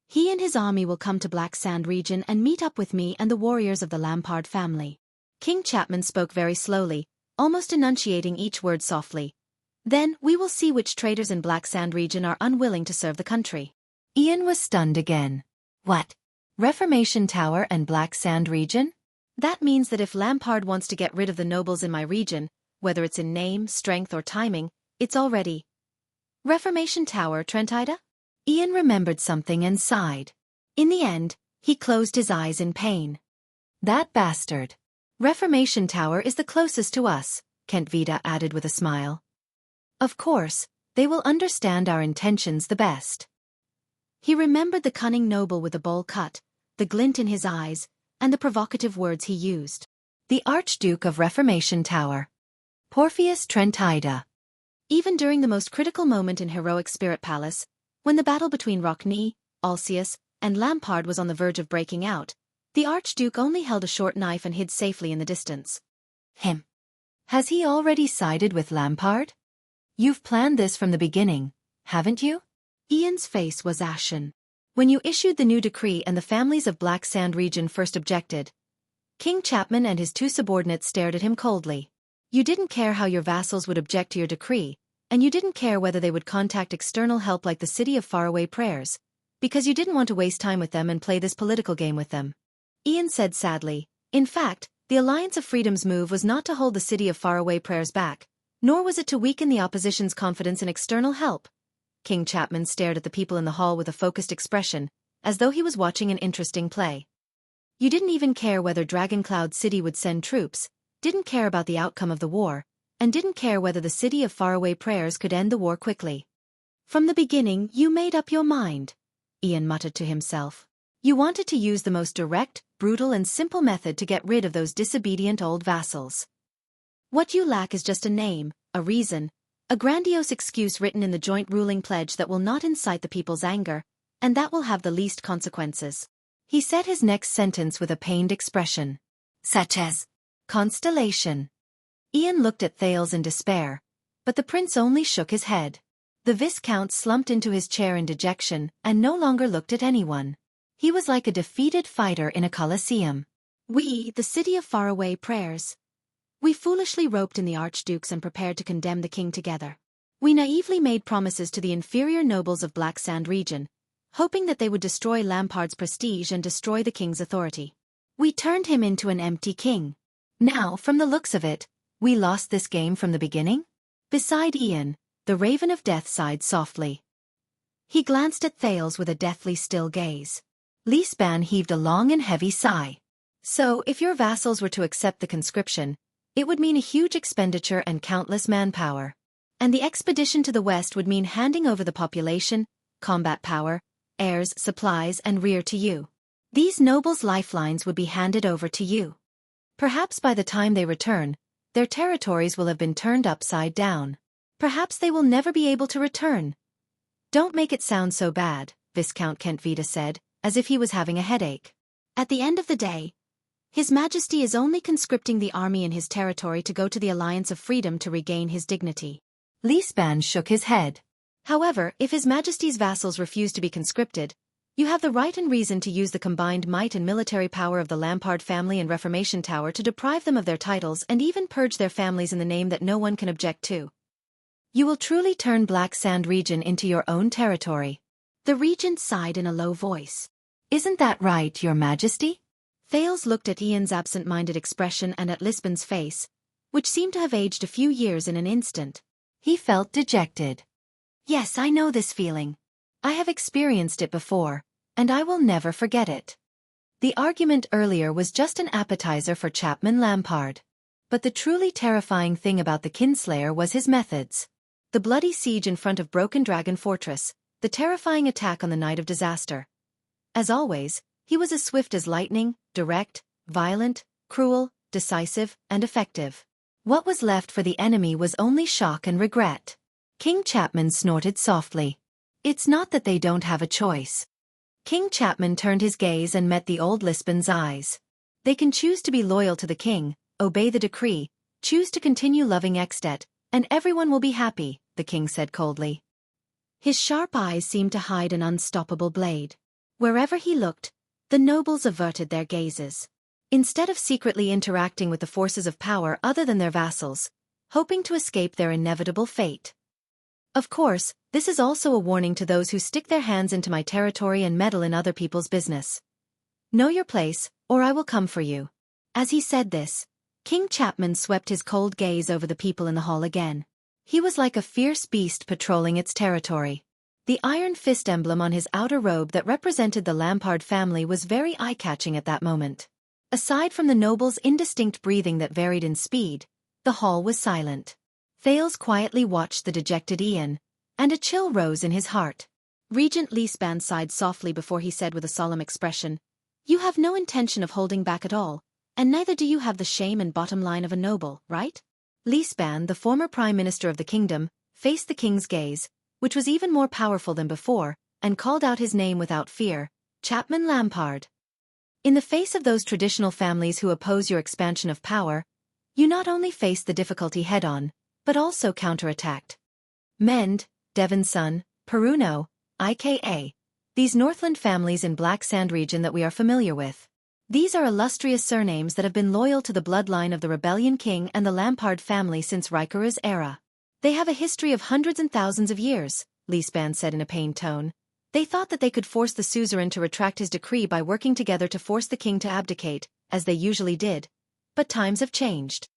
He and his army will come to Black Sand region and meet up with me and the warriors of the Lampard family. King Chapman spoke very slowly, almost enunciating each word softly. Then we will see which traitors in Black Sand region are unwilling to serve the country. Ian was stunned again. What? Reformation Tower and Black Sand region? That means that if Lampard wants to get rid of the nobles in my region, whether it's in name, strength, or timing, it's already. Reformation Tower, Trentida? Ian remembered something and sighed. In the end, he closed his eyes in pain. That bastard. Reformation Tower is the closest to us, Kent Vida added with a smile. Of course, they will understand our intentions the best. He remembered the cunning noble with the bowl cut, the glint in his eyes, and the provocative words he used. The Archduke of Reformation Tower. Porphyus Trentida. Even during the most critical moment in Heroic Spirit Palace, when the battle between Rockney, Alcius, and Lampard was on the verge of breaking out, the Archduke only held a short knife and hid safely in the distance. Him. Has he already sided with Lampard? You've planned this from the beginning, haven't you? Ian's face was ashen. When you issued the new decree and the families of Black Sand region first objected, King Chapman and his 2 subordinates stared at him coldly. You didn't care how your vassals would object to your decree, and you didn't care whether they would contact external help like the City of Faraway Prayers, because you didn't want to waste time with them and play this political game with them. Ian said sadly. In fact, the Alliance of Freedom's move was not to hold the City of Faraway Prayers back, nor was it to weaken the opposition's confidence in external help. King Chapman stared at the people in the hall with a focused expression, as though he was watching an interesting play. You didn't even care whether Dragoncloud City would send troops, didn't care about the outcome of the war, and didn't care whether the City of Faraway Prayers could end the war quickly. From the beginning, you made up your mind, Ian muttered to himself. You wanted to use the most direct, brutal and simple method to get rid of those disobedient old vassals. What you lack is just a name, a reason, a grandiose excuse written in the joint ruling pledge that will not incite the people's anger, and that will have the least consequences. He said his next sentence with a pained expression. Such as constellation. Ian looked at Thales in despair, but the prince only shook his head. The Viscount slumped into his chair in dejection and no longer looked at anyone. He was like a defeated fighter in a coliseum. We, the City of Faraway Prayers. We foolishly roped in the archdukes and prepared to condemn the king together. We naively made promises to the inferior nobles of Black Sand region, hoping that they would destroy Lampard's prestige and destroy the king's authority. We turned him into an empty king. Now, from the looks of it, we lost this game from the beginning? Beside Ian, the Raven of Death sighed softly. He glanced at Thales with a deathly still gaze. Lisban heaved a long and heavy sigh. So, if your vassals were to accept the conscription, it would mean a huge expenditure and countless manpower. And the expedition to the west would mean handing over the population, combat power, heirs, supplies, and rear to you. These nobles' lifelines would be handed over to you. Perhaps by the time they return, their territories will have been turned upside down. Perhaps they will never be able to return. Don't make it sound so bad, Viscount Kentvita said, as if he was having a headache. At the end of the day, His Majesty is only conscripting the army in his territory to go to the Alliance of Freedom to regain his dignity. Lisban shook his head. However, if His Majesty's vassals refuse to be conscripted, you have the right and reason to use the combined might and military power of the Lampard family and Reformation Tower to deprive them of their titles and even purge their families in the name that no one can object to. You will truly turn Black Sand region into your own territory. The regent sighed in a low voice. Isn't that right, Your Majesty? Thales looked at Ian's absent-minded expression and at Lisban's face, which seemed to have aged a few years in an instant. He felt dejected. Yes, I know this feeling. I have experienced it before, and I will never forget it. The argument earlier was just an appetizer for Chapman Lampard. But the truly terrifying thing about the Kinslayer was his methods. The bloody siege in front of Broken Dragon Fortress, the terrifying attack on the night of disaster. As always, he was as swift as lightning, direct, violent, cruel, decisive, and effective. What was left for the enemy was only shock and regret. King Chapman snorted softly. It's not that they don't have a choice. King Chapman turned his gaze and met the old Lisban's eyes. They can choose to be loyal to the king, obey the decree, choose to continue loving Extet, and everyone will be happy, the king said coldly. His sharp eyes seemed to hide an unstoppable blade. Wherever he looked, the nobles averted their gazes. Instead of secretly interacting with the forces of power other than their vassals, hoping to escape their inevitable fate. Of course, this is also a warning to those who stick their hands into my territory and meddle in other people's business. Know your place, or I will come for you. As he said this, King Chapman swept his cold gaze over the people in the hall again. He was like a fierce beast patrolling its territory. The iron fist emblem on his outer robe that represented the Lampard family was very eye-catching at that moment. Aside from the noble's indistinct breathing that varied in speed, the hall was silent. Thales quietly watched the dejected Ian, and a chill rose in his heart. Regent Lisban sighed softly before he said with a solemn expression, You have no intention of holding back at all, and neither do you have the shame and bottom line of a noble, right? Lisban, the former prime minister of the kingdom, faced the king's gaze, which was even more powerful than before, and called out his name without fear, Chapman Lampard. In the face of those traditional families who oppose your expansion of power, you not only faced the difficulty head-on, but also counterattacked. Mend, Devonson, Peruno, IKA, these Northland families in Black Sand region that we are familiar with. These are illustrious surnames that have been loyal to the bloodline of the Rebellion King and the Lampard family since Rikaru's era. They have a history of hundreds and thousands of years, Lispan said in a pained tone. They thought that they could force the suzerain to retract his decree by working together to force the king to abdicate, as they usually did. But times have changed.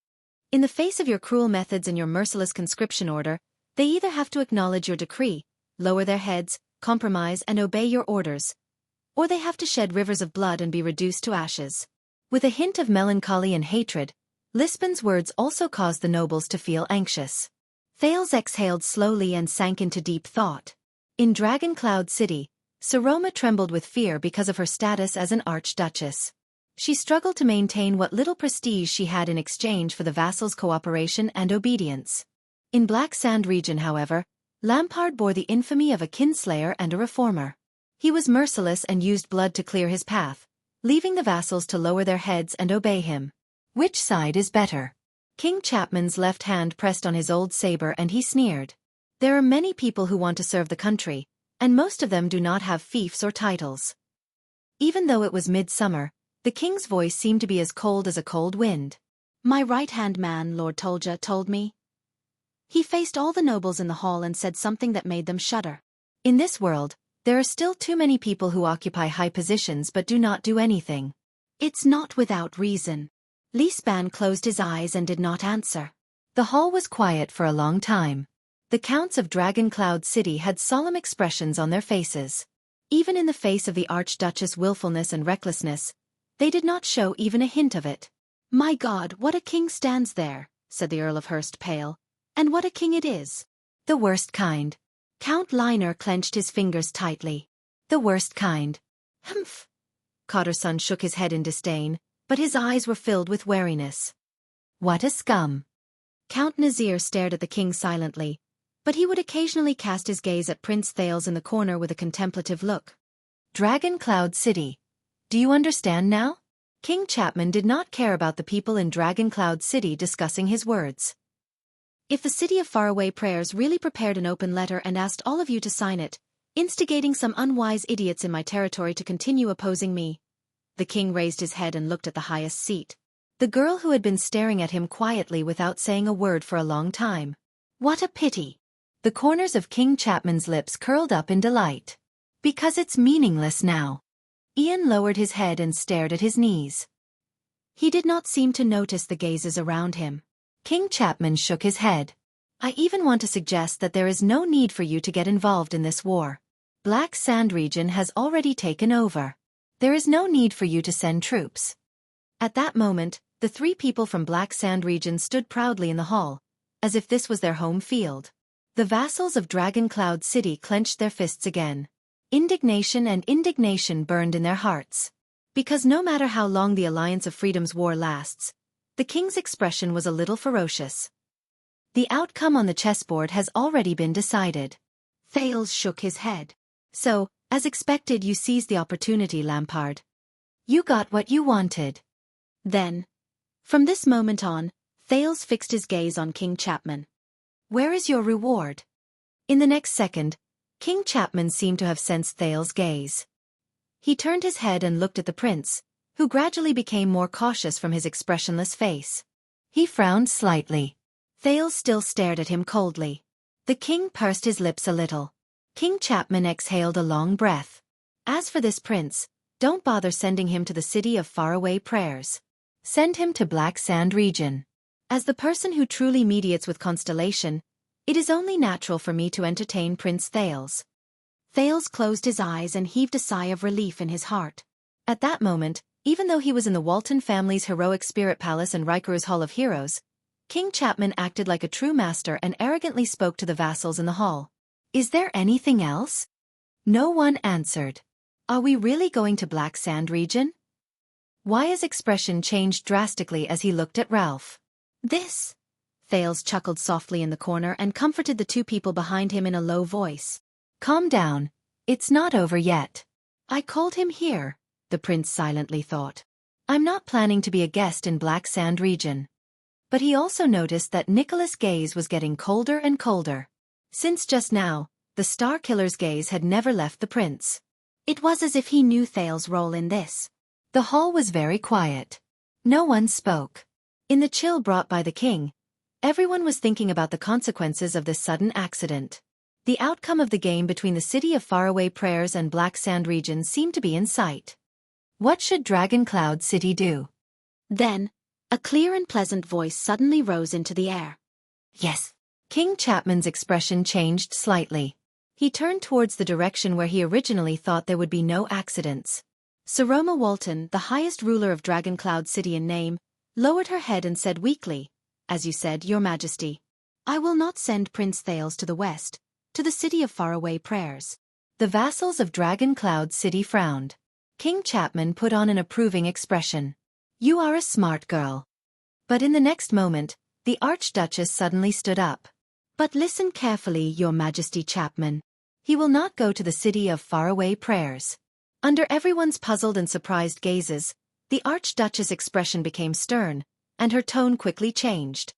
In the face of your cruel methods and your merciless conscription order, they either have to acknowledge your decree, lower their heads, compromise and obey your orders, or they have to shed rivers of blood and be reduced to ashes. With a hint of melancholy and hatred, Lispan's words also caused the nobles to feel anxious. Thales exhaled slowly and sank into deep thought. In Dragon Cloud City, Saroma trembled with fear because of her status as an archduchess. She struggled to maintain what little prestige she had in exchange for the vassals' cooperation and obedience. In Black Sand region, however, Lampard bore the infamy of a kinslayer and a reformer. He was merciless and used blood to clear his path, leaving the vassals to lower their heads and obey him. Which side is better? King Chapman's left hand pressed on his old saber and he sneered. There are many people who want to serve the country, and most of them do not have fiefs or titles. Even though it was midsummer, the king's voice seemed to be as cold as a cold wind. My right-hand man, Lord Tolja, told me. He faced all the nobles in the hall and said something that made them shudder. In this world, there are still too many people who occupy high positions but do not do anything. It's not without reason. Lispan closed his eyes and did not answer. The hall was quiet for a long time. The counts of Dragon Cloud City had solemn expressions on their faces. Even in the face of the Archduchess' willfulness and recklessness, they did not show even a hint of it. My God, what a king stands there, said the Earl of Hurst pale. And what a king it is. The worst kind. Count Liner clenched his fingers tightly. The worst kind. Humph. Cotterson shook his head in disdain, but his eyes were filled with wariness. What a scum. Count Nazir stared at the king silently, but he would occasionally cast his gaze at Prince Thales in the corner with a contemplative look. Dragon Cloud City. Do you understand now? King Chapman did not care about the people in Dragon Cloud City discussing his words. If the city of faraway prayers really prepared an open letter and asked all of you to sign it, instigating some unwise idiots in my territory to continue opposing me. The king raised his head and looked at the highest seat. The girl who had been staring at him quietly without saying a word for a long time. What a pity. The corners of King Chapman's lips curled up in delight. Because it's meaningless now. Ian lowered his head and stared at his knees. He did not seem to notice the gazes around him. King Chapman shook his head. I even want to suggest that there is no need for you to get involved in this war. Black Sand region has already taken over. There is no need for you to send troops. At that moment, the three people from Black Sand region stood proudly in the hall, as if this was their home field. The vassals of Dragon Cloud City clenched their fists again. Indignation and indignation burned in their hearts. Because no matter how long the Alliance of Freedom's war lasts, the king's expression was a little ferocious. The outcome on the chessboard has already been decided. Thales shook his head. So, as expected, you seized the opportunity, Lampard. You got what you wanted. Then, from this moment on, Thales fixed his gaze on King Chapman. Where is your reward? In the next second, King Chapman seemed to have sensed Thales' gaze. He turned his head and looked at the prince, who gradually became more cautious from his expressionless face. He frowned slightly. Thales still stared at him coldly. The king pursed his lips a little. King Chapman exhaled a long breath. As for this prince, don't bother sending him to the city of faraway prayers. Send him to Black Sand region. As the person who truly mediates with Constellation, it is only natural for me to entertain Prince Thales. Thales closed his eyes and heaved a sigh of relief in his heart. At that moment, even though he was in the Walton family's heroic spirit palace and Rikuru's Hall of Heroes, King Chapman acted like a true master and arrogantly spoke to the vassals in the hall. Is there anything else? No one answered. Are we really going to Black Sand region? Wya's expression changed drastically as he looked at Ralph. This. Thales chuckled softly in the corner and comforted the two people behind him in a low voice. Calm down. It's not over yet. I called him here, the prince silently thought. I'm not planning to be a guest in Black Sand region. But he also noticed that Nicholas' gaze was getting colder and colder. Since just now, the Star Killer's gaze had never left the prince. It was as if he knew Thales' role in this. The hall was very quiet. No one spoke. In the chill brought by the king, Everyone was thinking about the consequences of this sudden accident. The outcome of the game between the City of Faraway Prayers and Black Sand region seemed to be in sight. What should Dragon Cloud City do? Then, a clear and pleasant voice suddenly rose into the air. Yes. King Chapman's expression changed slightly. He turned towards the direction where he originally thought there would be no accidents. Saroma Walton, the highest ruler of Dragon Cloud City in name, lowered her head and said weakly, "As you said, Your Majesty, I will not send Prince Thales to the west, to the City of Faraway Prayers." The vassals of Dragon Cloud City frowned. King Chapman put on an approving expression. "You are a smart girl." But in the next moment, the Archduchess suddenly stood up. "But listen carefully, Your Majesty Chapman. He will not go to the City of Faraway Prayers." Under everyone's puzzled and surprised gazes, the Archduchess' expression became stern, and her tone quickly changed.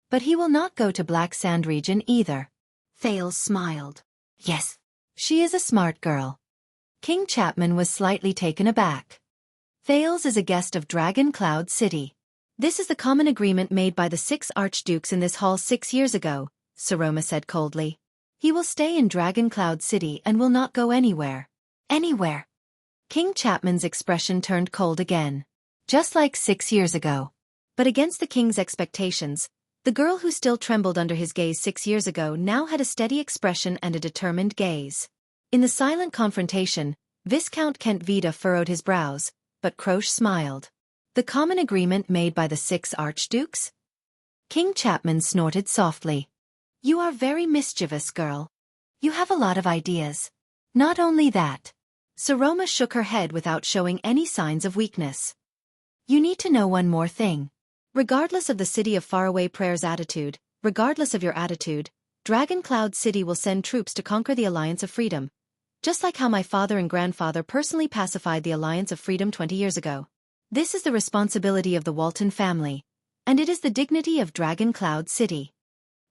"But he will not go to Black Sand region either." Thales smiled. "Yes, she is a smart girl." King Chapman was slightly taken aback. "Thales is a guest of Dragon Cloud City. This is the common agreement made by the 6 archdukes in this hall 6 years ago," Saroma said coldly. "He will stay in Dragon Cloud City and will not go anywhere." "Anywhere?" King Chapman's expression turned cold again. "Just like 6 years ago." But against the king's expectations, the girl who still trembled under his gaze 6 years ago now had a steady expression and a determined gaze. In the silent confrontation, Viscount Kent Vida furrowed his brows, but Croche smiled. "The common agreement made by the 6 archdukes?" King Chapman snorted softly. "You are very mischievous, girl. You have a lot of ideas." "Not only that." Saroma shook her head without showing any signs of weakness. "You need to know one more thing. Regardless of the City of Faraway Prayers' attitude, regardless of your attitude, Dragon Cloud City will send troops to conquer the Alliance of Freedom, just like how my father and grandfather personally pacified the Alliance of Freedom 20 years ago. This is the responsibility of the Walton family, and it is the dignity of Dragon Cloud City."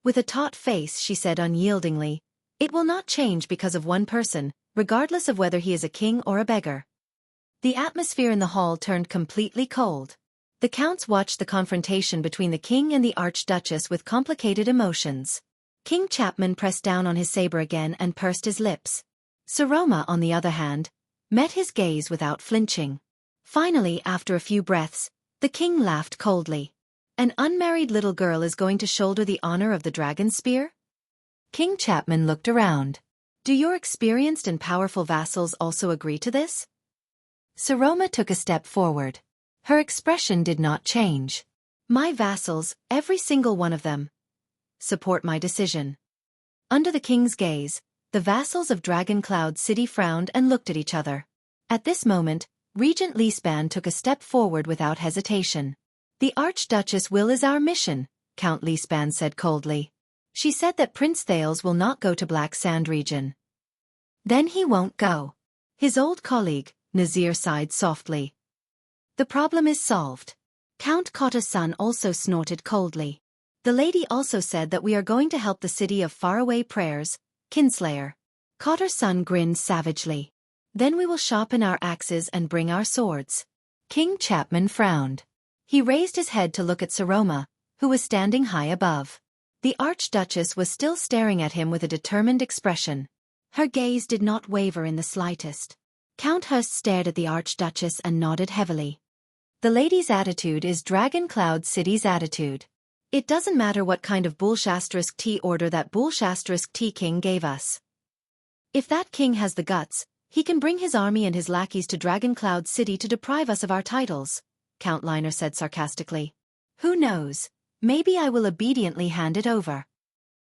With a taut face she said unyieldingly, "It will not change because of one person, regardless of whether he is a king or a beggar." The atmosphere in the hall turned completely cold. The counts watched the confrontation between the king and the Archduchess with complicated emotions. King Chapman pressed down on his saber again and pursed his lips. Saroma, on the other hand, met his gaze without flinching. Finally, after a few breaths, the king laughed coldly. "An unmarried little girl is going to shoulder the honor of the dragon spear?" King Chapman looked around. "Do your experienced and powerful vassals also agree to this?" Saroma took a step forward. Her expression did not change. "My vassals, every single one of them, support my decision." Under the king's gaze, the vassals of Dragon Cloud City frowned and looked at each other. At this moment, Regent Lisban took a step forward without hesitation. "The Archduchess' will is our mission," Count Lisban said coldly. "She said that Prince Thales will not go to Black Sand region." "Then he won't go." His old colleague, Nazir, sighed softly. "The problem is solved." Count Kotta-san also snorted coldly. "The lady also said that we are going to help the City of Faraway Prayers, Kinslayer." Kotta-san grinned savagely. "Then we will sharpen our axes and bring our swords." King Chapman frowned. He raised his head to look at Saroma, who was standing high above. The Archduchess was still staring at him with a determined expression. Her gaze did not waver in the slightest. Count Hurst stared at the Archduchess and nodded heavily. "The lady's attitude is Dragon Cloud City's attitude. It doesn't matter what kind of bullshasterisk tea order that bullshasterisk tea king gave us. If that king has the guts, he can bring his army and his lackeys to Dragon Cloud City to deprive us of our titles," Count Liner said sarcastically. "Who knows? Maybe I will obediently hand it over."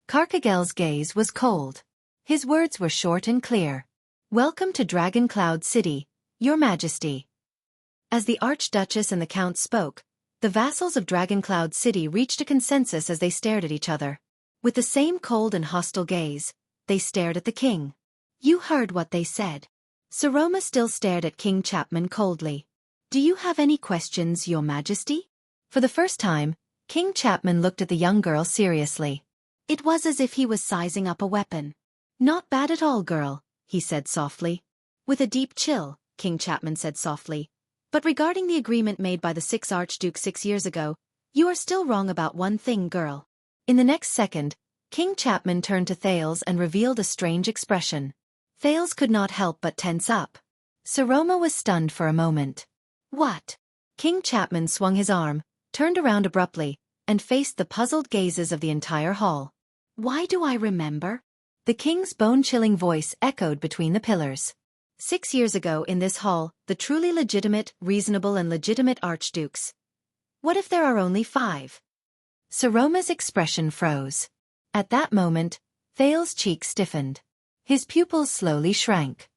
Karkagel's gaze was cold. His words were short and clear. "Welcome to Dragon Cloud City, Your Majesty." As the Archduchess and the Count spoke, the vassals of Dragon Cloud City reached a consensus as they stared at each other. With the same cold and hostile gaze, they stared at the king. "You heard what they said." Saroma still stared at King Chapman coldly. "Do you have any questions, Your Majesty?" For the first time, King Chapman looked at the young girl seriously. It was as if he was sizing up a weapon. "Not bad at all, girl," he said softly. With a deep chill, King Chapman said softly, "But regarding the agreement made by the 6 archdukes 6 years ago, you are still wrong about one thing, girl." In the next second, King Chapman turned to Thales and revealed a strange expression. Thales could not help but tense up. Saroma was stunned for a moment. What? King Chapman swung his arm, turned around abruptly, and faced the puzzled gazes of the entire hall. Why do I remember? The king's bone-chilling voice echoed between the pillars. 6 years ago in this hall, the truly legitimate, reasonable and legitimate archdukes. What if there are only 5? Saroma's expression froze. At that moment, Thales' cheeks stiffened. His pupils slowly shrank.